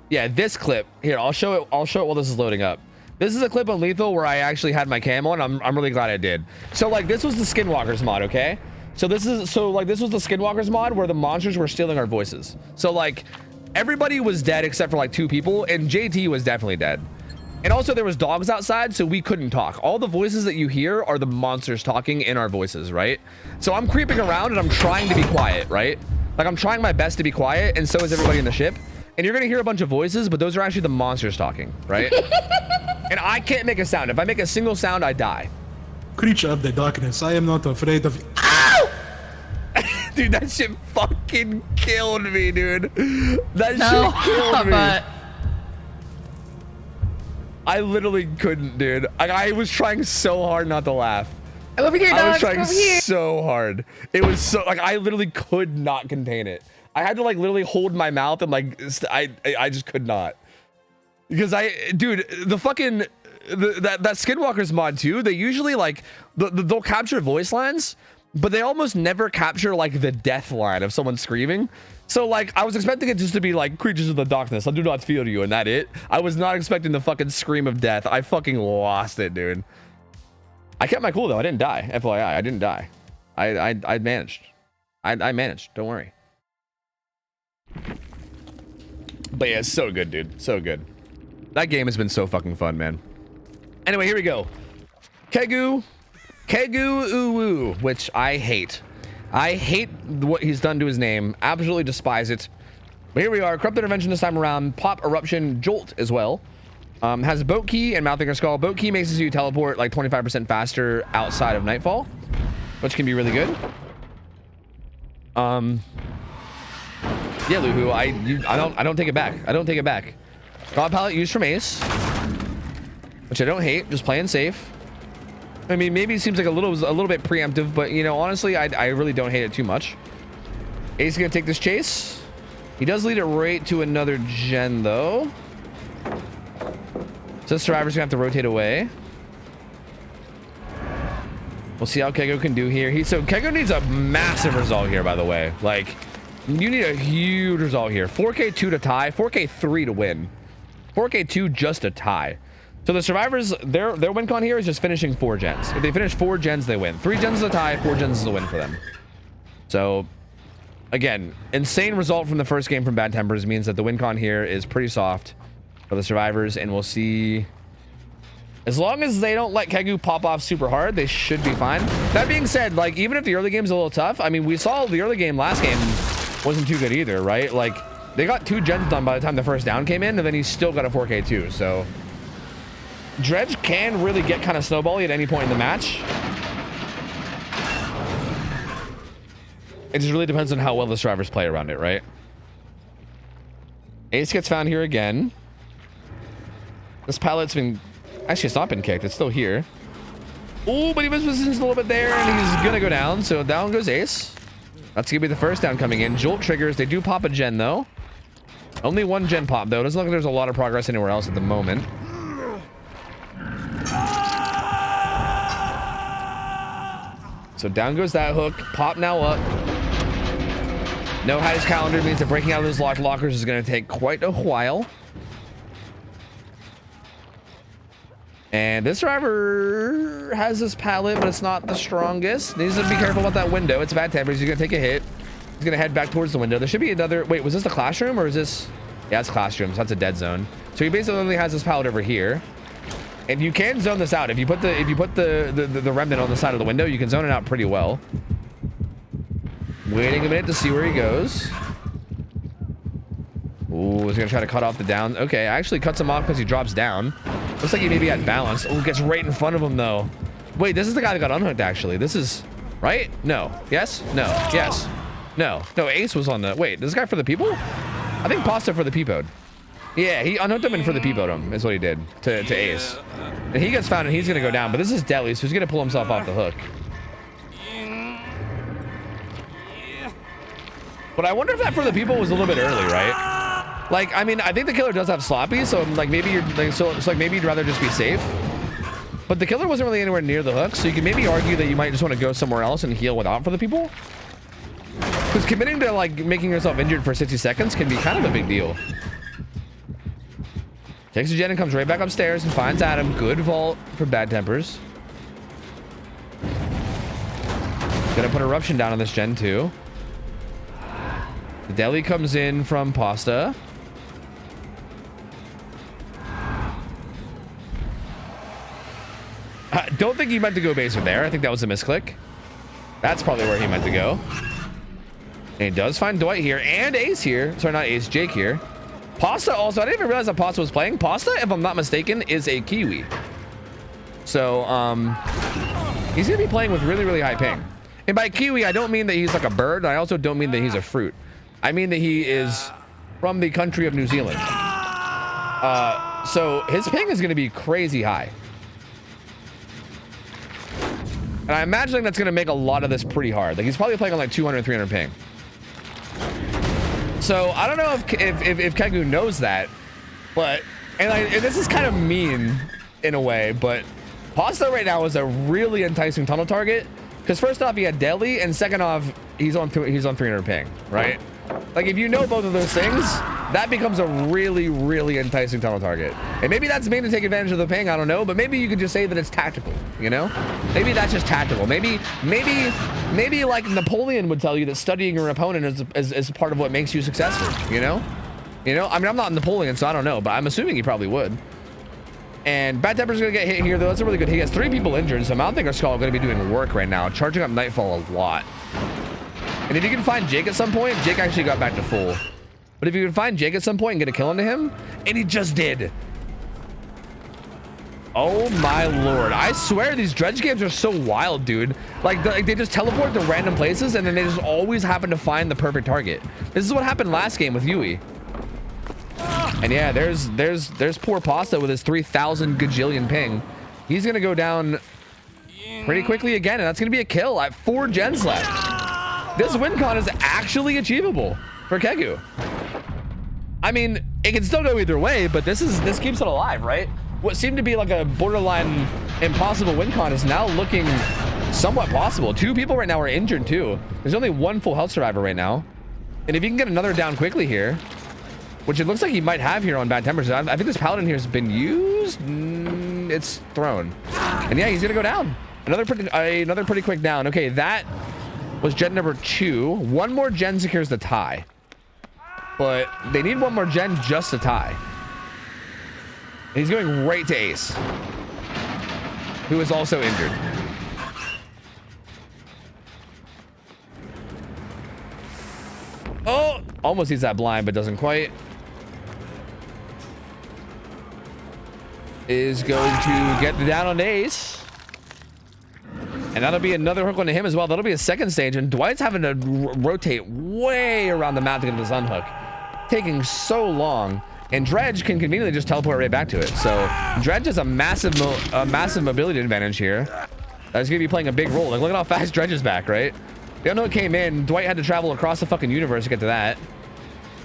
Yeah, this clip. Here, I'll show it while this is loading up. This is a clip on lethal where I actually had my cam on. I'm really glad I did. So like this was the Skinwalkers mod, okay? This was the Skinwalkers mod where the monsters were stealing our voices. So like everybody was dead except for like 2 people, and JT was definitely dead. And also there was dogs outside, so we couldn't talk. All the voices that you hear are the monsters talking in our voices, right? So I'm creeping around and I'm trying to be quiet, right? Like I'm trying my best to be quiet, and so is everybody in the ship. And you're gonna hear a bunch of voices, but those are actually the monsters talking, right? And I can't make a sound. If I make a single sound, I die. Creature of the darkness, I am not afraid of you. Ow! Dude, that shit fucking killed me, dude. That shit killed me. But I literally couldn't, dude. I was trying so hard not to laugh. I'm over here, dog. I was trying over here. so hard. It was so like I literally could not contain it. I had to like literally hold my mouth and like I just could not. Because dude, the fucking that Skinwalkers mod too, they usually like they'll capture voice lines, but they almost never capture like the death line of someone screaming. So like I was expecting it just to be like creatures of the darkness, I do not fear you, and that it. I was not expecting the fucking scream of death. I fucking lost it, dude. I kept my cool though. I didn't die. FYI, I didn't die. I managed. I managed. Don't worry. But yeah, it's so good, dude. So good. That game has been so fucking fun, man. Anyway, here we go. Kegu Uwu, which I hate. I hate what he's done to his name. Absolutely despise it. But here we are. Corrupt Intervention this time around. Pop, Eruption, Jolt as well. Has a Boat Key and Mouthfinger Skull. Boat Key makes you teleport like 25% faster outside of Nightfall, which can be really good. Yeah, Luhu, I don't take it back. I don't take it back. God Palette used from Ace, which I don't hate. Just playing safe. I mean, maybe it seems like a little bit preemptive, but you know, honestly, I really don't hate it too much. Ace is gonna take this chase. He does lead it right to another gen though. So Survivor's gonna have to rotate away. We'll see how Kego can do here. So Kego needs a massive result here, by the way. Like, you need a huge result here. 4K2 to tie, 4K3 to win. 4K2 just to tie. So the Survivors, their win con here is just finishing 4 gens. If they finish 4 gens, they win. 3 gens is a tie, 4 gens is a win for them. So, again, insane result from the first game from Bad Tempers means that the win con here is pretty soft for the Survivors, and we'll see. As long as they don't let Kegu pop off super hard, they should be fine. That being said, like, even if the early game's a little tough, I mean, we saw the early game last game wasn't too good either, right? Like, they got 2 gens done by the time the first down came in, and then he still got a 4K2, so Dredge can really get kind of snowbally at any point in the match. It just really depends on how well the Survivors play around it, right? Ace gets found here again. This pallet's been... Actually, it's not been kicked. It's still here. Oh, but he mispositions a little bit there, and he's going to go down. So down goes Ace. That's going to be the first down coming in. Jolt triggers. They do pop a gen, though. Only 1 gen pop, though. Doesn't look like there's a lot of progress anywhere else at the moment. So down goes that hook. Pop now up. No Hatties calendar means that breaking out of those locked lockers is going to take quite a while. And this Survivor has this pallet, but it's not the strongest. Needs to be careful about that window. It's Bad Tempers. He's going to take a hit. He's going to head back towards the window. There should be another... Wait, was this the classroom or is this... Yeah, it's classrooms. That's a dead zone. So he basically only has this pallet over here. And you can zone this out. If you put the remnant on the side of the window, you can zone it out pretty well. Waiting a minute to see where he goes. Ooh, he's going to try to cut off the down. Okay, actually cuts him off because he drops down. Looks like he maybe had balance. Oh, gets right in front of him, though. Wait, this is the guy that got unhooked, actually. This is... Right? No. Yes? No. Yes. No. No, Ace was on the... Wait, this guy for the people? I think Pasta for the peepoed. Yeah, he unhooked him and for the peepoed him is what he did to Ace. And he gets found and he's going to go down. But this is Deli, so he's going to pull himself off the hook. But I wonder if that for the people was a little bit early, right? Like, I mean, I think the killer does have sloppy, so like maybe you're like, so it's like maybe you'd rather just be safe. But the killer wasn't really anywhere near the hook, so you can maybe argue that you might just want to go somewhere else and heal without for the people. Because committing to like making yourself injured for 60 seconds can be kind of a big deal. Takes a gen and comes right back upstairs and finds Adam. Good vault for Bad Tempers. Gonna put Eruption down on this gen too. The deli comes in from Pasta. I don't think he meant to go baser there. I think that was a misclick. That's probably where he meant to go. And he does find Dwight here and Ace here. Sorry, not Ace, Jake here. Pasta also, I didn't even realize that Pasta was playing. Pasta, if I'm not mistaken, is a Kiwi. So, he's going to be playing with really, really high ping. And by Kiwi, I don't mean that he's like a bird. I also don't mean that he's a fruit. I mean that he is from the country of New Zealand. So his ping is going to be crazy high. And I'm imagining that's going to make a lot of this pretty hard. Like he's probably playing on like 200, 300 ping. So I don't know if Kegu knows that, but and this is kind of mean in a way, but Pasta right now is a really enticing tunnel target because first off he had Deli and second off he's on 300 ping, right? Like if you know both of those things, that becomes a really, really enticing tunnel target. And maybe that's made to take advantage of the ping, I don't know, but maybe you could just say that it's tactical, you know? Maybe that's just tactical. Maybe like Napoleon would tell you that studying your opponent is part of what makes you successful, you know? You know, I mean, I'm not Napoleon, so I don't know, but I'm assuming he probably would. And Bad Temper's gonna get hit here, though. That's a really good hit. He has 3 people injured, so Mounting Skull are gonna be doing work right now, charging up Nightfall a lot. And if you can find Jake at some point, Jake actually got back to full. But if you can find Jake at some point and get a kill into him, and he just did. Oh my lord. I swear these Dredge games are so wild, dude. Like they just teleport to random places and then they just always happen to find the perfect target. This is what happened last game with Yui. And yeah, there's poor Pasta with his 3,000 gajillion ping. He's gonna go down pretty quickly again, and that's gonna be a kill at 4 gens left. This win con is actually achievable for Kegu. I mean, it can still go either way, but this keeps it alive, right? What seemed to be like a borderline impossible win con is now looking somewhat possible. 2 people right now are injured too. There's only 1 full health survivor right now. And if you can get another down quickly here, which it looks like he might have here on Bad Tempers. I think this Paladin here has been used. It's thrown. And yeah, he's gonna go down. Another pretty quick down. Okay, that was gen number 2. 1 more gen secures the tie. But they need 1 more gen just to tie. And he's going right to Ace, who is also injured. Oh, almost hits that blind, but doesn't quite. Is going to get down on Ace. And that'll be another hook onto him as well. That'll be a 2nd stage. And Dwight's having to rotate way around the map to get this unhook. Taking so long. And Dredge can conveniently just teleport right back to it. So Dredge has a massive mobility advantage here. That's going to be playing a big role. Like, look at how fast Dredge is back, right? The unhook came in. Dwight had to travel across the fucking universe to get to that.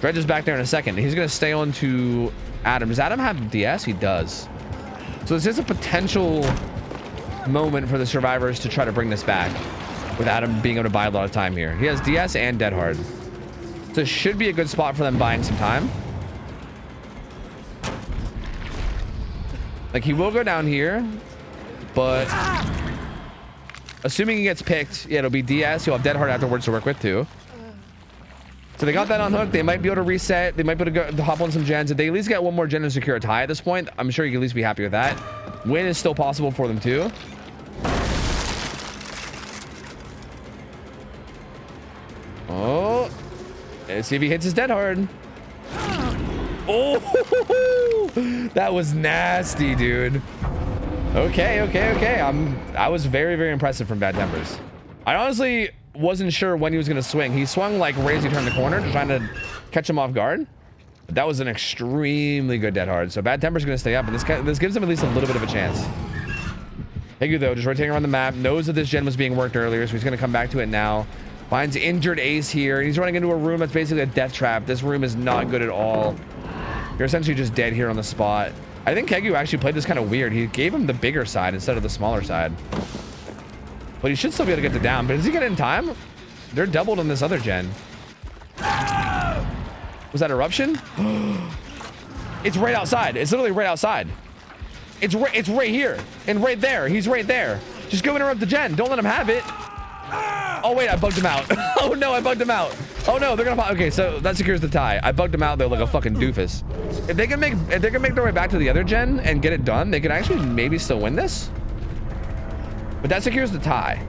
Dredge is back there in a second. He's going to stay on to Adam. Does Adam have DS? He does. So this is a potential moment for the survivors to try to bring this back with Adam being able to buy a lot of time here. He has DS and Dead Hard. So this should be a good spot for them buying some time. Like, he will go down here, but assuming he gets picked, yeah, it'll be DS. He'll have Dead Hard afterwards to work with too. So they got that on hook. They might be able to reset. They might be able to go to hop on some gens. If they at least get 1 more gen and secure a tie at this point, I'm sure you can at least be happy with that. Win is still possible for them too. Oh, let's see if he hits his Dead Hard. Oh, that was nasty, dude. Okay. I was very impressive from Bad Tempers. I honestly wasn't sure when he was going to swing. He swung like right as he turned the corner, trying to catch him off guard. But that was an extremely good Dead Hard. So Bad Temper's going to stay up, and this gives him at least a little bit of a chance. Hegu, though, just rotating around the map, knows that this gen was being worked earlier, so he's going to come back to it now. Finds injured Ace here, and he's running into a room that's basically a death trap. This room is not good at all. You're essentially just dead here on the spot. I think Hegu actually played this kind of weird. He gave him the bigger side instead of the smaller side. But he should still be able to get the down. But does he get it in time? They're doubled on this other gen. Was that Eruption? It's right outside. It's literally right outside. It's right here. And right there. He's right there. Just go interrupt the gen. Don't let him have it. Oh, wait. I bugged him out. Oh, no. I bugged him out. Oh, no. They're going to pop. Okay, so that secures the tie. I bugged him out, though, like a fucking doofus. If they can make their way back to the other gen and get it done, they could actually maybe still win this. But that secures the tie.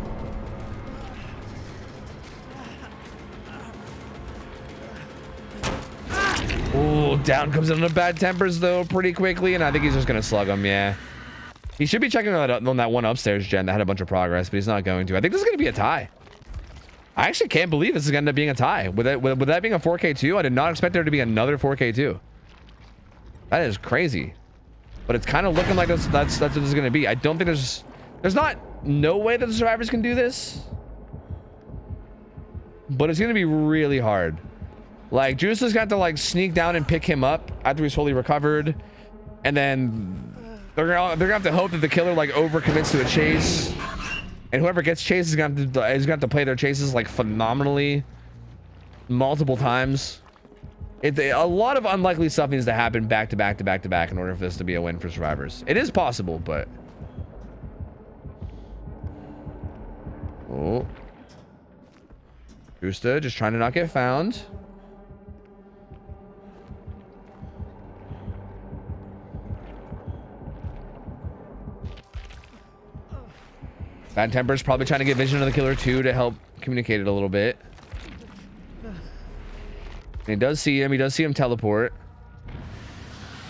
Oh, down comes in the Bad Tempers, though, pretty quickly. And I think he's just going to slug him, yeah. He should be checking on that one upstairs gen that had a bunch of progress, but he's not going to. I think this is going to be a tie. I actually can't believe this is going to end up being a tie. With that being a 4K2, I did not expect there to be another 4K2. That is crazy. But it's kind of looking like that's what this is going to be. I don't think there's not no way that the survivors can do this. But it's going to be really hard. Like, Juice has got to, like, sneak down and pick him up after he's fully recovered. And then they're gonna have to hope that the killer, like, overcommits to a chase. And whoever gets chased is going to have to play their chases, like, phenomenally. Multiple times. A lot of unlikely stuff needs to happen back to back to back to back in order for this to be a win for survivors. It is possible, but... Oh. Justa just trying to not get found. Bad Temper's probably trying to get vision of the killer too to help communicate it a little bit. And he does see him. He does see him teleport.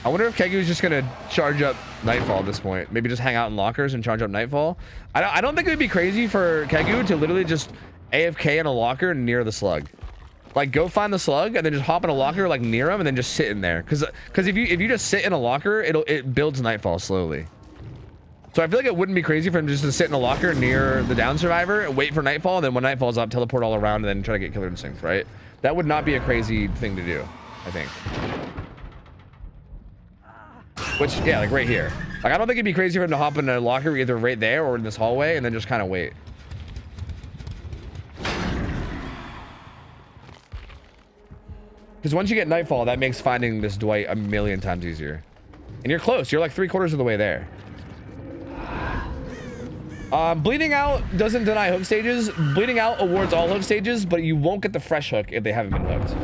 I wonder if Kegu's just gonna charge up Nightfall at this point. Maybe just hang out in lockers and charge up Nightfall. I don't think it would be crazy for Kegu to literally just AFK in a locker near the slug. Like, go find the slug and then just hop in a locker like near him and then just sit in there. Cause if you just sit in a locker, it builds Nightfall slowly. So I feel like it wouldn't be crazy for him just to sit in a locker near the down survivor and wait for Nightfall, and then when Nightfall's up, teleport all around and then try to get killer instincts, right? That would not be a crazy thing to do, I think. Which, yeah, like right here. Like, I don't think it'd be crazy for him to hop in a locker either right there or in this hallway and then just kind of wait. Because once you get Nightfall, that makes finding this Dwight a million times easier. And you're close. You're like 3/4 of the way there. Bleeding out doesn't deny hook stages. Bleeding out awards all hook stages, but you won't get the fresh hook if they haven't been hooked.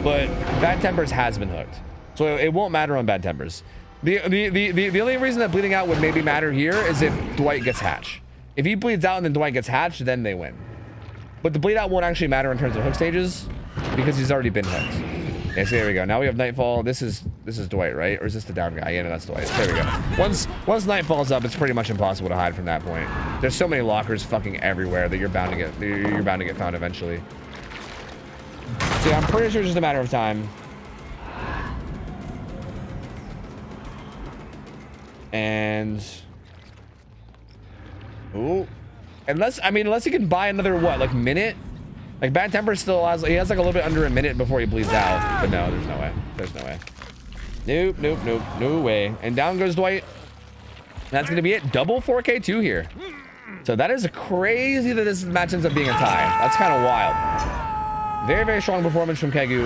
But Bad Tempers has been hooked. So it won't matter on Bad Tempers. The only reason that bleeding out would maybe matter here is if Dwight gets hatch. If he bleeds out and then Dwight gets hatched, then they win. But the bleed out won't actually matter in terms of hook stages because he's already been hooked. Okay, so there we go. Now we have Nightfall. This is Dwight, right? Or is this the down guy? Yeah, no, that's Dwight. There we go. Once Nightfall's up, it's pretty much impossible to hide from that point. There's so many lockers fucking everywhere that you're bound to get found eventually. So yeah, I'm pretty sure it's just a matter of time. And ooh, unless he can buy another what, like minute? Like Bad Temper still has, he has like a little bit under a minute before he bleeds out. But no, there's no way. There's no way. Nope, nope, nope, no way. And down goes Dwight. That's gonna be it. Double 4K2 here. So that is crazy that this match ends up being a tie. That's kind of wild. Very, very strong performance from Kegu.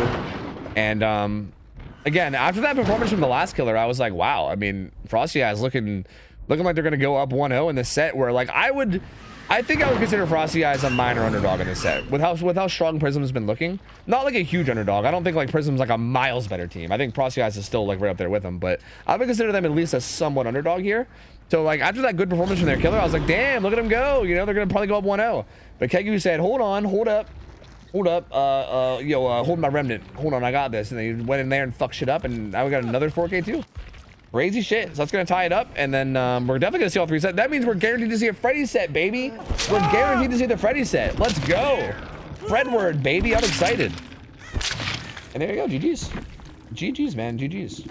And again, after that performance from the last killer, I was like, wow. I mean, Frosty Eyes looking like they're gonna go up 1-0 in this set. Where like I think I would consider Frosty Eyes a minor underdog in this set. With how strong Prism's been looking, not like a huge underdog. I don't think like Prism's like a miles better team. I think Frosty Eyes is still like right up there with them, but I would consider them at least a somewhat underdog here. So like after that good performance from their killer, I was like, damn, look at them go. You know, they're gonna probably go up 1-0. But Kegu said, hold on, hold up, hold my remnant. Hold on, I got this. And then he went in there and fucked shit up, and now we got another 4K2. Crazy shit. So that's gonna tie it up, and then we're definitely gonna see all three sets. That means we're guaranteed to see a Freddy set, baby. We're guaranteed to see the Freddy set. Let's go, Fredward, baby. I'm excited. And there you go. GG's. GG's, man. GG's.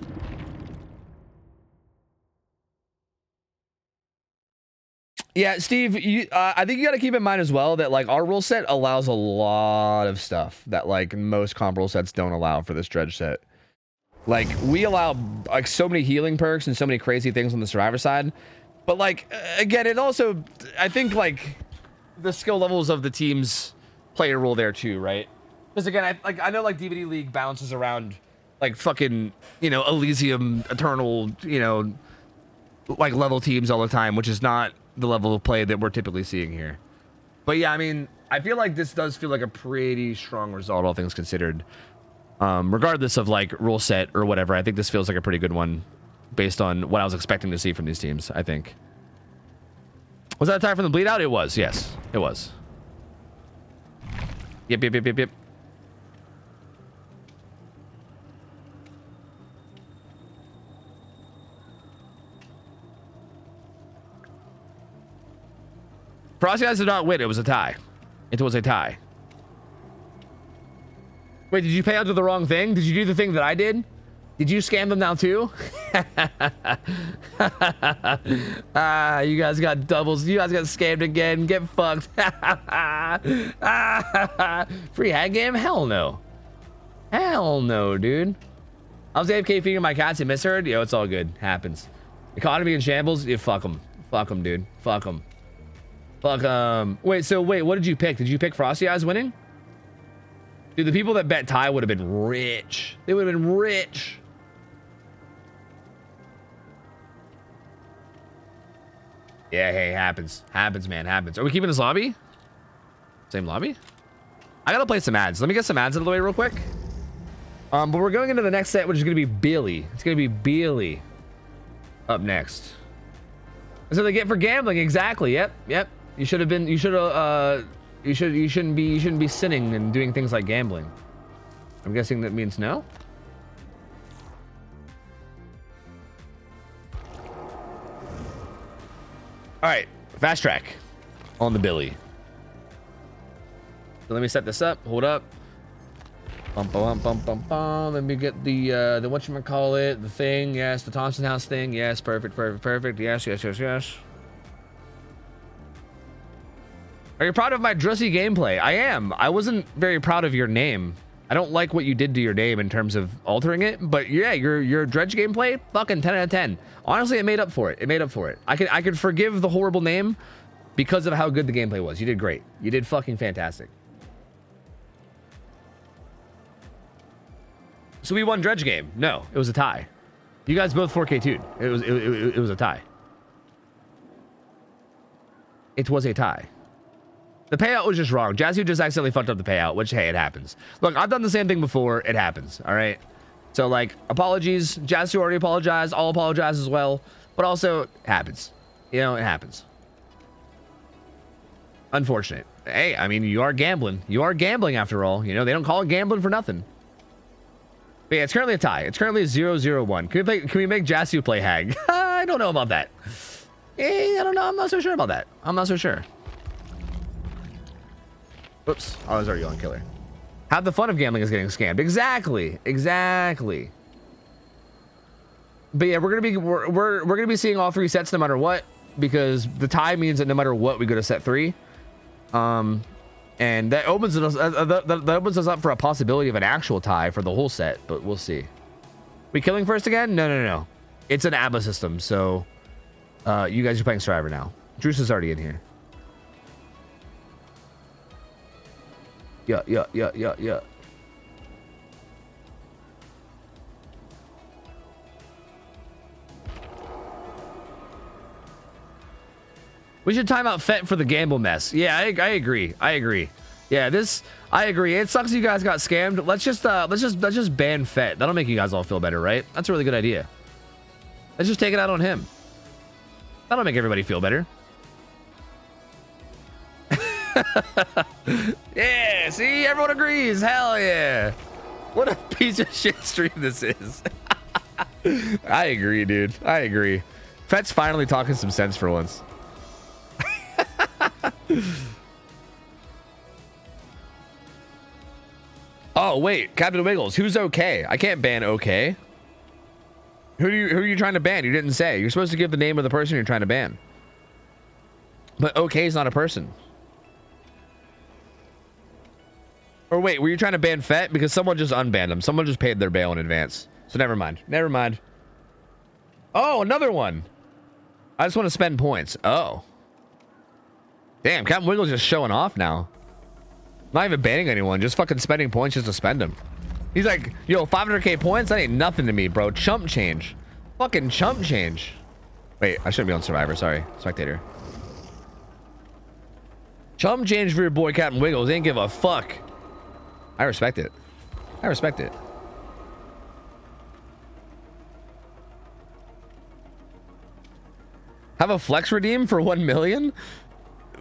Yeah, Steve, I think you got to keep in mind as well that like our rule set allows a lot of stuff that like most comp rule sets don't allow for this Dredge set. Like we allow like so many healing perks and so many crazy things on the survivor side, but like again, it also, I think like the skill levels of the teams play a role there too, right? Because again, I know like DVD League bounces around like fucking, you know, Elysium Eternal, you know, like level teams all the time, which is not the level of play that we're typically seeing here. But yeah, I mean, I feel like this does feel like a pretty strong result, all things considered. Regardless of like rule set or whatever, I think this feels like a pretty good one based on what I was expecting to see from these teams, I think. Was that a tie from the bleed out? It was, yes, it was. Yep. Frosty Eyes did not win. It was a tie. It was a tie. Wait, did you pay onto the wrong thing? Did you do the thing that I did? Did you scam them now too? You guys got doubles. You guys got scammed again. Get fucked. Free hat game? Hell no. Hell no, dude. I was AFK feeding my cats and misheard. Yo, it's all good. Happens. Economy in shambles. Yeah, fuck them. Fuck them, dude. Fuck them. Fuck wait, what did you pick? Did you pick Frosty Eyes winning? Dude, the people that bet tie would have been rich. They would have been rich. Yeah, hey, happens. Happens, man, happens. Are we keeping this lobby? Same lobby? I gotta play some ads. Let me get some ads out of the way real quick. But we're going into the next set, which is gonna be Billy. It's gonna be Billy up next. That's what they get for gambling, exactly. Yep. You should have been. You should have. You shouldn't be. You shouldn't be sinning and doing things like gambling. I'm guessing that means no. All right, fast track on the Billy. So let me set this up. Hold up. Bum, bum, bum, bum, bum. Let me get the whatchamacallit, the thing. Yes, the Thompson House thing. Yes, perfect, perfect, perfect. Yes, yes, yes, yes. Are you proud of my Drussy gameplay? I am. I wasn't very proud of your name. I don't like what you did to your name in terms of altering it, but yeah, your Dredge gameplay, fucking 10 out of 10. Honestly, it made up for it. It made up for it. I could forgive the horrible name because of how good the gameplay was. You did great. You did fucking fantastic. So we won Dredge game. No, it was a tie. You guys both 4K2'd. It was a tie. It was a tie. The payout was just wrong. Jazzu just accidentally fucked up the payout, which, hey, it happens. Look, I've done the same thing before. It happens, all right? So, like, apologies. Jazzu already apologized. I'll apologize as well. But also, it happens. You know, it happens. Unfortunate. Hey, I mean, you are gambling. You are gambling after all. You know, they don't call it gambling for nothing. But yeah, it's currently a tie. It's currently 0-0-1. Can we make Jazzu play Hag? I don't know about that. I don't know. I'm not so sure about that. I'm not so sure. Oops. I was already on killer. Have the fun of gambling is getting scammed. Exactly. Exactly. But yeah, we're gonna be seeing all three sets no matter what, because the tie means that no matter what we go to set 3. And that opens us that opens us up for a possibility of an actual tie for the whole set, but we'll see. We killing first again? No. It's an ABBA system, so you guys are playing Survivor now. Druce is already in here. Yeah. We should time out Fett for the gamble mess. Yeah, I agree. Yeah, I agree. It sucks you guys got scammed. Let's just ban Fett. That'll make you guys all feel better, right? That's a really good idea. Let's just take it out on him. That'll make everybody feel better. Yeah, see, everyone agrees. Hell yeah. What a piece of shit stream this is. I agree, dude. I agree. Fett's finally talking some sense for once. Oh, wait. Captain Wiggles. Who's okay? I can't ban okay. Who are you trying to ban? You didn't say. You're supposed to give the name of the person you're trying to ban. But okay is not a person. Or wait, were you trying to ban Fett? Because someone just unbanned him. Someone just paid their bail in advance. So never mind. Never mind. Oh, another one. I just want to spend points. Oh. Damn, Captain Wiggle's just showing off now. Not even banning anyone. Just fucking spending points just to spend them. He's like, yo, 500k points? That ain't nothing to me, bro. Chump change. Fucking chump change. Wait, I shouldn't be on Survivor. Sorry. Spectator. Chump change for your boy Captain Wiggles. They ain't give a fuck. I respect it. I respect it. Have a flex redeem for 1 million?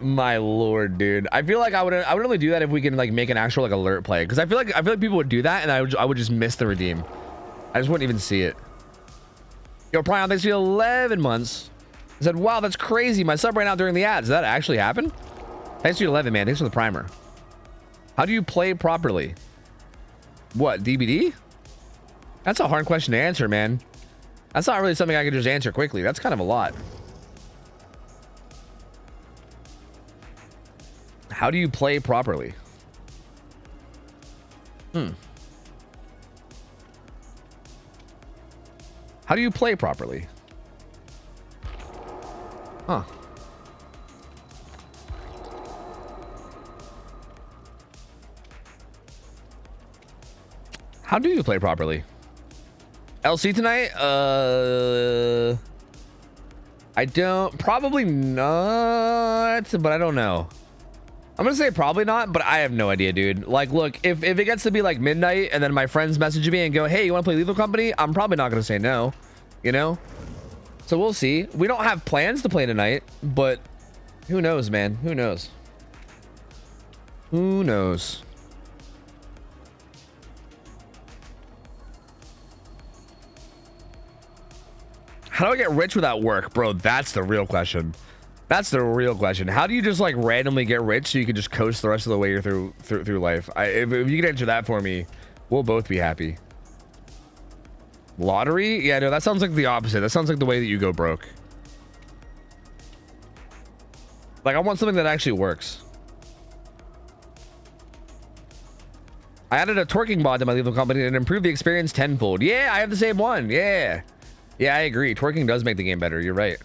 My lord, dude. I feel like I would only do that if we can like make an actual like alert play, because I feel like people would do that and I would just miss the redeem. I just wouldn't even see it. Yo, Prime, thanks for 11 months. I said, wow, that's crazy. My sub ran out during the ads. Did that actually happen? Thanks for 11, man. Thanks for the primer. How do you play properly? What, DBD? That's a hard question to answer, man. That's not really something I can just answer quickly. That's kind of a lot. How do you play properly? How do you play properly? Huh. How do you play properly? LC tonight? I don't, probably not, but I don't know. I'm gonna say probably not, but I have no idea, dude. Like, look, if it gets to be like midnight and then my friends message me and go, hey, you want to play Lethal Company? I'm probably not gonna say no, you know? So we'll see. We don't have plans to play tonight, but Who knows, man? Who knows? Who knows? How do I get rich without work? Bro, that's the real question. That's the real question. How do you just like randomly get rich so you can just coast the rest of the way through life? If you can answer that for me, we'll both be happy. Lottery? Yeah, no, that sounds like the opposite. That sounds like the way that you go broke. Like, I want something that actually works. I added a twerking mod to my lethal company and improved the experience tenfold. Yeah, I have the same one. Yeah. Yeah, I agree. Twerking does make the game better. You're right.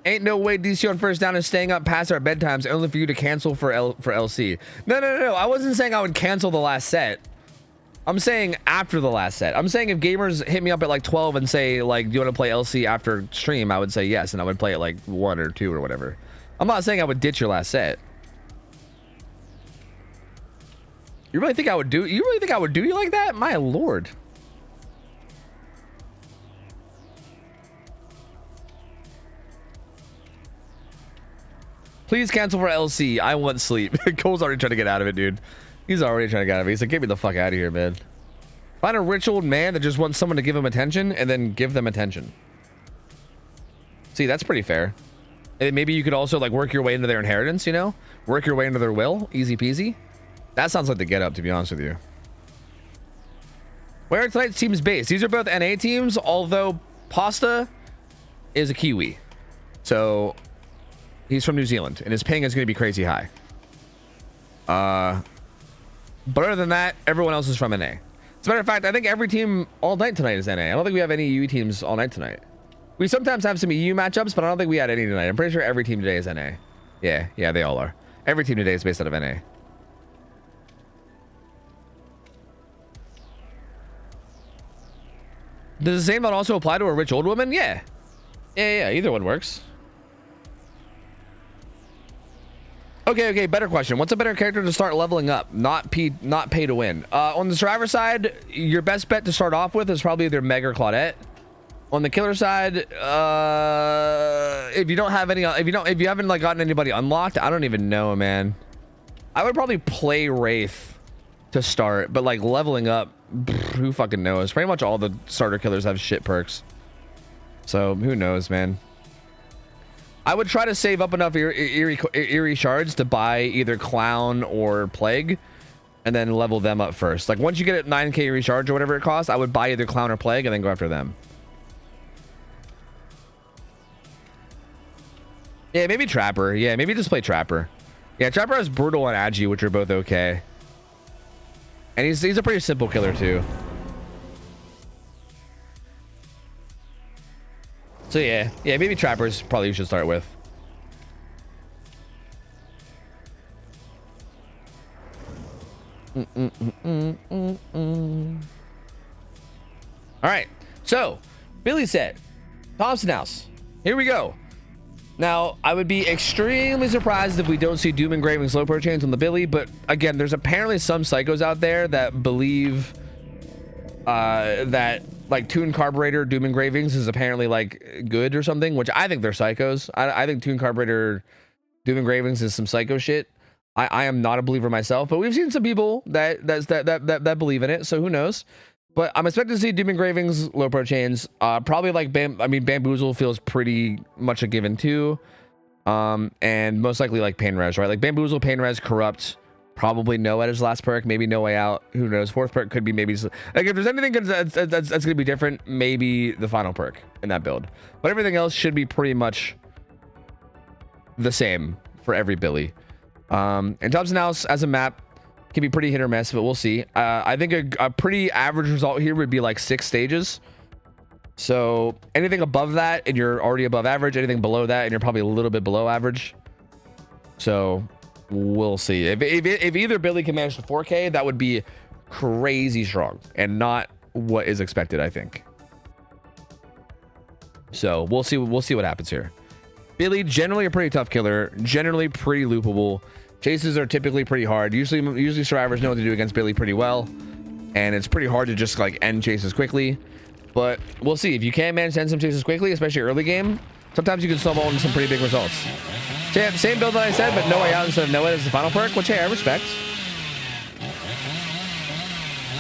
Ain't no way DC on first down is staying up past our bedtimes only for you to cancel for LC. No. I wasn't saying I would cancel the last set. I'm saying after the last set. I'm saying if gamers hit me up at like 12 and say like, do you want to play LC after stream? I would say yes, and I would play it like 1 or 2 or whatever. I'm not saying I would ditch your last set. You really think I would do? You really think I would do you like that? My lord. Please cancel for LC. I want sleep. Cole's already trying to get out of it, dude. He's already trying to get out of it. He's like, get me the fuck out of here, man. Find a rich old man that just wants someone to give him attention and then give them attention. See, that's pretty fair. And maybe you could also like work your way into their inheritance, you know? Work your way into their will. Easy peasy. That sounds like the get up, to be honest with you. Where are tonight's teams based? These are both NA teams, although Pasta is a Kiwi. So he's from New Zealand and his ping is going to be crazy high. But other than that, everyone else is from NA. As a matter of fact, I think every team all night tonight is NA. I don't think we have any EU teams all night tonight. We sometimes have some EU matchups, but I don't think we had any tonight. I'm pretty sure every team today is NA. Yeah, they all are. Every team today is based out of NA. Does the same not also apply to a rich old woman? Yeah. Yeah, either one works. Okay, better question. What's a better character to start leveling up? Not pay to win. On the survivor side, your best bet to start off with is probably either Meg or Claudette. On the killer side, if you don't have any, if you haven't like gotten anybody unlocked, I don't even know, man. I would probably play Wraith to start, but like leveling up, who fucking knows? Pretty much all the starter killers have shit perks, so who knows, man. I would try to save up enough eerie shards to buy either Clown or Plague, and then level them up first. Like once you get at 9k eerie shards or whatever it costs, I would buy either Clown or Plague and then go after them. Yeah, maybe Trapper. Yeah, maybe just play Trapper. Yeah, Trapper has Brutal and Agi, which are both okay. And he's a pretty simple killer too. So yeah, maybe Trappers probably you should start with. All right, so Billy said, Thompson House. Here we go. Now, I would be extremely surprised if we don't see Doom engraving slow pro chains on the Billy, but again, there's apparently some psychos out there that believe that like Toon Carburetor Doom engravings is apparently like good or something, which I think they're psychos. I think Toon Carburetor Doom engravings is some psycho shit. I am not a believer myself, but we've seen some people that believe in it, so who knows. But I'm expecting to see Doom engravings, low pro chains, probably like Bamboozle feels pretty much a given too, and most likely like Pain Res, right? Like Bamboozle, Pain Res, Corrupt, probably No at his last perk, maybe No Way Out. Who knows? Fourth perk could be maybe like if there's anything that's gonna be different, maybe the final perk in that build. But everything else should be pretty much the same for every Billy. And Thompson House as a map can be pretty hit or miss, but we'll see. I think a pretty average result here would be like 6 stages. So anything above that and you're already above average, anything below that and you're probably a little bit below average. So we'll see. If either Billy can manage to 4K, that would be crazy strong and not what is expected, I think. So we'll see what happens here. Billy, generally a pretty tough killer, generally pretty loopable. Chases are typically pretty hard. Usually survivors know what to do against Billy pretty well, and it's pretty hard to just like end chases quickly. But we'll see. If you can manage to end some chases quickly, especially early game, sometimes you can snowball into some pretty big results. So yeah, same build that I said, but no way out instead of no way as the final perk, which hey, I respect.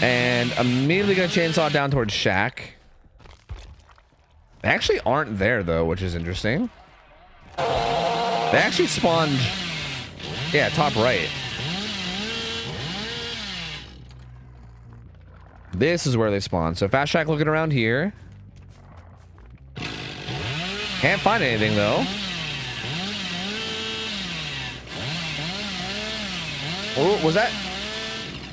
And immediately gonna chainsaw down towards Shack. They actually aren't there though, which is interesting. They actually spawned, yeah, top right. This is where they spawn. So Fast Shack looking around here. Can't find anything though. Oh, was that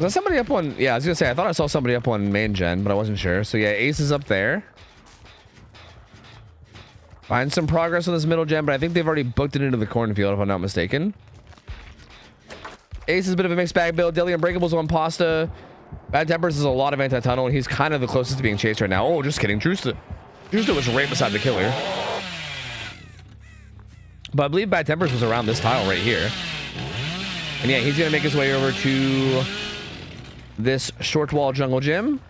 somebody up on? Yeah, I was gonna say I thought I saw somebody up on main gen, but I wasn't sure. So yeah, Ace is up there. Find some progress on this middle gen, but I think they've already booked it into the cornfield if I'm not mistaken. Ace is a bit of a mixed bag build. Daily Unbreakables on Pasta. Bad Tempers is a lot of anti-tunnel, and he's kind of the closest to being chased right now. Oh, just kidding. Justa was right beside the killer. But I believe Bad Tempers was around this tile right here. And yeah, he's going to make his way over to this short wall jungle gym.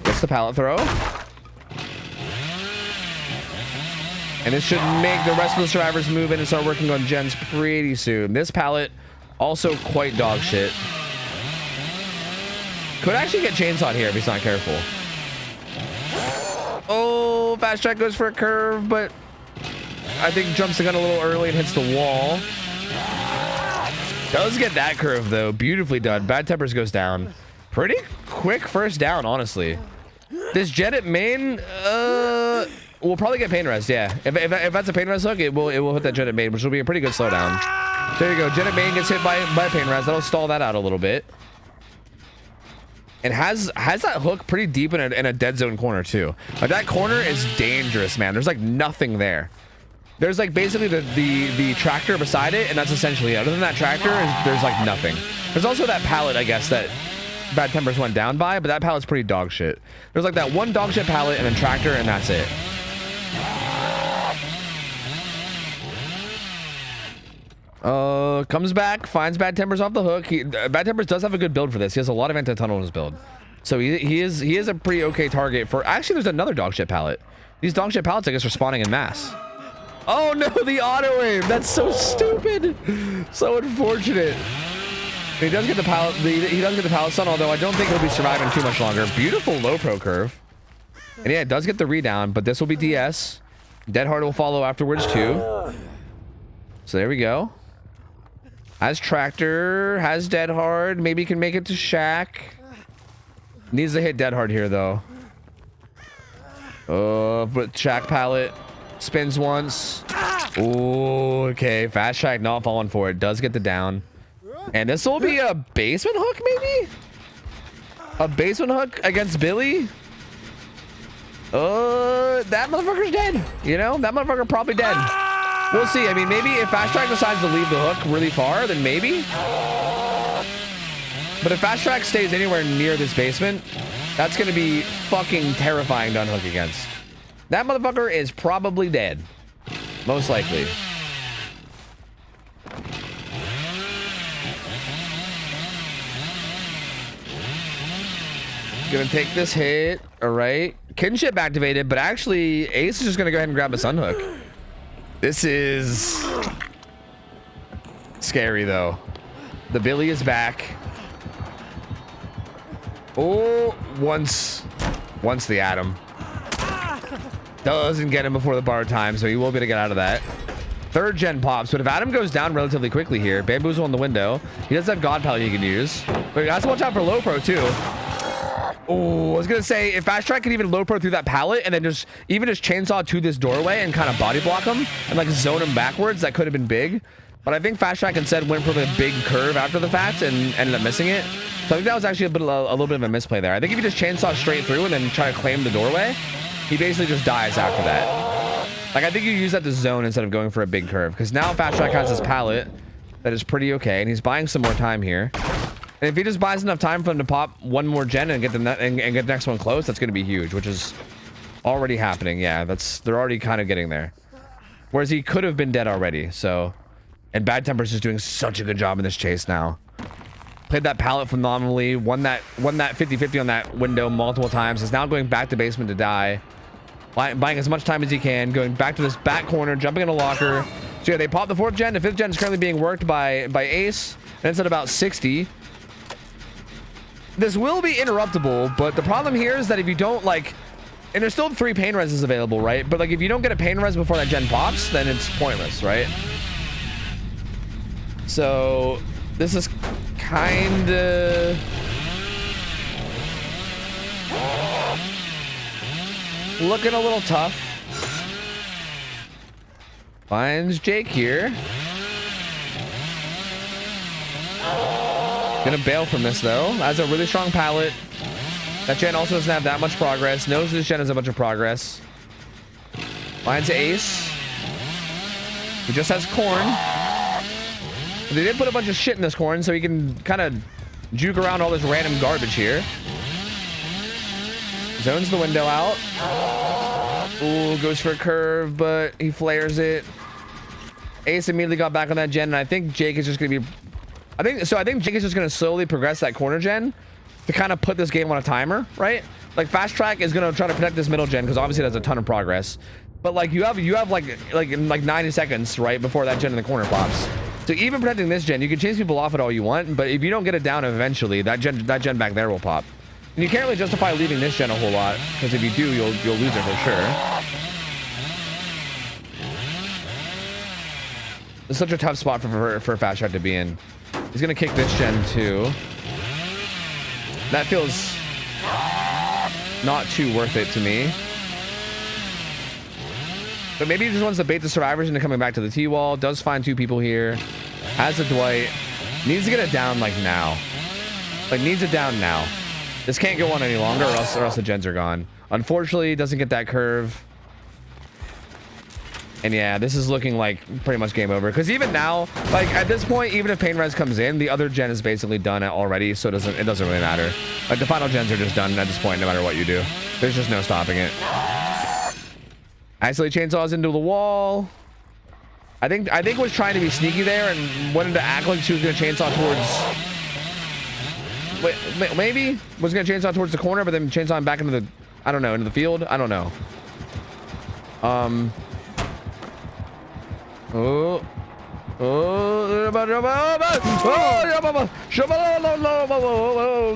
Gets the pallet throw. And this should make the rest of the survivors move in and start working on gens pretty soon. This pallet, also quite dog shit. Could actually get chainsawed here if he's not careful. Oh, Fast Track goes for a curve, but I think jumps the gun a little early and hits the wall. Does get that curve though. Beautifully done. Bad Tempers goes down. Pretty quick first down, honestly. This Jet at main, we'll probably get pain rest. Yeah, if that's a pain rest hook, it will hit that Jet at main, which will be a pretty good slowdown. There you go. Jet at main gets hit by pain rest. That'll stall that out a little bit. And has that hook pretty deep in a dead zone corner too. Like that corner is dangerous, man. There's like nothing there. There's like basically the tractor beside it, and that's essentially it. Other than that tractor, there's like nothing. There's also that pallet, I guess, that Bad Tempers went down by, but that pallet's pretty dog shit. There's like that one dog shit pallet and then tractor, and that's it. Comes back, finds Bad Tempers off the hook. Bad Tempers does have a good build for this. He has a lot of anti-tunnel in his build. So he is a pretty okay target for... Actually, there's another dog shit pallet. These dog shit pallets, I guess, are spawning in mass. Oh no, the auto aim. That's so stupid. So unfortunate. He does get the pallet. He does get the pallet stun, although I don't think he'll be surviving too much longer. Beautiful low pro curve. And yeah, it does get the redown, but this will be DS. Dead Hard will follow afterwards too. So there we go. Has Tractor, has Dead Hard. Maybe he can make it to Shack. Needs to hit Dead Hard here though. But Shack pallet spins once. Ooh, okay. Fast Shack not falling for it. Does get the down. And this will be a basement hook, maybe? A basement hook against Billy? That motherfucker's dead. You know, that motherfucker probably dead. We'll see. I mean, maybe if Fast Track decides to leave the hook really far, then maybe. But if Fast Track stays anywhere near this basement, that's going to be fucking terrifying to unhook against. That motherfucker is probably dead. Most likely. Gonna take this hit. All right. Kinship activated, but actually Ace is just gonna go ahead and grab his unhook. This is scary though. The Billy is back. Oh, once the Atom doesn't get him before the bar time, so he will be able to get out of that. Third gen pops, but if Atom goes down relatively quickly here, Bamboozle on the window. He does have God Pallet he can use, but he has to watch out for low pro too. Oh, I was gonna say if Fast Track could even low pro through that pallet and then just chainsaw to this doorway and kind of body block him and like zone him backwards, that could have been big. But I think Fast Track instead went for the big curve after the fact and ended up missing it. So I think that was actually a little bit of a misplay there. I think if you just chainsaw straight through and then try to claim the doorway, he basically just dies after that. Like I think you use that to zone instead of going for a big curve, because now Fast Track has this pallet that is pretty okay, and he's buying some more time here. And if he just buys enough time for him to pop one more gen and get the next one close, that's going to be huge, which is already happening. Yeah, they're already kind of getting there. Whereas he could have been dead already. So, and Bad Tempers is doing such a good job in this chase now. Played that pallet phenomenally. Won that 50-50 on that window multiple times. Is now going back to basement to die. Buying as much time as he can. Going back to this back corner. Jumping in a locker. So yeah, they popped the 4th gen. The 5th gen is currently being worked by Ace. And it's at about 60. This will be interruptible, but the problem here is that if you don't like, and there's still 3 pain reses available, right? But like if you don't get a pain res before that gen pops, then it's pointless, right? So this is kind of looking a little tough. Finds Jake here. Gonna bail from this though. Has a really strong pallet. That gen also doesn't have that much progress. Knows this gen has a bunch of progress. Finds Ace. He just has corn. They did put a bunch of shit in this corn, so he can kind of juke around all this random garbage here. Zones the window out. Ooh, goes for a curve, but he flares it. Ace immediately got back on that gen, and I think Jake is just gonna be. I think Jake is just gonna slowly progress that corner gen to kind of put this game on a timer, right? Like fast track is gonna try to protect this middle gen because obviously that's a ton of progress. But like you have like 90 seconds right before that gen in the corner pops. So even protecting this gen, you can chase people off it all you want, but if you don't get it down eventually, that gen back there will pop. And you can't really justify leaving this gen a whole lot because if you do, you'll lose it for sure. It's such a tough spot for fast track to be in. He's gonna kick this gen too. That feels not too worth it to me. But maybe he just wants to bait the survivors into coming back to the T-wall. Does find 2 people here. Has a Dwight. Needs to get it down like now. Like needs it down now. This can't go on any longer or else the gens are gone. Unfortunately, doesn't get that curve. And yeah, this is looking like pretty much game over. Because even now, like at this point, even if pain res comes in, the other gen is basically done already. So it doesn't really matter. Like the final gens are just done at this point, no matter what you do. There's just no stopping it. Accidentally chainsaws into the wall. I think was trying to be sneaky there and wanted to act like she was gonna chainsaw towards. Wait, maybe was gonna chainsaw towards the corner, but then chainsawing back into the, I don't know, into the field. I don't know.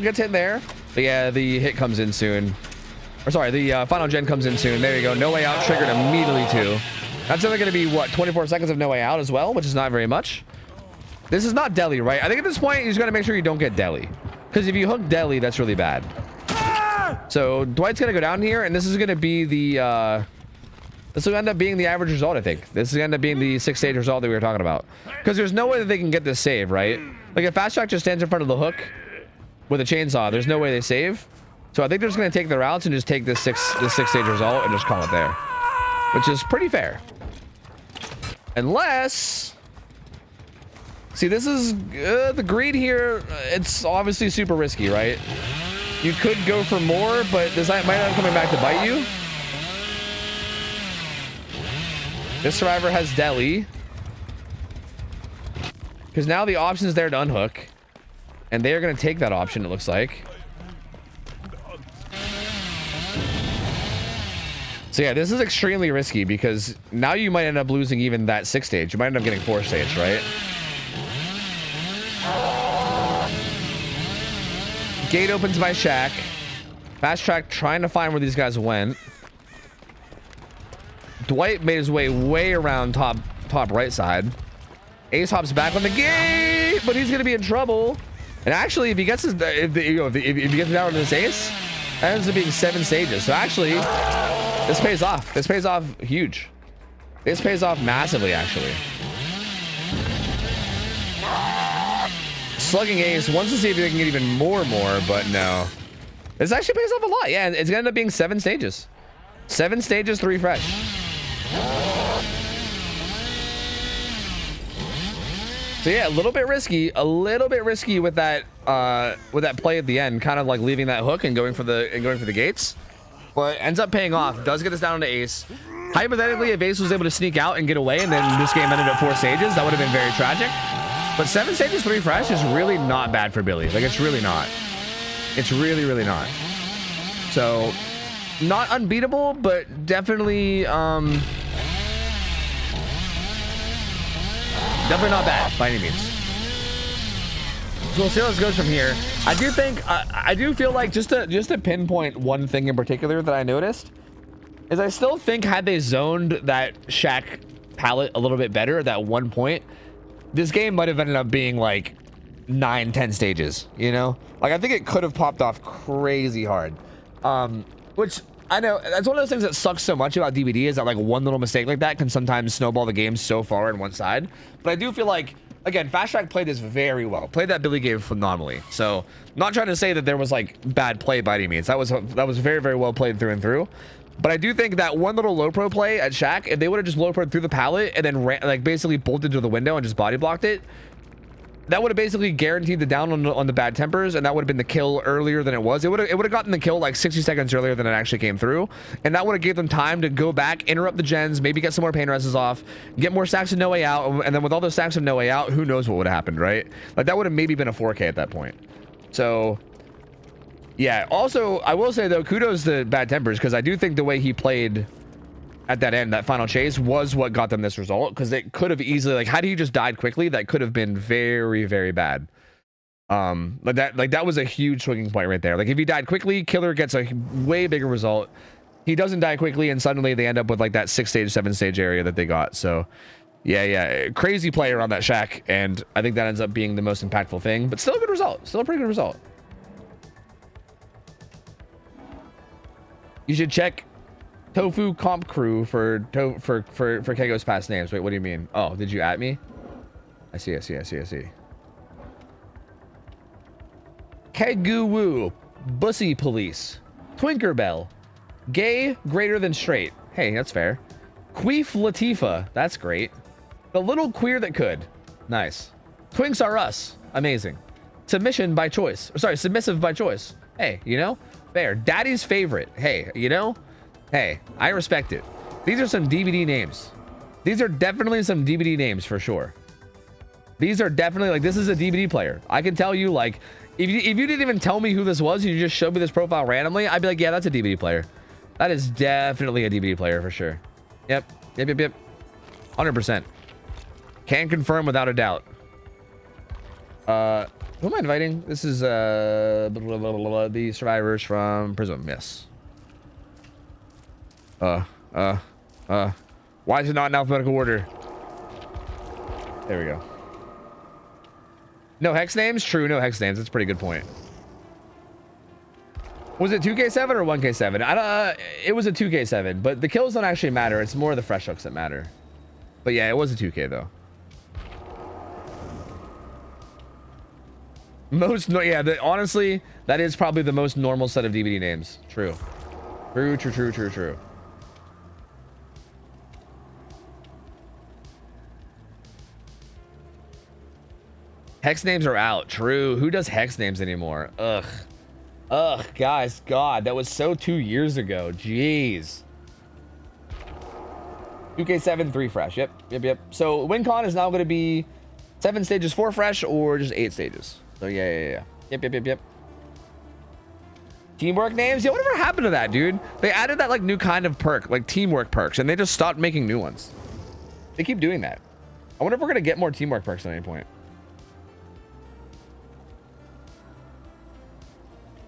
Gets hit there. But yeah, the hit comes in soon. Or sorry, the final gen comes in soon. There you go. No way out triggered immediately too. That's only going to be what, 24 seconds of no way out as well, which is not very much. This is not deli, right? I think at this point you just got to make sure you don't get deli, because if you hook deli, that's really bad. So Dwight's going to go down here, and this is going to be the this will end up being the average result. I think this is going to end up being the 6-stage result that we were talking about, because there's no way that they can get this save, right? Like if fast track just stands in front of the hook with a chainsaw, there's no way they save. So I think they're just going to take the routes and just take this 6-stage result and just call it there, which is pretty fair. Unless, see, this is the greed here. It's obviously super risky, right? You could go for more, but this might not coming back to bite you. This survivor has deli, because now the option is there to unhook, and they are going to take that option. It looks like. So yeah, this is extremely risky because now you might end up losing even that 6-stage. You might end up getting 4-stage, right? Gate opens by Shaq. Fast track trying to find where these guys went. Dwight made his way around top right side. Ace hops back on the gate, but he's gonna be in trouble. And actually, if he gets if he gets down to this Ace, that ends up being 7 stages. So actually, this pays off. This pays off huge. This pays off massively, actually. Slugging Ace wants to see if they can get even more, but no. This actually pays off a lot. Yeah, it's gonna end up being 7 stages. 7 stages, 3 fresh. So yeah, a little bit risky with that play at the end, kind of like leaving that hook and going for the gates, but ends up paying off. Does get us down to Ace. Hypothetically, if Ace was able to sneak out and get away, and then this game ended at 4 stages, that would have been very tragic. But 7 stages 3 fresh is really not bad for Billy. Like, it's really not. It's really, really not. So, not unbeatable, but definitely, definitely not bad by any means. So we'll see how this goes from here. I do think, I do feel like just to pinpoint one thing in particular that I noticed is I still think had they zoned that shack palette a little bit better at that one point, this game might have ended up being like 9-10 stages, you know? Like, I think it could have popped off crazy hard. Which I know that's one of those things that sucks so much about DVD is that like one little mistake like that can sometimes snowball the game so far on one side. But I do feel like, again, Fast Track played this very well. Played that Billy game phenomenally. So, not trying to say that there was like bad play by any means. That was very, very well played through and through. But I do think that one little low pro play at Shaq, if they would have just low pro through the pallet and then like basically bolted to the window and just body blocked it, that would have basically guaranteed the down on the bad tempers, and that would have been the kill earlier than it was. It would have gotten the kill like 60 seconds earlier than it actually came through, and that would have gave them time to go back, interrupt the gens, maybe get some more pain rests off, get more stacks of No Way Out, and then with all those stacks of No Way Out, who knows what would have happened, right? Like, that would have maybe been a 4K at that point. So, yeah. Also, I will say though, kudos to Bad Tempers, because I do think the way he played at that end, that final chase, was what got them this result, because it could have easily, like, had he just died quickly, that could have been very, very bad. Like that was a huge swinging point right there. Like, if he died quickly, Killer gets a way bigger result. He doesn't die quickly, and suddenly they end up with like that 6-stage, 7-stage area that they got. So yeah, crazy player on that shack, and I think that ends up being the most impactful thing, but still a good result. Still a pretty good result. You should check Tofu comp crew for Kego's past names. Wait, what do you mean? Oh, did you at me? I see. Kegu Woo, Bussy Police, Twinkerbell, Gay greater than straight. Hey, that's fair. Queef Latifa, that's great. The little queer that could. Nice. Twinks are us. Amazing. Submission by choice. Sorry, submissive by choice. Hey, you know? Fair. Daddy's favorite. Hey, you know? Hey, I respect it. These are some DVD names. These are definitely some DVD names for sure. These are definitely, like, this is a DVD player. I can tell you, like, if you didn't even tell me who this was, you just showed me this profile randomly, I'd be like, yeah, that's a DVD player. That is definitely a DVD player for sure. Yep. 100%. Can confirm without a doubt. Who am I inviting? This is the survivors from Prism. Yes. Why is it not in alphabetical order? There we go. No hex names? True, no hex names. That's a pretty good point. Was it 2K7 or 1K7? It was a 2K7, but the kills don't actually matter. It's more the fresh hooks that matter. But yeah, it was a 2K though. Honestly, that is probably the most normal set of DVD names. True. True. Hex names are out. True. Who does hex names anymore? Ugh, guys. God, that was so 2 years ago. Jeez. 2K7 3 fresh. Yep. So WinCon is now going to be 7 stages 4 fresh or just 8 stages. So yeah. Yep. Teamwork names? Yeah, whatever happened to that, dude? They added that like new kind of perk, like teamwork perks, and they just stopped making new ones. They keep doing that. I wonder if we're gonna get more teamwork perks at any point.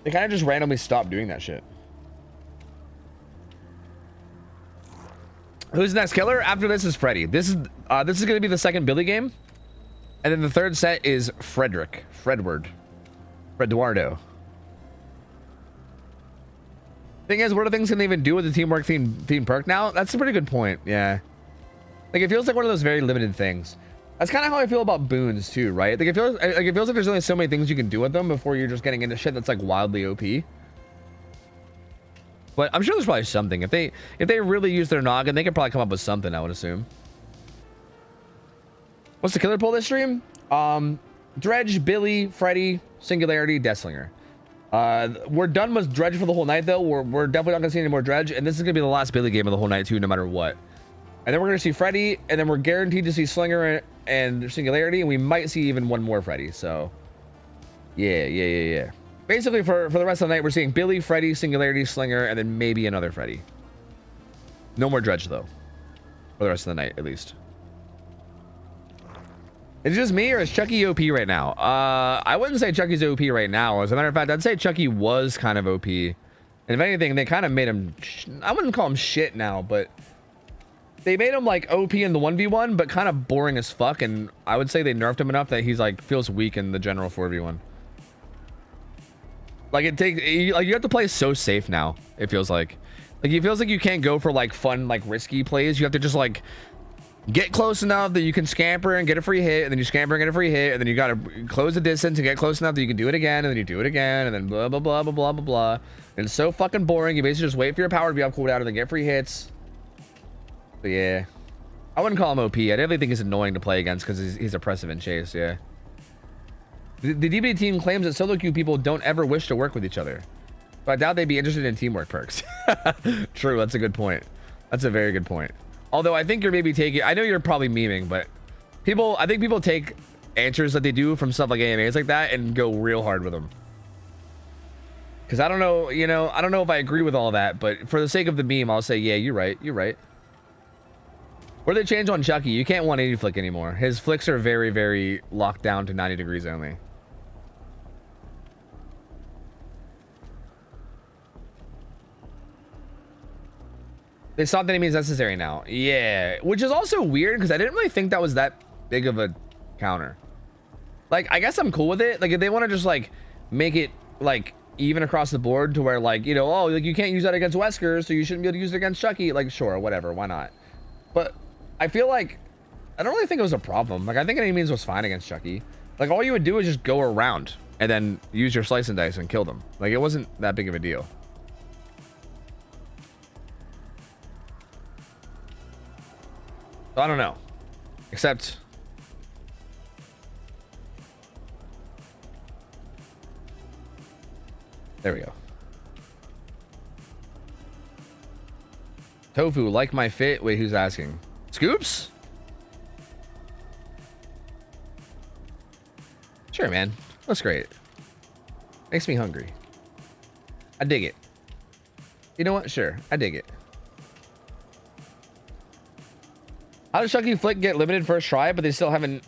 They kind of just randomly stopped doing that shit. Who's the next killer? After this is Freddy. This is gonna be the second Billy game. And then the third set is Fredduardo. Thing is, what are things can they even do with the teamwork theme perk now? That's a pretty good point. Yeah. Like, it feels like one of those very limited things. That's kind of how I feel about boons too, right? Like, it feels like there's only so many things you can do with them before you're just getting into shit that's like wildly OP. But I'm sure there's probably something. If they really use their noggin, they could probably come up with something, I would assume. What's the killer poll this stream? Dredge, Billy, Freddy, Singularity, Slinger. We're done with Dredge for the whole night though. We're definitely not gonna see any more Dredge, and this is gonna be the last Billy game of the whole night too, no matter what. And then we're gonna see Freddy, and then we're guaranteed to see Slinger and Singularity, and we might see even one more Freddy. So, yeah. Basically, for the rest of the night, we're seeing Billy, Freddy, Singularity, Slinger, and then maybe another Freddy. No more Dredge, though. For the rest of the night, at least. Is it just me, or is Chucky OP right now? I wouldn't say Chucky's OP right now. As a matter of fact, I'd say Chucky was kind of OP. And if anything, they kind of made him... I wouldn't call him shit now, but... They made him, like, OP in the 1v1, but kind of boring as fuck. And I would say they nerfed him enough that he's, like, feels weak in the general 4v1. Like, you have to play so safe now, it feels like. Like, it feels like you can't go for, like, fun, like, risky plays. You have to just, like... get close enough that you can scamper and get a free hit, and then you scamper and get a free hit, and then you gotta close the distance and get close enough that you can do it again, and then you do it again, and then blah blah blah blah blah blah blah. And it's so fucking boring. You basically just wait for your power to be up cooldown and then get free hits. But yeah, I wouldn't call him OP. I definitely think he's annoying to play against because he's oppressive in chase. Yeah. The DBD team claims that solo queue people don't ever wish to work with each other, but I doubt they'd be interested in teamwork perks. True, that's a good point. That's a very good point. Although I think you're maybe taking... I know you're probably memeing, but I think people take answers that they do from stuff like AMAs like that and go real hard with them. Because I don't know, you know, I don't know if I agree with all that, but for the sake of the meme, I'll say, yeah, you're right. You're right. What did they change on Chucky? You can't 180 flick anymore. His flicks are very, very locked down to 90 degrees only. They stopped enemies necessary now. Yeah, which is also weird because I didn't really think that was that big of a counter. Like, I guess I'm cool with it. Like, if they want to just like make it like even across the board to where like, you know, oh, like you can't use that against Wesker, so you shouldn't be able to use it against Chucky. Like, sure, whatever, why not? But I feel like I don't really think it was a problem. Like, I think enemies was fine against Chucky. Like, all you would do is just go around and then use your slice and dice and kill them. Like, it wasn't that big of a deal. I don't know, except there we go. Tofu, like my fit. Wait, who's asking? Scoops? Sure, man. That's great. Makes me hungry. I dig it. You know what? Sure, I dig it. How does Chucky Flick get limited first try, but they still haven't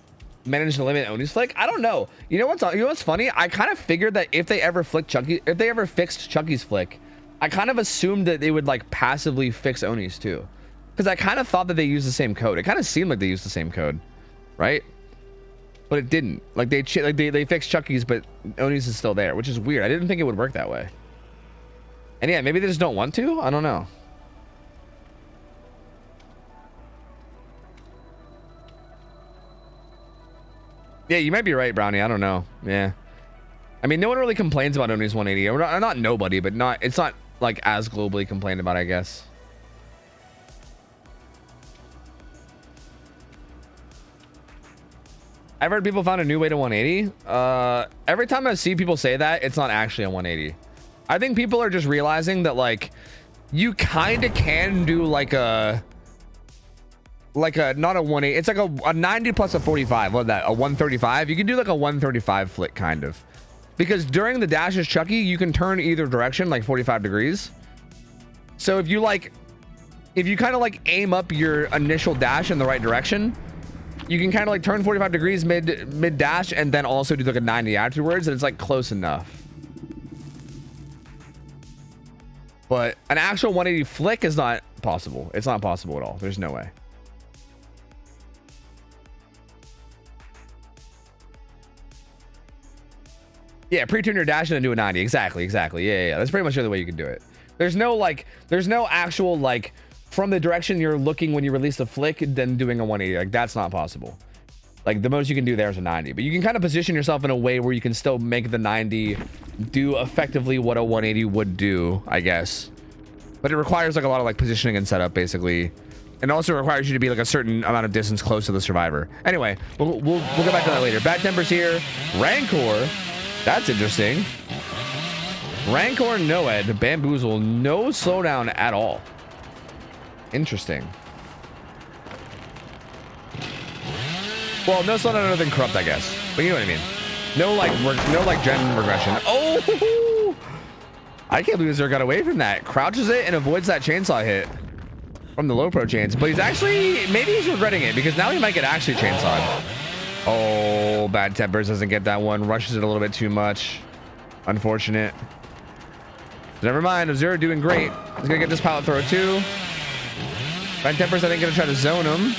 managed to limit Oni's Flick? I don't know. You know what's funny? I kind of figured that if they ever fixed Chucky's Flick, I kind of assumed that they would like passively fix Oni's too, because I kind of thought that they used the same code. It kind of seemed like they used the same code, right? But it didn't. Like they fixed Chucky's, but Oni's is still there, which is weird. I didn't think it would work that way. And yeah, maybe they just don't want to. I don't know. Yeah, you might be right, Brownie. I don't know. Yeah. I mean, no one really complains about Oni's 180. Or not nobody, but it's not like as globally complained about, I guess. I've heard people found a new way to 180. Every time I see people say that, it's not actually a 180. I think people are just realizing that like you kind of can do like a not a 180, it's like a 90 plus a 45. What that, a 135? You can do like a 135 flick kind of, because during the dash as Chucky you can turn either direction like 45 degrees. So if you kind of like aim up your initial dash in the right direction, you can kind of like turn 45 degrees mid dash and then also do like a 90 afterwards, and it's like close enough. But an actual 180 flick is not possible. It's not possible at all. There's no way. Yeah, pre-tune your dash and then do a 90. Exactly. Yeah. That's pretty much the only way you can do it. There's no actual like from the direction you're looking when you release the flick, then doing a 180. Like that's not possible. Like the most you can do there is a 90, but you can kind of position yourself in a way where you can still make the 90 do effectively what a 180 would do, I guess. But it requires like a lot of like positioning and setup basically. And also requires you to be like a certain amount of distance close to the survivor. Anyway, we'll get back to that later. Bad Temper's here. Rancor. That's interesting. Rancor, Noed, Bamboozle, no slowdown at all. Well, no slowdown other than corrupt, I guess. But you know what I mean. No like gen regression. Oh, I can't believe Zero got away from that. Crouches it and avoids that chainsaw hit from the low pro chains. But he's actually, maybe he's regretting it because now he might get actually chainsawed. Oh, Bad Tempers doesn't get that one. Rushes it a little bit too much. Unfortunate. Never mind. Zero doing great. He's gonna get this pallet throw too. Bad Tempers, I think, gonna try to zone him.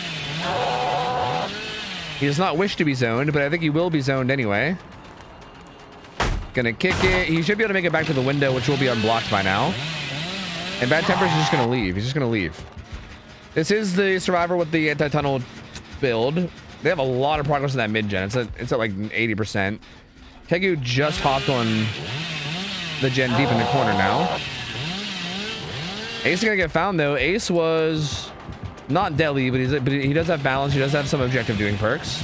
He does not wish to be zoned, but I think he will be zoned anyway. Gonna kick it. He should be able to make it back to the window, which will be unblocked by now. And Bad Tempers is just gonna leave. He's just gonna leave. This is the survivor with the anti-tunnel build. They have a lot of progress in that mid-gen. It's at like 80%. Kegu just hopped on the gen deep in the corner now. Ace is gonna get found though. Ace was not deadly, but he does have balance. He does have some objective doing perks.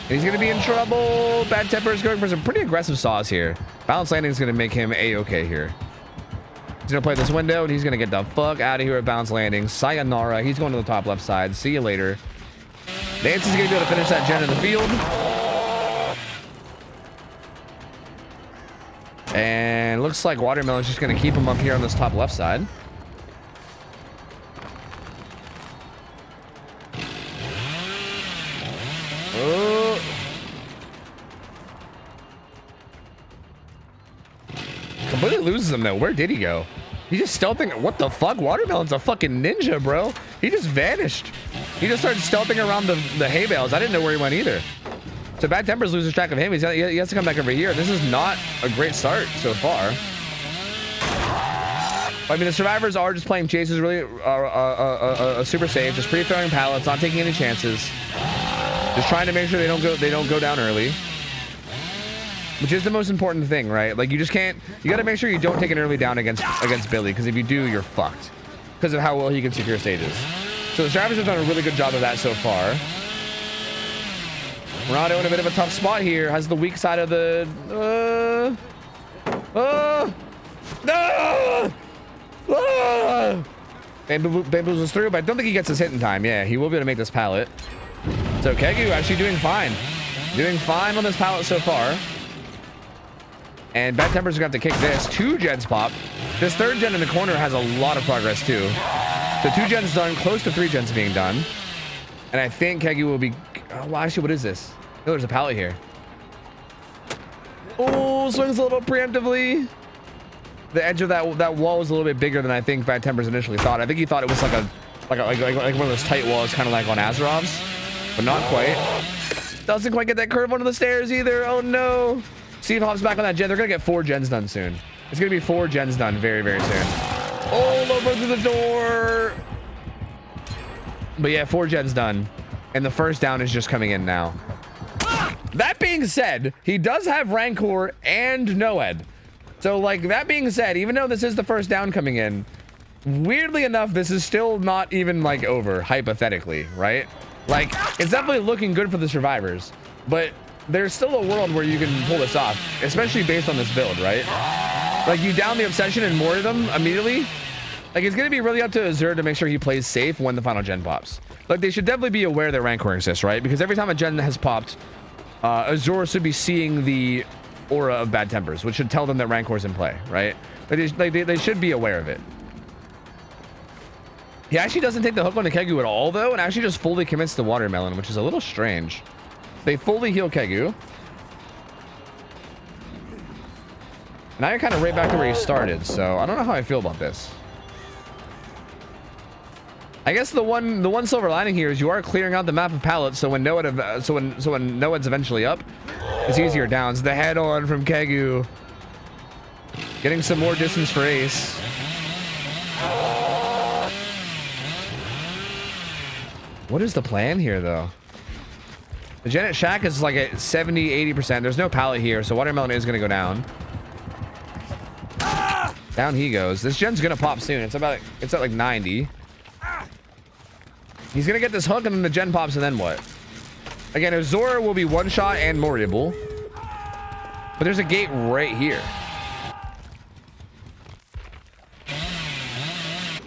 And he's gonna be in trouble. Bad Temper is going for some pretty aggressive saws here. Balance landing is gonna make him a-okay here. He's gonna play this window and he's gonna get the fuck out of here at bounce landing. Sayonara. He's going to the top left side. See you later. Nancy's gonna be able to finish that gen in the field. And looks like Watermelon's just gonna keep him up here on this top left side. Oh. Completely loses him though. Where did he go? He just stealthing. What the fuck? Watermelon's a fucking ninja, bro. He just vanished. He just started stealthing around the hay bales. I didn't know where he went either. So Bad Tempers loses track of him. He has to come back over here. This is not a great start so far. I mean, the survivors are just playing chases really super safe, just pre-throwing pallets, not taking any chances, just trying to make sure they don't go down early, which is the most important thing, right? Like you got to make sure you don't take an early down against Billy, because if you do, you're fucked because of how well he can secure stages. So the survivors have done a really good job of that so far. Ronaldo in a bit of a tough spot here. Has the weak side of the Bamboozles through, but I don't think he gets his hit in time. Yeah, he will be able to make this pallet. So Kegu actually doing fine. Doing fine on this pallet so far. And Bad Tempers got to kick this. 2 gens pop. This 3rd gen in the corner has a lot of progress too. So 2 gens done, close to 3 gens being done. And I think Kegu will be... Oh, well, actually, what is this? Oh, there's a pallet here. Oh, swings a little preemptively. The edge of that wall was a little bit bigger than I think Bad Tempers initially thought. I think he thought it was like one of those tight walls, kind of like on Azerov's, but not quite. Doesn't quite get that curve onto the stairs either. Oh no! Steve hops back on that gen. They're gonna get 4 gens done soon. It's gonna be 4 gens done very, very soon. Oh, low through the door. But yeah, 4 gens done, and the first down is just coming in now. That being said, he does have Rancor and Noed. So like that being said, even though this is the first down coming in, weirdly enough, this is still not even like over, hypothetically, right? Like it's definitely looking good for the survivors, but there's still a world where you can pull this off, especially based on this build, right? Like you down the obsession and more of them immediately. Like it's gonna be really up to Azure to make sure he plays safe when the final gen pops. Like they should definitely be aware that Rancor exists, right? Because every time a gen has popped, Azure should be seeing the aura of Bad Tempers, which should tell them that Rancor's in play, right? They should be aware of it. He actually doesn't take the hook on the Kegu at all, though, and actually just fully commits to Watermelon, which is a little strange. They fully heal Kegu. Now you're kind of right back to where you started, so I don't know how I feel about this. I guess the one silver lining here is you are clearing out the map of pallets, so when Noed's eventually up, it's easier downs. The head on from Kegu, getting some more distance for Ace. What is the plan here, though? The Janet Shack is like at 70-80%. There's no pallet here, so Watermelon is going to go down. Down he goes. This gen's going to pop soon. It's at like 90. He's going to get this hook, and then the gen pops, and then what? Again, Azor will be one shot and more able. But there's a gate right here.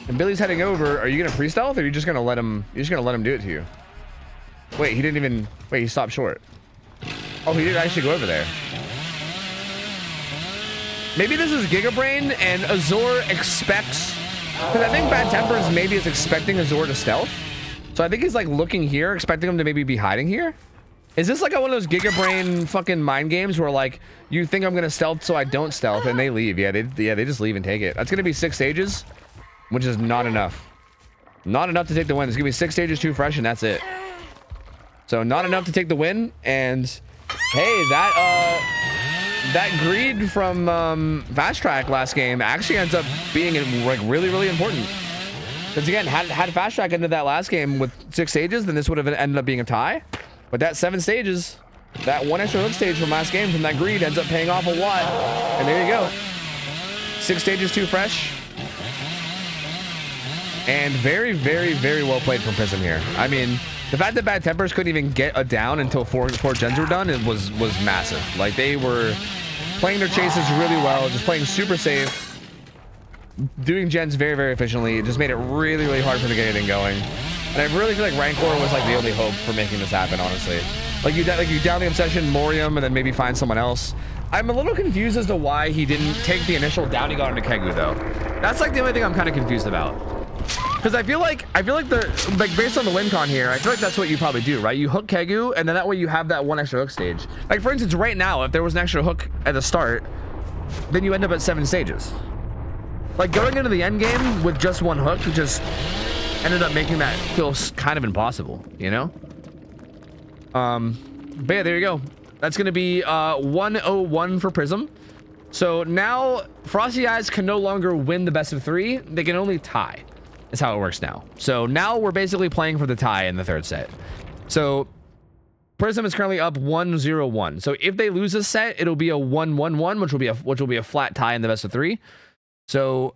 And Billy's heading over. Are you going to pre-stealth, or are you just going to let him do it to you? Wait, he didn't even... Wait, he stopped short. Oh, he didn't actually go over there. Maybe this is Giga Brain and Azor expects... Because I think Bad Tempers maybe is expecting Azor to stealth. So I think he's like looking here, expecting him to maybe be hiding here. Is this like one of those Giga Brain fucking mind games where like you think I'm gonna stealth so I don't stealth and they leave? Yeah, they just leave and take it. That's gonna be 6 stages, which is not enough. Not enough to take the win. It's gonna be 6 stages, 2 fresh, and that's it. So not enough to take the win. And hey, that greed from Fast Track last game actually ends up being like really important. Because again, had Fast Track ended that last game with 6 stages, then this would have ended up being a tie. But that 7 stages, that 1 extra hook stage from last game from that greed ends up paying off a lot. And there you go. 6 stages, 2 fresh. And very well played from Prism here. I mean, the fact that Bad Tempers couldn't even get a down until four gens were done, it was massive. Like, they were playing their chases really well, just playing super safe. Doing gens very efficiently. It just made it really hard for them to get anything going. And I really feel like Rancor was like the only hope for making this happen, honestly. Like you down the Obsession, Morium, and then maybe find someone else. I'm a little confused as to why he didn't take the initial down he got into Kegu though. That's like the only thing I'm kind of confused about. Because I feel like based on the win con here, I feel like that's what you probably do, right? You hook Kegu, and then that way you have that 1 extra hook stage. Like for instance, right now, if there was an extra hook at the start, then you end up at 7 stages. Like going into the end game with just 1 hook just ended up making that feel kind of impossible, you know? But yeah, there you go. That's gonna be 101 for Prism. So now Frosty Eyes can no longer win the best of 3. They can only tie. Is how it works now. So now we're basically playing for the tie in the 3rd set. So Prism is currently up 1-0-1. So if they lose this set, it'll be a 1-1-1, which will be a flat tie in the best of 3. So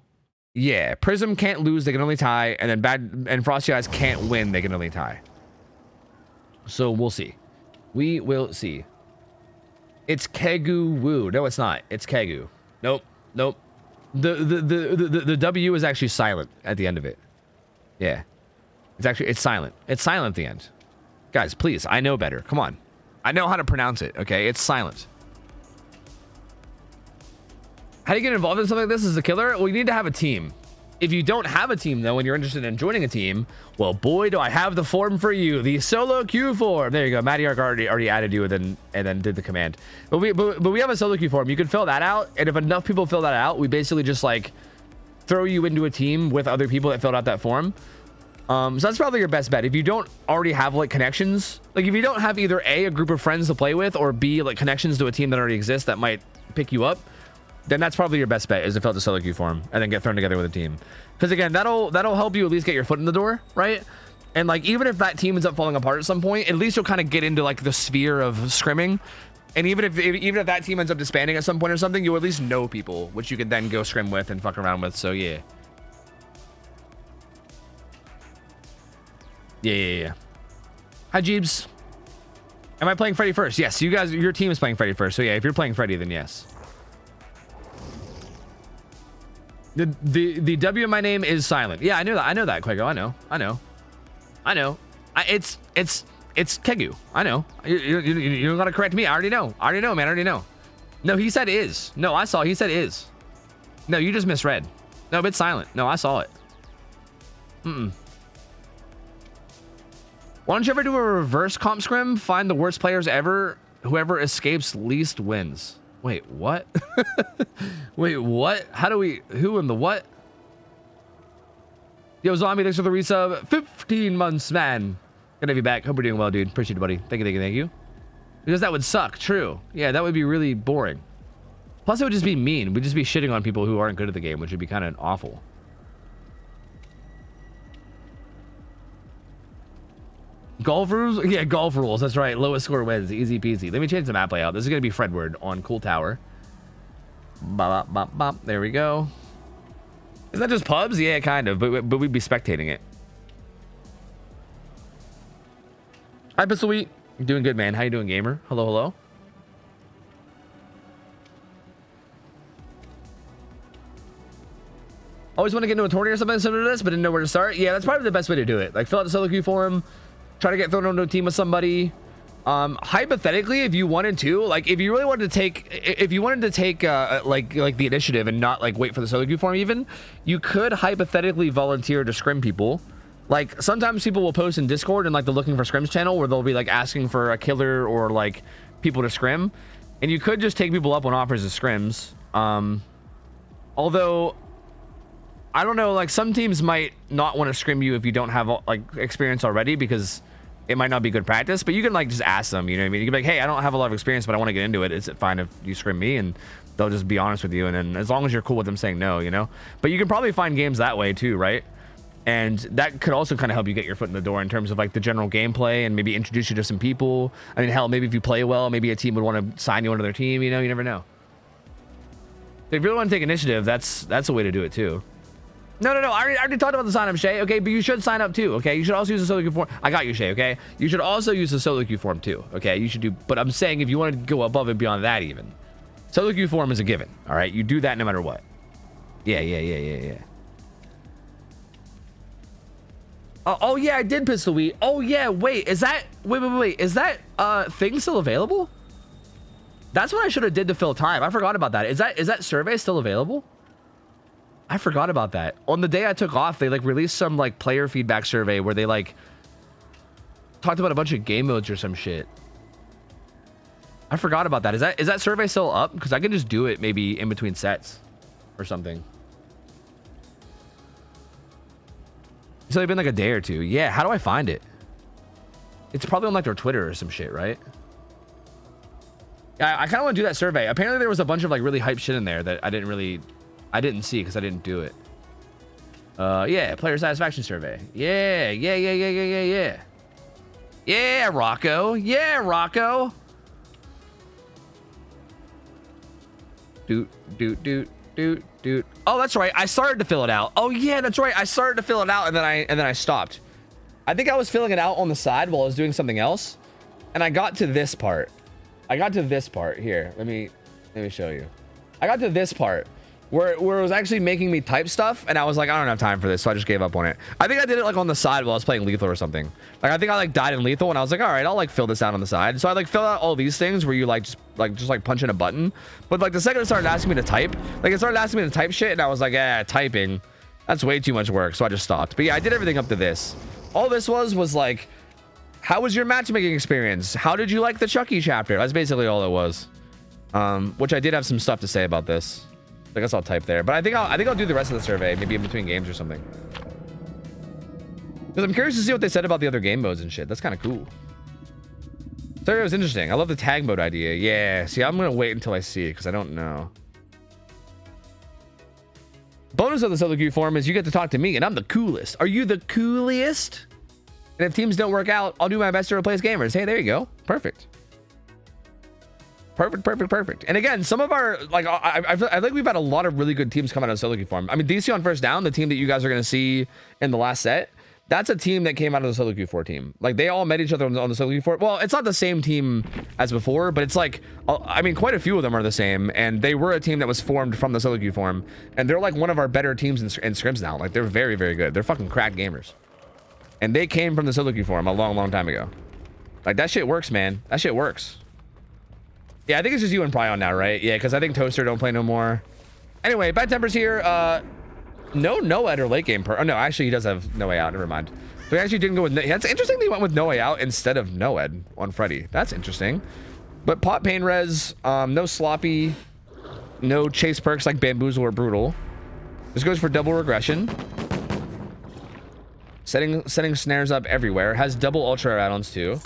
yeah, Prism can't lose, they can only tie, and then Frosty Eyes can't win, they can only tie. So we'll see. We will see. It's Kegu Woo. No, it's not. It's Kegu. Nope. The W is actually silent at the end of it. Yeah. It's silent. It's silent at the end. Guys, please, I know better. Come on. I know how to pronounce it, okay? It's silent. How do you get involved in something like this as a killer? Well, you need to have a team. If you don't have a team, though, and you're interested in joining a team, well, boy, do I have the form for you. The solo queue form. There you go. Matty Ark already added you and then did the command. But we have a solo queue form. You can fill that out. And if enough people fill that out, we basically just like throw you into a team with other people that filled out that form. So that's probably your best bet. If you don't already have like connections, like if you don't have either a group of friends to play with, or B, like connections to a team that already exists that might pick you up, then that's probably your best bet, is to fill out the solo queue form and then get thrown together with a team. Because again, that'll help you at least get your foot in the door, right? And like even if that team ends up falling apart at some point, at least you'll kind of get into like the sphere of scrimming. And even if that team ends up disbanding at some point or something, you at least know people which you can then go scrim with and fuck around with. So yeah. Yeah. Hi Jeebs. Am I playing Freddy first? Yes, you guys, your team is playing Freddy first. So yeah, if you're playing Freddy, then yes. The W in my name is silent. Yeah, I know that, Quago. I know. It's Kegu. I know. You don't gotta correct me. I already know, man. I already know. No, he said is. No, I saw. He said is. No, you just misread. No, but it's silent. No, I saw it. Why don't you ever do a reverse comp scrim? Find the worst players ever. Whoever escapes least wins. Wait, what? Wait, what? How do we... Who in the what? Yo, Zombie, thanks for the resub. 15 months, man. Good to have you back. Hope you're doing well, dude. Appreciate it, buddy. Thank you. Because that would suck. True. Yeah, that would be really boring. Plus, it would just be mean. We'd just be shitting on people who aren't good at the game, which would be kind of awful. Golf rules? Yeah, golf rules. That's right. Lowest score wins. Easy peasy. Let me change the map layout. This is going to be Fredward on Cool Tower. Bop, bop, bop. There we go. Is that just pubs? Yeah, kind of. But we'd be spectating it. Hi, Pistol Wheat. Doing good, man. How you doing, gamer? Hello. Always want to get into a tourney or something similar to this, but didn't know where to start. Yeah, that's probably the best way to do it. Like, fill out the solo queue form. try to get thrown into a team with somebody. Hypothetically, if you wanted to, like, if you really wanted to take, like the initiative and not like wait for the solo queue form, even, you could hypothetically volunteer to scrim people. Like, sometimes people will post in Discord and like the looking for scrims channel where they'll be like asking for a killer or like people to scrim, and you could just take people up on offers of scrims. Although I don't know, like some teams might not want to scrim you if you don't have like experience already, because it might not be good practice, but you can like just ask them, you know what I mean? You can be like, hey, I don't have a lot of experience, but I want to get into it. Is it fine if you scrim me? And they'll just be honest with you. And then as long as you're cool with them saying no, you know, but you can probably find games that way too, right? And that could also kind of help you get your foot in the door in terms of like the general gameplay and maybe introduce you to some people. I mean, hell, maybe if you play well, maybe a team would want to sign you onto their team, you know, you never know. If you really want to take initiative, that's a way to do it too. No, I already talked about the sign up, Shay. Okay, but you should sign up too. Okay, you should also use the solo queue form. I got you, Shay. Okay, you should also use the solo queue form too. Okay, you should do. But I'm saying if you want to go above and beyond that, even solo queue form is a given. All right, you do that no matter what. Yeah. Oh yeah, I did pistol weed. Oh yeah, wait, is that wait? Is that thing still available? That's what I should have did to fill time. I forgot about that. Is that survey still available? I forgot about that. On the day I took off, they like released some like player feedback survey where they like talked about a bunch of game modes or some shit. I forgot about that. Is that survey still up? Because I can just do it maybe in between sets or something. It's only been like a day or two. Yeah, how do I find it? It's probably on like their Twitter or some shit, right? Yeah, I kind of want to do that survey. Apparently there was a bunch of like really hype shit in there that I didn't see because I didn't do it. Yeah, player satisfaction survey. Yeah. Yeah, Rocco. Yeah, Rocco. Doot. Oh, that's right. I started to fill it out. Oh yeah, that's right. I started to fill it out and then I stopped. I think I was filling it out on the side while I was doing something else, and I got to this part. Here. Let me show you. I got to this part where it was actually making me type stuff, and I was like, I don't have time for this, so I just gave up on it. I think I did it like on the side while I was playing lethal or something. Like I think I like died in lethal, and I was like, all right, I'll like fill this out on the side. So I like filled out all these things where you like just punch in a button. But like the second it started asking me to type, like it started asking me to type shit, and I was like, typing, that's way too much work. So I just stopped. But yeah, I did everything up to this. All this was like, how was your matchmaking experience? How did you like the Chucky chapter? That's basically all it was. Which I did have some stuff to say about this. I guess I'll type there, but I think I'll do the rest of the survey, maybe in between games or something. Because I'm curious to see what they said about the other game modes and shit. That's kind of cool. Survey was interesting. I love the tag mode idea. Yeah. See, I'm gonna wait until I see it because I don't know. Bonus of the solo queue form is you get to talk to me, and I'm the coolest. Are you the coolest? And if teams don't work out, I'll do my best to replace gamers. Hey, there you go. Perfect. And again, some of our like I think we've had a lot of really good teams come out of solo queue form. I mean, DC on first down, the team that you guys are going to see in the last set, that's a team that came out of the solo queue 4 team. Like they all met each other on the solo queue 4. Well, it's not the same team as before, but it's like I mean, quite a few of them are the same, and they were a team that was formed from the solo queue form, and they're like one of our better teams in scrims now. Like they're very good. They're fucking crack gamers, and they came from the solo queue form a long time ago. Like that shit works, man. That shit works. Yeah, I think it's just you and Pryon now, right? Yeah, because I think Toaster don't play no more. Anyway, Bad Temper's here. No Noed or late game oh, no, actually, he does have No Way Out. Never mind. We actually didn't go with... That's interesting they went with No Way Out instead of Noed on Freddy. That's interesting. But Pot Pain Res, no Sloppy, no Chase perks like Bamboozle or Brutal. This goes for double regression. Setting snares up everywhere. Has double Ultra add-ons too.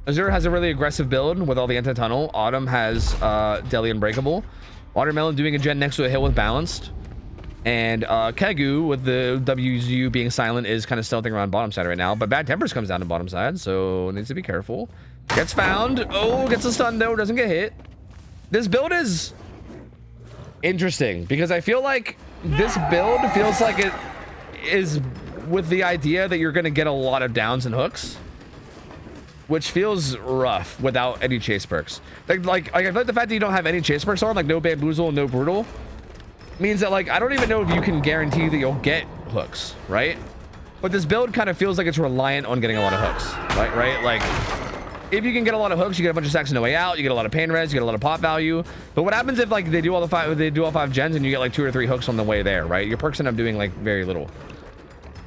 Azure has a really aggressive build with all the anti-tunnel. Autumn has Deli Unbreakable. Watermelon doing a gen next to a hill with balanced. And Kegu with the WZU being silent is kind of stealthing around bottom side right now. But Bad Tempers comes down to bottom side, so needs to be careful. Gets found. Oh, gets a stun though. Doesn't get hit. This build is interesting because I feel like this build feels like it is with the idea that you're going to get a lot of downs and hooks, which feels rough without any chase perks. Like I feel like the fact that you don't have any chase perks on, like no Bamboozle and no Brutal, means that like I don't even know if you can guarantee that you'll get hooks, right? But this build kind of feels like it's reliant on getting a lot of hooks, right? Like, if you can get a lot of hooks, you get a bunch of stacks on the way out, you get a lot of pain res, you get a lot of pop value. But what happens if like they do all 5 gens and you get like 2 or 3 hooks on the way there, right? Your perks end up doing like very little.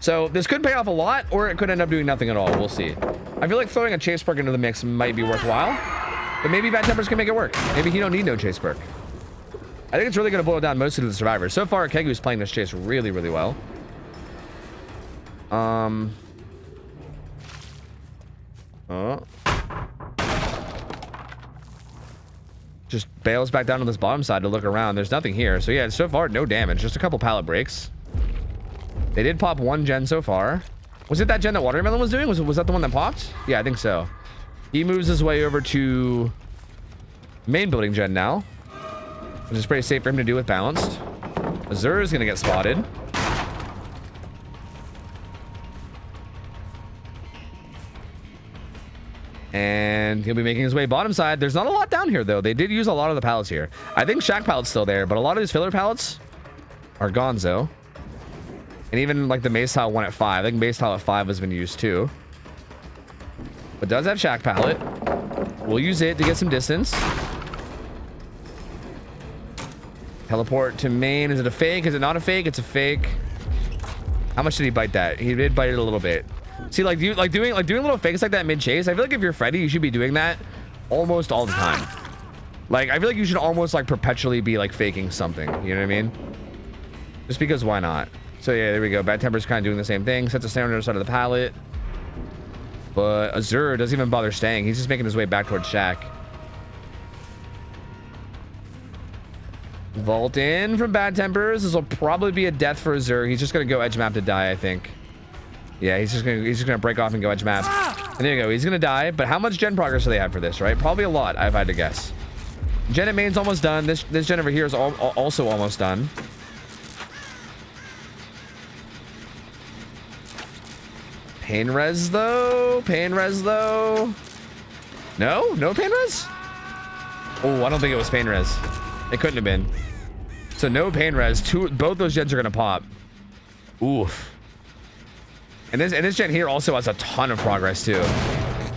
So this could pay off a lot, or it could end up doing nothing at all. We'll see. I feel like throwing a chase perk into the mix might be worthwhile, but maybe Bad Tempers can make it work. Maybe he don't need no chase perk. I think it's really going to boil down mostly to the survivors. So far, Kegu's playing this chase really, really well. Just bails back down to this bottom side to look around. There's nothing here. So yeah, so far, no damage. Just a couple pallet breaks. They did pop 1 gen so far. Was it that gen that Watermelon was doing? Was that the one that popped? Yeah, I think so. He moves his way over to main building gen now, which is pretty safe for him to do with balanced. Azur is going to get spotted. And he'll be making his way bottom side. There's not a lot down here, though. They did use a lot of the pallets here. I think Shack pallet's still there, but a lot of his filler pallets are gonzo. And even like the mace tile one at 5. I think mace tile at 5 has been used too. But does have Shack pallet. We'll use it to get some distance. Teleport to main. Is it a fake? Is it not a fake? It's a fake. How much did he bite that? He did bite it a little bit. See, like doing little fakes like that mid chase. I feel like if you're Freddy, you should be doing that almost all the time. Like I feel like you should almost like perpetually be like faking something. You know what I mean? Just because why not? So yeah, there we go. Bad Temper's kind of doing the same thing. Sets a snare on the other side of the pallet. But Azur doesn't even bother staying. He's just making his way back towards Shack. Vault in from Bad Tempers. This will probably be a death for Azur. He's just gonna go edge map to die, I think. Yeah, he's just gonna break off and go edge map. And there you go. He's gonna die. But how much gen progress do they have for this, right? Probably a lot, if I had to guess. Gen at main's almost done. This gen over here is also almost done. Pain res though. Pain res though. No pain res. Oh, I don't think it was pain res. It couldn't have been. So no pain res. Both those gens are gonna pop. Oof. And this gen here also has a ton of progress too.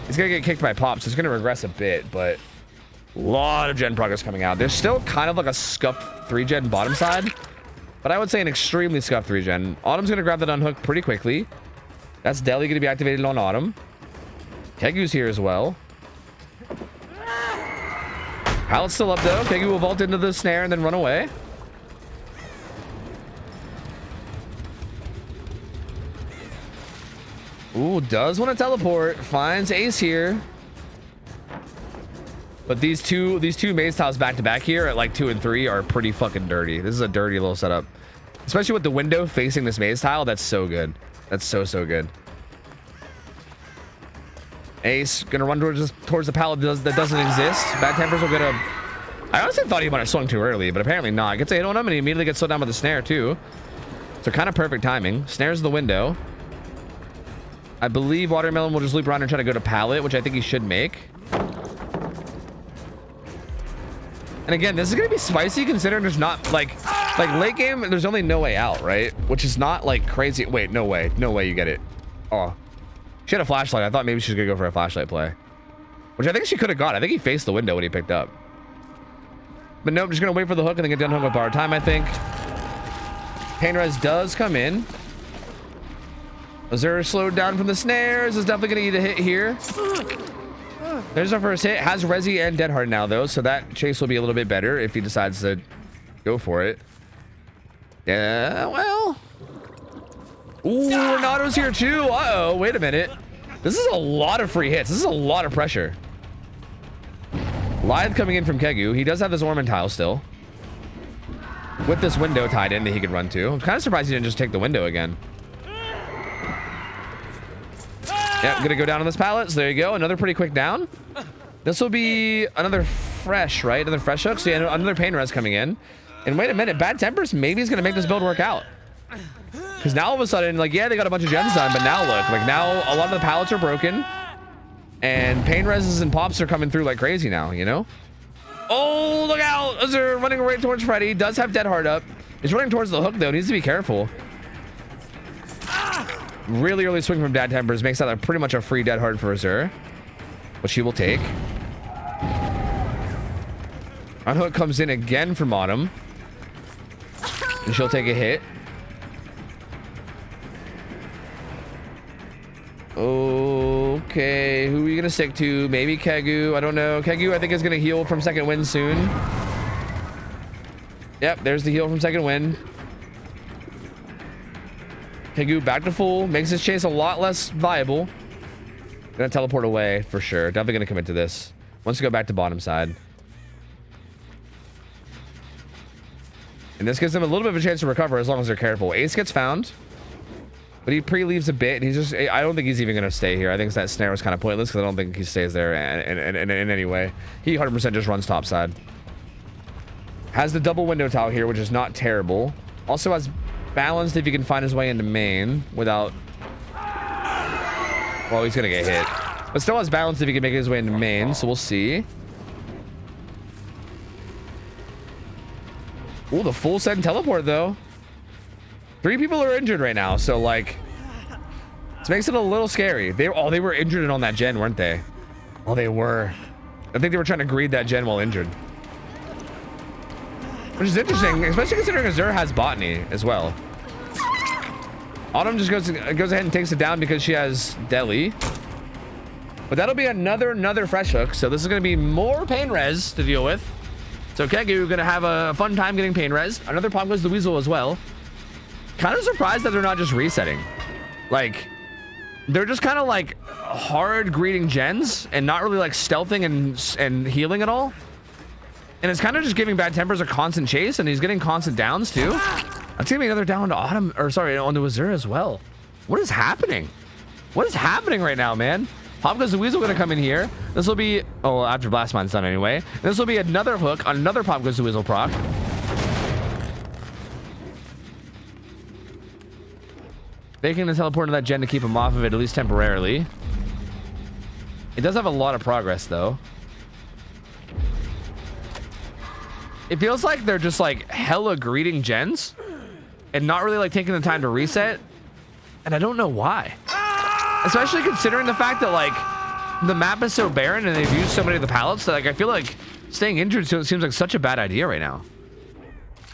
It's gonna get kicked by pop, so it's gonna regress a bit, but a lot of gen progress coming out. There's still kind of like a scuffed 3 gen bottom side, but I would say an extremely scuffed 3 gen. Autumn's gonna grab that unhook pretty quickly. That's Deli gonna be activated on Autumn. Kegu's here as well. Pallet's still up though. Kegu will vault into the snare and then run away. Ooh, does want to teleport. Finds Ace here. But these two maze tiles back to back here at like 2 and 3 are pretty fucking dirty. This is a dirty little setup. Especially with the window facing this maze tile. That's so good. That's so good. Ace gonna run towards the pallet that doesn't exist. Bad Tempers will get a... I honestly thought he might have swung too early, but apparently not. Gets a hit on him and he immediately gets slowed down with the snare too. So kind of perfect timing. Snares the window. I believe Watermelon will just loop around and try to go to pallet, which I think he should make. And again, this is gonna be spicy considering there's not like late game, there's only no way out, right? Which is not like crazy. Wait, no way you get it. Oh, she had a flashlight. I thought maybe she was gonna go for a flashlight play, which I think she could have got. I think he faced the window when he picked up, but nope, just gonna wait for the hook and then get done hook with borrowed time. I think pain res does come in. Azur slowed down from the snares. Is definitely gonna get a hit here. There's our first hit. Has Resi and Dead Hard now though, so that chase will be a little bit better if he decides to go for it. Yeah, well. Ooh, Renato's here too. Uh-oh, wait a minute. This is a lot of free hits. This is a lot of pressure. Lithe coming in from Kegu. He does have this Ormond tile still. With this window tied in that he could run to. I'm kind of surprised he didn't just take the window again. Yeah, I'm gonna go down on this pallet. So there you go. Another pretty quick down. This will be another fresh, right? Another fresh hook. So yeah, another pain res coming in. And wait a minute, Bad Tempers maybe is gonna make this build work out. Because now all of a sudden, like, yeah, they got a bunch of gens done, but now look, like now a lot of the pallets are broken. And pain reses and pops are coming through like crazy now, you know? Oh, look out! Azur running right towards Freddy. Does have Dead Hard up. He's running towards the hook though. Needs to be careful. really early swing from Bad Tempers makes that pretty much a free dead hard for Azur, which she will take. Unhook comes in again from Autumn, and she'll take a hit. Okay, who are you gonna stick to? Maybe Kegu. I don't know. Kegu, I think, is gonna heal from second wind soon. Yep, there's the heal from second wind. Kegu back to full, makes his chase a lot less viable. Gonna teleport away for sure. Definitely gonna commit to this. Wants to go back to bottom side. And this gives them a little bit of a chance to recover as long as they're careful. Ace gets found, but he pre-leaves a bit. And he's just, I don't think he's even gonna stay here. I think that snare was kind of pointless because I don't think he stays there in any way. He 100% just runs top side. Has the double window tile here, which is not terrible. Also has balanced if he can find his way into main without... Well, he's gonna get hit. But still has balance if he can make his way into main, so we'll see. Ooh, the full send teleport, though. 3 people are injured right now, so, like... This makes it a little scary. They were injured on that gen, weren't they? Oh, they were. I think they were trying to greed that gen while injured. Which is interesting, especially considering Azur has botany as well. Autumn just goes ahead and takes it down because she has Deli. But that'll be another fresh hook. So this is going to be more pain res to deal with. So Kegu going to have a fun time getting pain res. Another pop goes the Weasel as well. Kind of surprised that they're not just resetting. Like, they're just kind of like hard greeting gens and not really like stealthing and healing at all. And it's kind of just giving Bad Tempers a constant chase, and he's getting constant downs too. That's gonna be another down to Autumn, or sorry, on the Azur as well. What is happening? What is happening right now, man? Pop goes the Weasel gonna come in here. This will be, oh, after Blast Mine's done anyway. This will be another hook, another Pop goes the Weasel proc. Making the teleport to that gen to keep him off of it, at least temporarily. It does have a lot of progress though. It feels like they're just like hella greeting gens and not really like taking the time to reset. And I don't know why. Especially considering the fact that like the map is so barren and they've used so many of the pallets that like I feel like staying injured so it seems like such a bad idea right now.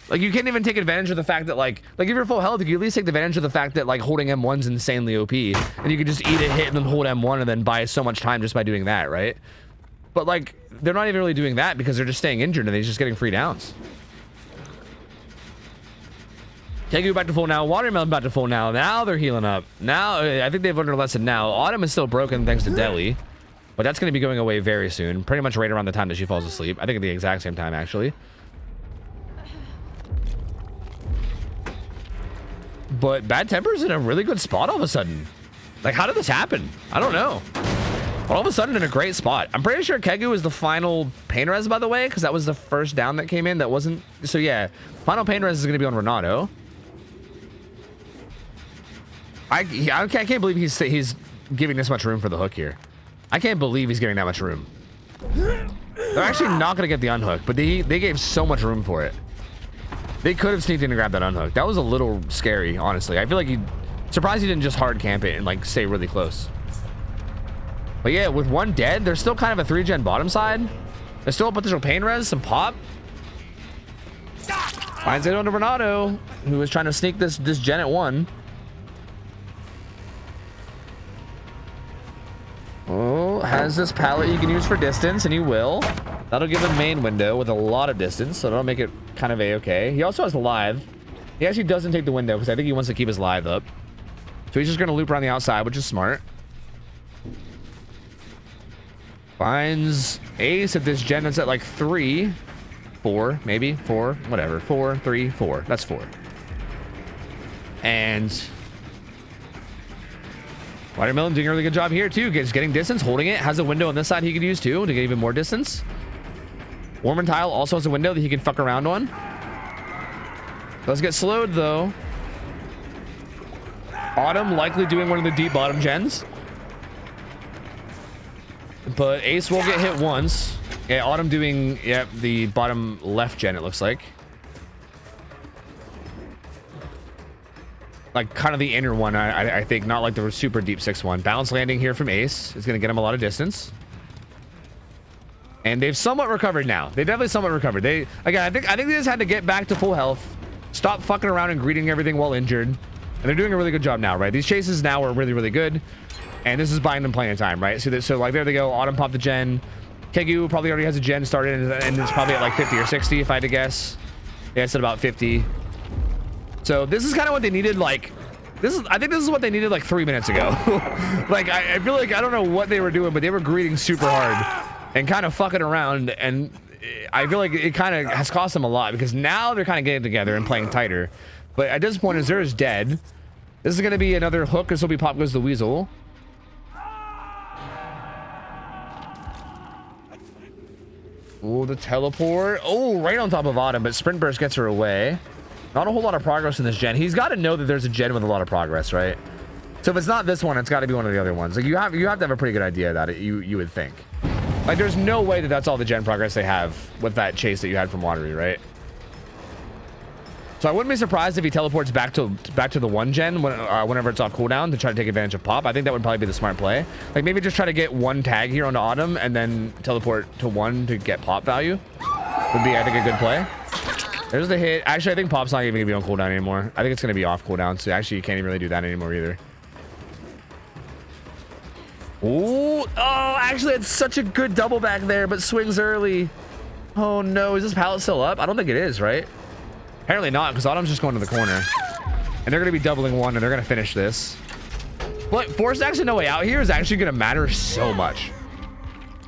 Like you can't even take advantage of the fact that like if you're full health, you can at least take advantage of the fact that like holding M1's insanely OP. And you can just eat a hit and then hold M1 and then buy so much time just by doing that, right? But like they're not even really doing that because they're just staying injured and they're just getting free downs. Kegu back to full now. Watermelon back to full now. Now they're healing up. Now I think they've learned a lesson now. Autumn is still broken thanks to Deli, but that's going to be going away very soon. Pretty much right around the time that she falls asleep. I think at the exact same time actually. But Bad Temper's in a really good spot all of a sudden. Like how did this happen? I don't know. All of a sudden in a great spot. I'm pretty sure Kegu is the final pain res, by the way, because that was the first down that came in that wasn't. So yeah, final pain res is going to be on Renato. I can't believe he's giving this much room for the hook here. I can't believe he's getting that much room. They're actually not going to get the unhook, but they gave so much room for it. They could have sneaked in and grabbed that unhook. That was a little scary, honestly. I feel like surprised he didn't just hard camp it and like stay really close. But yeah, with one dead, there's still kind of a 3-gen bottom side. There's still a potential pain res, some pop. Finds it onto Renato, who was trying to sneak this gen at 1. Oh, has this pallet you can use for distance, and he will. That'll give him main window with a lot of distance, so that'll make it kind of a-okay. He also has live. He actually doesn't take the window because I think he wants to keep his live up. So he's just going to loop around the outside, which is smart. Finds Ace at this gen that's at like 3, 4, maybe 4, whatever. 4, 3, 4. That's 4. And Watermelon doing a really good job here too. Just getting distance, holding it. Has a window on this side he could use too to get even more distance. Warm and Tile also has a window that he can fuck around on. Does get slowed though. Autumn likely doing one of the deep bottom gens. But Ace will get hit once. Yeah, Autumn doing, yeah, the bottom left gen, it looks like. like kind of the inner one, I think, not like the super deep 6-1. Bounce landing here from Ace is going to get him a lot of distance. And they've somewhat recovered now. They definitely somewhat recovered. They, again, I think they just had to get back to full health, stop fucking around and greeting everything while injured. And they're doing a really good job now, right? These chases now are really, really good. And this is buying them plenty of time, right? So like there they go. Autumn popped the gen. Kegu probably already has a gen started, and it's probably at like 50 or 60 if I had to guess. Yeah, it's at about 50. So this is kind of what they needed. Like I think this is what they needed like 3 minutes ago. Like I feel like I don't know what they were doing, but they were greeting super hard and kind of fucking around, and I feel like it kind of has cost them a lot because now they're kind of getting together and playing tighter. But at this point, Azure is dead. This is going to be another hook. This will be Pop Goes the Weasel. Oh, the teleport. Oh, right on top of Autumn, but Sprint Burst gets her away. Not a whole lot of progress in this gen. He's got to know that there's a gen with a lot of progress, right? So if it's not this one, it's got to be one of the other ones. Like you have to have a pretty good idea about it. You would think. Like there's no way that that's all the gen progress they have with that chase that you had from Watery, right? So I wouldn't be surprised if he teleports back to the 1 gen whenever it's off cooldown to try to take advantage of Pop. I think that would probably be the smart play. Like maybe just try to get 1 tag here onto Autumn and then teleport to 1 to get Pop value. Would be, I think, a good play. There's the hit. Actually, I think Pop's not even gonna be on cooldown anymore. I think it's gonna be off cooldown. So actually, you can't even really do that anymore either. Ooh, oh, actually, it's such a good double back there, but swings early. Oh no, is this pallet still up? I don't think it is, right? Apparently not, because Autumn's just going to the corner. And they're going to be doubling 1, and they're going to finish this. But force action no way out here is actually going to matter so much.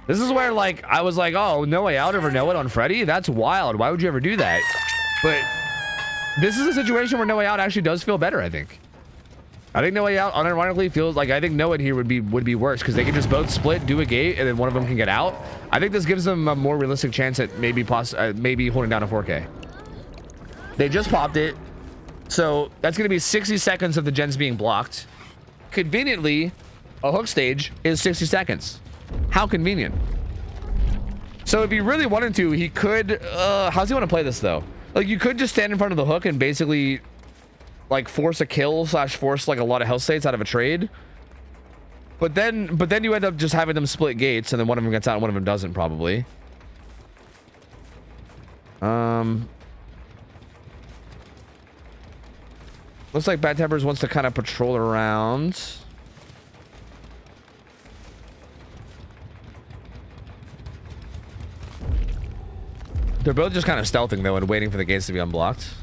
This is where, like, I was like, oh, no way out over no it on Freddy? That's wild. Why would you ever do that? But this is a situation where no way out actually does feel better, I think. I think no way out unironically feels like, I think no it here would be worse, because they can just both split, do a gate, and then one of them can get out. I think this gives them a more realistic chance at maybe holding down a 4K. They just popped it. So that's going to be 60 seconds of the gens being blocked. Conveniently, a hook stage is 60 seconds. How convenient. So if he really wanted to, he could... how's he want to play this, though? Like, you could just stand in front of the hook and basically, like, force a kill / force, like, a lot of health states out of a trade. But then you end up just having them split gates, and then one of them gets out and one of them doesn't, probably. Looks like Bad Tempers wants to kind of patrol around. They're both just kind of stealthing, though, and waiting for the gates to be unblocked.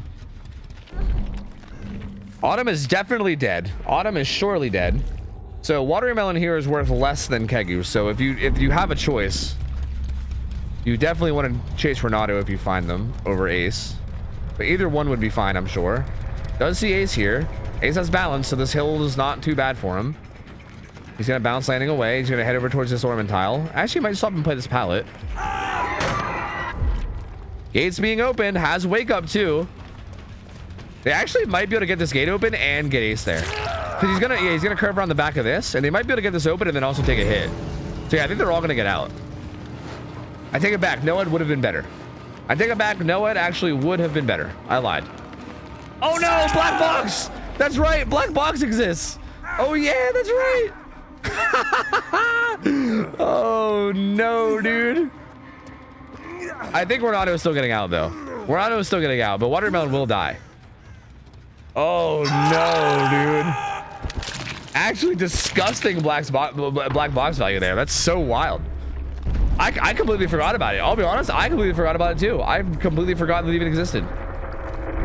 Autumn is definitely dead. Autumn is surely dead. So Watermelon here is worth less than Kegu. So if you have a choice, you definitely want to chase Renato if you find them over Ace. But either one would be fine, I'm sure. Does see Ace here. Ace has balance, so this hill is not too bad for him. He's gonna bounce landing away. He's gonna head over towards this ornament tile. Actually, might stop and play this pallet. Gates being opened. Has wake up too. They actually might be able to get this gate open and get Ace there. Because he's gonna curve around the back of this, and they might be able to get this open and then also take a hit. So yeah, I think they're all gonna get out. I take it back. No, it would have been better. I take it back. No, it actually would have been better. I lied. Oh no, black box. That's right. Black box exists. Oh yeah, that's right. Oh no, dude. I think Renato is still getting out, though. Renato is still getting out, but Watermelon will die. Oh no, dude. Actually disgusting black box value there. That's so wild. I completely forgot about it. I'll be honest, I completely forgot about it too. I completely forgot that it even existed.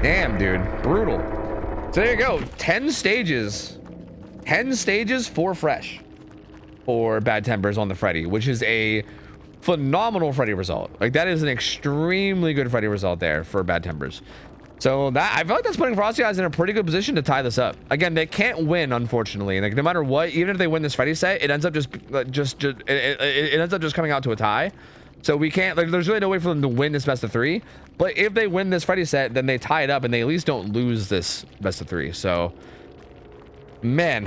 Damn, dude. Brutal. So there you go. 10 stages. 10 stages for fresh for Bad Tempers on the Freddy, which is a phenomenal Freddy result. Like, that is an extremely good Freddy result there for Bad Tempers. So that, I feel like that's putting Frosty Eyes in a pretty good position to tie this up. Again, they can't win, unfortunately. Like, no matter what, even if they win this Freddy set, it ends up it ends up just coming out to a tie. So we can't, like, there's really no way for them to win this best of 3. But if they win this Freddy set, then they tie it up and they at least don't lose this best of 3. So, man,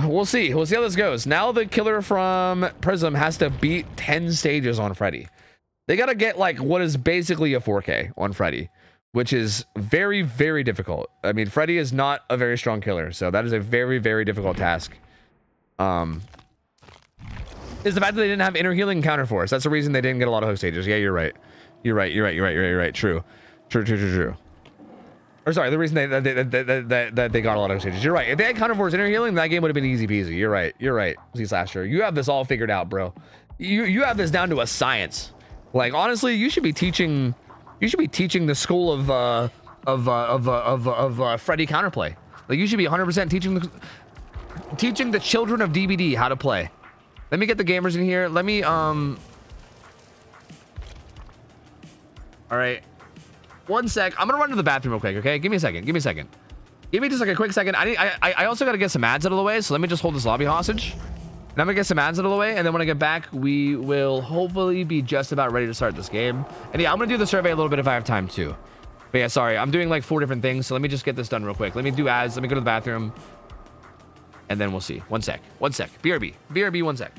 we'll see. We'll see how this goes. Now the killer from Prism has to beat 10 stages on Freddy. They got to get, like, what is basically a 4K on Freddy. which is very, very difficult. I mean, Freddy is not a very strong killer, so that is a very, very difficult task. Is the fact that they didn't have inner healing and counter force. That's the reason they didn't get a lot of hook stages. Yeah, you're right. You're right. True. Or sorry, the reason that they got a lot of hook stages. You're right. If they had counter force inner healing, that game would have been easy peasy. You're right. Z-Slasher. You have this all figured out, bro. You have this down to a science. Like, honestly, you should be teaching the school of Freddy counterplay. Like, you should be 100% teaching the children of DBD how to play. Let me get the gamers in here. Let me all right. One sec. I'm gonna run to the bathroom real quick, okay? Give me a second. Give me just like a quick second. I also gotta get some ads out of the way, so let me just hold this lobby hostage. And I'm gonna get some ads out of the way, and then when I get back, we will hopefully be just about ready to start this game. And yeah, I'm gonna do the survey a little bit if I have time too. But yeah, sorry, I'm doing like 4 different things, so let me just get this done real quick. Let me do ads, let me go to the bathroom, and then we'll see. One sec. BRB, 1 sec.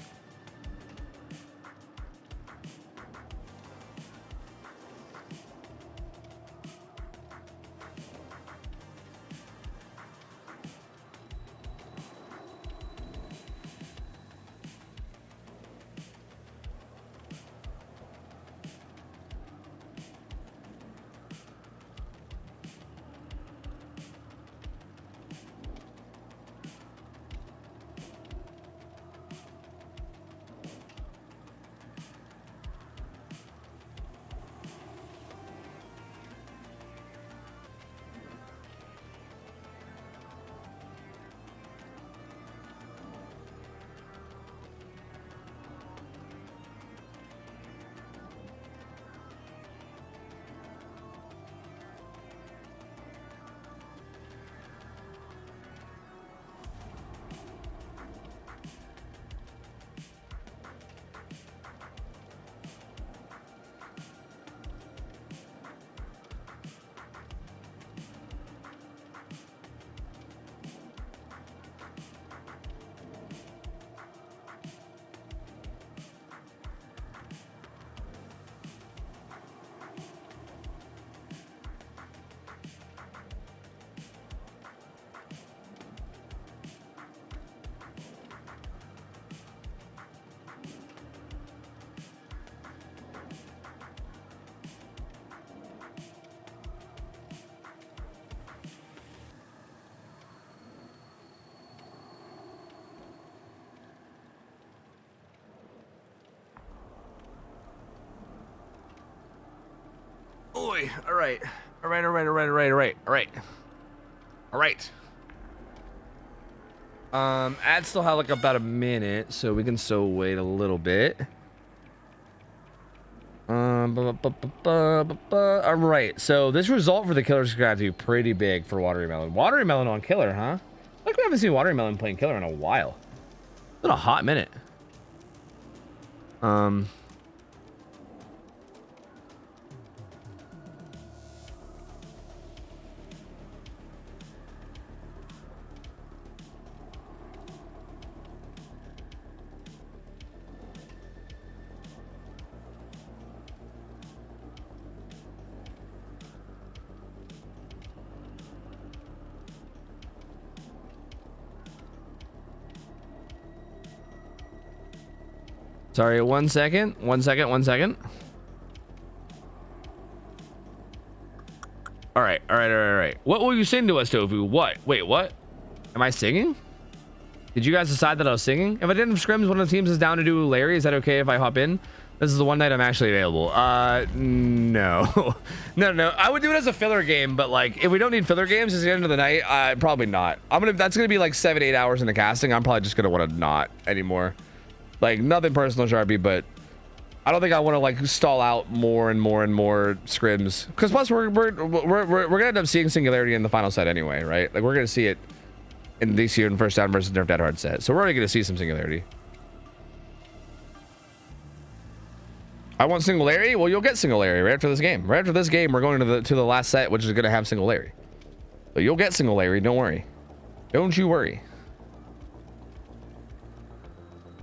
Oi, all right. Ads still have like about a minute, so we can still wait a little bit. All right, so this result for the killer is gonna have to be pretty big for Waterymelon. Waterymelon on killer, huh? Like we haven't seen Waterymelon playing killer in a while. It's been a hot minute. Sorry, 1 second. All right. What will you sing to us, Tofu? What? Wait, what? Am I singing? Did you guys decide that I was singing? If I didn't have scrims, one of the teams is down to do Larry. Is that okay if I hop in? This is the one night I'm actually available. No. No. I would do it as a filler game, but like, if we don't need filler games at the end of the night, probably not. That's gonna be like 7-8 hours in the casting. I'm probably just gonna want to not anymore. Like, nothing personal, Sharpie, but I don't think I want to like stall out more and more scrims. Because plus we're gonna end up seeing Singularity in the final set anyway, right? Like we're gonna see it in this year in first down versus Nerf Dead Hard set. So we're already gonna see some Singularity. I want Singularity. Well, you'll get Singularity right after this game. Right after this game, we're going to the last set, which is gonna have Singularity. But you'll get Singularity. Don't worry. Don't you worry.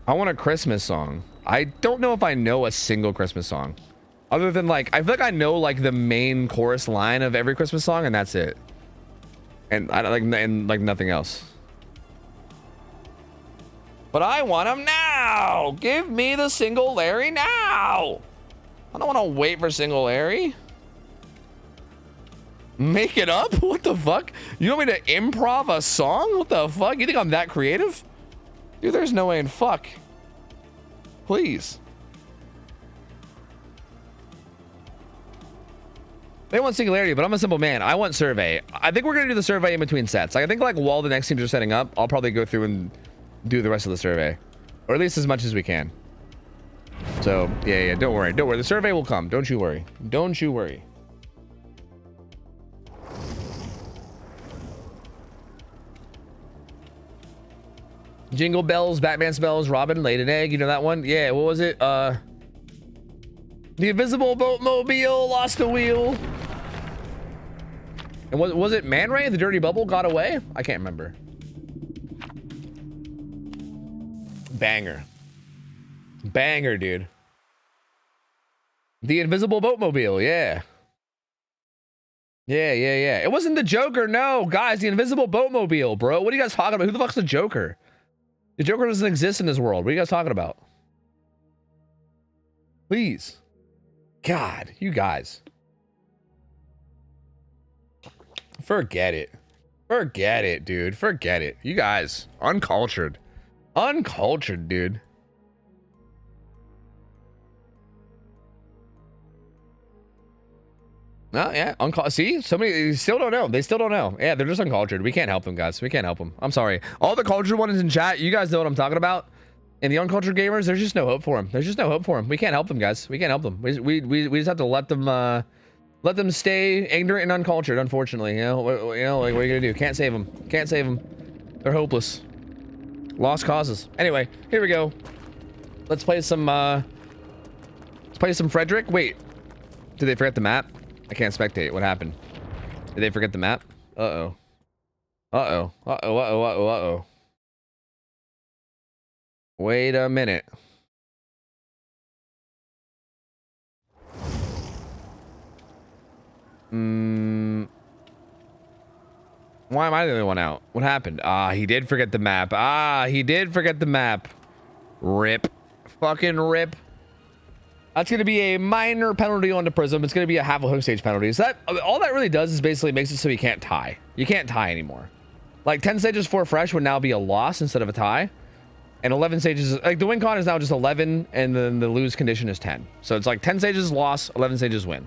I want a Christmas song. I don't know if I know a single Christmas song. Other than like, I feel like I know like the main chorus line of every Christmas song, and that's it. And I don't like, and like nothing else. But I want them now. Give me the Singularity now. I don't want to wait for Singularity. Make it up? What the fuck? You want me to improv a song? What the fuck? You think I'm that creative? Dude, there's no way in fuck. Please. They want Singularity, but I'm a simple man. I want survey. I think we're gonna do the survey in between sets. Like, I think like while the next teams are setting up, I'll probably go through and do the rest of the survey, or at least as much as we can. So yeah, don't worry, don't worry. The survey will come. Don't you worry. Don't you worry. Jingle bells, Batman spells, Robin laid an egg. You know that one? Yeah. What was it? The invisible boatmobile lost a wheel. And was it Man Ray? The dirty bubble got away? I can't remember. Banger. Banger, dude. The invisible boatmobile, yeah. Yeah. It wasn't the Joker, no. Guys, the invisible boatmobile, bro. What are you guys talking about? Who the fuck's the Joker? The Joker doesn't exist in this world. What are you guys talking about? Please. God, you guys. Forget it. Forget it, dude. Forget it. You guys. Uncultured. Uncultured, dude. No, yeah. See? Somebody still don't know. They still don't know. Yeah, they're just uncultured. We can't help them, guys. We can't help them. I'm sorry. All the cultured ones in chat, you guys know what I'm talking about. And the uncultured gamers, there's just no hope for them. There's just no hope for them. We can't help them, guys. We can't help them. We just have to let them stay ignorant and uncultured, unfortunately. You know, like, what are you gonna do? Can't save them. Can't save them. They're hopeless. Lost causes. Anyway, here we go. Let's play some Frederick. Wait, did they forget the map? I can't spectate. What happened? Did they forget the map? Uh-oh. Uh-oh. Uh-oh. Uh-oh. Uh-oh. Uh-oh. Wait a minute. Why am I the only one out? What happened? Ah, he did forget the map. Ah, he did forget the map. Rip. Fucking rip. That's going to be a minor penalty on the Prism. It's going to be a half a hook stage penalty. So that, all that really does is basically makes it so you can't tie. You can't tie anymore. Like 10 stages for fresh would now be a loss instead of a tie. And 11 stages, like the win con is now just 11 and then the lose condition is 10. So it's like 10 stages loss, 11 stages win.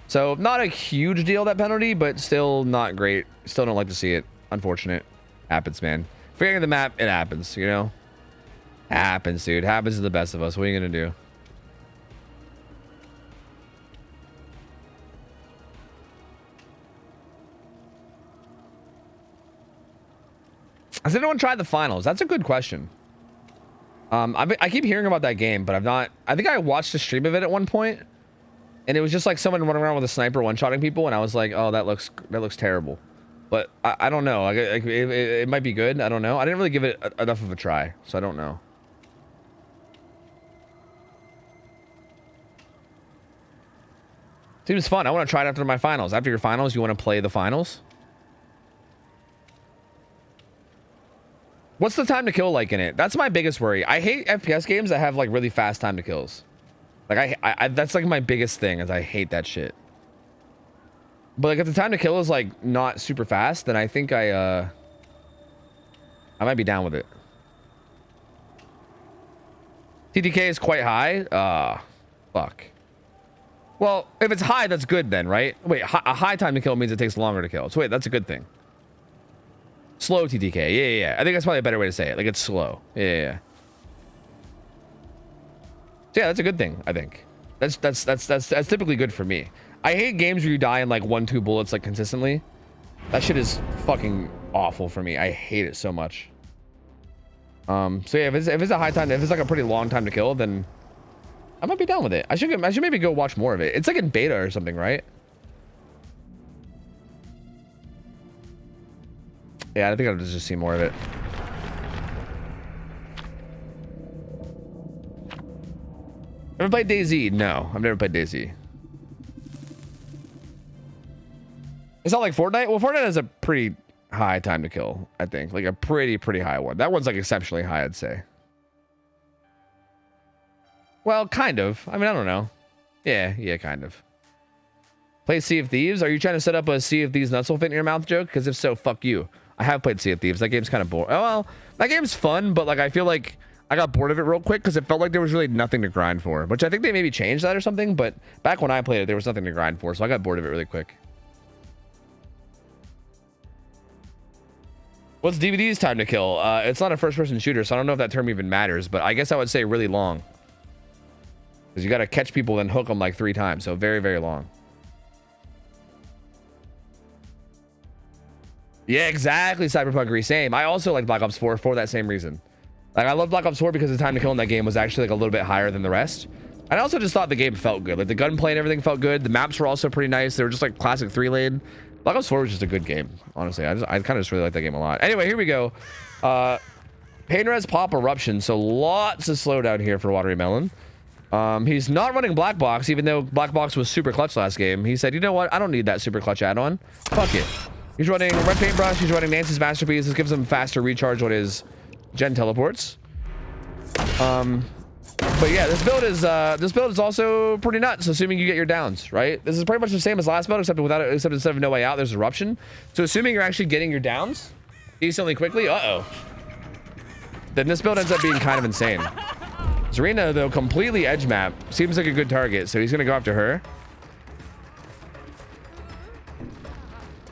So not a huge deal, that penalty, but still not great. Still don't like to see it. Unfortunate. Happens, man. Forgetting the map, it happens, you know? Happens, dude. Happens to the best of us. What are you going to do? Has anyone tried the finals? That's a good question. I keep hearing about that game, but I've not. I think I watched a stream of it at one point, and it was just like someone running around with a sniper one-shotting people, and I was like, "Oh, that looks terrible." But I don't know. Like, it might be good. I don't know. I didn't really give it enough of a try, so I don't know. Seems fun. I want to try it after my finals. After your finals, you want to play the finals? What's the time to kill like in it? That's my biggest worry. I hate FPS games that have like really fast time to kills. Like I that's like my biggest thing, is I hate that shit. But like if the time to kill is like not super fast, then I think I might be down with it. TTK is quite high. Fuck. Well, if it's high, that's good then, right? Wait, a high time to kill means it takes longer to kill. So wait, that's a good thing. Slow TTK. Yeah. I think that's probably a better way to say it. Like, it's slow. Yeah. So yeah, that's a good thing, I think. That's typically good for me. I hate games where you die in like 1-2 bullets like consistently. That shit is fucking awful for me. I hate it so much. So yeah, if it's a high time, if it's like a pretty long time to kill, then I might be down with it. I should maybe go watch more of it. It's like in beta or something, right? Yeah, I think I'll just see more of it. Ever played DayZ? No, I've never played DayZ. It's not like Fortnite. Well, Fortnite has a pretty high time to kill, I think. Like a pretty high one. That one's like exceptionally high, I'd say. Well, kind of. I mean, I don't know. Yeah, kind of. Play Sea of Thieves? Are you trying to set up a Sea of Thieves nuts will fit in your mouth joke? Because if so, fuck you. I have played Sea of Thieves. That game's kind of boring. Oh, well, that game's fun, but like I feel like I got bored of it real quick because it felt like there was really nothing to grind for, which I think they maybe changed that or something, but back when I played it, there was nothing to grind for, so I got bored of it really quick. What's DVD's time to kill? It's not a first-person shooter, so I don't know if that term even matters, but I guess I would say really long. Because you got to catch people and hook them like 3 times, so very long. Yeah, exactly, Cyberpunk. Same. I also like Black Ops 4 for that same reason. Like, I love Black Ops 4 because the time to kill in that game was actually like a little bit higher than the rest. And I also just thought the game felt good. Like, the gunplay and everything felt good. The maps were also pretty nice. They were just like classic 3-lane. Black Ops 4 was just a good game, honestly. I kind of just really like that game a lot. Anyway, here we go. Pain Res Pop Eruption. So lots of slowdown here for Watery Melon. He's not running Black Box, even though Black Box was super clutch last game. He said, you know what? I don't need that super clutch add-on. Fuck it. He's running Red Paintbrush. He's running Nancy's Masterpiece. This gives him faster recharge on his gen teleports. But yeah, this build is also pretty nuts, assuming you get your downs, right? This is pretty much the same as last build, except instead of No Way Out, there's Eruption. So assuming you're actually getting your downs decently quickly, then this build ends up being kind of insane. Zarina, though, completely edge map. Seems like a good target, so he's gonna go after her.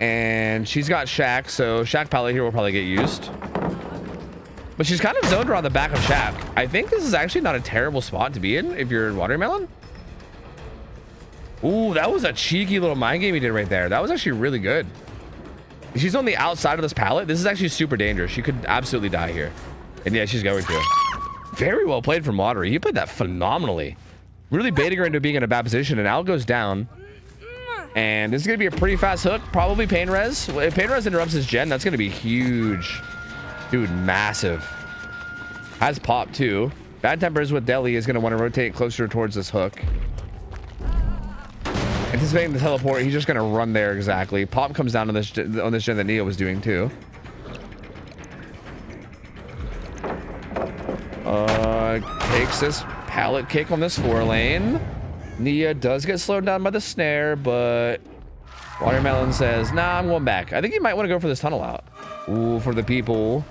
And she's got Shaq, so Shaq palette here will probably get used. But she's kind of zoned around the back of Shaq. I think this is actually not a terrible spot to be in if you're Watermelon. Ooh, that was a cheeky little mind game he did right there. That was actually really good. She's on the outside of this pallet. This is actually super dangerous. She could absolutely die here. And yeah, she's going to. Very well played from Watery. He played that phenomenally. Really baiting her into being in a bad position. And Al goes down. And this is going to be a pretty fast hook. Probably Pain Res. If Pain Res interrupts his gen, that's going to be huge. Dude, massive. Has pop too. Bad Tempers with Deli is going to want to rotate closer towards this hook. Anticipating the teleport, he's just going to run there exactly. Pop comes down on this gen that Neo was doing too. Takes this pallet kick on this 4-lane. Nia does get slowed down by the snare, but Watermelon says, nah, I'm going back. I think he might want to go for this tunnel out. Ooh, for the people.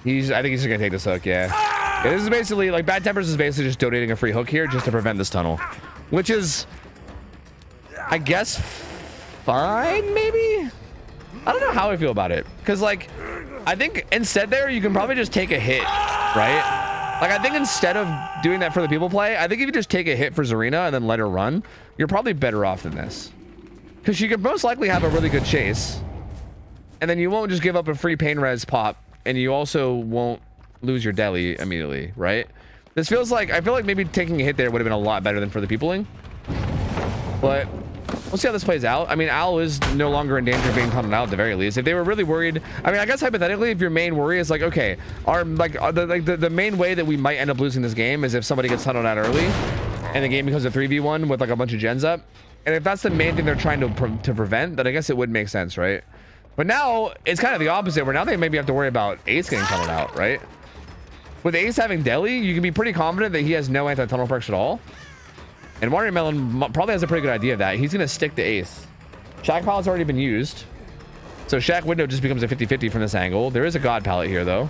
I think he's just gonna take this hook, yeah. This is basically, like, Bad Tempers is basically just donating a free hook here just to prevent this tunnel. Which is, I guess, fine, maybe? I don't know how I feel about it. Because, like, I think instead there, you can probably just take a hit, right? Like, I think instead of doing that for the people play, I think if you just take a hit for Zarina and then let her run, you're probably better off than this. Because she could most likely have a really good chase. And then you won't just give up a free Pain Res pop. And you also won't lose your deli immediately, right? This feels like, I feel like maybe taking a hit there would have been a lot better than for the peopling. But we'll see how this plays out. I mean, Al is no longer in danger of being tunneled out at the very least. If they were really worried, I mean, I guess hypothetically, if your main worry is like, okay, the main way that we might end up losing this game is if somebody gets tunneled out early and the game becomes a 3v1 with like a bunch of gens up. And if that's the main thing they're trying to prevent, then I guess it would make sense, right? But now it's kind of the opposite, where now they maybe have to worry about Ace getting tunneled out, right? With Ace having Deli, you can be pretty confident that he has no anti-tunnel perks at all. And Watermelon probably has a pretty good idea of that. He's going to stick to Ace. Shaq Pallet's already been used. So Shaq Window just becomes a 50-50 from this angle. There is a God Pallet here, though.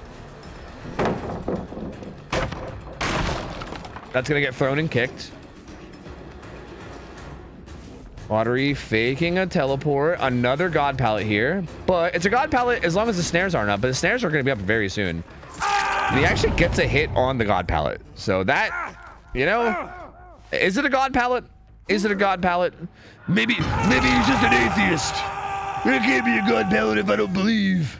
That's going to get thrown and kicked. Watery faking a teleport. Another God Pallet here. But it's a God Pallet as long as the snares aren't up. But the snares are going to be up very soon. And he actually gets a hit on the God Pallet. So that, you know, is it a God Pallet? Is it a God Pallet? Maybe he's just an atheist. It can't be a God Pallet if I don't believe.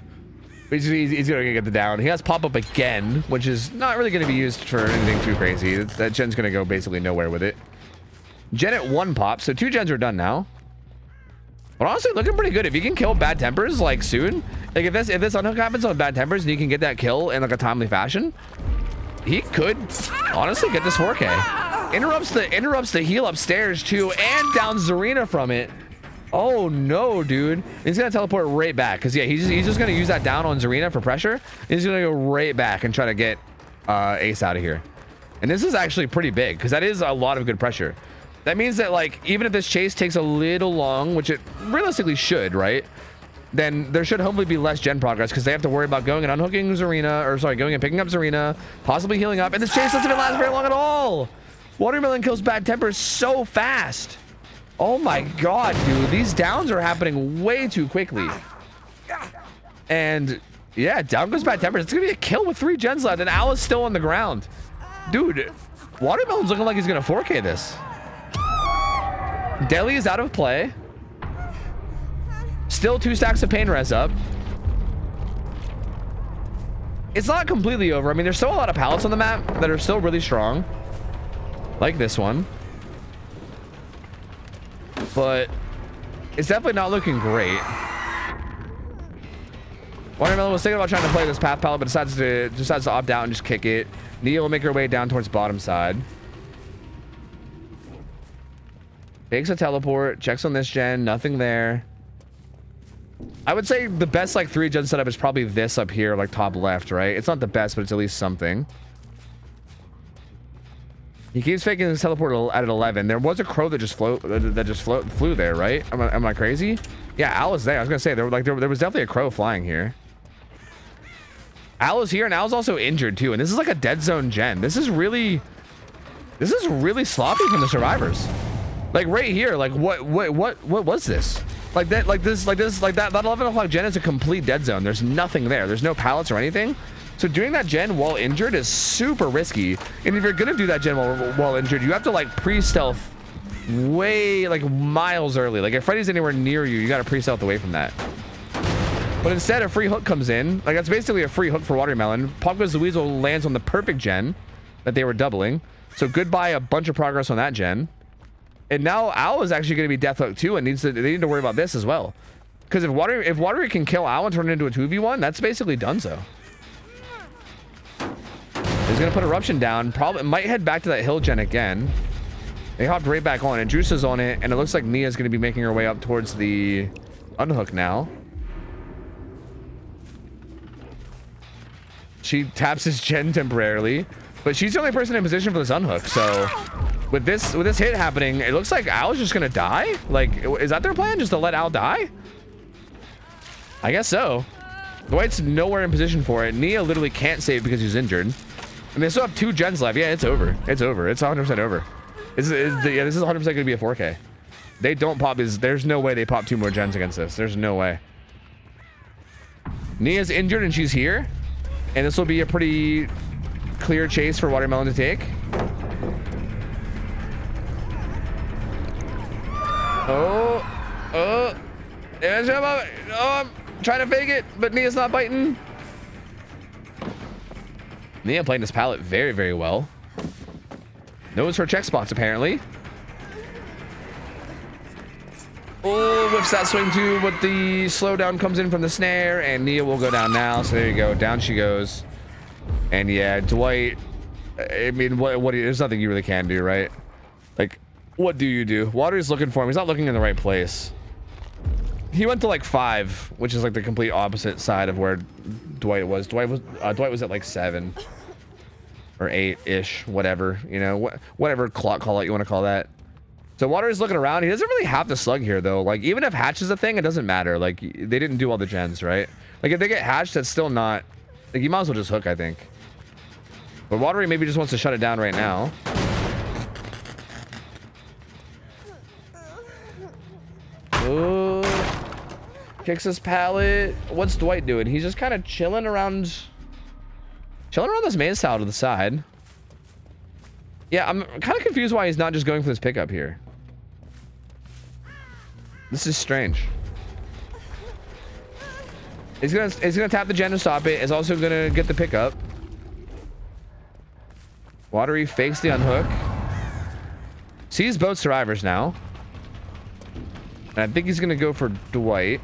But he's going to get the down. He has pop up again, which is not really going to be used for anything too crazy. That gen's going to go basically nowhere with it. Gen at 1 pop, so 2 gens are done now. But honestly, looking pretty good. If you can kill Bad Tempers like soon, like if this unhook happens on Bad Tempers and you can get that kill in like a timely fashion, he could honestly get this 4K. Interrupts the heal upstairs too, and downs Zarina from it. Oh no, dude. He's gonna teleport right back, because yeah, he's just gonna use that down on Zarina for pressure. He's gonna go right back and try to get Ace out of here. And this is actually pretty big, because that is a lot of good pressure. That means that, like, even if this chase takes a little long, which it realistically should, right? Then there should hopefully be less gen progress, because they have to worry about going and unhooking Zarina, or sorry, going and picking up Zarina, possibly healing up, and this chase doesn't even last very long at all. Watermelon kills bad tempers so fast. Oh my god, dude, these downs are happening way too quickly. And yeah, down goes bad tempers. It's gonna be a kill with 3 gens left, and Al is still on the ground. Dude, Watermelon's looking like he's gonna 4K this. Deli is out of play. Still 2 stacks of pain res up. It's not completely over. I mean, there's still a lot of pallets on the map that are still really strong, like this one, but it's definitely not looking great. Watermelon was thinking about trying to play this path pallet, but decides to opt out and just kick it. Nia will make her way down towards bottom side. Takes a teleport, checks on this gen, nothing there. I would say the best like 3 gen setup is probably this up here, like top left, right? It's not the best, but it's at least something. He keeps faking his teleport at 11. There was a crow that just flew there, right? Am I crazy? Yeah, Al is there. I was gonna say there was definitely a crow flying here. Al is here, and Al's also injured too. And this is like a dead zone gen. This is really sloppy from the survivors. Like right here, like what was this? Like that 11 o'clock gen is a complete dead zone. There's nothing there. There's no pallets or anything. So doing that gen while injured is super risky. And if you're gonna do that gen while injured, you have to like pre-stealth way like miles early. Like if Freddy's anywhere near you, you gotta pre-stealth away from that. But instead a free hook comes in. Like that's basically a free hook for Watermelon. Pop Goes the Weasel lands on the perfect gen that they were doubling. So goodbye a bunch of progress on that gen. And now Owl is actually going to be death hook too, and they need to worry about this as well. Because if Watery can kill Owl and turn it into a 2v1, that's basically done so. He's going to put Eruption down. Probably might head back to that hill gen again. They hopped right back on, and Juice is on it, and it looks like Nia's going to be making her way up towards the unhook now. She taps his gen temporarily, but she's the only person in position for this unhook, so with this hit happening, it looks like Al's just gonna die. Like, is that their plan? Just to let Al die? I guess so. Dwight's nowhere in position for it. Nia literally can't save because he's injured. And they still have 2 gens left. Yeah, it's over. It's over. It's 100% over. This is 100% gonna be a 4K. They don't pop his. There's no way they pop 2 more gens against this. There's no way. Nia's injured and she's here, and this will be a pretty clear chase for Watermelon to take. Oh, I'm trying to fake it, but Nia's not biting. Nia playing this pallet very, very well. Knows her check spots, apparently. Oh, whiffs that swing too, but the slowdown comes in from the snare, and Nia will go down now. So there you go. Down she goes. And yeah, Dwight, I mean, there's nothing you really can do, right? Like, what do you do? Water's looking for him. He's not looking in the right place. He went to like 5, which is like the complete opposite side of where Dwight was. Dwight was at like 7 or 8-ish, whatever, you know, whatever clock call out you want to call that. So Water is looking around. He doesn't really have to slug here though. Like even if hatch is a thing, it doesn't matter. Like they didn't do all the gens, right? Like if they get hatched, that's still not. Like you might as well just hook, I think. But Watery maybe just wants to shut it down right now. Oh, kicks his pallet. What's Dwight doing? He's just kind of chilling around this main tile to the side. Yeah, I'm kind of confused why he's not just going for this pickup here. This is strange. He's gonna tap the gen to stop it. He's also gonna get the pickup. Watery fakes the unhook. Sees both survivors now. And I think he's gonna go for Dwight.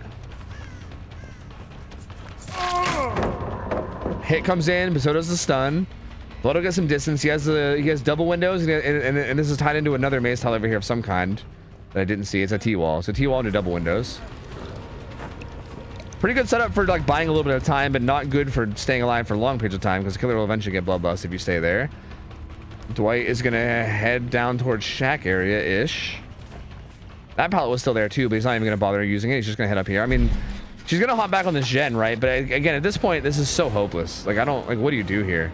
Hit comes in, but so does the stun. Blood will get some distance. He has double windows, and this is tied into another maze tile over here of some kind that I didn't see. It's a T-wall. So T-wall into double windows. Pretty good setup for like buying a little bit of time, but not good for staying alive for long periods of time because the killer will eventually get bloodlust if you stay there. Dwight is gonna head down towards shack area-ish. That pallet was still there too, but he's not even gonna bother using it. He's just gonna head up here. I mean, she's gonna hop back on this gen, right? But again, at this point, this is so hopeless. Like, I don't like. What do you do here?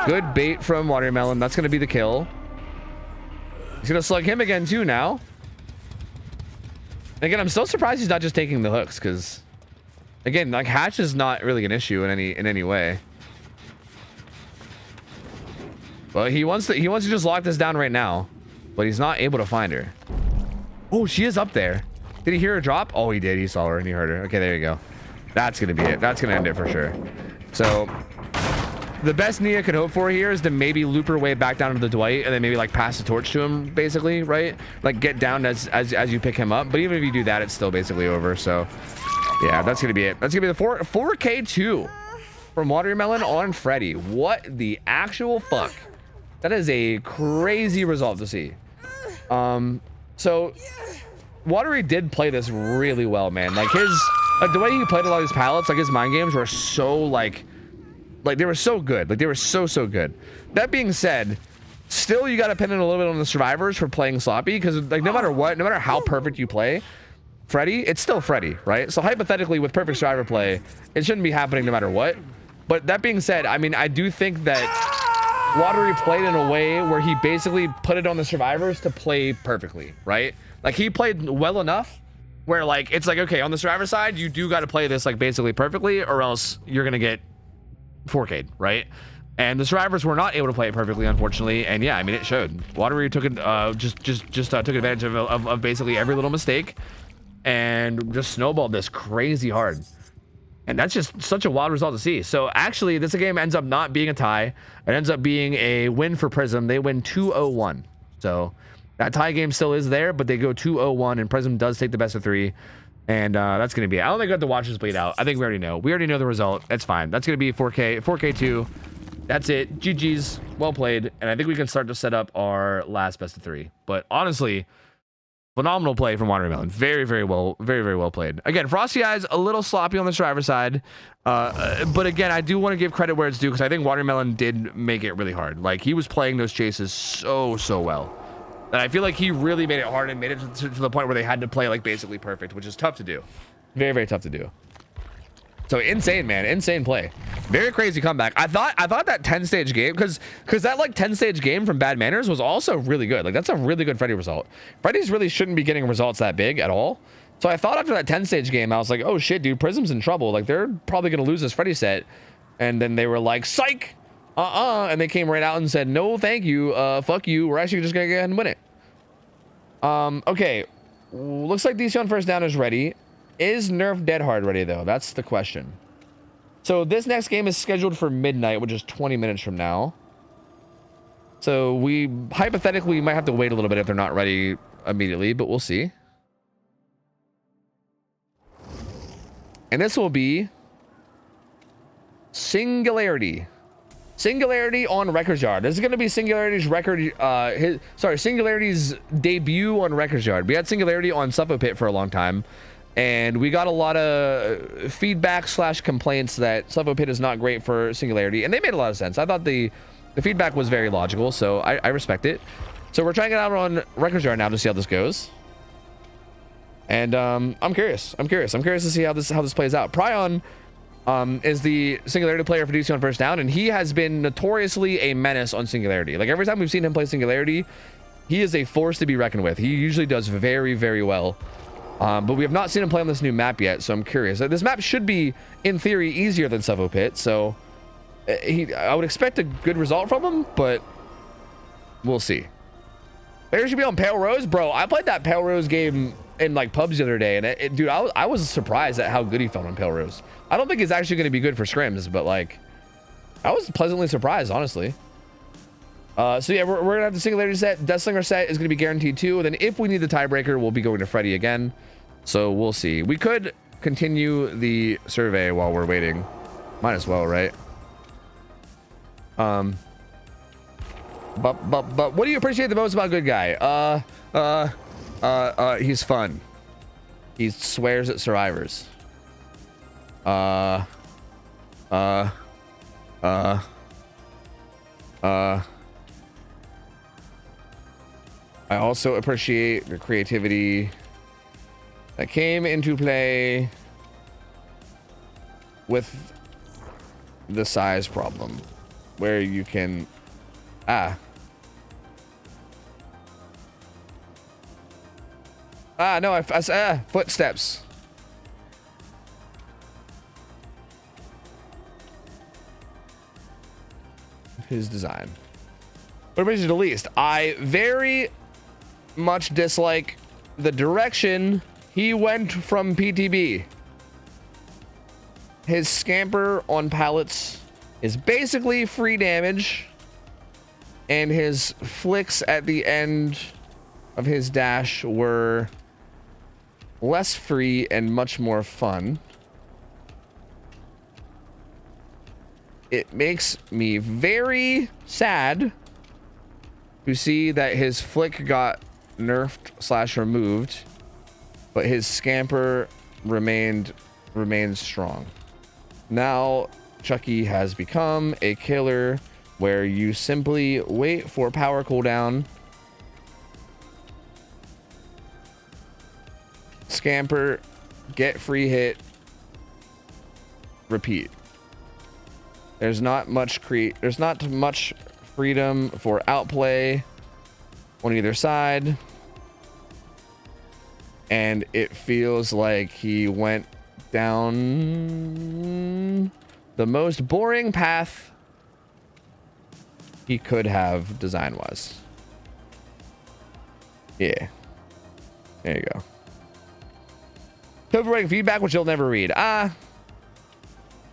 Good bait from Watermelon. That's gonna be the kill. He's gonna slug him again too now. And again, I'm still surprised he's not just taking the hooks, because again, like, hatch is not really an issue in any way. But he wants to just lock this down right now, but he's not able to find her. Oh, she is up there. Did he hear her drop? Oh, he did. He saw her and he heard her. Okay, there you go. That's gonna be it. That's gonna end it for sure. So the best Nia could hope for here is to maybe loop her way back down to the Dwight and then maybe like pass the torch to him, basically, right? Like get down as you pick him up. But even if you do that, it's still basically over. So yeah, that's gonna be it. That's gonna be the 4K2 from Watermelon on Freddy. What the actual fuck? That is a crazy result to see. So Watery did play this really well, man. Like the way he played a lot of these pallets, like his mind games were so like they were so good. Like they were so good. That being said, still you got to pin it a little bit on the survivors for playing sloppy, because like no matter what, no matter how perfect you play Freddy, it's still Freddy, right? So hypothetically, with perfect survivor play, it shouldn't be happening no matter what. But that being said, I mean, I do think that Watery played in a way where he basically put it on the survivors to play perfectly, right? Like he played well enough where like it's like, okay, on the survivor side, you do got to play this like basically perfectly, or else you're gonna get 4K'd, right? And the survivors were not able to play it perfectly, unfortunately. And yeah, I mean, it showed. Watery took it, took advantage of basically every little mistake and just snowballed this crazy hard. And that's just such a wild result to see. So actually, this game ends up not being a tie. It ends up being a win for Prism. They win 2-0-1. So that tie game still is there, but they go 2-0-1, and Prism does take the best of 3. And that's going to be it. I don't think I have to watch this bleed out. I think we already know. We already know the result. That's fine. That's going to be 4K2. That's it. GG's. Well played. And I think we can start to set up our last best of 3. But honestly, phenomenal play from Watermelon. Very well played. Again, Frosty Eyes a little sloppy on the survivor side. But again, I do want to give credit where it's due, because I think Watermelon did make it really hard. Like, he was playing those chases so well. And I feel like he really made it hard and made it to the point where they had to play like basically perfect, which is tough to do. Very tough to do. So insane, man. Insane play. Very crazy comeback. I thought that 10-stage game, because that like 10-stage game from Bad Manners was also really good. Like, that's a really good Freddy result. Freddy's really shouldn't be getting results that big at all. So I thought after that 10-stage game, I was like, oh shit, dude, Prism's in trouble. Like, they're probably gonna lose this Freddy set. And then they were like, psych! And they came right out and said, no, thank you. Fuck you. We're actually just gonna go ahead and win it. Okay. Looks like DC on first down is ready. Is Nerf Dead Hard ready, though? That's the question. So this next game is scheduled for midnight, which is 20 minutes from now. So we hypothetically might have to wait a little bit if they're not ready immediately, but we'll see. And this will be Singularity. Singularity on Records Yard. This is going to be Singularity's Singularity's debut on Records Yard. We had Singularity on Suffolk Pit for a long time, and we got a lot of feedback / complaints that Suffolk Pit is not great for Singularity, and they made a lot of sense. I thought the feedback was very logical, so I respect it. So we're trying it out on Records Yard now to see how this goes. And I'm curious. I'm curious to see how this plays out. Pryon is the Singularity player for DC on first down, and he has been notoriously a menace on Singularity. Like, every time we've seen him play Singularity, he is a force to be reckoned with. He usually does very well. But we have not seen him play on this new map yet, so I'm curious. This map should be, in theory, easier than Suffolk Pit, so I would expect a good result from him, but we'll see. There should be on Pale Rose. Bro, I played that Pale Rose game in like pubs the other day, and dude, I was surprised at how good he felt on Pale Rose. I don't think it's actually going to be good for scrims, but like, I was pleasantly surprised, honestly. So yeah, we're gonna have the Singularity set. Death Slinger set is gonna be guaranteed too. And then if we need the tiebreaker, we'll be going to Freddy again. So we'll see. We could continue the survey while we're waiting. Might as well, right? But what do you appreciate the most about Good Guy? He's fun. He swears at survivors. I also appreciate the creativity that came into play with the size problem, where you can no, footsteps. His design. What brings you the least? I very much dislike the direction he went from PTB. His scamper on pallets is basically free damage, and his flicks at the end of his dash were less free and much more fun. It makes me very sad to see that his flick got nerfed / removed, but his scamper remained strong. Now Chucky has become a killer where you simply wait for power cooldown, scamper, get free hit, repeat. There's not much freedom for outplay on either side, and it feels like he went down the most boring path he could have design wise. Yeah, there you go. Overwriting feedback, which you'll never read.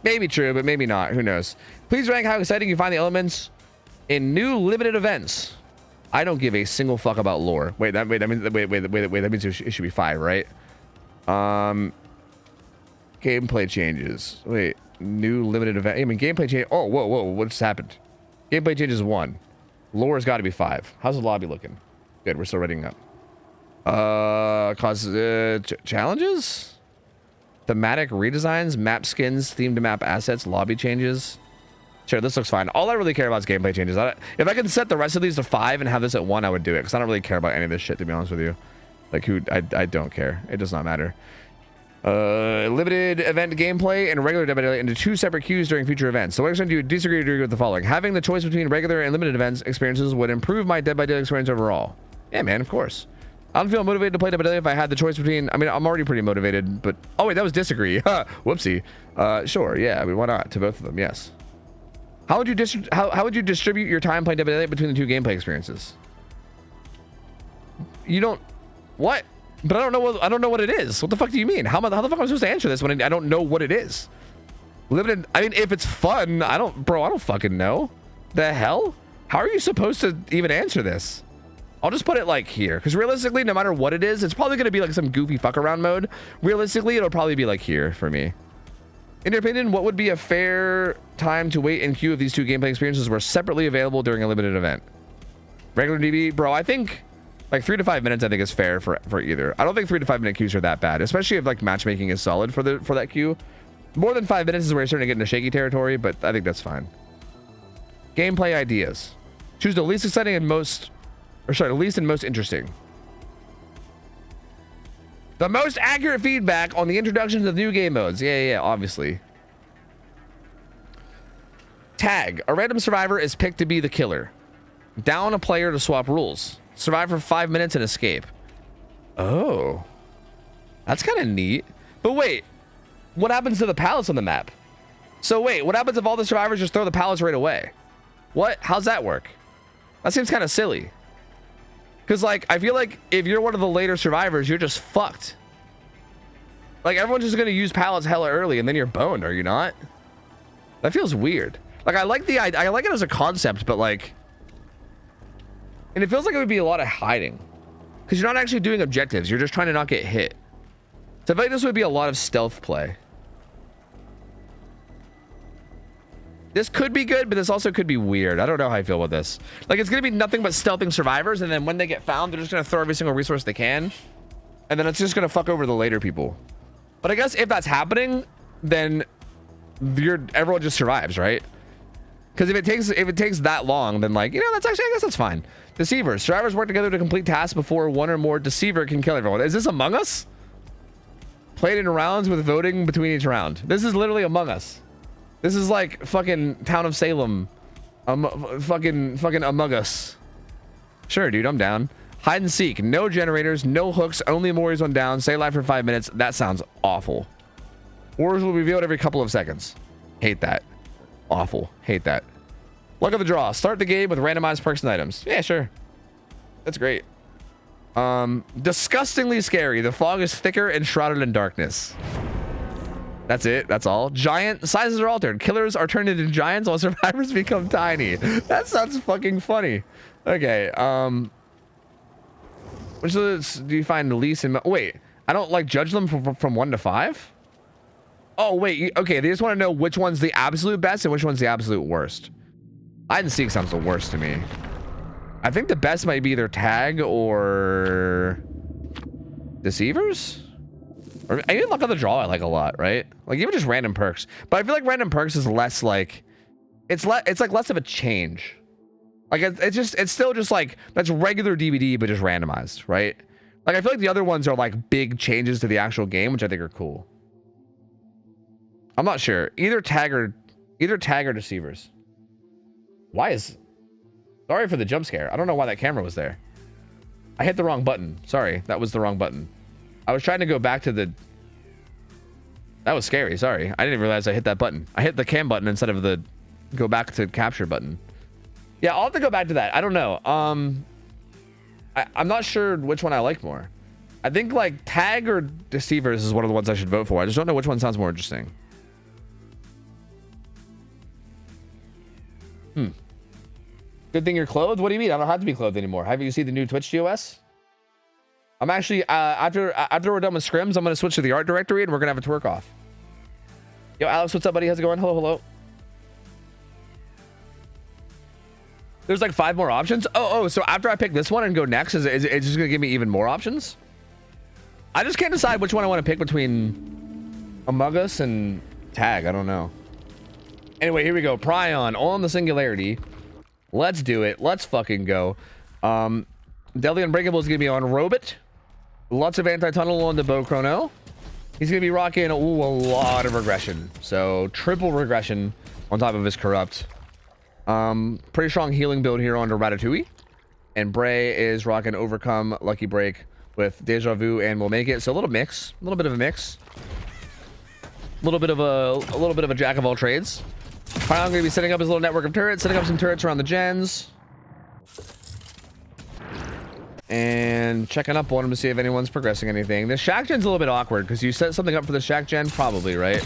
Maybe true, but maybe not. Who knows? Please rank how exciting you find the elements in new limited events. I don't give a single fuck about lore. Wait, that means it should be 5, right? Gameplay changes. Wait, new limited event. I mean, gameplay change. Oh, whoa, what just happened? Gameplay changes 1. Lore's got to be 5. How's the lobby looking? Good, we're still reading up. Challenges? Thematic redesigns, map skins, themed map assets, lobby changes. Sure, this looks fine. All I really care about is gameplay changes. If I can set the rest of these to 5 and have this at 1, I would do it, because I don't really care about any of this shit, to be honest with you. Like, I don't care. It does not matter. Limited event gameplay and regular Dead by Daylight into 2 separate queues during future events. So what extent do you disagree or agree with the following? Having the choice between regular and limited events experiences would improve my Dead by Daylight experience overall. Yeah, man, of course. I don't feel motivated to play Dead by Daylight if I had the choice between... I mean, I'm already pretty motivated, but... Oh, wait, that was disagree. Whoopsie. Sure, yeah, I mean, why not? To both of them, yes. How would you distribute your time playing Dead by Daylight between the 2 gameplay experiences? You don't... What? But I don't know what it is. What the fuck do you mean? How the fuck am I supposed to answer this when I don't know what it is? Limited... I mean, if it's fun, I don't fucking know. The hell? How are you supposed to even answer this? I'll just put it like here, because realistically, no matter what it is, it's probably going to be like some goofy fuck around mode. Realistically, it'll probably be like here for me. In your opinion, what would be a fair time to wait in queue if these 2 gameplay experiences were separately available during a limited event? Regular DB, bro, I think like 3 to 5 minutes I think is fair for either. I don't think 3 to 5 minute queues are that bad, especially if like matchmaking is solid for that queue. More than 5 minutes is where you're starting to get into shaky territory, but I think that's fine. Gameplay ideas. Choose the least exciting and least and most interesting. The most accurate feedback on the introduction to the new game modes. Yeah, obviously. Tag. A random survivor is picked to be the killer. Down a player to swap rules. Survive for 5 minutes and escape. Oh. That's kind of neat. But wait. What happens to the pallets on the map? So wait, what happens if all the survivors just throw the pallets right away? What? How's that work? That seems kind of silly. Because, like, I feel like if you're one of the later survivors, you're just fucked. Like, everyone's just going to use pallets hella early, and then you're boned, are you not? That feels weird. Like, I like the idea. I like it as a concept, but, like... And it feels like it would be a lot of hiding. Because you're not actually doing objectives. You're just trying to not get hit. So I feel like this would be a lot of stealth play. This could be good, but this also could be weird. I don't know how I feel about this. Like, it's going to be nothing but stealthing survivors, and then when they get found, they're just going to throw every single resource they can. And then it's just going to fuck over the later people. But I guess if that's happening, then everyone just survives, right? Because if it takes that long, then, like, you know, that's actually, I guess that's fine. Deceivers. Survivors work together to complete tasks before one or more deceiver can kill everyone. Is this Among Us? Played in rounds with voting between each round. This is literally Among Us. This is like fucking Town of Salem. Fucking Among Us. Sure, dude, I'm down. Hide and seek. No generators, no hooks, only Mori's on down. Stay alive for 5 minutes. That sounds awful. Ores will be revealed every couple of seconds. Hate that. Awful. Hate that. Luck of the draw. Start the game with randomized perks and items. Yeah, sure. That's great. Disgustingly scary. The fog is thicker and shrouded in darkness. That's it. That's all. Giant sizes are altered. Killers are turned into giants while survivors become tiny. That sounds fucking funny. Okay. Which of those do you find the least in? Wait, I don't like judge them from 1 to 5. Oh wait. Okay. They just want to know which one's the absolute best and which one's the absolute worst. Hide and seek sounds the worst to me. I think the best might be either tag or deceivers. Or even luck of the draw I like a lot, right? Like even just random perks. But I feel like random perks is less like it's like less of a change. Like it's still just like that's regular DVD but just randomized, right? Like I feel like the other ones are like big changes to the actual game, which I think are cool. I'm not sure. Either tag or deceivers. Sorry for the jump scare. I don't know why that camera was there. I hit the wrong button. Sorry, that was the wrong button. I was trying to go back to the... That was scary, sorry. I didn't realize I hit that button. I hit the cam button instead of the go back to capture button. Yeah, I'll have to go back to that. I don't know. I'm not sure which one I like more. I think like tag or deceivers is one of the ones I should vote for. I just don't know which one sounds more interesting. Good thing you're clothed? What do you mean? I don't have to be clothed anymore. Have you seen the new Twitch GOS? I'm actually, after we're done with scrims, I'm going to switch to the art directory and we're going to have a twerk off. Yo, Alex, what's up, buddy? How's it going? Hello, hello. There's like 5 more options. Oh, so after I pick this one and go next, is it just going to give me even more options? I just can't decide which one I want to pick between Among Us and Tag. I don't know. Anyway, here we go. Prion on the Singularity. Let's do it. Let's fucking go. Deadly Unbreakable is going to be on Robot. Lots of anti-tunnel on the Bow Chrono. He's going to be rocking a lot of regression. So triple regression on top of his corrupt. Pretty strong healing build here on Ratatouille. And Bray is rocking Overcome, Lucky Break with Deja Vu and Will Make It. So a little mix. A little bit of a mix. A little bit of a jack of all trades. Prion going to be setting up his little network of turrets, setting up some turrets around the gens. And checking up on him to see if anyone's progressing anything. The Shack gen's a little bit awkward because you set something up for the Shack gen, probably, right?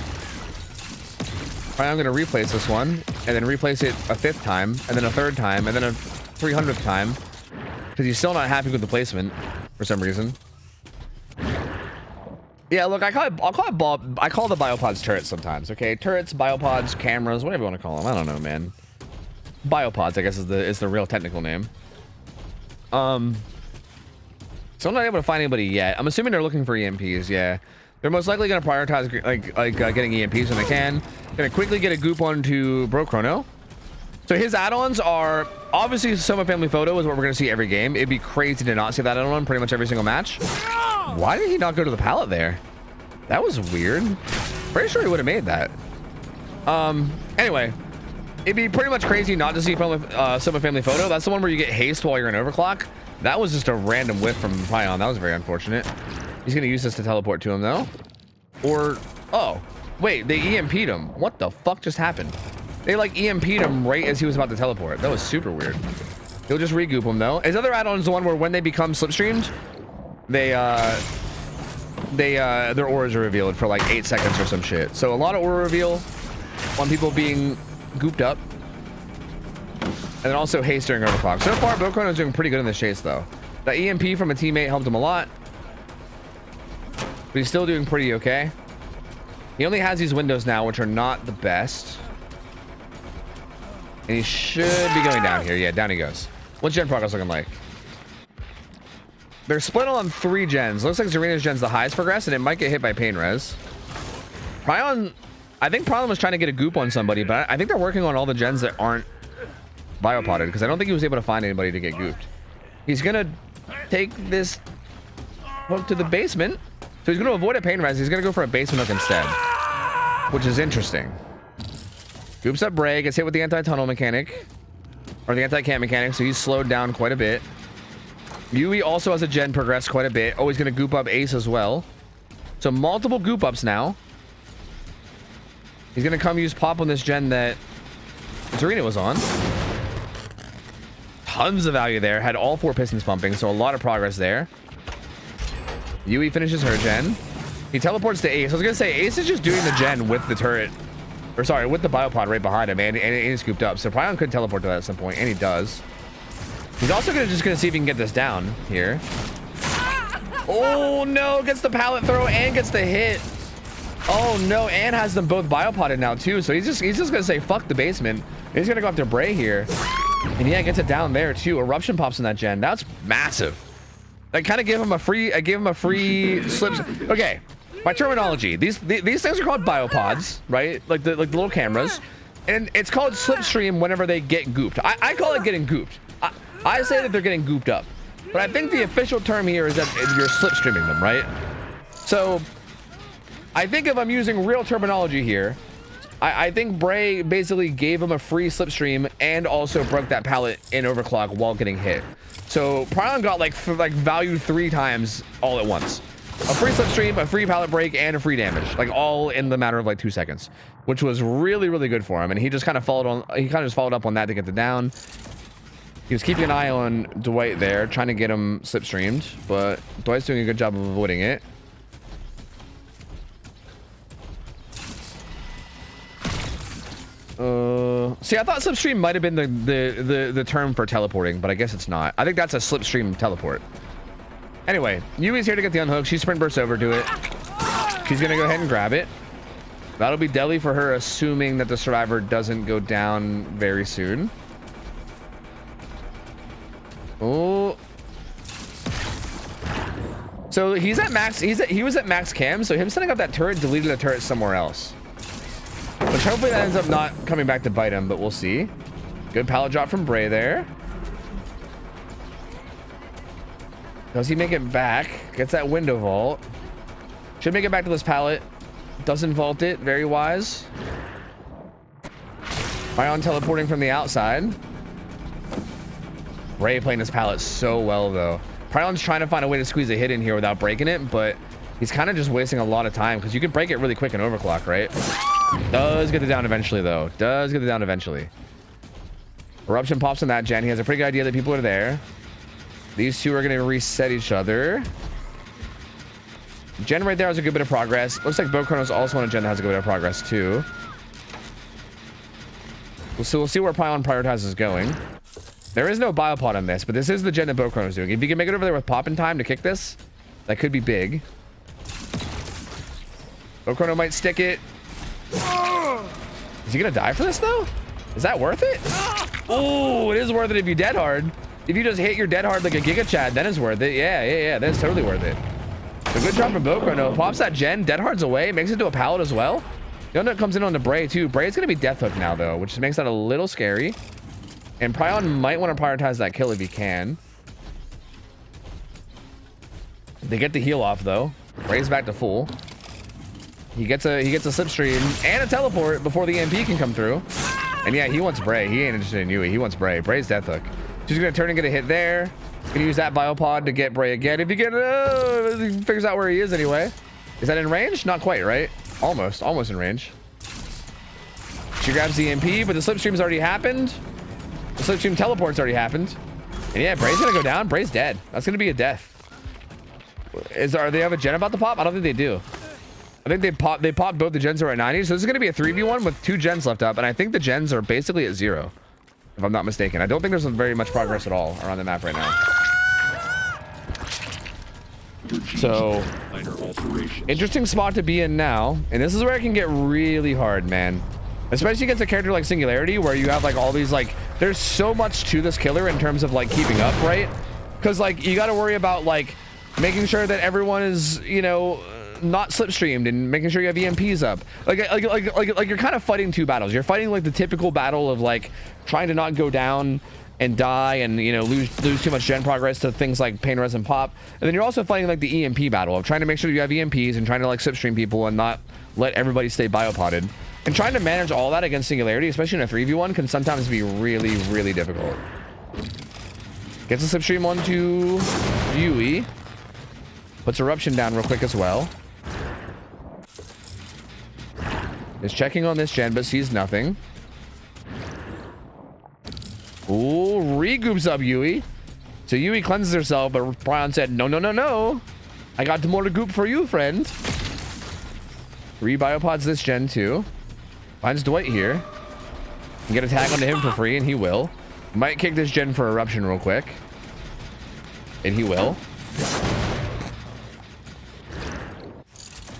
I'm going to replace this one and then replace it a 5th time and then a 3rd time and then a 300th time because he's still not happy with the placement for some reason. Yeah, look, I call the biopods turrets sometimes. Okay, turrets, biopods, cameras, whatever you want to call them. I don't know, man. Biopods, I guess, is the real technical name. So I'm not able to find anybody yet. I'm assuming they're looking for EMPs. Yeah, they're most likely going to prioritize getting EMPs when they can. Going to quickly get a goop onto Bro Chrono. So his add-ons are obviously Soma Family Photo is what we're going to see every game. It'd be crazy to not see that add-on pretty much every single match. Why did he not go to the pallet there? That was weird. Pretty sure he would have made that. Anyway, it'd be pretty much crazy not to see Soma Family Photo. That's the one where you get haste while you're in overclock. That was just a random whiff from Prion. That was very unfortunate. He's going to use this to teleport to him, though. Or, oh, wait, they EMP'd him. What the fuck just happened? They, like, EMP'd him right as he was about to teleport. That was super weird. He'll just regoop him, though. His other add-on is the one where when they become slipstreamed, their auras are revealed for, like, 8 seconds or some shit. So a lot of aura reveal on people being gooped up. And then also haste during overclock. So far, Bow Chrono's doing pretty good in this chase, though. The EMP from a teammate helped him a lot. But he's still doing pretty okay. He only has these windows now, which are not the best. And he should be going down here. Yeah, down he goes. What's gen progress looking like? They're split on 3 gens. Looks like Zarina's gen's the highest progress, and it might get hit by pain res. Prion, I think Prion was trying to get a goop on somebody, but I think they're working on all the gens that aren't biopotted, because I don't think he was able to find anybody to get gooped. He's gonna take this hook to the basement, so he's gonna avoid a pain res. He's gonna go for a basement hook instead, which is interesting. Goops up Bray, gets hit with the anti-tunnel mechanic, or the anti-camp mechanic, so he's slowed down quite a bit. Yui also has a gen progressed quite a bit. Oh, he's gonna goop up Ace as well. So multiple goop ups now. He's gonna come use pop on this gen that Zarina was on. Tons of value there. Had all 4 pistons pumping, so a lot of progress there. Yui finishes her gen. He teleports to Ace. I was gonna say Ace is just doing the gen with the turret, or sorry, with the biopod right behind him, and he's scooped up. So Prion could teleport to that at some point, and he does. He's also just gonna see if he can get this down here. Oh no! Gets the pallet throw and gets the hit. Oh no! And has them both biopotted now too. So he's just gonna say fuck the basement. He's gonna go after Bray here. And yeah, gets it down there too. Eruption pops in that gen. That's massive. I kind of gave him a free. I gave him a free slip. Okay, my terminology. These things are called biopods, right? Like the little cameras, and it's called slipstream whenever they get gooped. I call it getting gooped. I say that they're getting gooped up, but I think the official term here is that you're slipstreaming them, right? So I think if I'm using real terminology here, I think Bray basically gave him a free slipstream and also broke that pallet in overclock while getting hit. So Prion got like value 3 times all at once. A free slipstream, a free pallet break, and a free damage, like all in the matter of like 2 seconds, which was really, really good for him. And he just kind of followed up on that to get the down. He was keeping an eye on Dwight there, trying to get him slipstreamed, but Dwight's doing a good job of avoiding it. See, I thought slipstream might have been the term for teleporting, but I guess it's not. I think that's a slipstream teleport. Anyway, Yui's here to get the unhook. She sprint bursts over to it. She's gonna go ahead and grab it. That'll be deadly for her, assuming that the survivor doesn't go down very soon. Oh. So he's at max. He was at max cam. So him setting up that turret deleted the turret somewhere else. Which hopefully that ends up not coming back to bite him, but we'll see. Good pallet drop from Bray there. Does he make it back? Gets that window vault. Should make it back to this pallet. Doesn't vault it. Very wise. Prion teleporting from the outside. Bray playing this pallet so well, though. Prion's trying to find a way to squeeze a hit in here without breaking it, but he's kind of just wasting a lot of time because you can break it really quick in overclock, right? Does get it down eventually, though. Does get it down eventually. Eruption pops on that gen. He has a pretty good idea that people are there. These two are going to reset each other. Gen right there has a good bit of progress. Looks like Bo Chrono's also on a gen that has a good bit of progress, too. So we'll see where Prion prioritizes going. There is no biopod on this, but this is the gen that Bo Chrono's doing. If you can make it over there with pop in time to kick this, that could be big. Bo Chrono might stick it. Is he gonna die for this though? Is that worth it? Oh, it is worth it if you dead hard. If you just hit your dead hard like a Giga Chad, then it's worth it. Yeah, that's totally worth it. So good job from Bo Chrono. Pops that gen, dead hard's away, makes it to a pallet as well. Yonut comes in on the Bray too. Bray's gonna be death hook now though, which makes that a little scary. And Prion might want to prioritize that kill if he can. They get the heal off though. Bray's back to full. He gets a slipstream and a teleport before the MP can come through. And yeah, he wants Bray. He ain't interested in Yui. He wants Bray. Bray's death hook. She's gonna turn and get a hit there. Gonna use that biopod to get Bray again. If you get he figures out where he is anyway. Is that in range? Not quite, right? Almost in range. She grabs the MP, but the slipstream's already happened. The slipstream teleport's already happened. And yeah, Bray's gonna go down. Bray's dead. That's gonna be a death. Are they have a gen about to pop? I don't think they do. I think they popped both the gens are at 90, so this is going to be a 3v1 with 2 gens left up, and I think the gens are basically at 0, if I'm not mistaken. I don't think there's very much progress at all around the map right now. So, interesting spot to be in now, and this is where it can get really hard, man. especially against a character like Singularity, where you have like all these like, there's so much to this killer in terms of like keeping up, right? Because like you got to worry about like making sure that everyone is, you know, not slipstreamed, and making sure you have EMPs up. Like you're kind of fighting two battles. You're fighting like the typical battle of like trying to not go down and die and, you know, lose too much gen progress to things like pain, res, and pop. And then you're also fighting like the EMP battle of trying to make sure you have EMPs and trying to like slipstream people and not let everybody stay biopotted. And trying to manage all that against Singularity, especially in a 3v1, can sometimes be really, really difficult. Gets a slipstream onto Yui. Puts Eruption down real quick as well. Is checking on this gen, but sees nothing. Ooh, regroups up Yui. So Yui cleanses herself, but Brian said, no, no, no, no. I got more to goop for you, friend. 3 biopods this gen too. Finds Dwight here. Can get a tag onto him for free, and he will. Might kick this gen for Eruption real quick. And he will.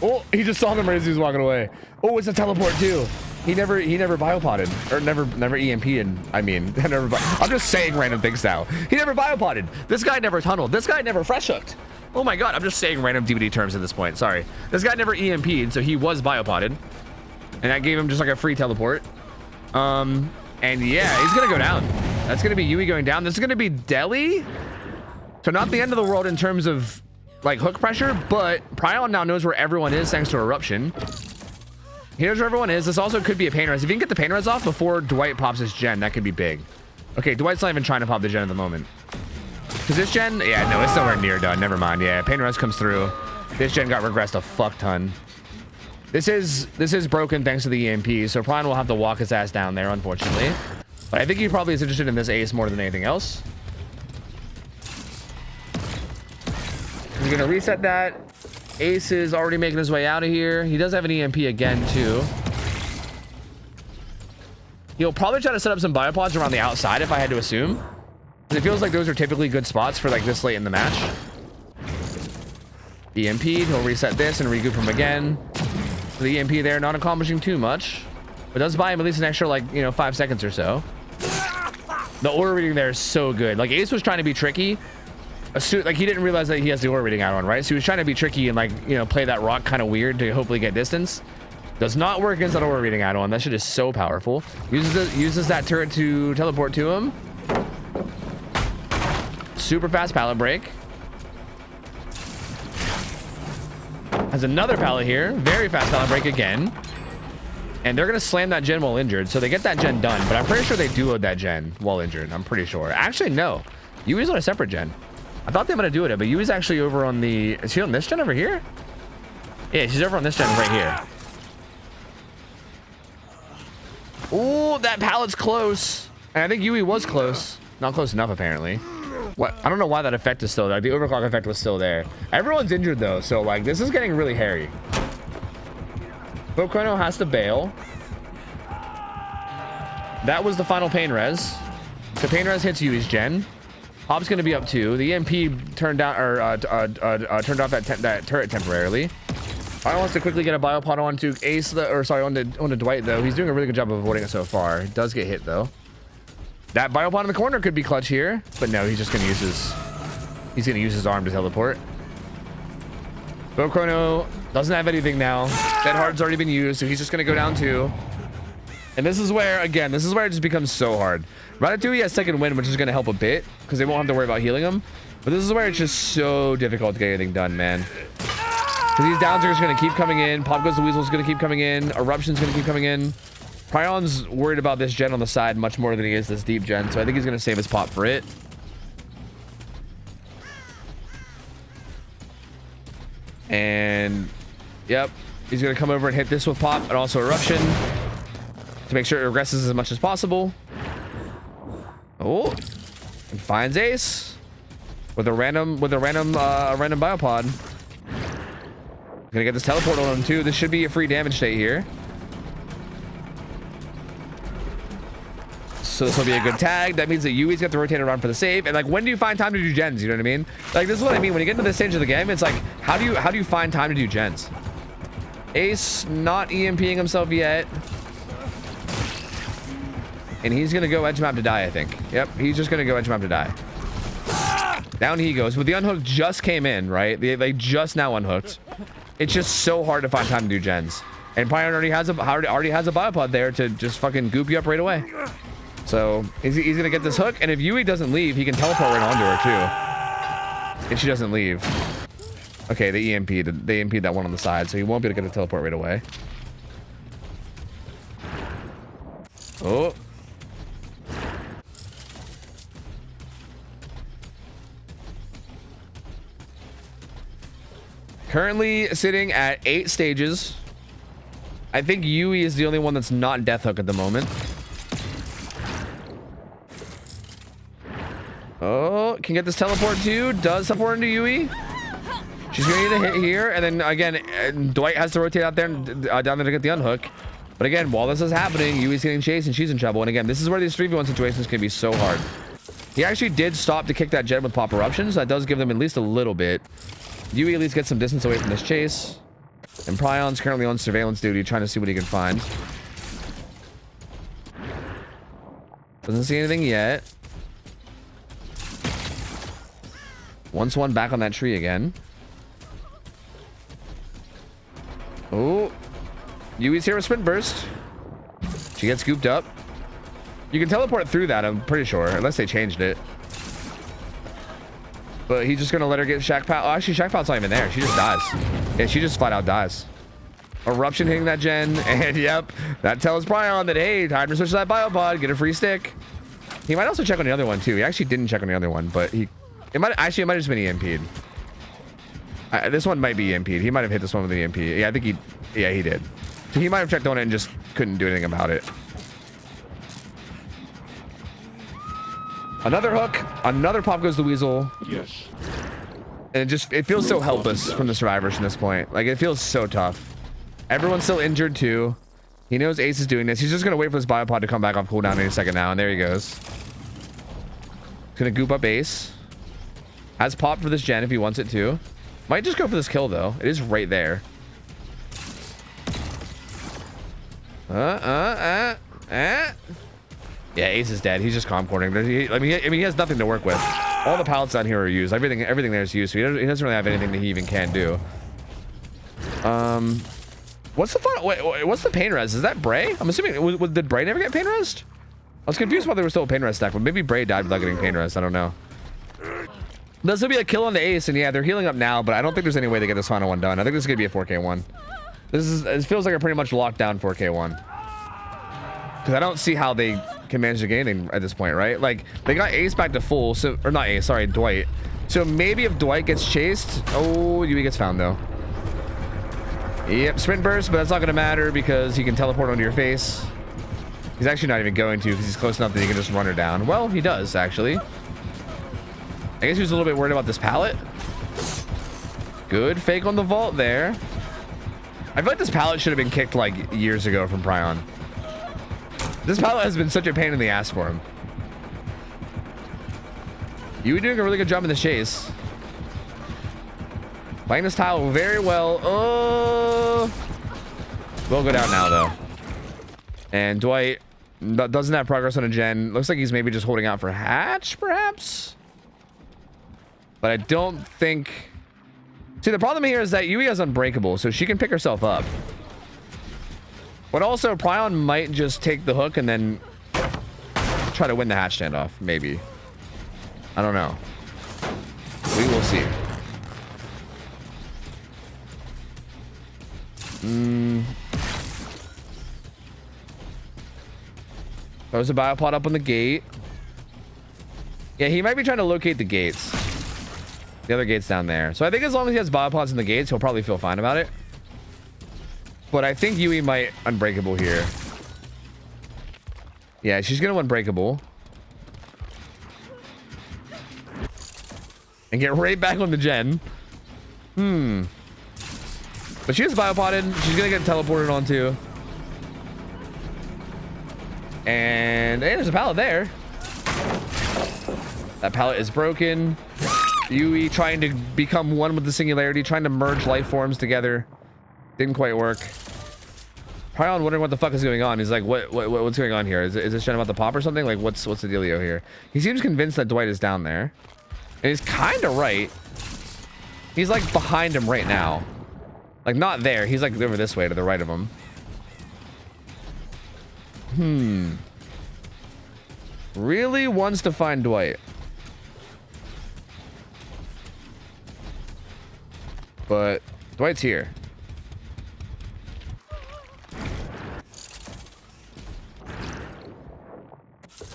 Oh, he just saw them right as he was walking away. Oh, it's a teleport too. He never biopotted, or never EMP'd. I mean, I'm just saying random things now. He never biopotted. This guy never tunneled. This guy never fresh hooked. Oh my god, I'm just saying random DVD terms at this point. Sorry. This guy never EMP'd, so he was biopotted, and that gave him just like a free teleport. And yeah, he's gonna go down. That's gonna be Yui going down. This is gonna be Deli. So not the end of the world in terms of like hook pressure, but Prion now knows where everyone is thanks to Eruption. He knows where everyone is. This also could be a pain res. If you can get the pain res off before Dwight pops his gen, that could be big. Okay, Dwight's not even trying to pop the gen at the moment. Because this gen, yeah, no, it's nowhere near done. Never mind. Yeah, pain res comes through. This gen got regressed a fuck ton. This is broken thanks to the EMP, so Prion will have to walk his ass down there, unfortunately. But I think he probably is interested in this ace more than anything else. He's gonna reset that. Ace is already making his way out of here. He does have an EMP again too. He'll probably try to set up some biopods around the outside if I had to assume. It feels like those are typically good spots for like this late in the match. EMP'd, he'll reset this and regroup him again. So the EMP there not accomplishing too much, but does buy him at least an extra like, you know, 5 seconds or so. The aura reading there is so good. Like Ace was trying to be tricky. Like he didn't realize that he has the aura reading out on, right? So he was trying to be tricky and like, you know, play that rock kind of weird to hopefully get distance. Does not work against that aura reading out on. That shit is so powerful. Uses that turret to teleport to him. Super fast pallet break. Has another pallet here. Very fast pallet break again. And they're gonna slam that gen while injured, so they get that gen done. But I'm pretty sure they duoed that gen while injured. I'm pretty sure. Actually, no. Yui's on a separate gen. I thought they were gonna do it, but Yui's actually over on the... Is she on this gen over here? Yeah, she's over on this gen right here. Oh, that pallet's close. And I think Yui was close. Not close enough, apparently. What? I don't know why that effect is still there. The overclock effect was still there. Everyone's injured, though, so, like, this is getting really hairy. Bochrono has to bail. That was the final pain res. The pain res hits Yui's gen. Hob's gonna be up too. The EMP turned down or turned off that turret temporarily. I wants to quickly get a biopod onto Ace, onto Dwight though. He's doing a really good job of avoiding it so far. It does get hit though. That biopod in the corner could be clutch here, but no, he's just gonna use his arm to teleport. Bochrono doesn't have anything now. Dead Hard's already been used, so he's just gonna go down too. And this is where, again, this is where it just becomes so hard. Ratatouille has second wind, which is going to help a bit, because they won't have to worry about healing him. But this is where it's just so difficult to get anything done, man. Because these downs are just going to keep coming in. Pop Goes the Weasel's going to keep coming in. Eruption's going to keep coming in. Prion's worried about this gen on the side much more than he is this deep gen, so I think he's going to save his pop for it. And, yep, he's going to come over and hit this with pop and also Eruption to make sure it regresses as much as possible. Oh, and finds Ace with a random biopod. Gonna get this teleport on him too. This should be a free damage state here. So this will be a good tag. That means that Yui's got to rotate around for the save. And like, when do you find time to do gens? You know what I mean? Like, this is what I mean. When you get into this stage of the game, it's like, how do you find time to do gens? Ace not EMPing himself yet. And he's going to go edge map to die, I think. Yep, he's just going to go edge map to die. Down he goes. But the unhook just came in, right? They just now unhooked. It's just so hard to find time to do gens. And Pion already has a biopod there to just fucking goop you up right away. So he's going to get this hook. And if Yui doesn't leave, he can teleport right onto her too. If she doesn't leave. Okay, they EMP'd that one on the side, so he won't be able to get the teleport right away. Oh. Currently sitting at 8 stages. I think Yui is the only one that's not death hook at the moment. Oh, can get this teleport too. Does teleport into Yui. She's gonna need a hit here, and then again, Dwight has to rotate out there down there to get the unhook. But again, while this is happening, Yui's getting chased and she's in trouble. And again, this is where these 3v1 situations can be so hard. He actually did stop to kick that jet with pop eruptions. That does give them at least a little bit. Yui at least gets some distance away from this chase. And Prion's currently on surveillance duty, trying to see what he can find. Doesn't see anything yet. Once one back on that tree again. Oh. Yui's here with sprint burst. She gets scooped up. You can teleport through that, I'm pretty sure, unless they changed it. But he's just gonna let her get Shack Pal. Oh, actually, Shack Pal's not even there. She just dies. Yeah, she just flat out dies. Eruption hitting that gen, and yep, that tells Prion that, hey, time to switch to that biopod, get a free stick. He might also check on the other one too. He actually didn't check on the other one, but it might have just been EMP'd. This one might be EMP'd. He might have hit this one with an EMP. Yeah, I think he did. So he might have checked on it and just couldn't do anything about it. Another hook, another pop goes the weasel. Yes. And it feels so helpless from the survivors from this point. Like, it feels so tough. Everyone's still injured too. He knows Ace is doing this. He's just gonna wait for this biopod to come back off cooldown any second now, and there he goes. He's gonna goop up Ace. Has pop for this gen if he wants it to. Might just go for this kill though. It is right there. Yeah, Ace is dead. He's just comp cornering. I mean, he has nothing to work with. All the pallets down here are used. Everything there is used. So he doesn't really have anything that he even can do. What's the pain res? Is that Bray? I'm assuming. Did Bray never get pain res? I was confused why there was still a pain res stack, but maybe Bray died without getting pain res. I don't know. This will be a kill on the Ace, and yeah, they're healing up now, but I don't think there's any way they get this final one done. I think this is gonna be a 4K1. It feels like a pretty much locked down 4K1. Because I don't see how they can manage to get anything at this point, right? Like, they got Ace back to full, so, or not Ace, sorry, Dwight. So maybe if Dwight gets chased, oh, Yui gets found though. Yep, sprint burst, but that's not gonna matter because he can teleport onto your face. He's actually not even going to because he's close enough that he can just run her down. Well, he does actually. I guess he was a little bit worried about this pallet. Good fake on the vault there. I feel like this pallet should have been kicked like years ago from Prion. This pallet has been such a pain in the ass for him. You were doing a really good job in the chase. Playing this tile very well. Oh, we'll go down now though. And Dwight doesn't have progress on a gen. Looks like he's maybe just holding out for Hatch, perhaps. But I don't think. See, the problem here is that Yui is unbreakable, so she can pick herself up. But also, Prion might just take the hook and then try to win the hatch standoff, maybe. I don't know. We will see. There's a biopod up on the gate. Yeah, he might be trying to locate the gates. The other gate's down there. So I think as long as he has biopods in the gates, he'll probably feel fine about it. But I think Yui might unbreakable here. Yeah, she's gonna unbreakable. And get right back on the gen. But she is biopotted. She's gonna get teleported onto. And hey, there's a pallet there. That pallet is broken. Yui trying to become one with the Singularity, trying to merge life forms together. Didn't quite work. Pryon wondering what the fuck is going on. He's like, what's going on here? Is this gen about the pop or something? Like, what's the dealio here? He seems convinced that Dwight is down there. And he's kind of right. He's like behind him right now. Like, not there. He's like over this way to the right of him. Really wants to find Dwight. But Dwight's here.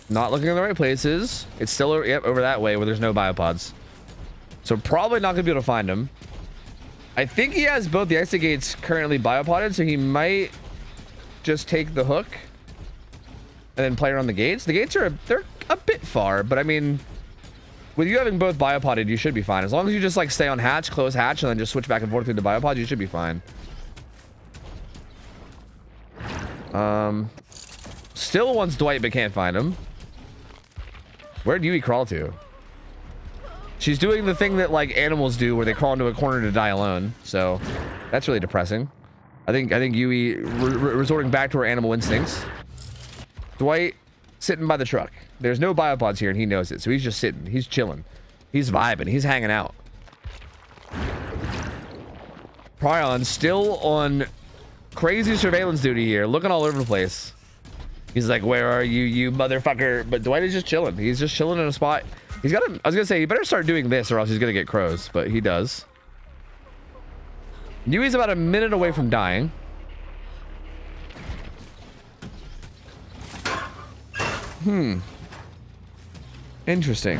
Not looking in the right places. It's still over that way where there's no biopods. So probably not gonna be able to find him. I think he has both the exit gates currently biopoded, so he might just take the hook and then play around the gates. The gates they're a bit far, but I mean, with you having both biopoded, you should be fine. As long as you just like stay on hatch, close hatch, and then just switch back and forth through the biopods, you should be fine. Still wants Dwight, but can't find him. Where'd Yui crawl to? She's doing the thing that like animals do where they crawl into a corner to die alone. So that's really depressing. I think Yui resorting back to her animal instincts. Dwight sitting by the truck. There's no biopods here and he knows it. So he's just sitting. He's chilling. He's vibing. He's hanging out. Pryon still on crazy surveillance duty here. Looking all over the place. He's like, where are you, you motherfucker? But Dwight is just chilling. He's just chilling in a spot. He's got to, I was going to say, he better start doing this or else he's going to get crows. But he does. Yui's about a minute away from dying. Interesting.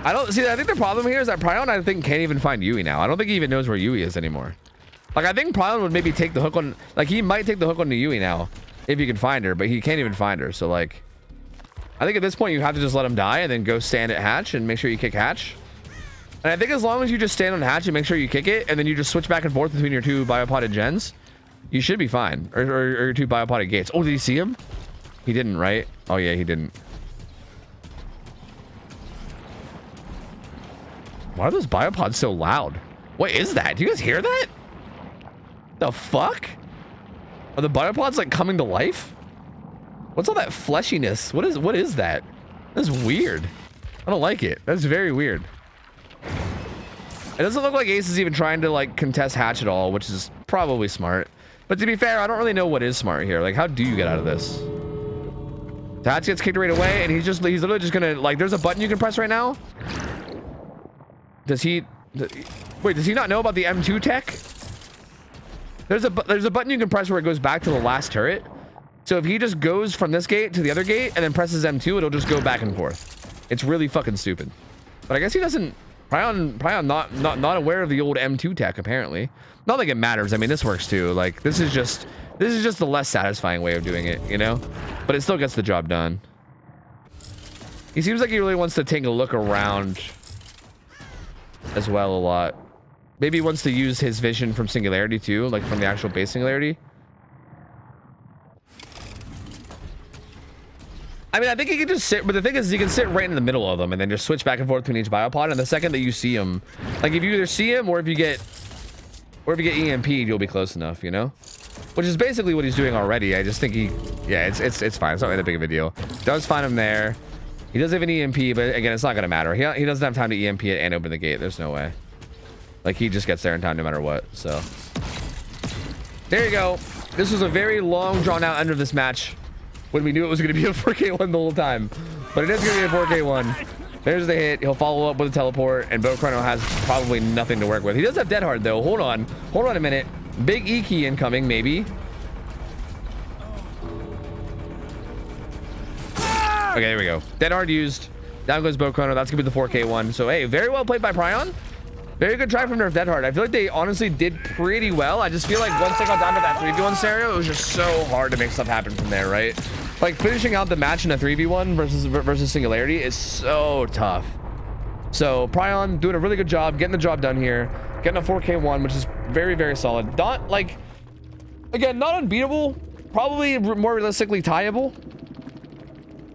I think the problem here is that Pryon, I think, can't even find Yui now. I don't think he even knows where Yui is anymore. Like, I think Pryon would maybe take the hook on, like, he might take the hook on to Yui now if he can find her, but he can't even find her. So, like, I think at this point you have to just let him die and then go stand at hatch and make sure you kick hatch. And I think as long as you just stand on hatch and make sure you kick it, and then you just switch back and forth between your two biopoded gens, you should be fine. Or your two biopoded gates. Oh, did he see him? He didn't, right? Oh, yeah, he didn't. Why are those biopods so loud? What is that? Do you guys hear that? The fuck? Are the biopods like coming to life? What's all that fleshiness? What is that? That's weird. I don't like it. That's very weird. It doesn't look like Ace is even trying to like contest hatch at all, which is probably smart. But to be fair, I don't really know what is smart here. Like, how do you get out of this? The hatch gets kicked right away, and he's literally just gonna, like, there's a button you can press right now. Does he not know about the M2 tech? There's a button you can press where it goes back to the last turret. So if he just goes from this gate to the other gate and then presses M2, it'll just go back and forth. It's really fucking stupid. But I guess he doesn't. Pryon not aware of the old M2 tech apparently. Not like it matters. I mean, this works too. Like this is just the less satisfying way of doing it, you know? But it still gets the job done. He seems like he really wants to take a look around as well a lot. Maybe he wants to use his vision from Singularity too, like from the actual base Singularity. I mean, I think he can just sit, but the thing is, he can sit right in the middle of them and then just switch back and forth between each biopod. And the second that you see him, like if you either see him or if you get EMP'd, you'll be close enough, you know? Which is basically what he's doing already. I just think yeah, it's fine. It's not really that big of a deal. Does find him there. He does have an EMP, but again, it's not gonna matter. He doesn't have time to EMP it and open the gate. There's no way. Like he just gets there in time no matter what. So there you go. This was a very long, drawn out end of this match. When we knew it was going to be a 4K1 the whole time. But it is going to be a 4K1. There's the hit. He'll follow up with a teleport. And Bo Chrono has probably nothing to work with. He does have Dead Hard, though. Hold on. Hold on a minute. Big E key incoming, maybe. Okay, there we go. Dead Hard used. Down goes Bo Chrono. That's going to be the 4K1. So, hey, very well played by Pryon. Very good try from Nerf Dead Hard. I feel like they honestly did pretty well. I just feel like once they got down to that 3v1 scenario, it was just so hard to make stuff happen from there, right? Like finishing out the match in a 3v1 versus Singularity is so tough. So Pryon doing a really good job, getting the job done here, getting a 4K1, which is very, very solid. Not like, again, not unbeatable, probably more realistically tieable.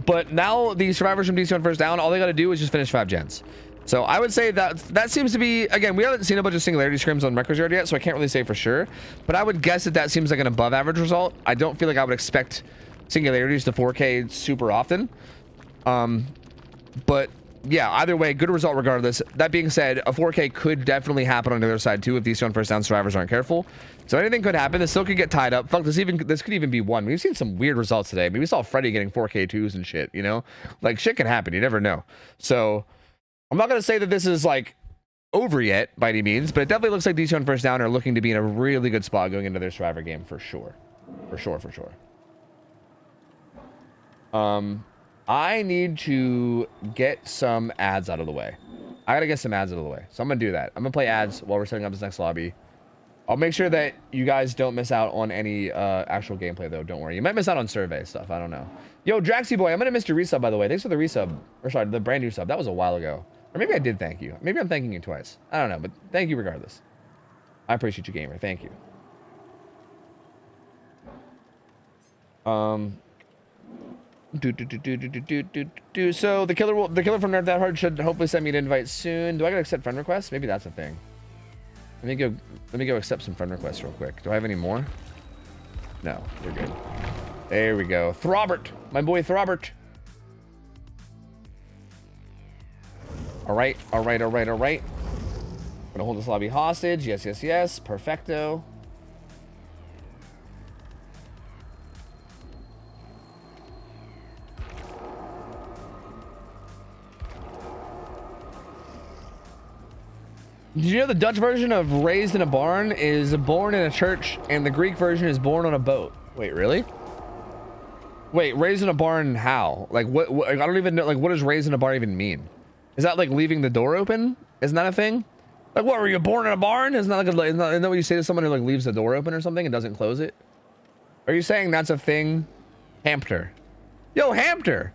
But now the survivors from DC on first down, all they got to do is just finish 5 gens. So I would say that seems to be, again, we haven't seen a bunch of Singularity scrims on Records Yard yet, so I can't really say for sure. But I would guess that seems like an above average result. I don't feel like I would expect Singularities to 4K super often. But yeah, either way, good result regardless. That being said, a 4K could definitely happen on the other side too if these 2 on first down survivors aren't careful. So anything could happen. This still could get tied up. Fuck, this could even be 1. We've seen some weird results today. I mean, we saw Freddy getting 4K 2s and shit, you know? Like, shit can happen. You never know. So I'm not going to say that this is like over yet by any means, but it definitely looks like these 2 on first down are looking to be in a really good spot going into their survivor game for sure. For sure. I need to get some ads out of the way. I gotta get some ads out of the way. So I'm gonna do that. I'm gonna play ads while we're setting up this next lobby. I'll make sure that you guys don't miss out on any actual gameplay though. Don't worry. You might miss out on survey stuff. I don't know. Yo, Draxy boy, I'm gonna miss your resub by the way. Thanks for the resub. Or sorry, the brand new sub. That was a while ago. Or maybe I did thank you. Maybe I'm thanking you twice. I don't know, but thank you regardless. I appreciate you, gamer. Thank you. So the killer from Nerf That Hard should hopefully send me an invite soon. Do I gotta accept friend requests? Maybe that's a thing. Let me go accept some friend requests real quick. Do I have any more? No, we're good. There we go. Throbert, my boy Throbert. All right. Gonna hold this lobby hostage. Yes. Perfecto. Did you know the Dutch version of raised in a barn is born in a church, and the Greek version is born on a boat? Wait, really? Wait, raised in a barn how? Like, what I don't even know, like, what does raised in a barn even mean? Is that like leaving the door open? Isn't that a thing? Like, what, were you born in a barn? Isn't that like isn't that what you say to someone who like leaves the door open or something and doesn't close it? Are you saying that's a thing? Hamster. Yo, Hamster!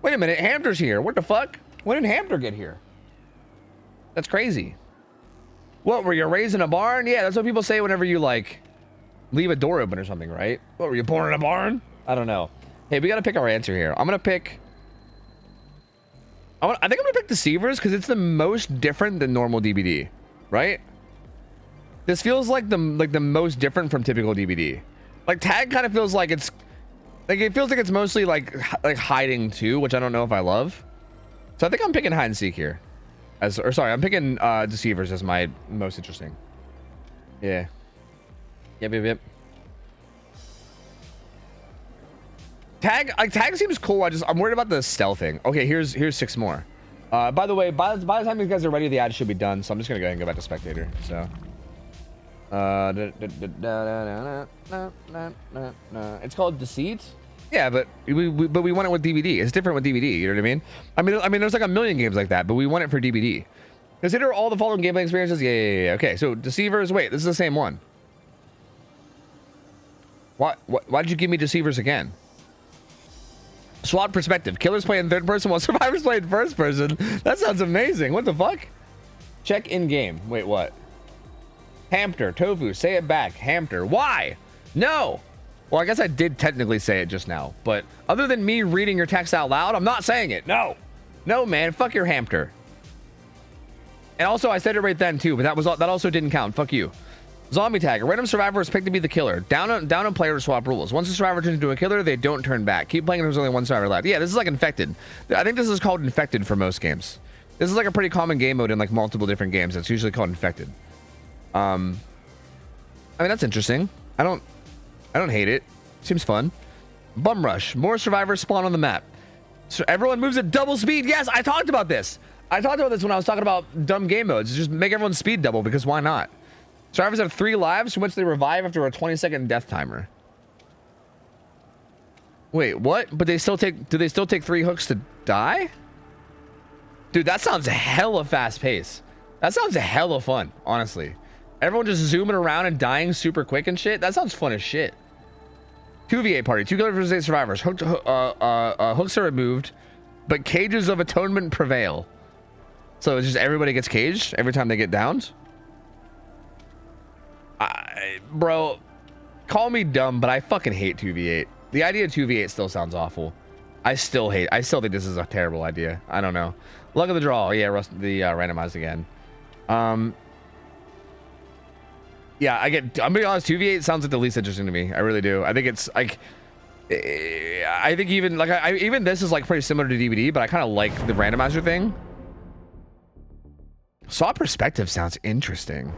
Wait a minute, Hamster's here. What the fuck? When did Hamster get here? That's crazy. What, were you raised in a barn? Yeah, that's what people say whenever you, like, leave a door open or something, right? What, were you born in a barn? I don't know. Hey, we gotta pick our answer here. I'm gonna pick... I think I'm gonna pick Deceivers because it's the most different than normal DBD, right? This feels like the most different from typical DBD. Like, Tag kind of feels like it's... Like, it feels like it's mostly, like hiding, too, which I don't know if I love. So I think I'm picking hide and seek here. I'm picking Deceivers as my most interesting. Yeah. Yep. Tag seems cool. I'm worried about the stealthing. Okay, here's 6 more. By the way, by the time these guys are ready, the ad should be done. So I'm just gonna go ahead and go back to spectator. So. It's called Deceit. Yeah, but we want it with DVD. It's different with DVD. You know what I mean? I mean, there's like a million games like that, but we want it for DVD. Consider all the following gameplay experiences. Yeah. Okay, so Deceivers. Wait, this is the same one. Why did you give me Deceivers again? SWAT perspective. Killers play in third person while survivors play in first person. That sounds amazing. What the fuck? Check in game. Wait, what? Hamster. Tofu. Say it back. Hamster. Why? No. Well, I guess I did technically say it just now, but other than me reading your text out loud, I'm not saying it. No, man, fuck your hamster. And also, I said it right then too, but that also didn't count. Fuck you. Zombie tag. A random survivor is picked to be the killer. Down on player to swap rules. Once the survivor turns into a killer, they don't turn back. Keep playing. There's only one survivor left. Yeah, this is like infected. I think this is called infected for most games. This is like a pretty common game mode in like multiple different games. It's usually called infected. I mean, that's interesting. I don't hate it. Seems fun. Bum rush. More survivors spawn on the map. So everyone moves at double speed. Yes, I talked about this. I talked about this when I was talking about dumb game modes. Just make everyone's speed double because why not? Survivors have 3 lives from which they revive after a 20-second death timer. Wait, what? But do they still take 3 hooks to die? Dude, that sounds hella fast pace. That sounds hella fun, honestly. Everyone just zooming around and dying super quick and shit. That sounds fun as shit. 2v8 party. 2 killers versus 8 survivors. Hooks are removed, but cages of atonement prevail. So it's just everybody gets caged every time they get downed. Bro, call me dumb, but I fucking hate 2v8. The idea of 2v8 still sounds awful. I still think this is a terrible idea. I don't know. Luck of the draw. Yeah, randomized again. Yeah, I'm being honest, 2v8 sounds like the least interesting to me. I really do. I think it's like, I think even like even this is like pretty similar to DVD, but I kind of like the randomizer thing. Swap perspective sounds interesting.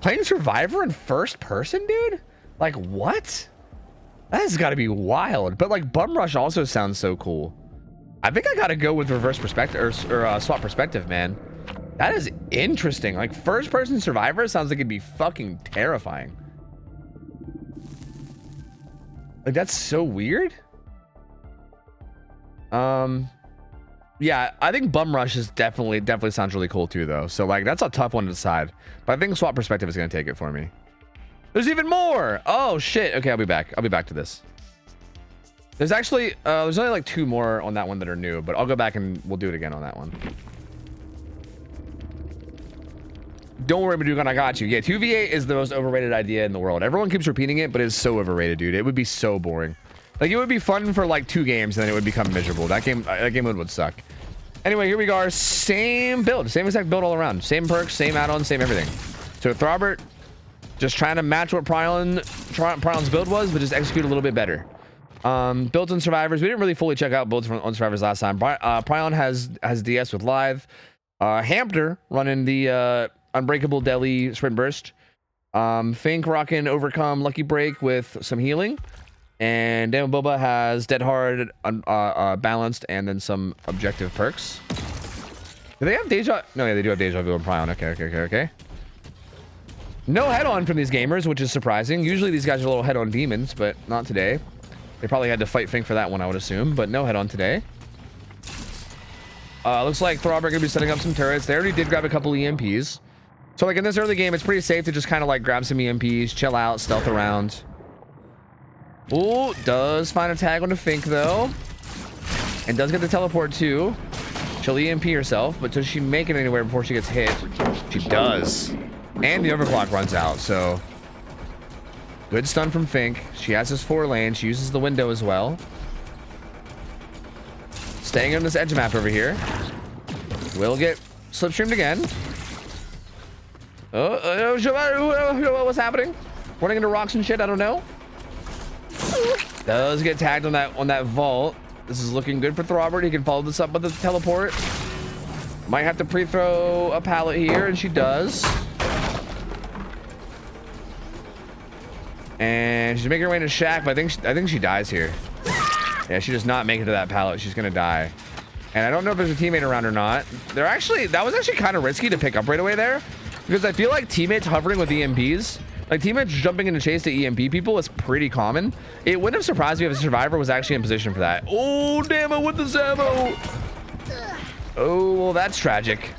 Playing Survivor in first person, dude? Like what? That has got to be wild. But like Bum Rush also sounds so cool. I think I got to go with reverse perspective or swap perspective, man. That is interesting. Like first person Survivor sounds like it'd be fucking terrifying. Like that's so weird. Yeah, I think Bum Rush is definitely sounds really cool too, though. So like that's a tough one to decide. But I think swap perspective is gonna take it for me. There's even more. Oh shit. Okay, I'll be back. I'll be back to this. There's actually there's only like 2 more on that one that are new, but I'll go back and we'll do it again on that one. Don't worry, Madugan, I got you. Yeah, 2v8 is the most overrated idea in the world. Everyone keeps repeating it, but it's so overrated, dude. It would be so boring. Like, it would be fun for, like, 2 games, and then it would become miserable. That game mode would suck. Anyway, here we go. Same build. Same exact build all around. Same perks, same add-ons, same everything. So, Throbert, just trying to match what Prylon's build was, but just execute a little bit better. Builds on Survivors. We didn't really fully check out builds on Survivors last time. Prylon has DS with Live. Hampter running the... Unbreakable Deli Sprint Burst. Fink rocking Overcome Lucky Break with some healing. And Damn Boba has Dead Hard balanced and then some objective perks. Do they have Deja? No, yeah, they do have Deja Vu and Pryon. Okay. No head-on from these gamers, which is surprising. Usually these guys are little head-on demons, but not today. They probably had to fight Fink for that one, I would assume, but no head-on today. Looks like Throbber gonna be setting up some turrets. They already did grab a couple EMPs. So like in this early game, it's pretty safe to just kind of like grab some EMPs, chill out, stealth around. Ooh, does find a tag on the Fink though. And does get the teleport too. She'll EMP herself, but does she make it anywhere before she gets hit? She does. And the overclock runs out, so. Good stun from Fink. She has his 4 lane. She uses the window as well. Staying on this edge map over here. Will get slipstreamed again. What's happening? Running into rocks and shit, I don't know. Does get tagged on that vault. This is looking good for Throbert. He can follow this up with the teleport. Might have to pre-throw a pallet here, and she does. And she's making her way into Shack, but I think she dies here. Yeah, she does not make it to that pallet. She's gonna die. And I don't know if there's a teammate around or not. That was actually kind of risky to pick up right away there. Because I feel like teammates hovering with EMPs, like teammates jumping into chase to EMP people is pretty common. It wouldn't have surprised me if a Survivor was actually in position for that. Oh, damn it with the Zamo. Oh, well, that's tragic.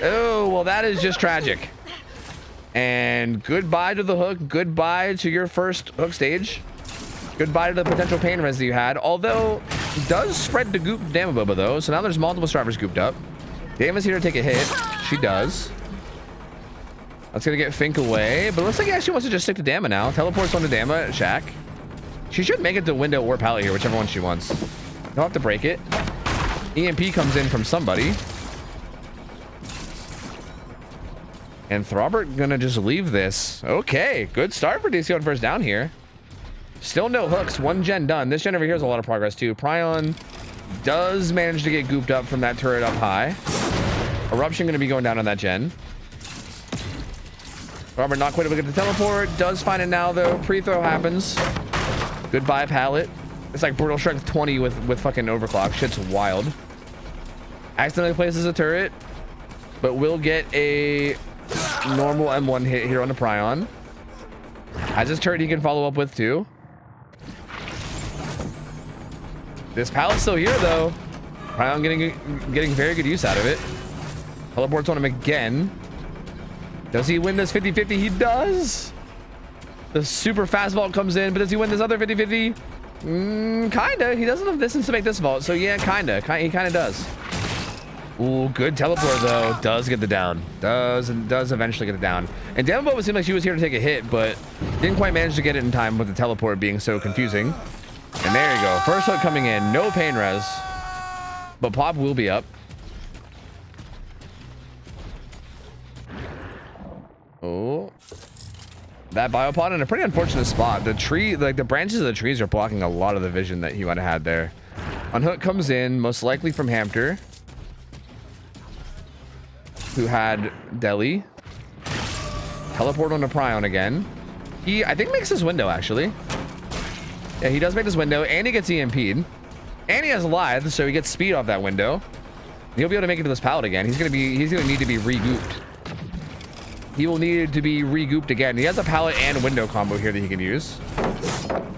Oh, well, that is just tragic. And goodbye to the hook. Goodbye to your first hook stage. Goodbye to the potential pain res that you had. Although, does spread to goop Damaboba though. So now there's multiple survivors gooped up. Dama's here to take a hit. She does. That's gonna get Fink away, but it looks like he actually wants to just stick to Dama now. Teleports onto Dama at Shack. She should make it to window or pallet here, whichever one she wants. He'll have to break it. EMP comes in from somebody. And Throbert gonna just leave this. Okay, good start for DC on first down here. Still no hooks, 1 gen done. This gen over here is a lot of progress too. Pryon does manage to get gooped up from that turret up high. Eruption gonna be going down on that gen. Robert not quite able to get the teleport. Does find it now though. Pre-throw happens. Goodbye pallet. It's like brutal strength 20 with fucking overclock. Shit's wild. Accidentally places a turret, but will get a normal M1 hit here on the Pryon. Has his turret he can follow up with too. This pallet's still here though. Pryon getting very good use out of it. Teleports on him again. Does he win this 50-50? He does. The super fast vault comes in, but does he win this other 50-50? Kinda. He doesn't have distance to make this vault, so yeah, kinda. He kinda does. Ooh, good teleport though. Does get the down. Does eventually get it down. And Damboba seemed like she was here to take a hit, but didn't quite manage to get it in time with the teleport being so confusing. And there you go. First hook coming in. No pain res. But Pop will be up. Oh, that biopod in a pretty unfortunate spot. The tree, like the branches of the trees are blocking a lot of the vision that he might have had there. Unhook comes in, most likely from Hamter, who had Deli. Teleport on to Prion again. He, I think, makes his window, actually. Yeah, he does make his window, and he gets EMP'd. And he has Lithe, so he gets speed off that window. He'll be able to make it to this pallet again. He's gonna need to be regooped. He will need to be regooped again. He has a pallet and window combo here that he can use.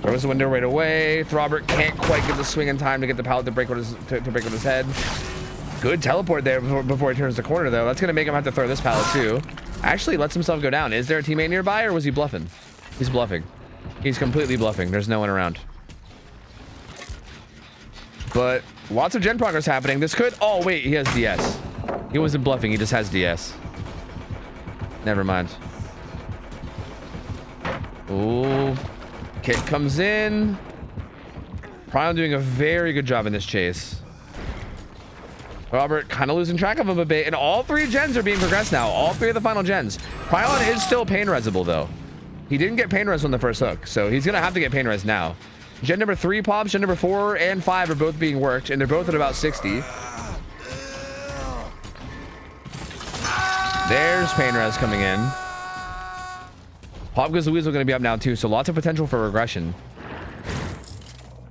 Throws the window right away. Throbert can't quite get the swing in time to get the pallet to break with his head. Good teleport there before he turns the corner, though. That's gonna make him have to throw this pallet too. Actually lets himself go down. Is there a teammate nearby, or was he bluffing? He's bluffing. He's completely bluffing. There's no one around. But lots of gen progress happening. This could... Oh, wait. He has DS. He wasn't bluffing. He just has DS. Never mind. Oh. Kit comes in. Prion doing a very good job in this chase. Robert kind of losing track of him a bit. And all three gens are being progressed now. All three of the final gens. Prion is still pain resable, though. He didn't get pain res on the first hook, so he's going to have to get pain res now. Gen number 3 pops, gen number 4 and 5 are both being worked, and they're both at about 60. There's pain res coming in. Pop Goes the Weasel going to be up now too, so lots of potential for regression.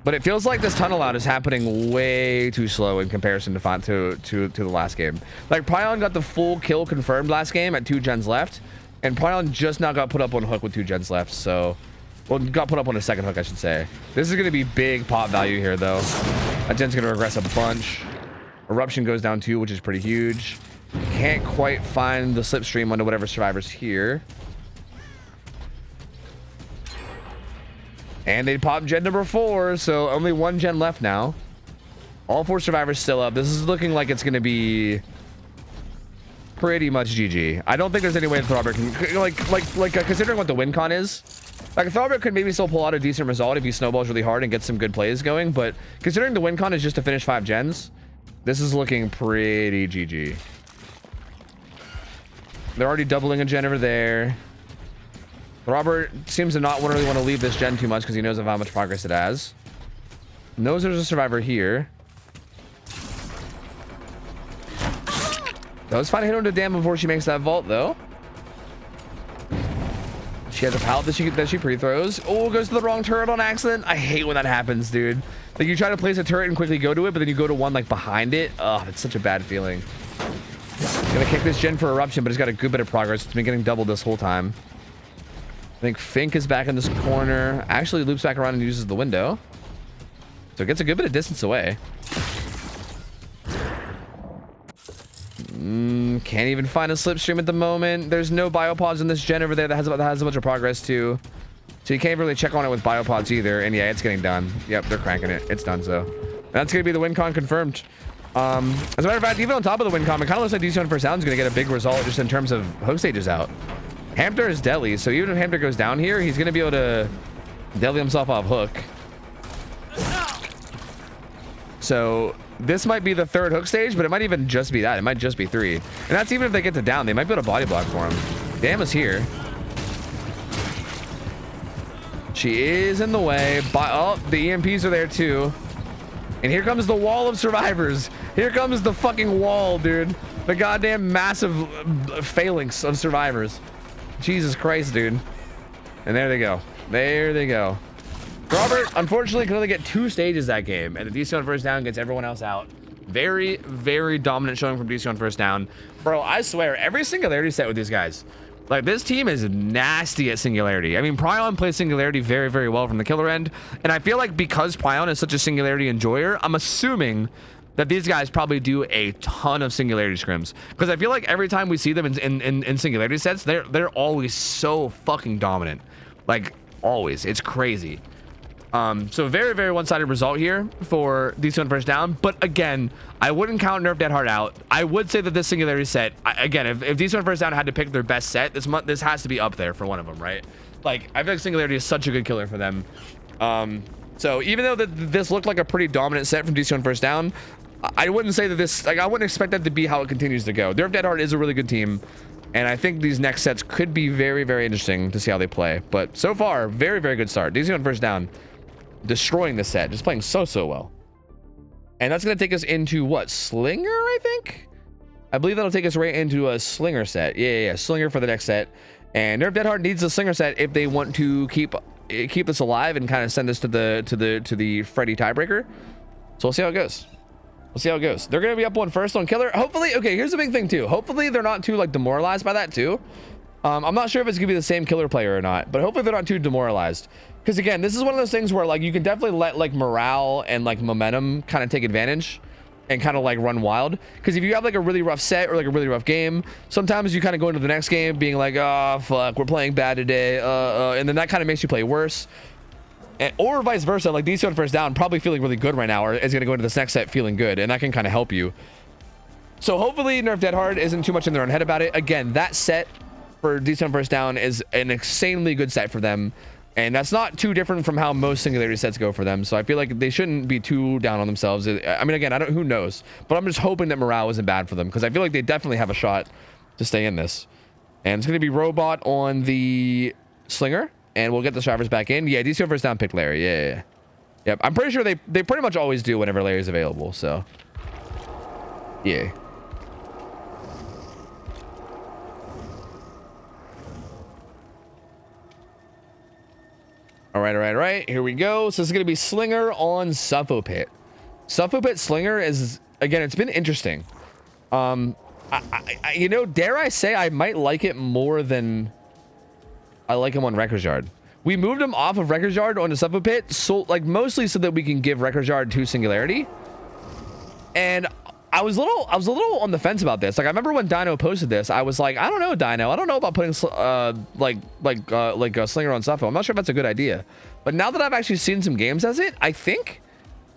But it feels like this tunnel out is happening way too slow in comparison to the last game. Like, Prion got the full kill confirmed last game at 2 gens left. And Prion just now got put up on hook with 2 gens left, so... Well, got put up on a second hook, I should say. This is going to be big pop value here, though. That gen's going to regress a bunch. Eruption goes down too, which is pretty huge. Can't quite find the slipstream onto whatever survivor's here. And they pop gen number 4, so only 1 gen left now. All 4 survivors still up. This is looking like it's going to be... pretty much GG. I don't think there's any way Throbert can, like considering what the win con is, like Throbert could maybe still pull out a decent result if he snowballs really hard and gets some good plays going, but considering the win con is just to finish 5 gens, this is looking pretty GG. They're already doubling a gen over there. Throbert seems to not really want to leave this gen too much because he knows of how much progress it has. Knows there's a survivor here. Does find a hit on the dam before she makes that vault, though. She has a pallet that she pre-throws. Oh, goes to the wrong turret on accident. I hate when that happens, dude. Like, you try to place a turret and quickly go to it, but then you go to one, like, behind it. Oh, it's such a bad feeling. Gonna kick this gen for Eruption, but he's got a good bit of progress. It's been getting doubled this whole time. I think Fink is back in this corner. Actually loops back around and uses the window. So it gets a good bit of distance away. Can't even find a slipstream at the moment. There's no biopods in this gen over there that has a bunch of progress too. So you can't really check on it with biopods either. And yeah, it's getting done. Yep, they're cranking it. It's done so. That's going to be the win con confirmed. As a matter of fact, even on top of the win con, it kind of looks like DC on first down is going to get a big result just in terms of hook stages out. Hamter is deli, so even if Hamter goes down here, he's going to be able to deli himself off hook. So this might be the 3rd hook stage, but it might even just be that. It might just be 3. And that's even if they get to down. They might be able to body block for him. Dam is here. She is in the way. Oh, the EMPs are there too. And here comes the wall of survivors. Here comes the fucking wall, dude. The goddamn massive phalanx of survivors. Jesus Christ, dude. And there they go. There they go. Robert, unfortunately, can only get 2 stages that game, and the DC on first down gets everyone else out. Very, very dominant showing from DC on first down. Bro, I swear, every Singularity set with these guys, like, this team is nasty at Singularity. I mean, Prion plays Singularity very, very well from the killer end, and I feel like because Prion is such a Singularity enjoyer, I'm assuming that these guys probably do a ton of Singularity scrims, because I feel like every time we see them in Singularity sets, they're always so fucking dominant. Like, always. It's crazy. So very, very one-sided result here for DC on first down. But again, I wouldn't count Nerf Dead Hard out. I would say that this Singularity set, again, if DC on first down had to pick their best set, this has to be up there for one of them, right? Like, I feel like Singularity is such a good killer for them. So even though this looked like a pretty dominant set from DC on first down, I wouldn't say that this, like, I wouldn't expect that to be how it continues to go. Nerf Dead Hard is a really good team. And I think these next sets could be very, very interesting to see how they play. But so far, very, very good start. DC on first down, destroying the set, just playing so well. And that's going to take us into what? Slinger, I think? I believe that'll take us right into a Slinger set. Yeah. Slinger for the next set. And Nerf Dead Hard needs a Slinger set if they want to keep this alive and kind of send us to the Freddy tiebreaker. So we'll see how it goes. They're going to be up one first on Killer. Hopefully, okay, here's the big thing too. Hopefully they're not too like demoralized by that too. I'm not sure if it's going to be the same Killer player or not, but hopefully they're not too demoralized. Because again, this is one of those things where like you can definitely let like morale and like momentum kind of take advantage and kind of like run wild. Because if you have like a really rough set or like a really rough game, sometimes you kind of go into the next game being like, oh fuck, we're playing bad today, and then that kind of makes you play worse. Or vice versa, like DC on first down probably feeling really good right now, or is going to go into this next set feeling good, and that can kind of help you. So hopefully Nerf Dead Hard isn't too much in their own head about it. Again, that set for DC on first down is an insanely good set for them, and that's not too different from how most Singularity sets go for them. So I feel like they shouldn't be too down on themselves. I mean, again, who knows, but I'm just hoping that morale isn't bad for them, because I feel like they definitely have a shot to stay in this. And it's going to be Robot on the Slinger. And we'll get the survivors back in. Yeah, DC on first down picked Larry. Yeah. Yep. I'm pretty sure they pretty much always do whenever Larry's available. So, yeah. All right. Here we go. So this is going to be Slinger on Suffopit. Suffopit Slinger is, again, it's been interesting. You know, dare I say I might like it more than I like him on Wrecker's Yard. We moved him off of Wrecker's Yard onto Suffopit, so like mostly so that we can give Wrecker's Yard to Singularity. And I was a little on the fence about this. Like I remember when Dino posted this, I was like, I don't know, Dino. I don't know about putting like a Slinger on Suffo. I'm not sure if that's a good idea. But now that I've actually seen some games as it, I think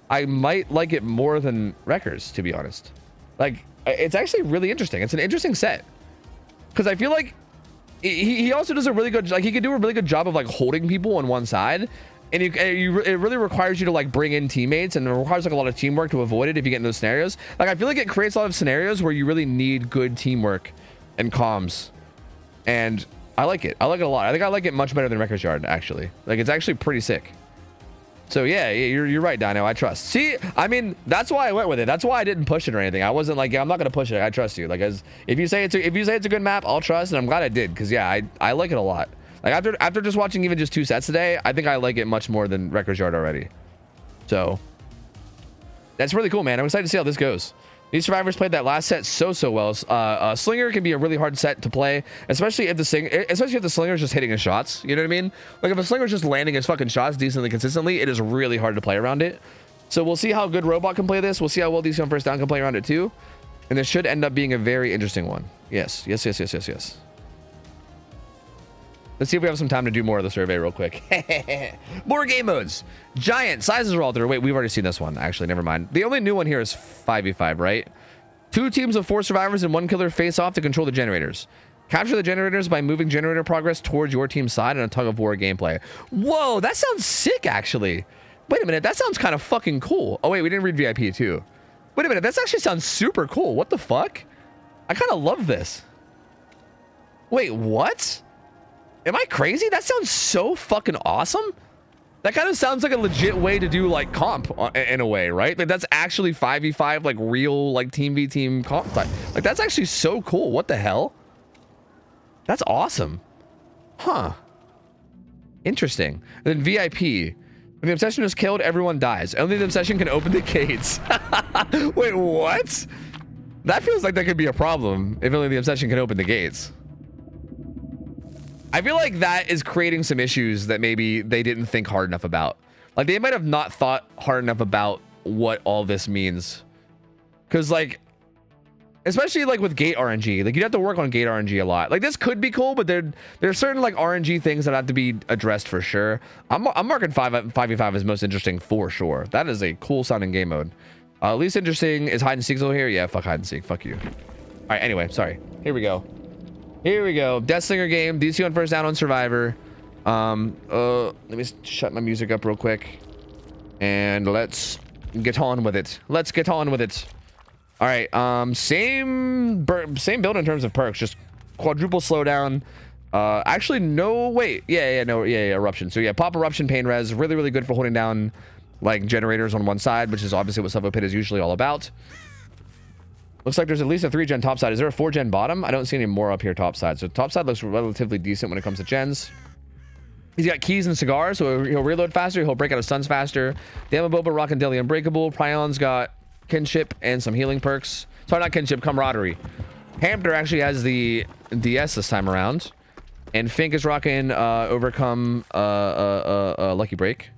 I might like it more than Wreckers, to be honest. Like it's actually really interesting. It's an interesting set because I feel like he also does a really good, like he can do a really good job of like holding people on one side, and it really requires you to like bring in teammates, and it requires like a lot of teamwork to avoid it if you get in those scenarios. Like I feel like it creates a lot of scenarios where you really need good teamwork and comms, and I like it. I like it a lot. I think I like it much better than Wrecker's Yard actually. Like it's actually pretty sick. So yeah, you're right, Dino. I trust. See, I mean, that's why I went with it. That's why I didn't push it or anything. I wasn't like, yeah, I'm not gonna push it. I trust you. Like, as if you say it's a good map, I'll trust, and I'm glad I did, because yeah, I like it a lot. Like after just watching even just 2 sets today, I think I like it much more than Wrecker's Yard already. So that's really cool, man. I'm excited to see how this goes. These survivors played that last set so well. Slinger can be a really hard set to play, especially if the Slinger is just hitting his shots. You know what I mean? Like if a Slinger is just landing his fucking shots decently consistently, it is really hard to play around it. So we'll see how good Robot can play this. We'll see how well DC on first down can play around it too. And this should end up being a very interesting one. Yes. Let's see if we have some time to do more of the survey real quick. More game modes. Giant. Sizes are all through. Wait, we've already seen this one. Actually, never mind. The only new one here is 5v5, right? 2 teams of 4 survivors and 1 killer face off to control the generators. Capture the generators by moving generator progress towards your team's side in a tug-of-war gameplay. Whoa, that sounds sick, actually. Wait a minute. That sounds kind of fucking cool. Oh, wait, we didn't read VIP, too. Wait a minute. That actually sounds super cool. What the fuck? I kind of love this. Wait, what? Am I crazy? That sounds so fucking awesome. That kind of sounds like a legit way to do like comp in a way, right? Like that's actually 5v5, like real like team v team comp. Like that's actually so cool. What the hell? That's awesome. Huh. Interesting. And then VIP. When the obsession is killed, everyone dies. Only the obsession can open the gates. Wait, what? That feels like that could be a problem if only the obsession can open the gates. I feel like that is creating some issues that maybe they didn't think hard enough about. Like they might have not thought hard enough about what all this means. Cause like, especially like with gate RNG, like you'd have to work on gate RNG a lot. Like this could be cool, but there's certain like RNG things that have to be addressed for sure. I'm marking 5v5 as most interesting for sure. That is a cool sounding game mode. Least interesting is hide and seek over here. Yeah, fuck hide and seek. Fuck you. All right. Anyway, sorry. Here we go. Death Slinger game. DC on first down on Survivor. Let me shut my music up real quick. And let's get on with it. All right. Same build in terms of perks. Just quadruple slowdown. Actually, no, wait. Yeah, eruption. So yeah, pop eruption, pain res, really, really good for holding down like generators on one side, which is obviously what Sufo Pit is usually all about. Looks like there's at least a 3-gen top side. Is there a 4-gen bottom? I don't see any more up here top side. So top side looks relatively decent when it comes to gens. He's got keys and cigars, so he'll reload faster. He'll break out of stuns faster. Damaboba, Rock and Deli, Unbreakable. Prion's got kinship and some healing perks. Sorry, not kinship, camaraderie. Hamster actually has the DS this time around. And Fink is rocking overcome lucky break.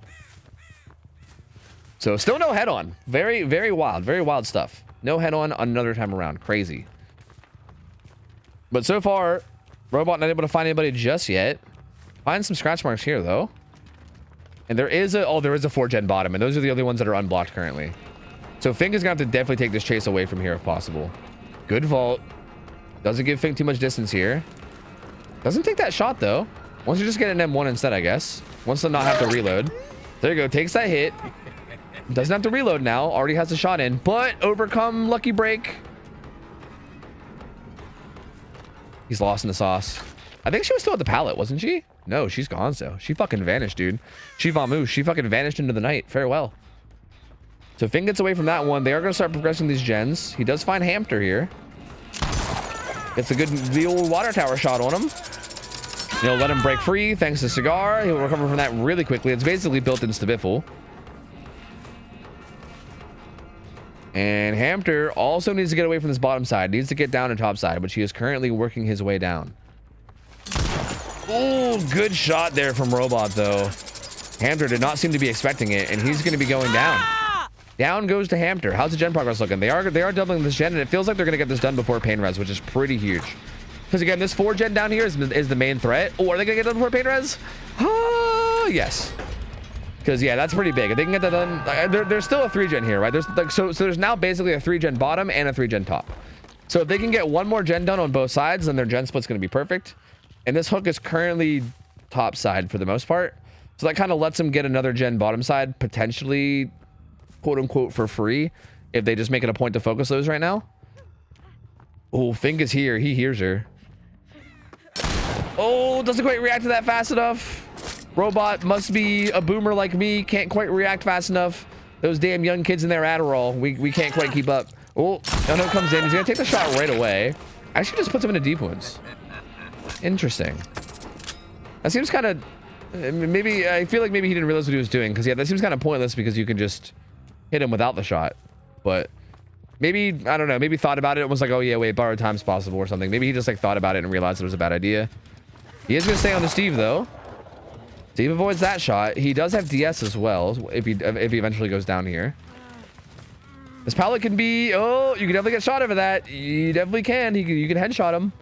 So still no head on. Very, very wild stuff. No head on another time around. Crazy. But so far, Robot not able to find anybody just yet. Find some scratch marks here though. And there is a 4-gen bottom, and those are the only ones that are unblocked currently. So Fink is gonna have to definitely take this chase away from here if possible. Good vault. Doesn't give Fink too much distance here. Doesn't take that shot though. Wants to just get an M1 instead, I guess. Wants to not have to reload. There you go. Takes that hit. Doesn't have to reload now. Already has a shot in, but overcome lucky break. He's lost in the sauce. I think she was still at the pallet, wasn't she? No, she's gone. So she fucking vanished, dude. She vamooshed. She fucking vanished into the night. Farewell. So Finn gets away from that one. They are going to start progressing these gens. He does find Hamster here. Gets the old water tower shot on him. He'll let him break free thanks to Cigar. He'll recover from that really quickly. It's basically built in Stabiffle. And Hamster also needs to get away from this bottom side. Needs to get down to top side, which he is currently working his way down. Oh, good shot there from Robot, though. Hamster did not seem to be expecting it, and he's going to be going down. Down goes to Hamster. How's the gen progress looking? They are doubling this gen, and it feels like they're going to get this done before Pain Res, which is pretty huge. Because again, this 4-gen down here is the main threat. Oh, are they going to get done before Pain Res? Oh, yes. Because yeah, that's pretty big. If they can get that done, there's still a 3-gen here, right? There's like so there's now basically a 3-gen bottom and a 3-gen top. So if they can get one more gen done on both sides, then their gen split's going to be perfect. And this hook is currently top side for the most part. So that kind of lets them get another gen bottom side, potentially, quote unquote, for free, if they just make it a point to focus those right now. Oh, Fink is here. He hears her. Oh, doesn't quite react to that fast enough. Robot must be a boomer like me. Can't quite react fast enough. Those damn young kids in their Adderall. We can't quite keep up. Oh, no, comes in. He's going to take the shot right away. Actually just puts him into deep wounds. Interesting. That seems kind of... Maybe... I feel like maybe he didn't realize what he was doing. Because, yeah, that seems kind of pointless because you can just hit him without the shot. But maybe... I don't know. Maybe thought about it and was like, oh, yeah, wait, borrowed time's possible or something. Maybe he just, like, thought about it and realized it was a bad idea. He is going to stay on the Steve, though. Steve avoids that shot. He does have DS as well, if he eventually goes down here. This pallet can be... Oh, you can definitely get shot over that. You definitely can. You can headshot him.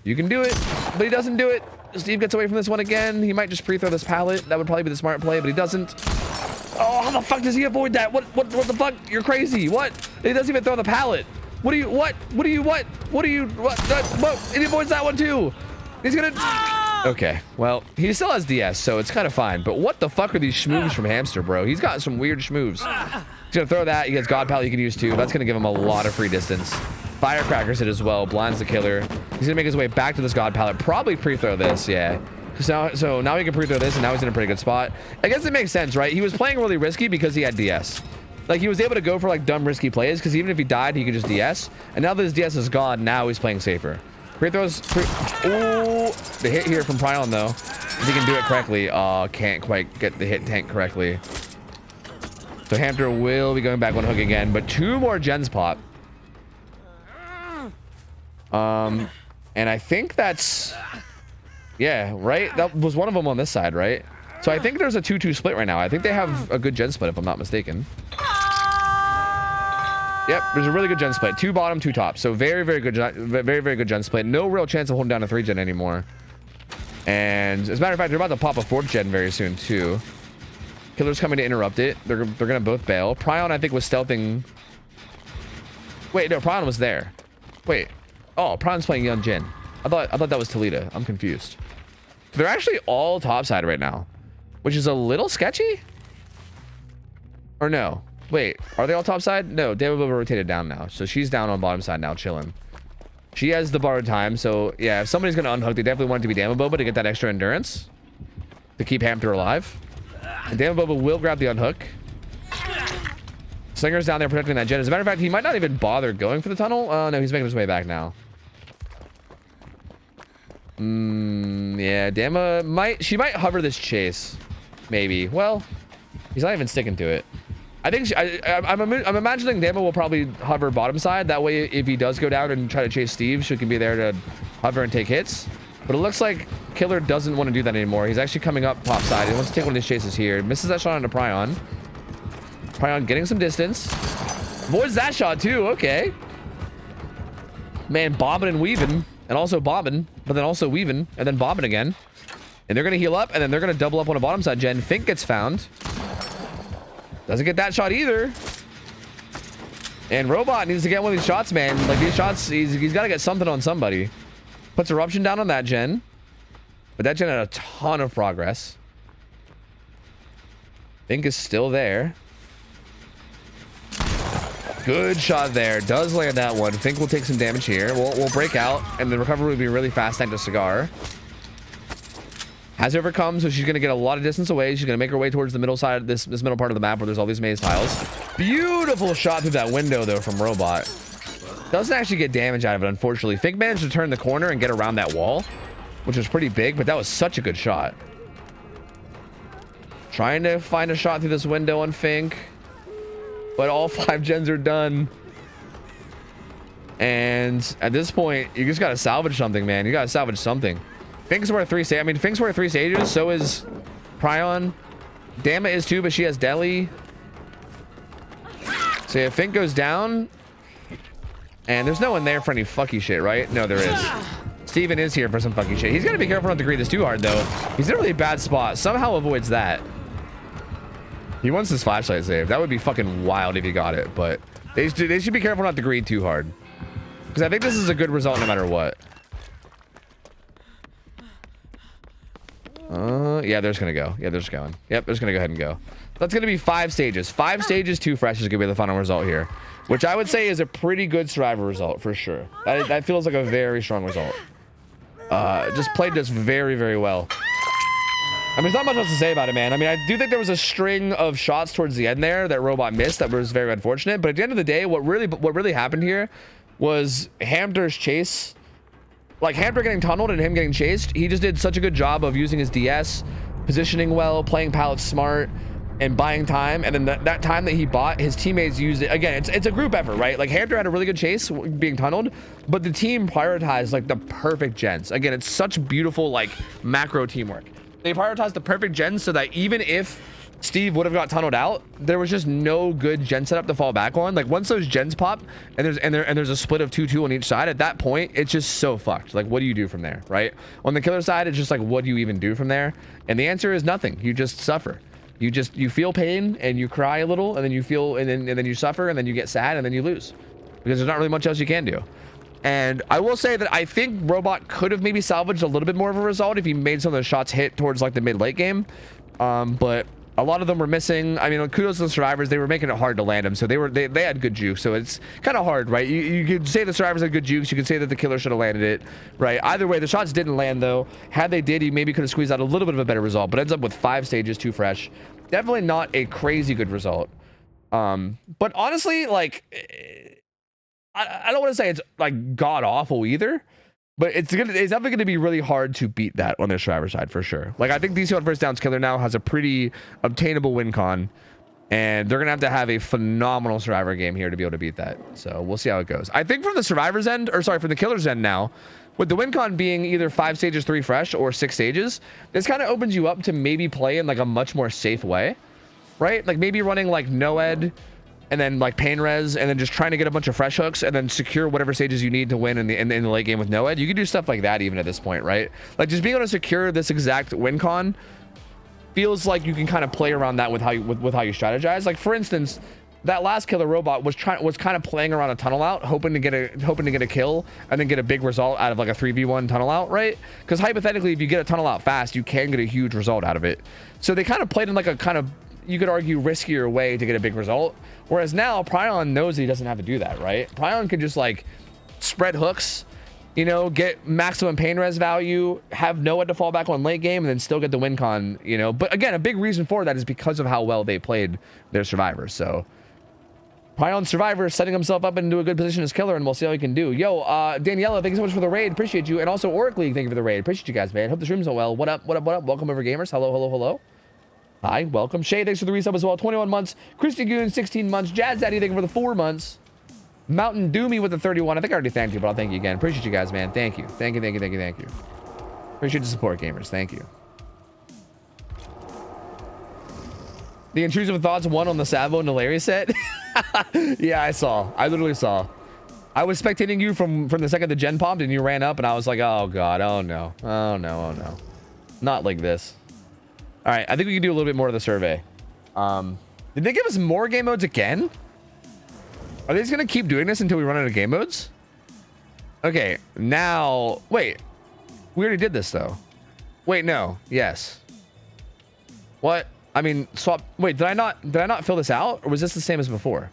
You can do it, but he doesn't do it. Steve gets away from this one again. He might just pre-throw this pallet. That would probably be the smart play, but he doesn't. Oh, how the fuck does he avoid that? What the fuck? You're crazy. What? He doesn't even throw the pallet. What? He avoids that one too. He's gonna... Okay, well, he still has DS, so it's kind of fine. But what the fuck are these schmoves from Hamster, bro? He's got some weird schmoves. He's gonna throw that. He has God Pallet he can use too. That's gonna give him a lot of free distance. Firecrackers it as well. Blinds the killer. He's gonna make his way back to this God Pallet. Probably pre-throw this, yeah. So now he can pre-throw this, and now he's in a pretty good spot. I guess it makes sense, right? He was playing really risky because he had DS. Like, he was able to go for, like, dumb, risky plays, because even if he died, he could just DS. And now that his DS is gone, now he's playing safer. Pre-throws... Oh! The hit here from Prion, though. If he can do it correctly. Oh, can't quite get the hit tank correctly. So Hamster will be going back on hook again, but 2 more gens pop. And I think that's... Yeah, right? That was one of them on this side, right? So I think there's a 2-2 split right now. I think they have a good gen split, if I'm not mistaken. Yep, there's a really good gen split. 2 bottom, 2 top. So very, very good gen split. No real chance of holding down a 3-gen anymore. And as a matter of fact, they're about to pop a 4th gen very soon, too. Killer's coming to interrupt it. They're gonna both bail. Prion, I think, was stealthing... Wait, no, Prion was there. Wait. Oh, Prion's playing Young Jin. I thought that was Toledo. I'm confused. They're actually all topside right now, which is a little sketchy. Or no? Wait, are they all topside? No, David rotated down now, so she's down on bottom side now, chilling. She has the borrowed time, so yeah, if somebody's gonna unhook, they definitely want it to be Damaboba to get that extra endurance to keep Hamter alive. And Damaboba will grab the unhook. Slinger's down there protecting that gen. As a matter of fact, he might not even bother going for the tunnel. No, he's making his way back now. Yeah, she might hover this chase. Maybe. Well, he's not even sticking to it. I think I'm imagining Dama will probably hover bottom side. That way, if he does go down and try to chase Steve, she can be there to hover and take hits. But it looks like Killer doesn't want to do that anymore. He's actually coming up top side. He wants to take one of his chases here. Misses that shot onto Prion. Prion getting some distance. Avoids that shot too. Okay. Man, bobbing and weaving. And also bobbing. But then also weaving. And then bobbing again. And they're going to heal up. And then they're going to double up on a bottom side gen. Fink gets found. Doesn't get that shot either. And Robot needs to get one of these shots, man. Like these shots, he's got to get something on somebody. Puts Eruption down on that gen. But that gen had a ton of progress. Fink is still there. Good shot there. Does land that one. Fink will take some damage here. We'll break out. And the recovery will be really fast thanks to Cigar. Has overcome, so she's going to get a lot of distance away. She's going to make her way towards the middle side of this middle part of the map where there's all these maze tiles. Beautiful shot through that window, though, from Robot. Doesn't actually get damage out of it, unfortunately. Fink managed to turn the corner and get around that wall, which was pretty big, but that was such a good shot. Trying to find a shot through this window on Fink, but all 5 gens are done. And at this point, you just got to salvage something, man. You got to salvage something. Fink's worth 3 stages. I mean, Fink's worth 3 stages. So is Prion. Dama is too, but she has Deli. So yeah, Fink goes down. And there's no one there for any fucky shit, right? No, there is. Steven is here for some fucky shit. He's got to be careful not to greet this too hard, though. He's in a really bad spot. Somehow avoids that. He wants his flashlight save. That would be fucking wild if he got it. But they should be careful not to greet too hard. Because I think this is a good result no matter what. Yeah, they're just gonna go. Yeah, they're just going. Yep, they're just gonna go ahead and go. That's gonna be 5 stages. 5 stages, 2 fresh is gonna be the final result here, which I would say is a pretty good survivor result for sure. That feels like a very strong result. Just played this very, very well. I mean, there's not much else to say about it, man. I mean, I do think there was a string of shots towards the end there that Robot missed that was very unfortunate. But at the end of the day, what really happened here was Hamter's chase. Like Hamter getting tunneled and him getting chased, he just did such a good job of using his DS, positioning well, playing pallets smart, and buying time. And then that time that he bought, his teammates used it. Again, it's a group effort, right? Like Hamter had a really good chase being tunneled, but the team prioritized like the perfect gens. Again, it's such beautiful like macro teamwork. They prioritized the perfect gens so that even if Steve would have got tunneled out, there was just no good gen setup to fall back on. Like once those gens pop and there's a split of 2-2 on each side, at that point it's just so fucked. Like what do you do from there, right? On the Killer side, it's just like what do you even do from there? And the answer is nothing. You just suffer. You feel pain and you cry a little, and then you feel and then you suffer, and then you get sad, and then you lose because there's not really much else you can do. And I will say that I think Robot could have maybe salvaged a little bit more of a result if he made some of those shots hit towards like the mid-late game, but a lot of them were missing. I mean, kudos to the survivors. They were making it hard to land them, so they had good juke. So it's kind of hard, right? You could say the survivors had good jukes. You could say that the Killer should have landed it, right? Either way, the shots didn't land though. Had they did, he maybe could have squeezed out a little bit of a better result. But ends up with 5 stages, 2 fresh. Definitely not a crazy good result. But honestly, like, I don't want to say it's like god awful either. But it's definitely going to be really hard to beat that on the survivor side for sure. Like I think DC on first downs Killer now has a pretty obtainable win con, and they're going to have a phenomenal survivor game here to be able to beat that. So we'll see how it goes. I think from the survivor's end, or sorry, from the Killer's end now, with the win con being either 5 stages, 3 fresh, or 6 stages, this kind of opens you up to maybe play in like a much more safe way, right? Like maybe running like Noed, and then like pain res, and then just trying to get a bunch of fresh hooks and then secure whatever stages you need to win in the late game with Noed. You can do stuff like that even at this point, right? Like just being able to secure this exact win con feels like you can kind of play around that with how you strategize. Like for instance, that last Killer Robot was kind of playing around a tunnel out, hoping to get a kill and then get a big result out of like a 3v1 tunnel out, right? Because hypothetically, if you get a tunnel out fast, you can get a huge result out of it. So they kind of played in like a kind of, you could argue, riskier way to get a big result. Whereas now Prion knows that he doesn't have to do that, right? Prion can just like spread hooks, you know, get maximum pain res value, have no one to fall back on late game, and then still get the win con, you know. But again, a big reason for that is because of how well they played their survivors. So probably on survivor, setting himself up into a good position as killer, and we'll see how he can do. Yo, Daniela, thank you so much for the raid. Appreciate you. And also Oric League, thank you for the raid. Appreciate you guys, man. Hope the stream's going well. What up, what up, what up? Welcome over, gamers. Hello, hello, hello. Hi, welcome. Shay, thanks for the resub as well. 21 months. Christy Goon, 16 months. Jazz Daddy, thank you for the 4 months. Mountain Doomy with the 31. I think I already thanked you, but I'll thank you again. Appreciate you guys, man. Thank you. Thank you, thank you, thank you, thank you. Appreciate the support, gamers. Thank you. The intrusive thoughts won on the Savo and Nalaria set. Yeah, I saw. I literally saw. I was spectating you from the second the gen popped and you ran up, and I was like, oh god, oh no, oh no, oh no. Not like this. All right, I think we can do a little bit more of the survey. Did they give us more game modes again? Are they just gonna keep doing this until we run out of game modes? Okay, now wait. We already did this though. Wait, no. Yes. What? I mean, swap. Wait, did I not fill this out, or was this the same as before?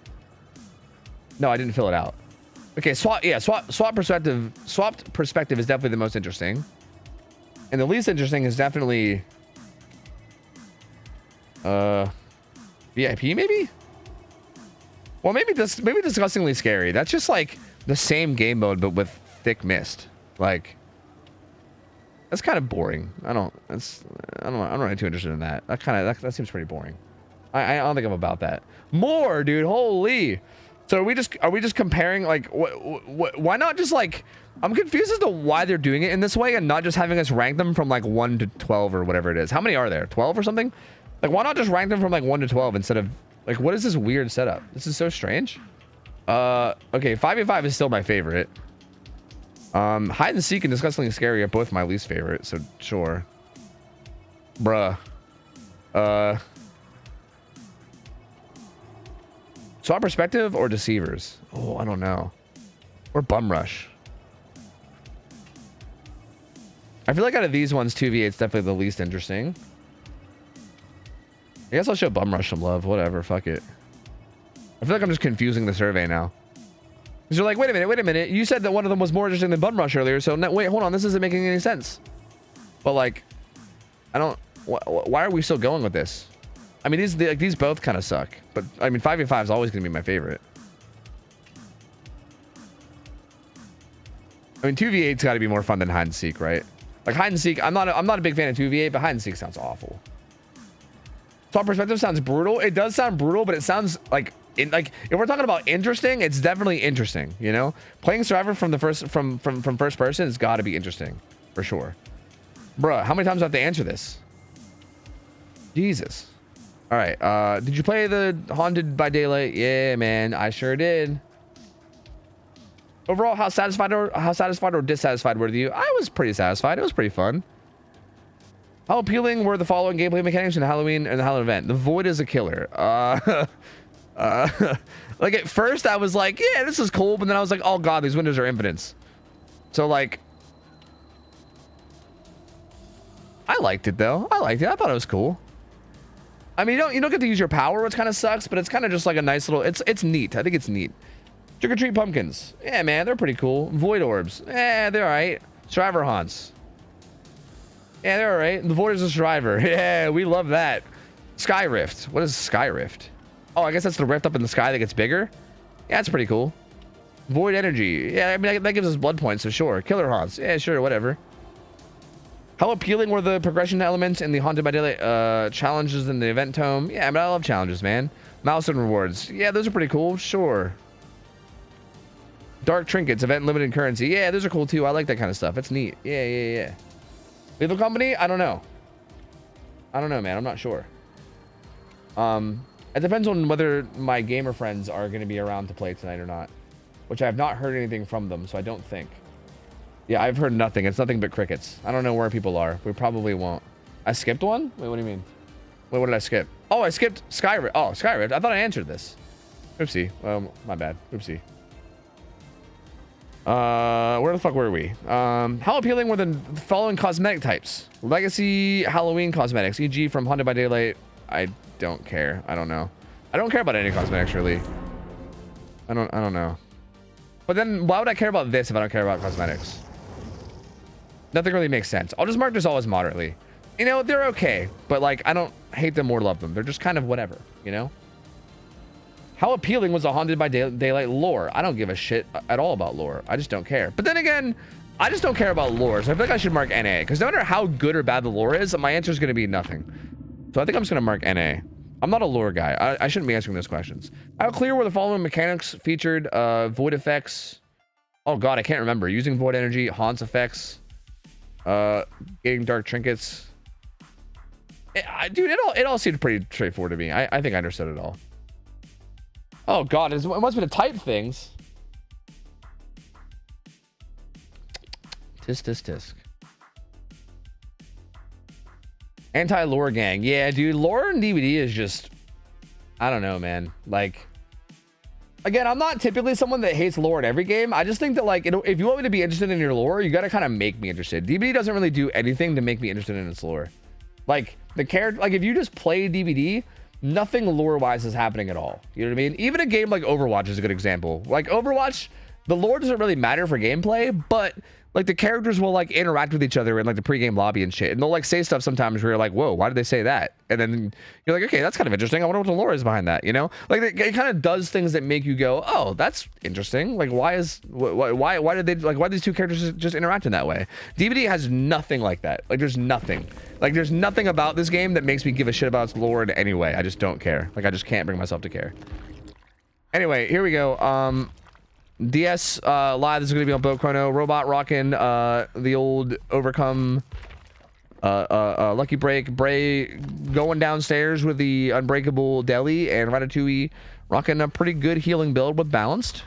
No, I didn't fill it out. Okay, swap. Yeah, swap perspective. Swapped perspective is definitely the most interesting, and the least interesting is definitely VIP maybe. Well, maybe disgustingly scary. That's just like the same game mode but with thick mist. Like, that's kind of boring. I'm not really too interested in that. That seems pretty boring. I don't think I'm about that. More, dude. Holy. So are we just comparing, like, why not just, like, I'm confused as to why they're doing it in this way and not just having us rank them from like 1 to 12 or whatever it is. How many are there? 12 or something? Like, why not just rank them from like 1 to 12 instead of, like, what is this weird setup? This is so strange. Okay, 5v5 is still my favorite. Hide and seek and disgustingly scary are both my least favorite, so sure. Bruh. Swap perspective or deceivers? Oh, I don't know. Or bum rush. I feel like out of these ones, 2v8's definitely the least interesting. I guess I'll show bum rush some love. Whatever, fuck it. I feel like I'm just confusing the survey now. Because you're like, wait a minute. You said that one of them was more interesting than bum rush earlier, so no, wait, hold on. This isn't making any sense. But like, I don't. Why are we still going with this? I mean, these both kind of suck. But I mean, 5v5 is always going to be my favorite. I mean, 2v8's got to be more fun than hide and seek, right? Like hide and seek, I'm not a big fan of 2v8, but hide and seek sounds awful. Swap perspective sounds brutal. It does sound brutal, but it sounds like if we're talking about interesting, it's definitely interesting. You know, playing Survivor from the first person has got to be interesting for sure. Bruh, how many times do I have to answer this? Jesus. All right. Did you play the Haunted by Daylight? Yeah, man, I sure did. Overall, how satisfied or dissatisfied were you? I was pretty satisfied. It was pretty fun. How appealing were the following gameplay mechanics in Halloween and the Halloween event? The Void is a killer. Like at first I was like, yeah, this is cool, but then I was like, oh god, these windows are infinites. So like, I liked it though. I liked it. I thought it was cool. I mean, you don't get to use your power, which kind of sucks, but it's kind of just like a nice little. It's neat. I think it's neat. Trick or treat pumpkins. Yeah, man, they're pretty cool. Void orbs. Yeah, they're all right. Survivor haunts. Yeah, they're all right. The Void is a survivor. Yeah, we love that. Sky Rift. What is Sky Rift? Oh, I guess that's the rift up in the sky that gets bigger. Yeah, that's pretty cool. Void energy. Yeah, I mean, that gives us blood points, so sure. Killer haunts. Yeah, sure, whatever. How appealing were the progression elements in the Haunted by Daylight challenges in the event tome? Yeah, but I love challenges, man. Milestone rewards. Yeah, those are pretty cool. Sure. Dark trinkets, event limited currency. Yeah, those are cool too. I like that kind of stuff. It's neat. Yeah. Lethal company? I don't know. I don't know, man. I'm not sure. It depends on whether my gamer friends are going to be around to play tonight or not, which I have not heard anything from them, so I don't think. Yeah, I've heard nothing. It's nothing but crickets. I don't know where people are. We probably won't. I skipped one? Wait, what do you mean? Wait, what did I skip? Oh, I skipped Skyrift. Oh, Skyrift. I thought I answered this. Oopsie. My bad. Oopsie. Where the fuck were we? How appealing were the following cosmetic types? Legacy Halloween cosmetics, e.g. from Haunted by Daylight. I don't care. I don't know. I don't care about any cosmetics really. I don't know. But then why would I care about this if I don't care about cosmetics? Nothing really makes sense. I'll just mark this all as moderately. You know, they're okay, but like, I don't hate them or love them. They're just kind of whatever, you know? How appealing was the Haunted by Daylight lore? I don't give a shit at all about lore. I just don't care. But then again, I just don't care about lore, so I feel like I should mark NA, because no matter how good or bad the lore is, my answer is going to be nothing. So I think I'm just going to mark NA. I'm not a lore guy. I shouldn't be answering those questions. How clear were the following mechanics featured? Void effects. Oh god, I can't remember. Using void energy, haunts effects, getting dark trinkets. Dude, it all seemed pretty straightforward to me. I think I understood it all. Oh god, it must have been to type things. Tisk. Anti-lore gang. Yeah, dude, lore and DVD is just, I don't know, man. Like, again, I'm not typically someone that hates lore in every game. I just think that, like, if you want me to be interested in your lore, you got to kind of make me interested. DVD doesn't really do anything to make me interested in its lore. Like, the character, like, if you just play DVD, nothing lore-wise is happening at all. You know what I mean? Even a game like Overwatch is a good example. Like, Overwatch, the lore doesn't really matter for gameplay, but like the characters will like interact with each other in like the pregame lobby and shit, and they'll like say stuff sometimes where you're like, whoa, why did they say that? And then you're like, okay, that's kind of interesting. I wonder what the lore is behind that, you know? Like it kind of does things that make you go, oh, that's interesting. Like why did they, like, why these two characters just interact in that way? DVD has nothing like that. Like there's nothing about this game that makes me give a shit about its lore in any way. I just don't care. Like I just can't bring myself to care. Anyway, here we go. DS live. This is gonna be on Boat Chrono. Robot rocking the old Overcome Lucky Break. Bray going downstairs with the Unbreakable Deli, and Ratatouille rocking a pretty good healing build with Balanced.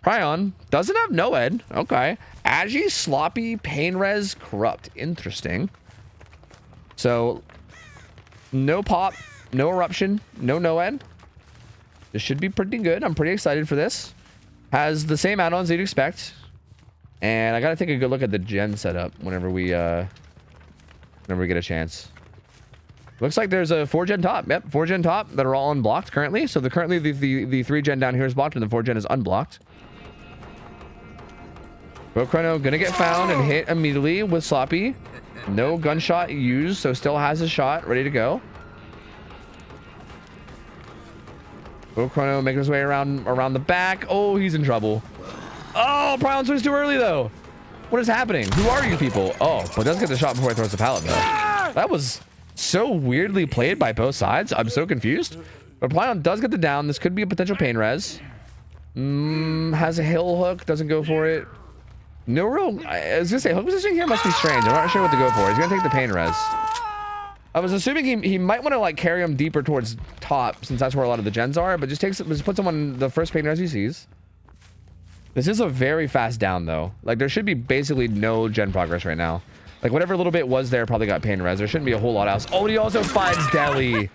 Prion doesn't have Noed. Okay. Agi, Sloppy, Pain Res, Corrupt. Interesting. So no pop, no eruption, no Noed. This should be pretty good. I'm pretty excited for this. Has the same add-ons you'd expect, and I gotta take a good look at the gen setup whenever we get a chance. Looks like there's a 4-gen top. Yep, 4-gen top that are all unblocked currently. So currently the 3-gen down here is blocked and the 4-gen is unblocked. Boat Chrono gonna get found and hit immediately with Sloppy. No gunshot used, so still has a shot ready to go. Boat Chrono making his way around the back. Oh, he's in trouble. Oh, Prion switched too early though. What is happening? Who are you people? Oh, but does get the shot before he throws the pallet though. That was so weirdly played by both sides. I'm so confused. But Prion does get the down. This could be a potential pain res. Has a hill hook. Doesn't go for it. No real. I was gonna say hook position here must be strange. I'm not sure what to go for. He's gonna take the pain res. I was assuming he might want to like carry him deeper towards top since that's where a lot of the gens are, but just puts him on the first pain res he sees. This is a very fast down though. Like there should be basically no gen progress right now. Like whatever little bit was there probably got pain res. There shouldn't be a whole lot else. Oh, and he also finds Deli.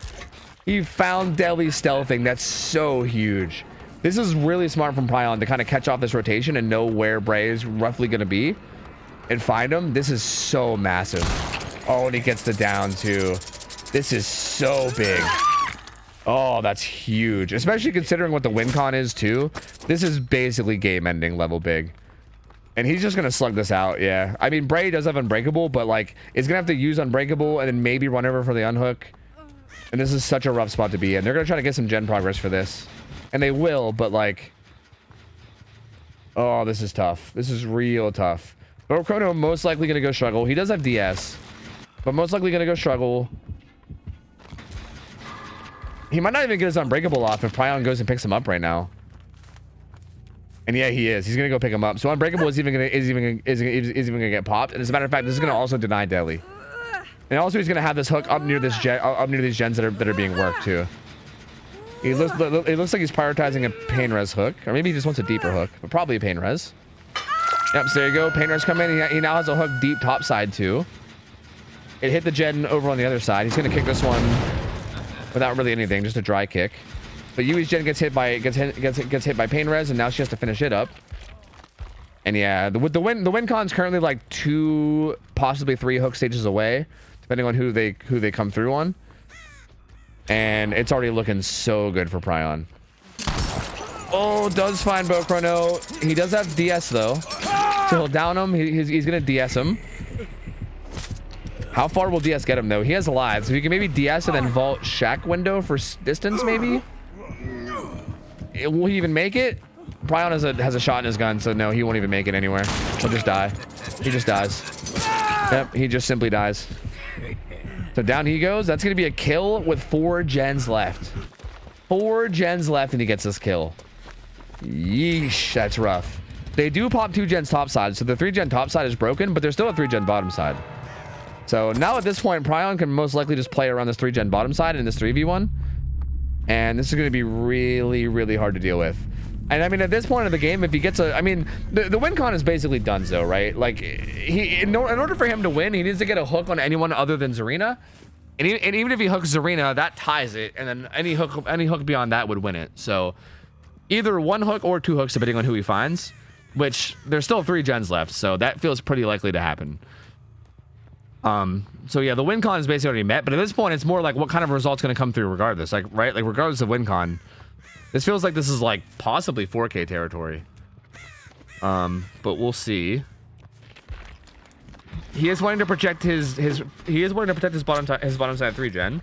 He found Deli stealthing. That's so huge. This is really smart from Prion to kind of catch off this rotation and know where Bray is roughly going to be and find him. This is so massive. Oh, and he gets the down too. This is so big. Oh, that's huge. Especially considering what the win con is too. This is basically game ending level big. And he's just going to slug this out. Yeah. I mean, Bray does have Unbreakable, but like it's going to have to use Unbreakable and then maybe run over for the unhook. And this is such a rough spot to be in. They're going to try to get some gen progress for this. And they will, but like... Oh, this is tough. This is real tough. But Chrono most likely going to go struggle. He does have DS. But most likely going to go struggle. He might not even get his Unbreakable off if Prion goes and picks him up right now. And yeah, he is. He's going to go pick him up. So Unbreakable is even going to get popped. And as a matter of fact, this is going to also deny Deli. And also he's going to have this hook up near this up near these gens that are being worked too. It looks like he's prioritizing a pain res hook. Or maybe he just wants a deeper hook. But probably a pain res. Yep, so there you go. Pain res come in. He now has a hook deep top side too. It hit the gen over on the other side. He's going to kick this one without really anything. Just a dry kick. But Yui's gen gets hit by pain res. And now she has to finish it up. And yeah, the win con's currently like 2, possibly 3 hook stages away. Depending on who they come through on. And it's already looking so good for Prion. Oh, does find Boat Chrono. He does have DS though. So he'll down him. He's gonna DS him. How far will DS get him though? He has alive, so he can maybe DS and then vault shack window for distance maybe. Will he even make it? Pryon has a shot in his gun, so no, he won't even make it anywhere. He'll just die. He just dies. Yep, he just simply dies. So down he goes. That's gonna be a kill with 4 gens left. 4 gens left, and he gets this kill. Yeesh, that's rough. They do pop 2 gens top side, so the 3 gen top side is broken, but there's still a 3 gen bottom side. So now at this point, Pryon can most likely just play around this 3 gen bottom side in this 3v1. And this is going to be really, really hard to deal with. And I mean, at this point of the game, if he gets a, I mean, the win con is basically done, though, right? Like, in order for him to win, he needs to get a hook on anyone other than Zarina. And even if he hooks Zarina, that ties it. And then any hook beyond that would win it. So either 1 hook or 2 hooks, depending on who he finds. Which there's still 3 gens left, so that feels pretty likely to happen. So yeah, the win con is basically already met, but at this point, it's more like what kind of result's going to come through regardless, like, right? Like, regardless of win con, this feels like this is like possibly 4K territory. But we'll see. He is wanting to protect his bottom side 3 gen.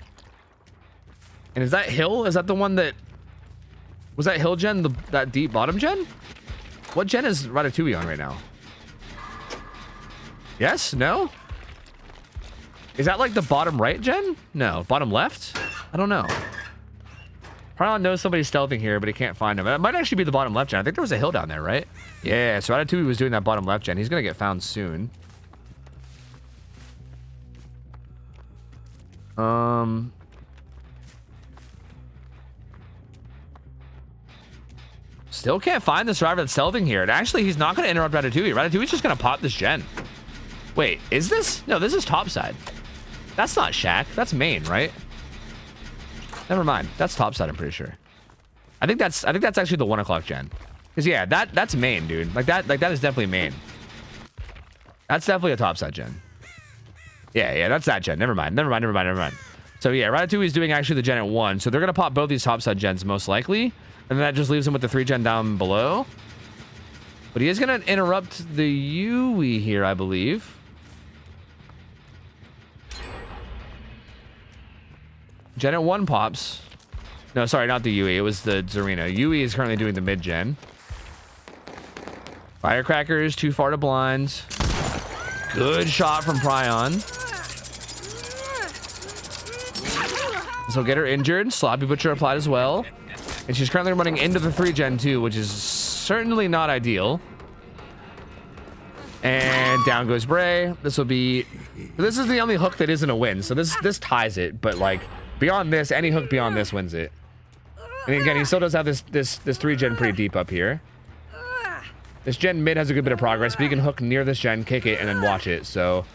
And is that Hill? Is that the one that was that Hill gen, that deep bottom gen? What gen is Ratatouille on right now? Yes? No? Is that like the bottom right gen? No. Bottom left? I don't know. Pryon knows somebody's stealthing here, but he can't find him. It might actually be the bottom left gen. I think there was a hill down there, right? Yeah, so Ratatouille was doing that bottom left gen. He's going to get found soon. Still can't find the survivor that's stealthing here. And actually, he's not going to interrupt Ratatouille. Ratatouille's just going to pop this gen. Wait, is this? No, this is topside. That's not shack. That's main, right? Never mind. That's topside, I'm pretty sure. I think that's actually the 1 o'clock gen. Because yeah, that's main, dude. Like that is definitely main. That's definitely a topside gen. Yeah, that's that gen. Never mind. So yeah, Ratatouille's doing actually the gen at 1. So they're gonna pop both these topside gens most likely. And then that just leaves him with the 3 gen down below. But he is gonna interrupt the Yui here, I believe. Gen at 1 pops. No, sorry, not the Yui. It was the Zarina. Yui is currently doing the mid gen. Firecrackers, too far to blind. Good shot from Pryon. This will get her injured. Sloppy Butcher applied as well. And she's currently running into the 3 gen too, which is certainly not ideal. And down goes Bray. This will be... This is the only hook that isn't a win. So this ties it. But like, beyond this, any hook beyond this wins it. And again, he still does have this 3 gen pretty deep up here. This gen mid has a good bit of progress, but he can hook near this gen, kick it, and then watch it. So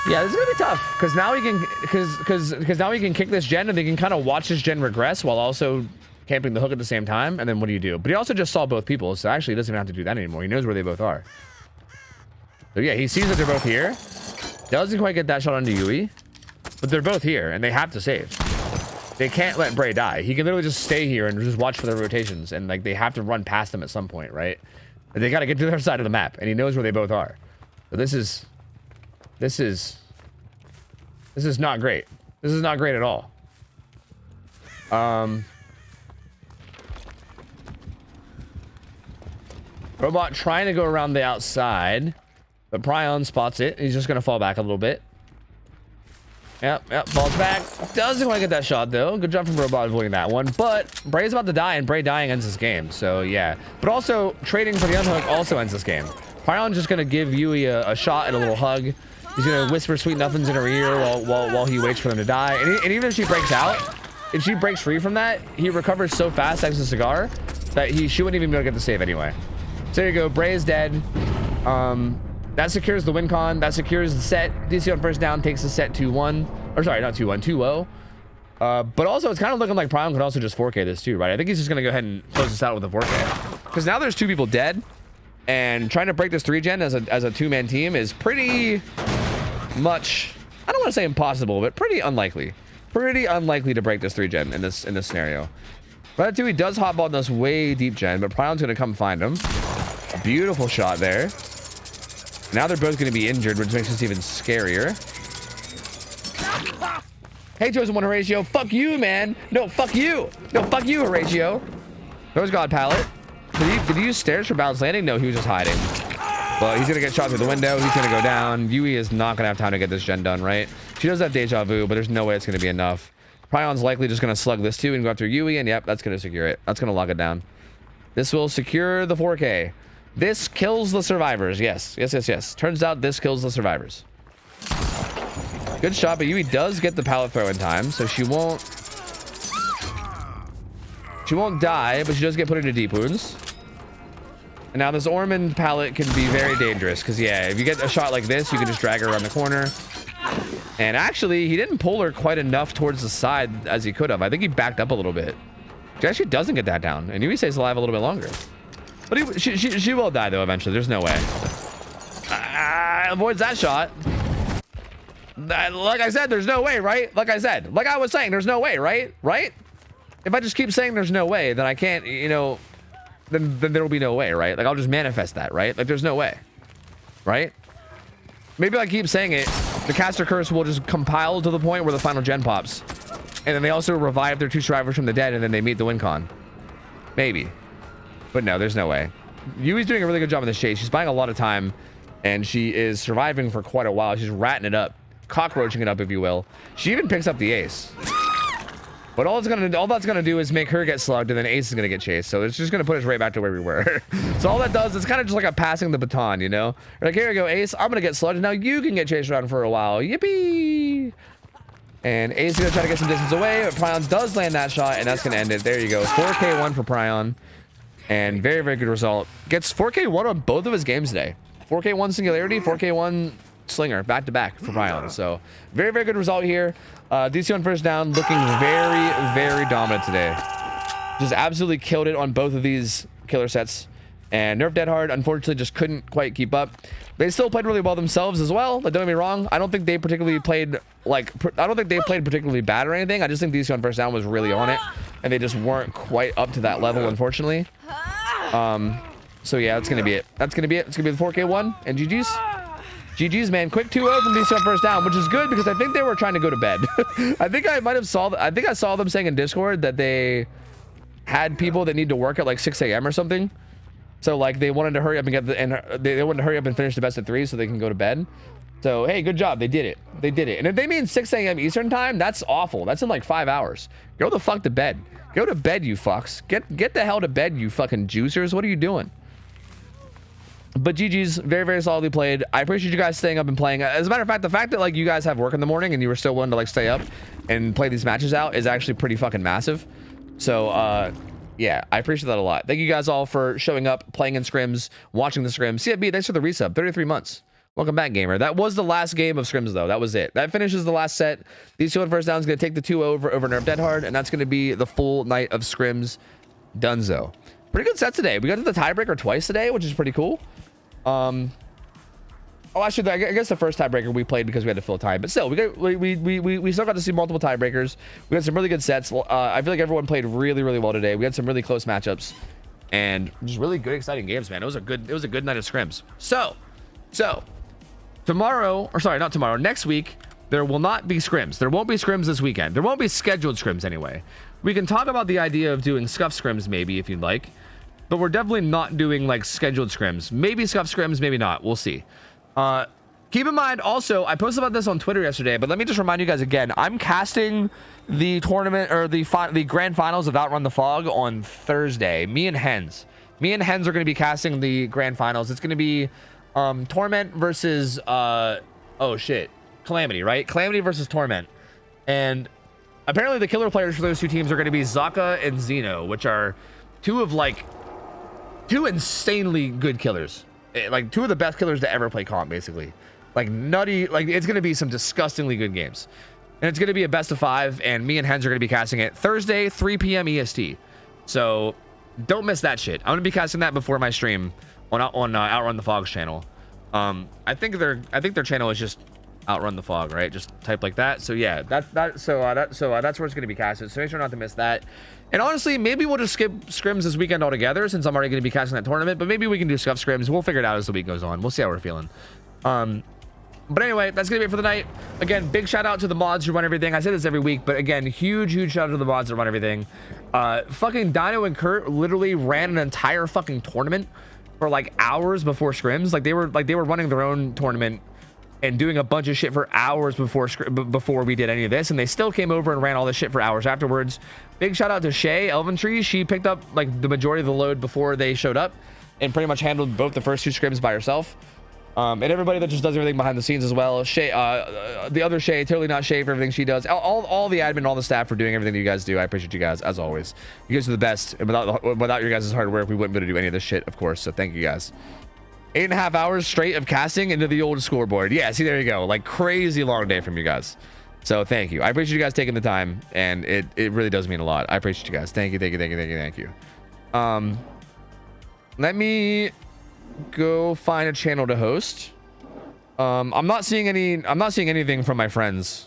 yeah, this is gonna be tough because now he can because now he can kick this gen and they can kind of watch this gen regress while also camping the hook at the same time. And then what do you do? But he also just saw both people, so actually he doesn't even have to do that anymore. He knows where they both are. So yeah, he sees that they're both here. Doesn't quite get that shot onto Yui, but they're both here and they have to save. They can't let Bray die. He can literally just stay here and just watch for their rotations, and like they have to run past them at some point, right? They got to get to their side of the map, and he knows where they both are. So this is not great. This is not great at all. Robot trying to go around the outside, but Pryon spots it. He's just gonna fall back a little bit. Yep, falls back. Doesn't quite get that shot, though. Good job from Robot avoiding that one. But Bray's about to die, and Bray dying ends this game. So, yeah. But also, trading for the unhook also ends this game. Prion's just going to give Yui a shot and a little hug. He's going to whisper sweet nothings in her ear while he waits for them to die. And even if she breaks out, if she breaks free from that, he recovers so fast thanks to Cigar that she wouldn't even be able to get the save anyway. So, there you go. Bray is dead. That secures the win con. That secures the set. DC on first down takes the set 2-1. Or sorry, not 2-1, 2-0. But also, it's kind of looking like Pryon could also just 4K this too, right? I think he's just going to go ahead and close this out with a 4K. Because now there's 2 people dead. And trying to break this 3 gen as a 2-man team is pretty much, I don't want to say impossible, but pretty unlikely. Pretty unlikely to break this 3 gen in this scenario. Ratatouille does hotball this way deep gen, but Pryon's going to come find him. A beautiful shot there. Now they're both going to be injured, which makes this even scarier. Hey, Chosen One Horatio. Fuck you, man. No, fuck you. No, fuck you, Horatio. There's God Pallet. Did he use stairs for balanced landing? No, he was just hiding. Well, he's going to get shot through the window. He's going to go down. Yui is not going to have time to get this gen done, right? She does have deja vu, but there's no way it's going to be enough. Prion's likely just going to slug this too and go after Yui, and yep, that's going to secure it. That's going to lock it down. This will secure the 4K. This kills the survivors. Yes. Turns out this kills the survivors. Good shot, but Yui does get the pallet throw in time, so she won't die, but she does get put into deep wounds. And now this Ormond pallet can be very dangerous, because yeah, if you get a shot like this, you can just drag her around the corner. And actually, he didn't pull her quite enough towards the side as he could have. I think he backed up a little bit. She actually doesn't get that down, and Yui stays alive a little bit longer. But she will die, though, eventually. There's no way. Avoids that shot. Like I said, there's no way, right? Like I said, like I was saying, there's no way, right? Right? If I just keep saying there's no way, then I can't, you know, then there will be no way, right? Like I'll just manifest that, right? Like there's no way, right? Maybe I keep saying it, the caster curse will just compile to the point where the final gen pops. And then they also revive their 2 survivors from the dead, and then they meet the win con. Maybe. But no, there's no way. Yui's doing a really good job in this chase. She's buying a lot of time, and she is surviving for quite a while. She's ratting it up. Cockroaching it up, if you will. She even picks up the ace. But all that's gonna do is make her get slugged, and then Ace is gonna get chased. So it's just gonna put us right back to where we were. So all that does is kind of just like a passing the baton, you know? Like, here you go, Ace. I'm gonna get slugged, and now you can get chased around for a while. Yippee! And Ace is gonna try to get some distance away, but Prion does land that shot, and that's gonna end it. There you go. 4K1 for Prion. And very, very good result. Gets 4K1 on both of his games today. 4K1 Singularity, 4K1 Slinger, back to back for Prion. So very, very good result here. DC on first down, looking very, very dominant today. Just absolutely killed it on both of these killer sets. And Nerf Dead Hard, unfortunately, just couldn't quite keep up. They still played really well themselves as well. Like, don't get me wrong. I don't think they particularly played, like, I don't think they played particularly bad or anything. I just think DC on first down was really on it. And they just weren't quite up to that level, unfortunately. So yeah, that's going to be it. That's going to be it. It's going to be the 4K1 and GG's. GG's, man. Quick 2-0 from DC on first down, which is good because I think they were trying to go to bed. I think I saw them saying in Discord that they had people that need to work at like 6 a.m. or something. So like they wanted to hurry up and they wanted to hurry up and finish the best of 3 so they can go to bed. So hey, good job. They did it. They did it. And if they mean 6 a.m. Eastern time, that's awful. That's in like 5 hours. Go the fuck to bed. Go to bed, you fucks. Get the hell to bed, you fucking juicers. What are you doing? But GG's, very, very solidly played. I appreciate you guys staying up and playing. As a matter of fact, the fact that like you guys have work in the morning and you were still willing to like stay up and play these matches out is actually pretty fucking massive. So yeah, I appreciate that a lot. Thank you guys all for showing up, playing in scrims, watching the scrims. CFB, thanks for the resub. 33 months. Welcome back, gamer. That was the last game of scrims, though. That was it. That finishes the last set. These 2 on first down is going to take the 2 over Nerf Dead Hard, and that's going to be the full night of scrims. Dunzo. Pretty good set today. We got to the tiebreaker twice today, which is pretty cool. Oh, actually, I guess the first tiebreaker we played because we had to fill time, but still, we still got to see multiple tiebreakers. We had some really good sets. I feel like everyone played really, really well today. We had some really close matchups, and just really good, exciting games, man. It was a good night of scrims. So tomorrow, or sorry, not tomorrow, next week, there will not be scrims. There won't be scrims this weekend. There won't be scheduled scrims anyway. We can talk about the idea of doing scuff scrims maybe if you'd like. But we're definitely not doing like scheduled scrims. Maybe scuff scrims, maybe not. We'll see. Keep in mind also, I posted about this on Twitter yesterday, but let me just remind you guys again. I'm casting the tournament or the grand finals of Outrun the Fog on Thursday. Me and Hens are going to be casting the grand finals. It's going to be Torment versus Calamity, right? Calamity versus Torment. And apparently the killer players for those 2 teams are going to be Zaka and Zeno, which are two insanely good killers, like 2 of the best killers to ever play comp, basically. Like nutty, like it's gonna be some disgustingly good games, and it's gonna be a best of 5. And me and Hens are gonna be casting it Thursday 3 p.m. EST, so don't miss that shit. I'm gonna be casting that before my stream on Outrun the Fog's channel. I think their channel is just Outrun the Fog, right? Just type like that. So yeah, that's where it's gonna be casted, so make sure not to miss that. And honestly, maybe we'll just skip scrims this weekend altogether since I'm already going to be casting that tournament. But maybe we can do scuff scrims. We'll figure it out as the week goes on. We'll see how we're feeling. But anyway, that's gonna be it for the night. Again, big shout out to the mods who run everything. I say this every week, but again, huge shout out to the mods that run everything. Fucking Dino and Kurt literally ran an entire fucking tournament for like hours before scrims. Like they were running their own tournament and doing a bunch of shit for hours before we did any of this, and they still came over and ran all this shit for hours afterwards. Big shout out to Shay Elventree. She picked up like the majority of the load before they showed up and pretty much handled both the first 2 scrims by herself. And everybody that just does everything behind the scenes as well. Shay, the other Shay, totally not Shay for everything she does. All the admin, all the staff for doing everything that you guys do. I appreciate you guys as always. You guys are the best, and without your guys' hard work, we wouldn't be able to do any of this shit, of course. So thank you guys. 8.5 hours straight of casting into the old scoreboard. Yeah, see, there you go. Like crazy long day from you guys. So thank you. I appreciate you guys taking the time, and it really does mean a lot. I appreciate you guys. Thank you. Let me go find a channel to host. I'm not seeing anything from my friends.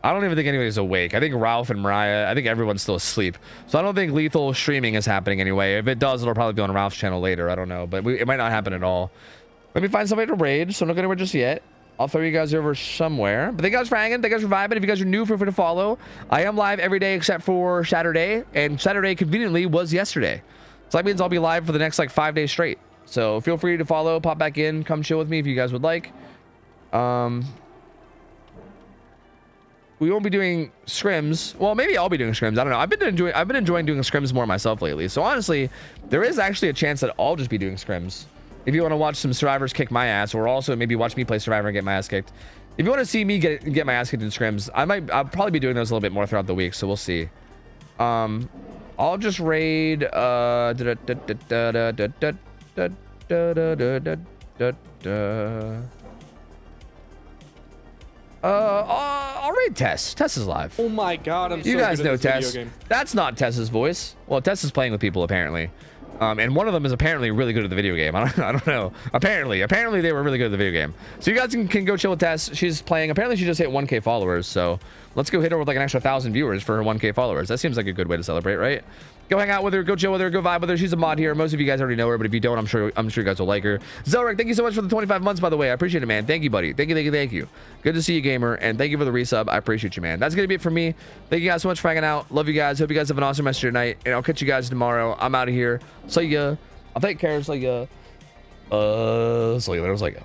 I don't even think anybody's awake. I think Ralph and Mariah, I think everyone's still asleep. So I don't think lethal streaming is happening anyway. If it does, it'll probably be on Ralph's channel later. I don't know, but it might not happen at all. Let me find somebody to raid, so don't go anywhere just yet. I'll throw you guys over somewhere. But thank you guys for hanging. Thank you guys for vibing. If you guys are new, feel free to follow. I am live every day except for Saturday, and Saturday conveniently was yesterday. So that means I'll be live for the next like 5 days straight. So feel free to follow, pop back in, come chill with me if you guys would like. We won't be doing scrims. Well, maybe I'll be doing scrims. I don't know. I've been enjoying doing scrims more myself lately. So honestly, there is actually a chance that I'll just be doing scrims. If you want to watch some survivors kick my ass, or also maybe watch me play survivor and get my ass kicked. If you want to see me get my ass kicked in scrims, I'll probably be doing those a little bit more throughout the week. So we'll see. I'll just raid. I'll raid Tess. Tess is live. Oh my god, I'm so You guys good at know this video Tess. game. That's not Tess's voice. Well, Tess is playing with people apparently. And one of them is apparently really good at the video game. I don't know. Apparently they were really good at the video game. So you guys can go chill with Tess. She's playing. Apparently she just hit 1K followers. So let's go hit her with like an extra 1,000 viewers for her 1K followers. That seems like a good way to celebrate, right? Go hang out with her, go chill with her, go vibe with her. She's a mod here. Most of you guys already know her, but if you don't, I'm sure you guys will like her. Zelric, thank you so much for the 25 months, by the way. I appreciate it, man. Thank you, buddy. Thank you. Good to see you, gamer, and thank you for the resub. I appreciate you, man. That's gonna be it for me. Thank you guys so much for hanging out. Love you guys. Hope you guys have an awesome rest of your night, and I'll catch you guys tomorrow. I'm out of here. See ya. I'll take care. See ya. There's like